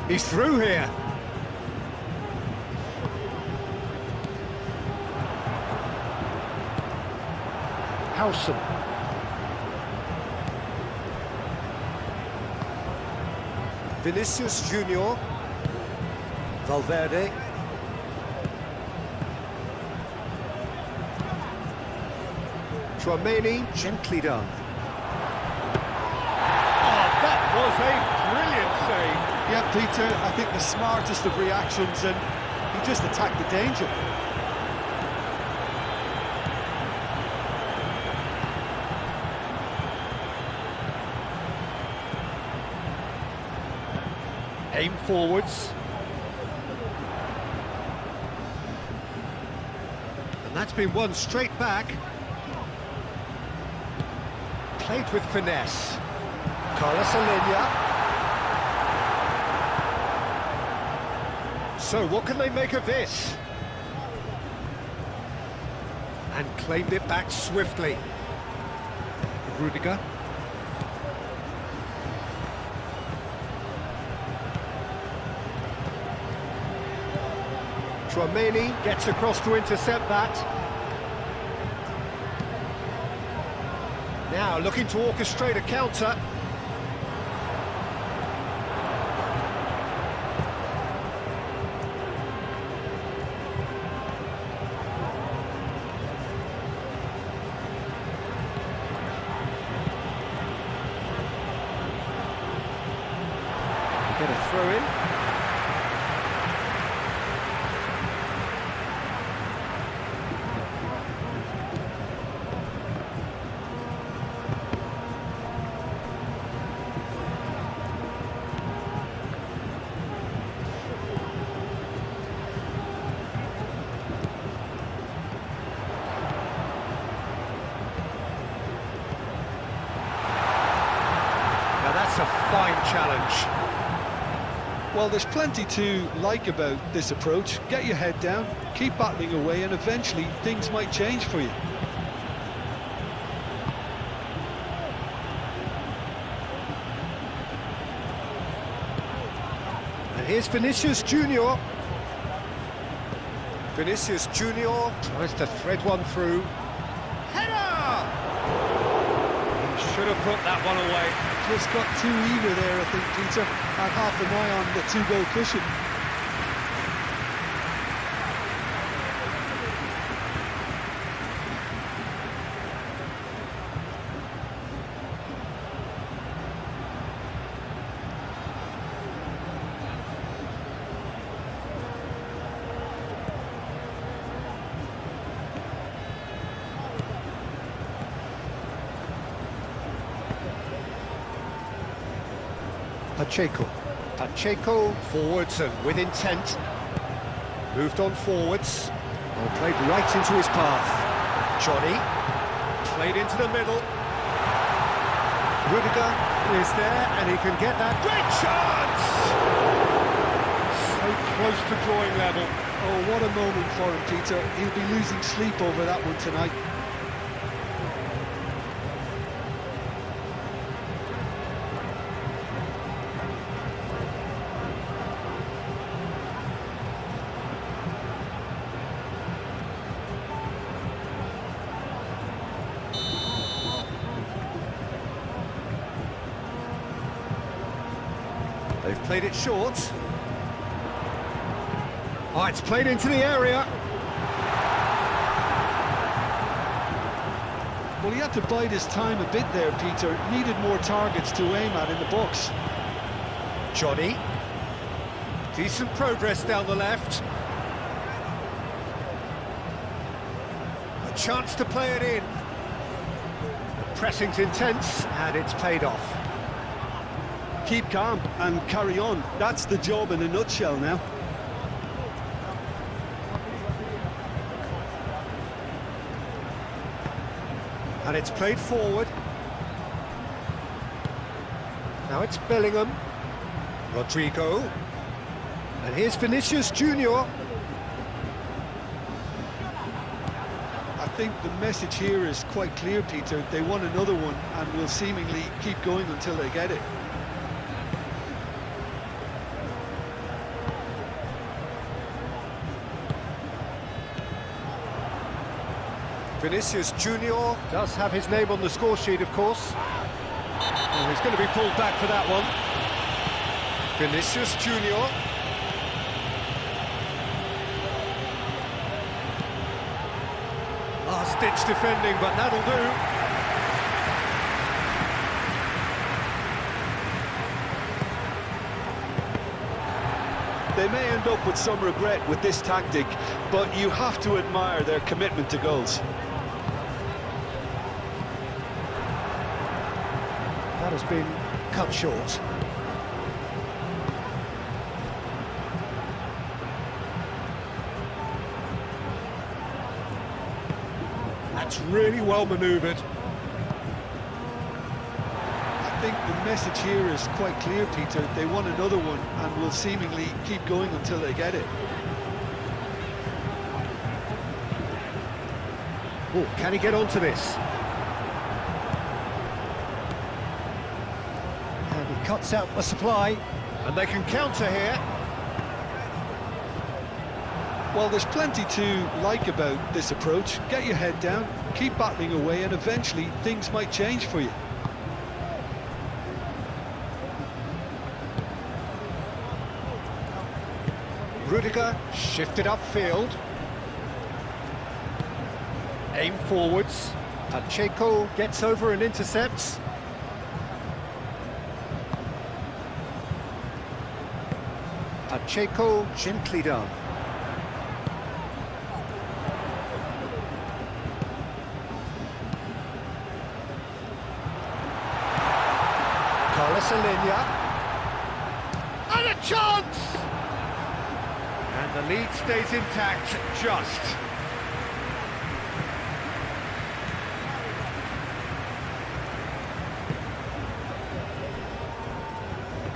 He's through here. Howson. Vinicius Junior. Valverde. Tchouaméni, gently done. Oh, that was a brilliant save. Yeah, Peter, I think the smartest of reactions, and he just attacked the danger. Aim forwards. And that's been won straight back. Played with finesse. Carlos Alenia. So what can they make of this? And claimed it back swiftly. Rudiger. Tchouaméni gets across to intercept that. Now looking to orchestrate a counter. Get a throw in. That's a fine challenge. Well, there's plenty to like about this approach. Get your head down, keep battling away, and eventually things might change for you. And here's Vinicius Junior. Vinicius Junior tries to thread one through. Header! He should have put that one away. Just got too eager there, I think, Peter. Had half an eye on the two-goal cushion. Pacheco forwards and with intent. Moved on forwards. Well, played right into his path. Johnny played into the middle. Rudiger is there and he can get that. Great chance! So close to drawing level. Oh, what a moment for him, Peter. He'll be losing sleep over that one tonight. They've played it short. Oh, it's played into the area. Well, he had to bide his time a bit there, Peter. Needed more targets to aim at in the box. Johnny. Decent progress down the left. A chance to play it in. The pressing's intense, and it's paid off. Keep calm and carry on. That's the job in a nutshell now. And it's played forward. Now it's Bellingham. Rodrigo. And here's Vinicius Junior. I think the message here is quite clear, Peter. They want another one and will seemingly keep going until they get it. Vinicius Junior does have his name on the score sheet, of course. Oh, he's going to be pulled back for that one. Vinicius Junior. Last-ditch defending, but that'll do. They may end up with some regret with this tactic, but you have to admire their commitment to goals. That has been cut short. That's really well manoeuvred. I think the message here is quite clear, Peter. They want another one and will seemingly keep going until they get it. Oh, can he get onto this? And he cuts out the supply, and they can counter here. Well, there's plenty to like about this approach. Get your head down, keep battling away, and eventually things might change for you. Rudiger shifted upfield. Aim forwards. Pacheco gets over and intercepts. Pacheco gently done. Carlos Alenia. And a chance! And the lead stays intact, just.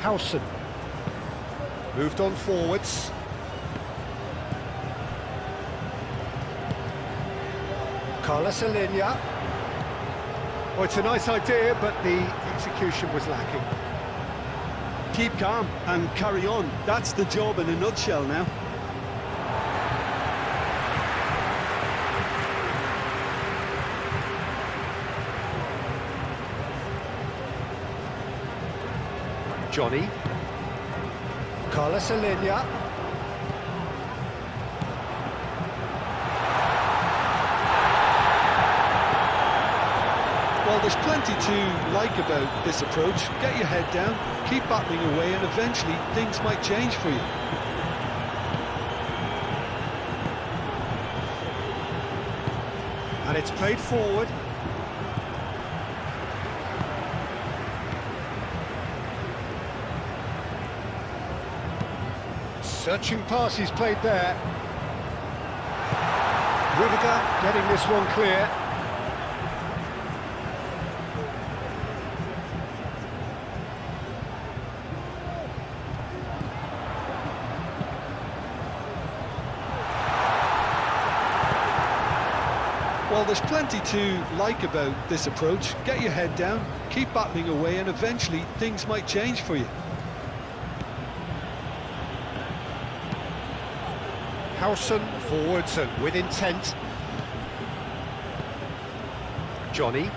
Howson. Moved on forwards. Carlos Alenia. Oh, it's a nice idea, but the execution was lacking. Keep calm and carry on. That's the job in a nutshell now. Johnny. Carlos Alenia. Well, there's plenty to like about this approach. Get your head down, keep battling away, and eventually things might change for you. And it's played forward. Searching pass he's played there. Rudiger getting this one clear. Well, there's plenty to like about this approach. Get your head down, keep battling away, and eventually things might change for you. Howson forwards and with intent. Johnny.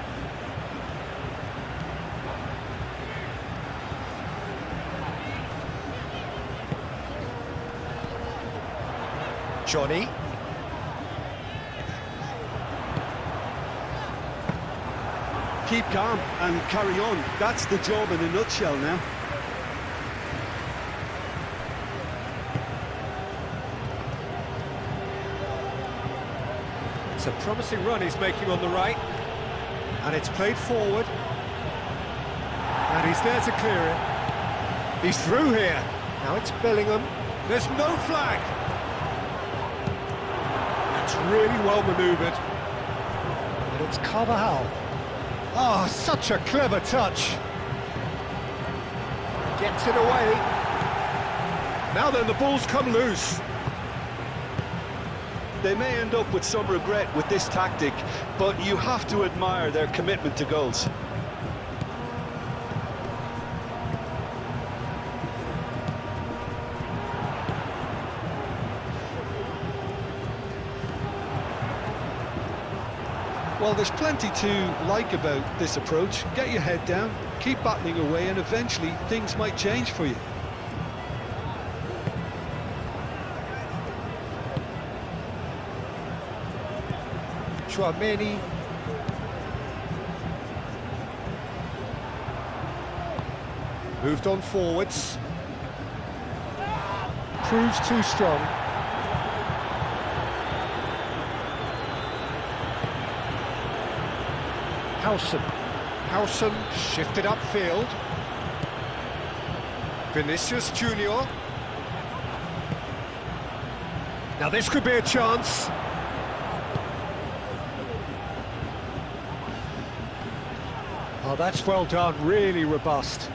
Johnny. Keep calm and carry on. That's the job in a nutshell now. It's a promising run he's making on the right. And it's played forward. And he's there to clear it. He's through here. Now it's Bellingham. There's no flag. That's really well manoeuvred. And it's Carvajal. Oh, such a clever touch. Gets it away. Now then, the ball's come loose. They may end up with some regret with this tactic, but you have to admire their commitment to goals. Well, there's plenty to like about this approach. Get your head down, keep battling away, and eventually things might change for you. Chouameni. Moved on forwards. Proves too strong. Howson shifted upfield. Vinicius Junior. Now this could be a chance. Oh, that's well done, really robust.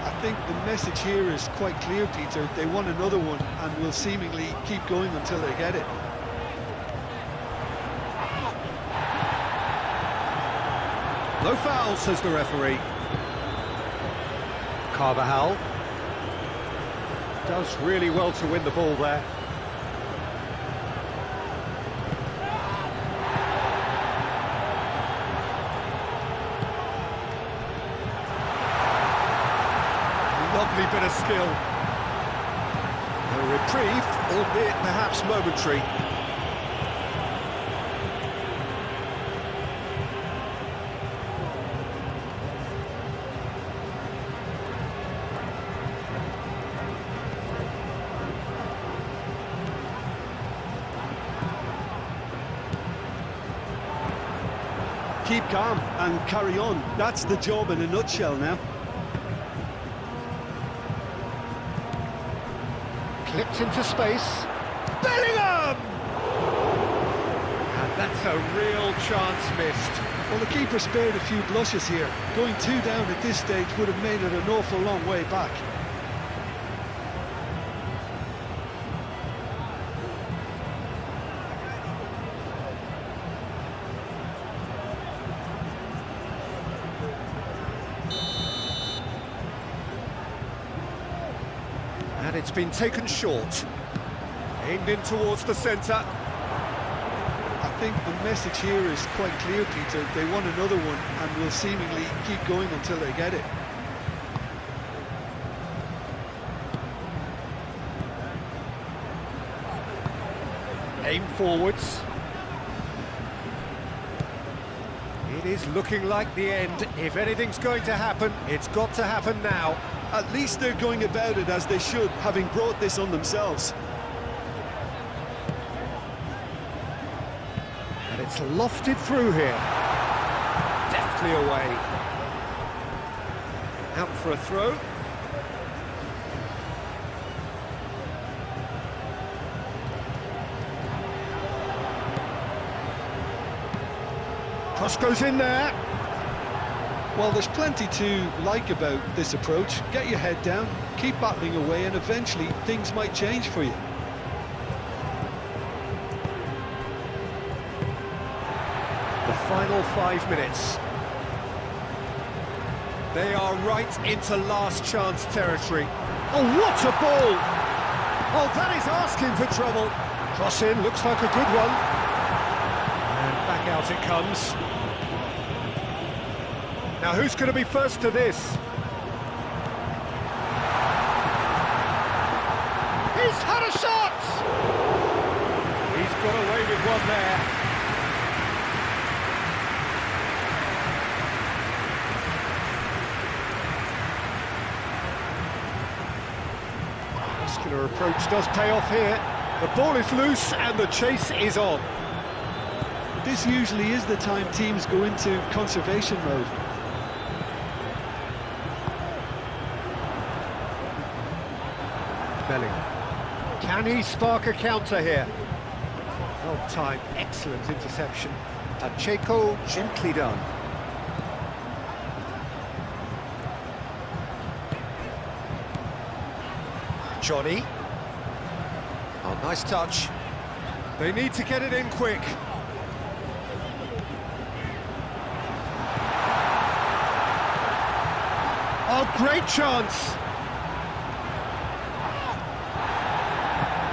I think the message here is quite clear, Peter. They want another one and will seemingly keep going until they get it. No foul, says the referee. Carvajal does really well to win the ball there. Lovely bit of skill. A reprieve, albeit perhaps momentary. Keep calm and carry on. That's the job in a nutshell now. Clipped into space. Bellingham! And that's a real chance missed. Well, the keeper spared a few blushes here. Going 2 down at this stage would have made it an awful long way back. And it's been taken short. Aimed in towards the centre. I think the message here is quite clear, Peter. They want another one and will seemingly keep going until they get it. Aim forwards. It is looking like the end. If anything's going to happen, it's got to happen now. At least they're going about it as they should, having brought this on themselves. And it's lofted through here. Deftly away. Out for a throw. Cross goes in there. Well, there's plenty to like about this approach. Get your head down, keep battling away, and eventually things might change for you. The final 5 minutes. They are right into last chance territory. Oh, what a ball! Oh, that is asking for trouble. Cross in, looks like a good one. And back out it comes. Now, who's going to be first to this? He's had a shot! He's got away with one there. Muscular approach does pay off here. The ball is loose and the chase is on. This usually is the time teams go into conservation mode. Bellingham. Can he spark a counter here? Well timed, excellent interception. Pacheco, gently done. Johnny. Oh, nice touch. They need to get it in quick. Oh, great chance.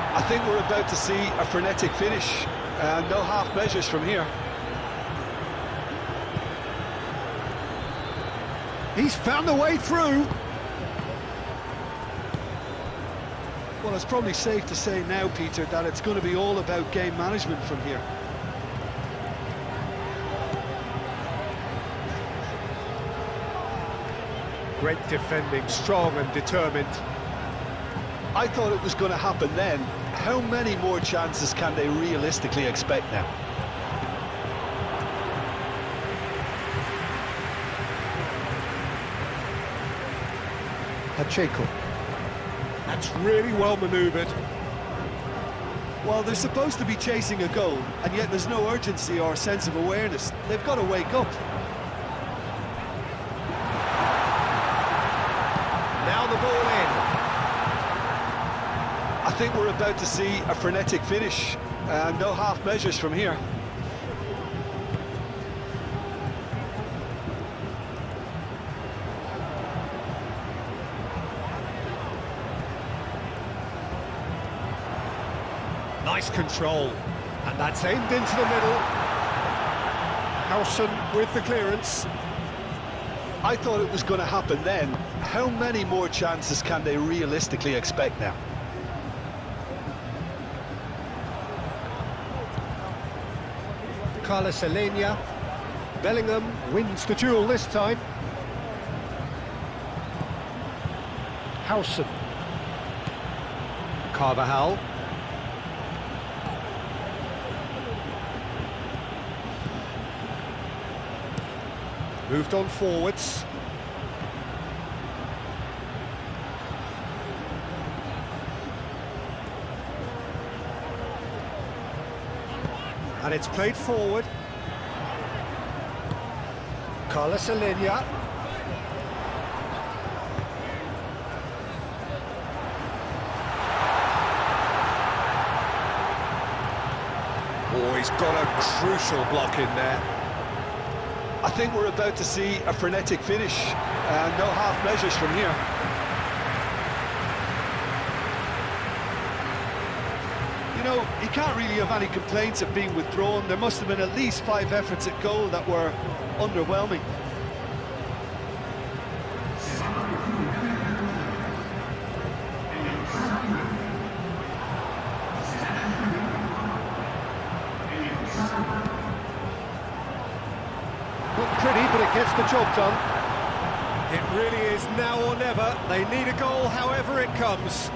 I think we're about to see a frenetic finish, and no half measures from here. He's found a way through. Well, it's probably safe to say now, Peter, that it's going to be all about game management from here. Great defending, strong and determined. I thought it was going to happen then. How many more chances can they realistically expect now? Pacheco. That's really well manoeuvred. Well, they're supposed to be chasing a goal, and yet there's no urgency or sense of awareness. They've got to wake up. Now the ball in. I think we're about to see a frenetic finish, and no half measures from here. Nice control, and that's aimed into the middle. Howson with the clearance. I thought it was going to happen then. How many more chances can they realistically expect now? Carlos Alenia. Bellingham wins the duel this time. Howson. Carvajal. Moved on forwards. And it's played forward. Carlos Alenia. Oh, he's got a crucial block in there. I think we're about to see a frenetic finish, and no half measures from here. know, he can't really have any complaints at being withdrawn. There must have been at least 5 efforts at goal that were underwhelming. Not pretty, but it gets the job done. It really is now or never. They need a goal, however it comes.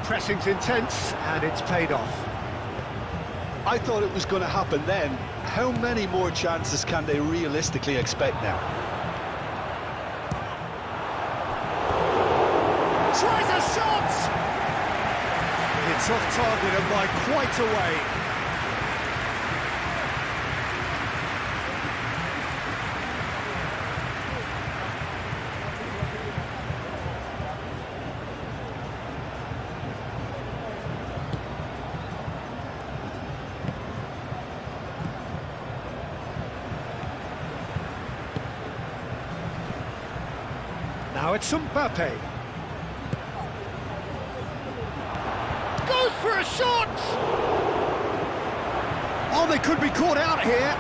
Pressing's intense, and it's paid off. I thought it was going to happen then. How many more chances can they realistically expect now? Tries a shot! It's off target and by quite a way. Now it's Mbappe. Goes for a shot! Oh, they could be caught out here.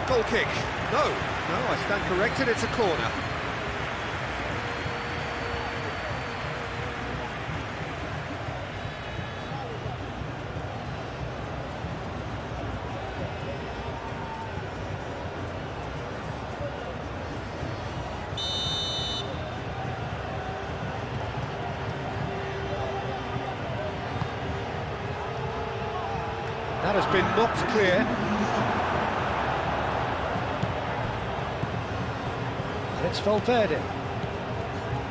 Goal kick. No, I stand corrected, it's a corner. That has been knocked clear. And it's Valverde.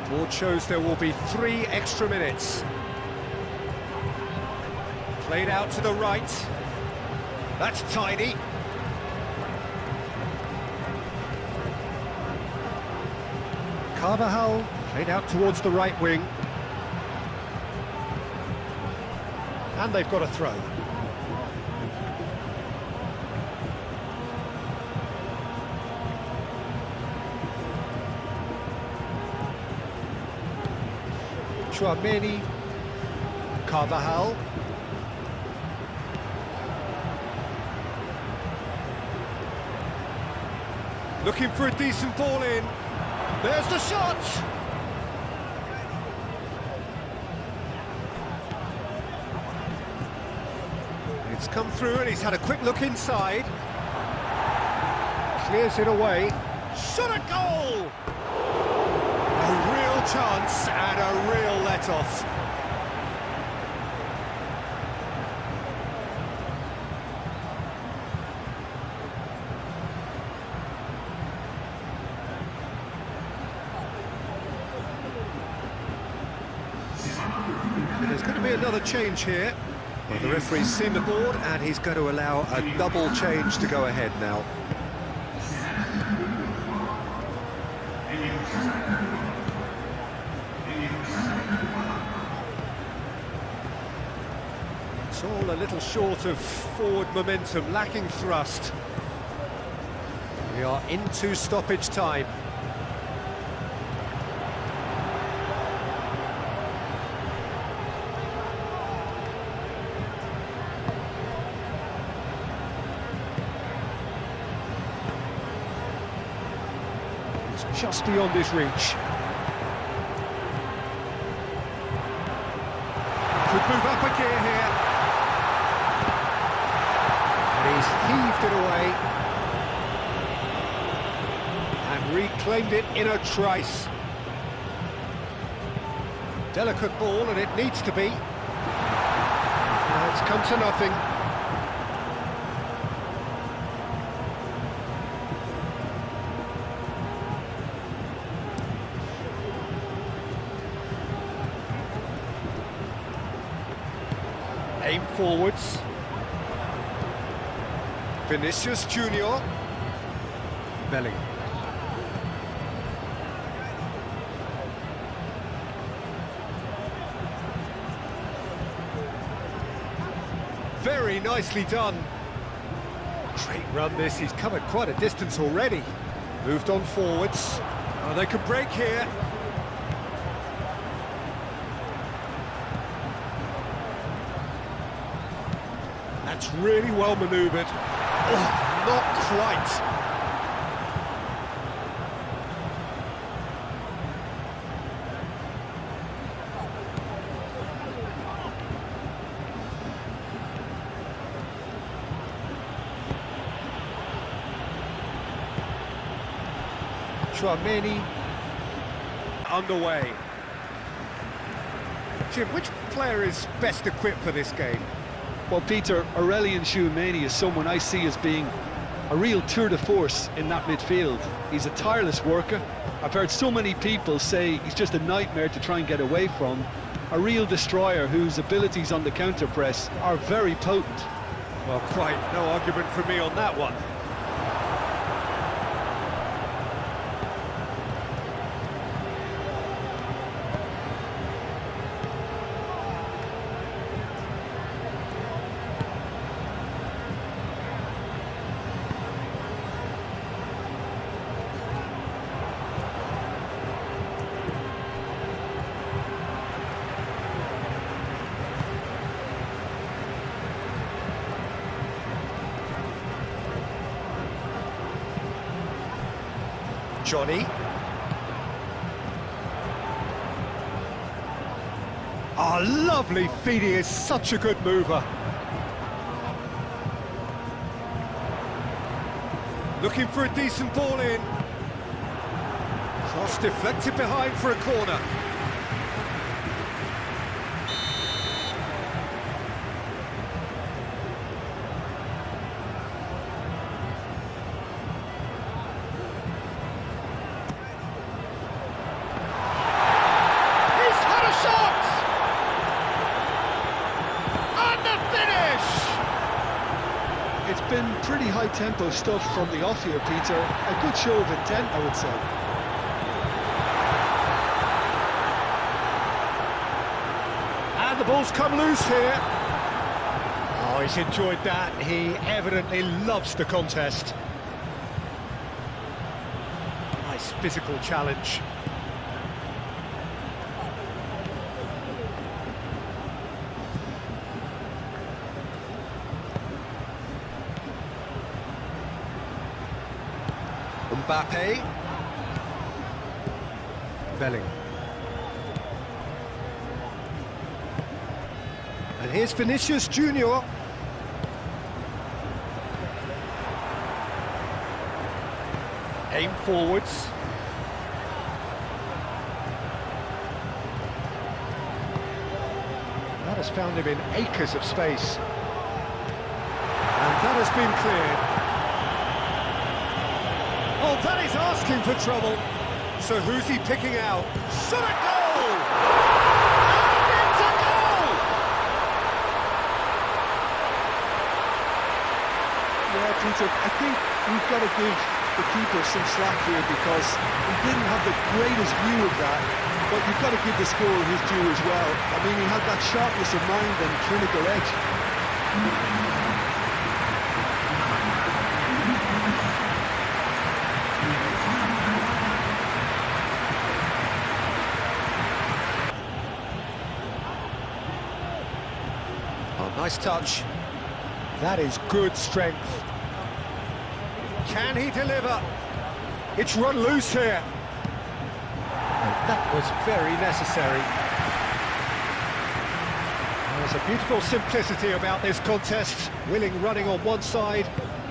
Board shows there will be 3 extra minutes. Played out to the right. That's tidy. Carvajal played out towards the right wing. And they've got a throw. Chouameni, Carvajal. Looking for a decent ball in. There's the shot! It's come through and he's had a quick look inside. Clears it away. Shot a goal! A real chance and a real let-off. There's going to be another change here. Well, the referee's seen the board and he's going to allow a double change to go ahead now. It's all a little short of forward momentum, lacking thrust. We are into stoppage time. It's just beyond his reach. Could move up a gear here. He's heaved it away and reclaimed it in a trice. Delicate ball, and it needs to be. Now it's come to nothing. Aim forwards. Vinicius Junior. Bellingham. Very nicely done. Great run this, he's covered quite a distance already. Moved on forwards. Oh, they could break here. That's really well manoeuvred. Oh, not quite. Tchouaméni underway. Jim, which player is best equipped for this game? Well, Peter, Aurelien Tchouaméni is someone I see as being a real tour de force in that midfield. He's a tireless worker. I've heard so many people say he's just a nightmare to try and get away from. A real destroyer whose abilities on the counter-press are very potent. Well, quite no argument from me on that one. Johnny. Oh, lovely feed, he is such a good mover. Looking for a decent ball in. Cross deflected behind for a corner. It's been pretty high-tempo stuff from the off here, Peter. A good show of intent, I would say. And the ball's come loose here. Oh, he's enjoyed that. He evidently loves the contest. Nice physical challenge. Mbappe. Bellingham. And here's Vinicius Junior. Aim forwards. That has found him in acres of space. And that has been cleared. Oh, that is asking for trouble. So who's he picking out? Shot a goal! And it's a goal! Yeah, Peter, I think we've got to give the keeper some slack here because he didn't have the greatest view of that, but you've got to give the scorer his due as well. I mean, he had that sharpness of mind and clinical edge. Nice touch. That is good strength. Can he deliver? It's run loose here. And that was very necessary. There's a beautiful simplicity about this contest. Willing running on one side,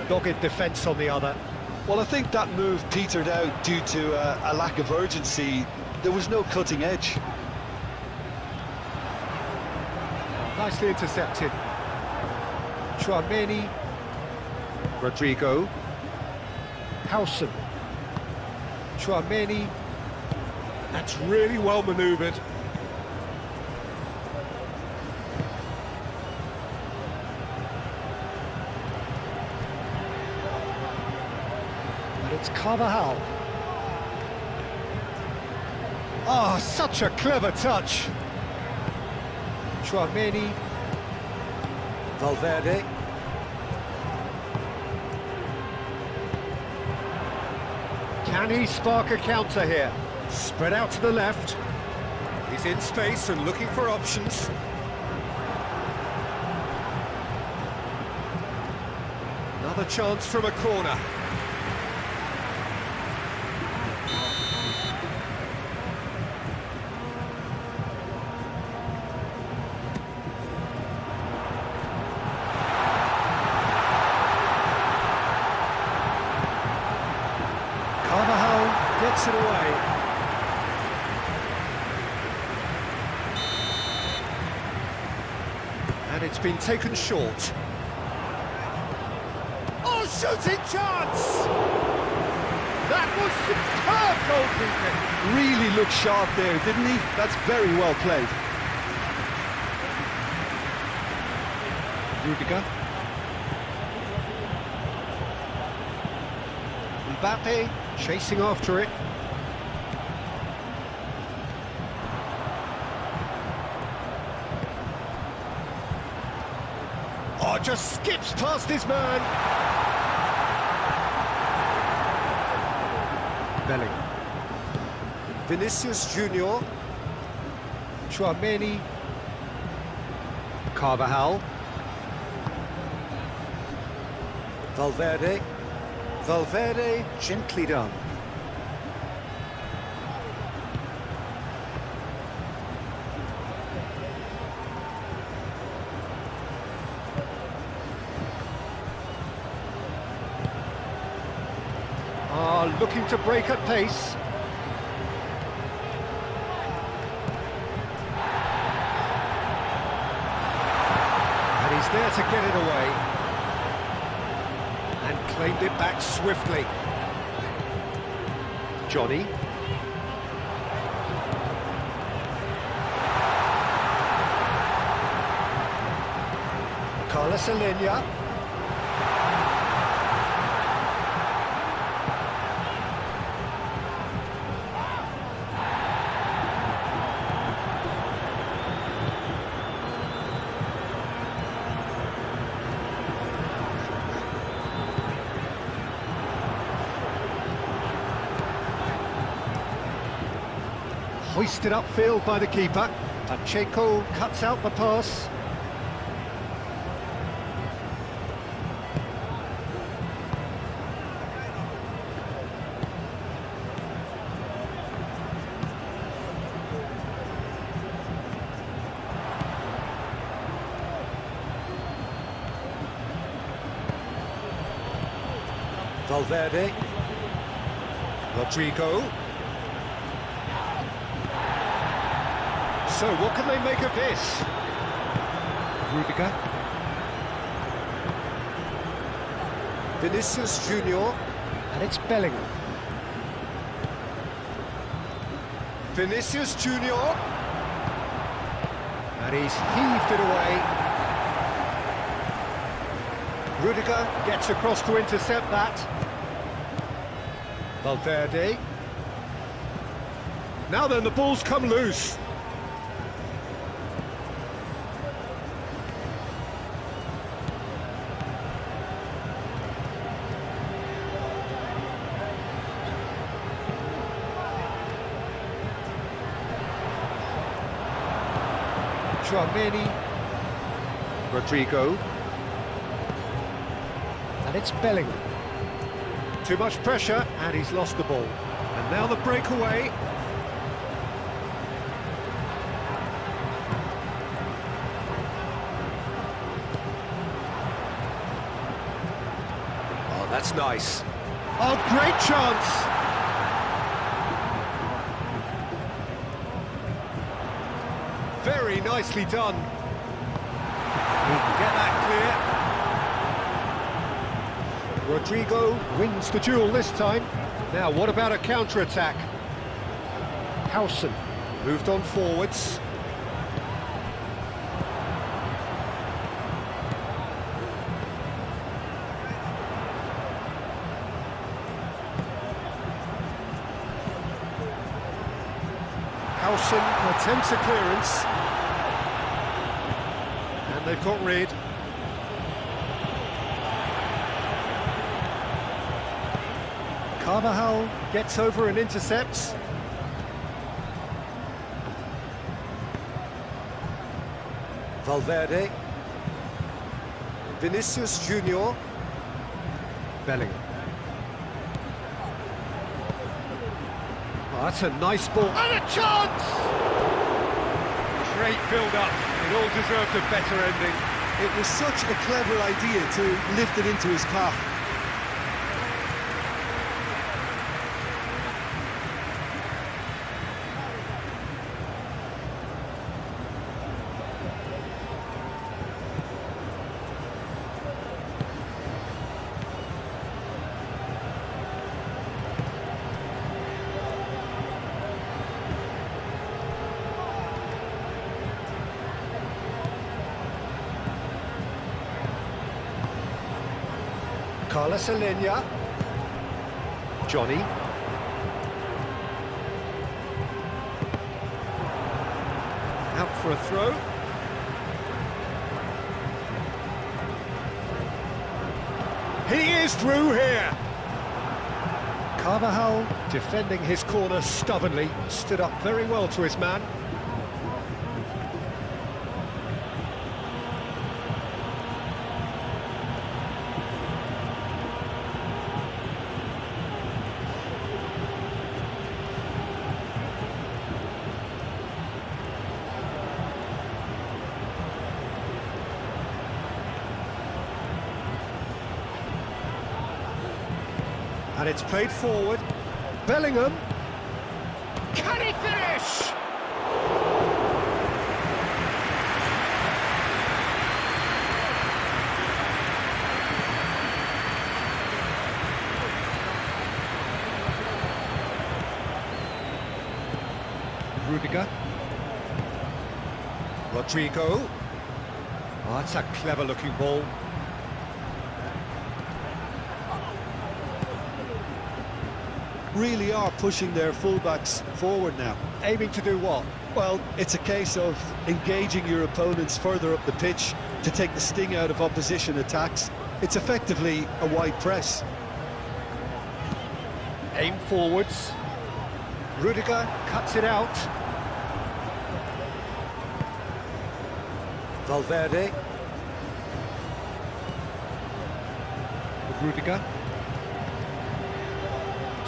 dogged defence on the other. Well, I think that move petered out due to a lack of urgency. There was no cutting edge. Nicely intercepted. Tchouaméni. Rodrigo. Howson. Tchouaméni. That's really well manoeuvred. But it's Carvajal. Oh, such a clever touch. Tchouaméni. Valverde. Can he spark a counter here? Spread out to the left. He's in space and looking for options. Another chance from a corner. Gets it away. And it's been taken short. Oh, shooting chance! That was superb goalkeeping. Really looked sharp there, didn't he? That's very well played. Rudiger. Mbappe chasing after it. Oh, just skips past his man. Bellingham. Vinicius Junior. Chouameni. Carvajal. Valverde. Valverde, gently done. Looking to break at pace. And he's there to get it away. And claimed it back swiftly. Johnny. Carlos Alenia. Hoisted upfield by the keeper. Pacheco cuts out the pass. Valverde. Rodrigo. So, what can they make of this? Rudiger. Vinicius Junior. And it's Bellingham. Vinicius Junior. And he's heaved it away. Rudiger gets across to intercept that. Valverde. Now then, the ball's come loose. Chouameni. Rodrigo. And it's Bellingham. Too much pressure, and he's lost the ball. And now the breakaway. Oh, that's nice. Oh, great chance! Very nicely done. He can get that clear. Rodrigo wins the duel this time. Now, what about a counter-attack? Howson moved on forwards. Howson attempts a clearance. And they've got rid. Carvajal gets over and intercepts. Valverde. Vinicius Junior. Bellingham. Oh, that's a nice ball. And a chance! Great build-up. It all deserved a better ending. It was such a clever idea to lift it into his path. Carlos Alenia. Johnny. Out for a throw. He is through here. Carvajal defending his corner stubbornly, stood up very well to his man. And it's played forward. Bellingham. Can he finish? Rudiger. Rodrigo. Oh, that's a clever-looking ball. Really are pushing their fullbacks forward now. Aiming to do what? Well, it's a case of engaging your opponents further up the pitch to take the sting out of opposition attacks. It's effectively a wide press. Aim forwards. Rudiger cuts it out. Valverde. Rudiger.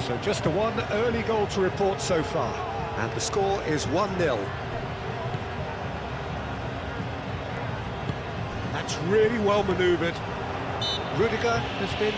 So just the one early goal to report so far. And the score is 1-0. That's really well manoeuvred. Rudiger has been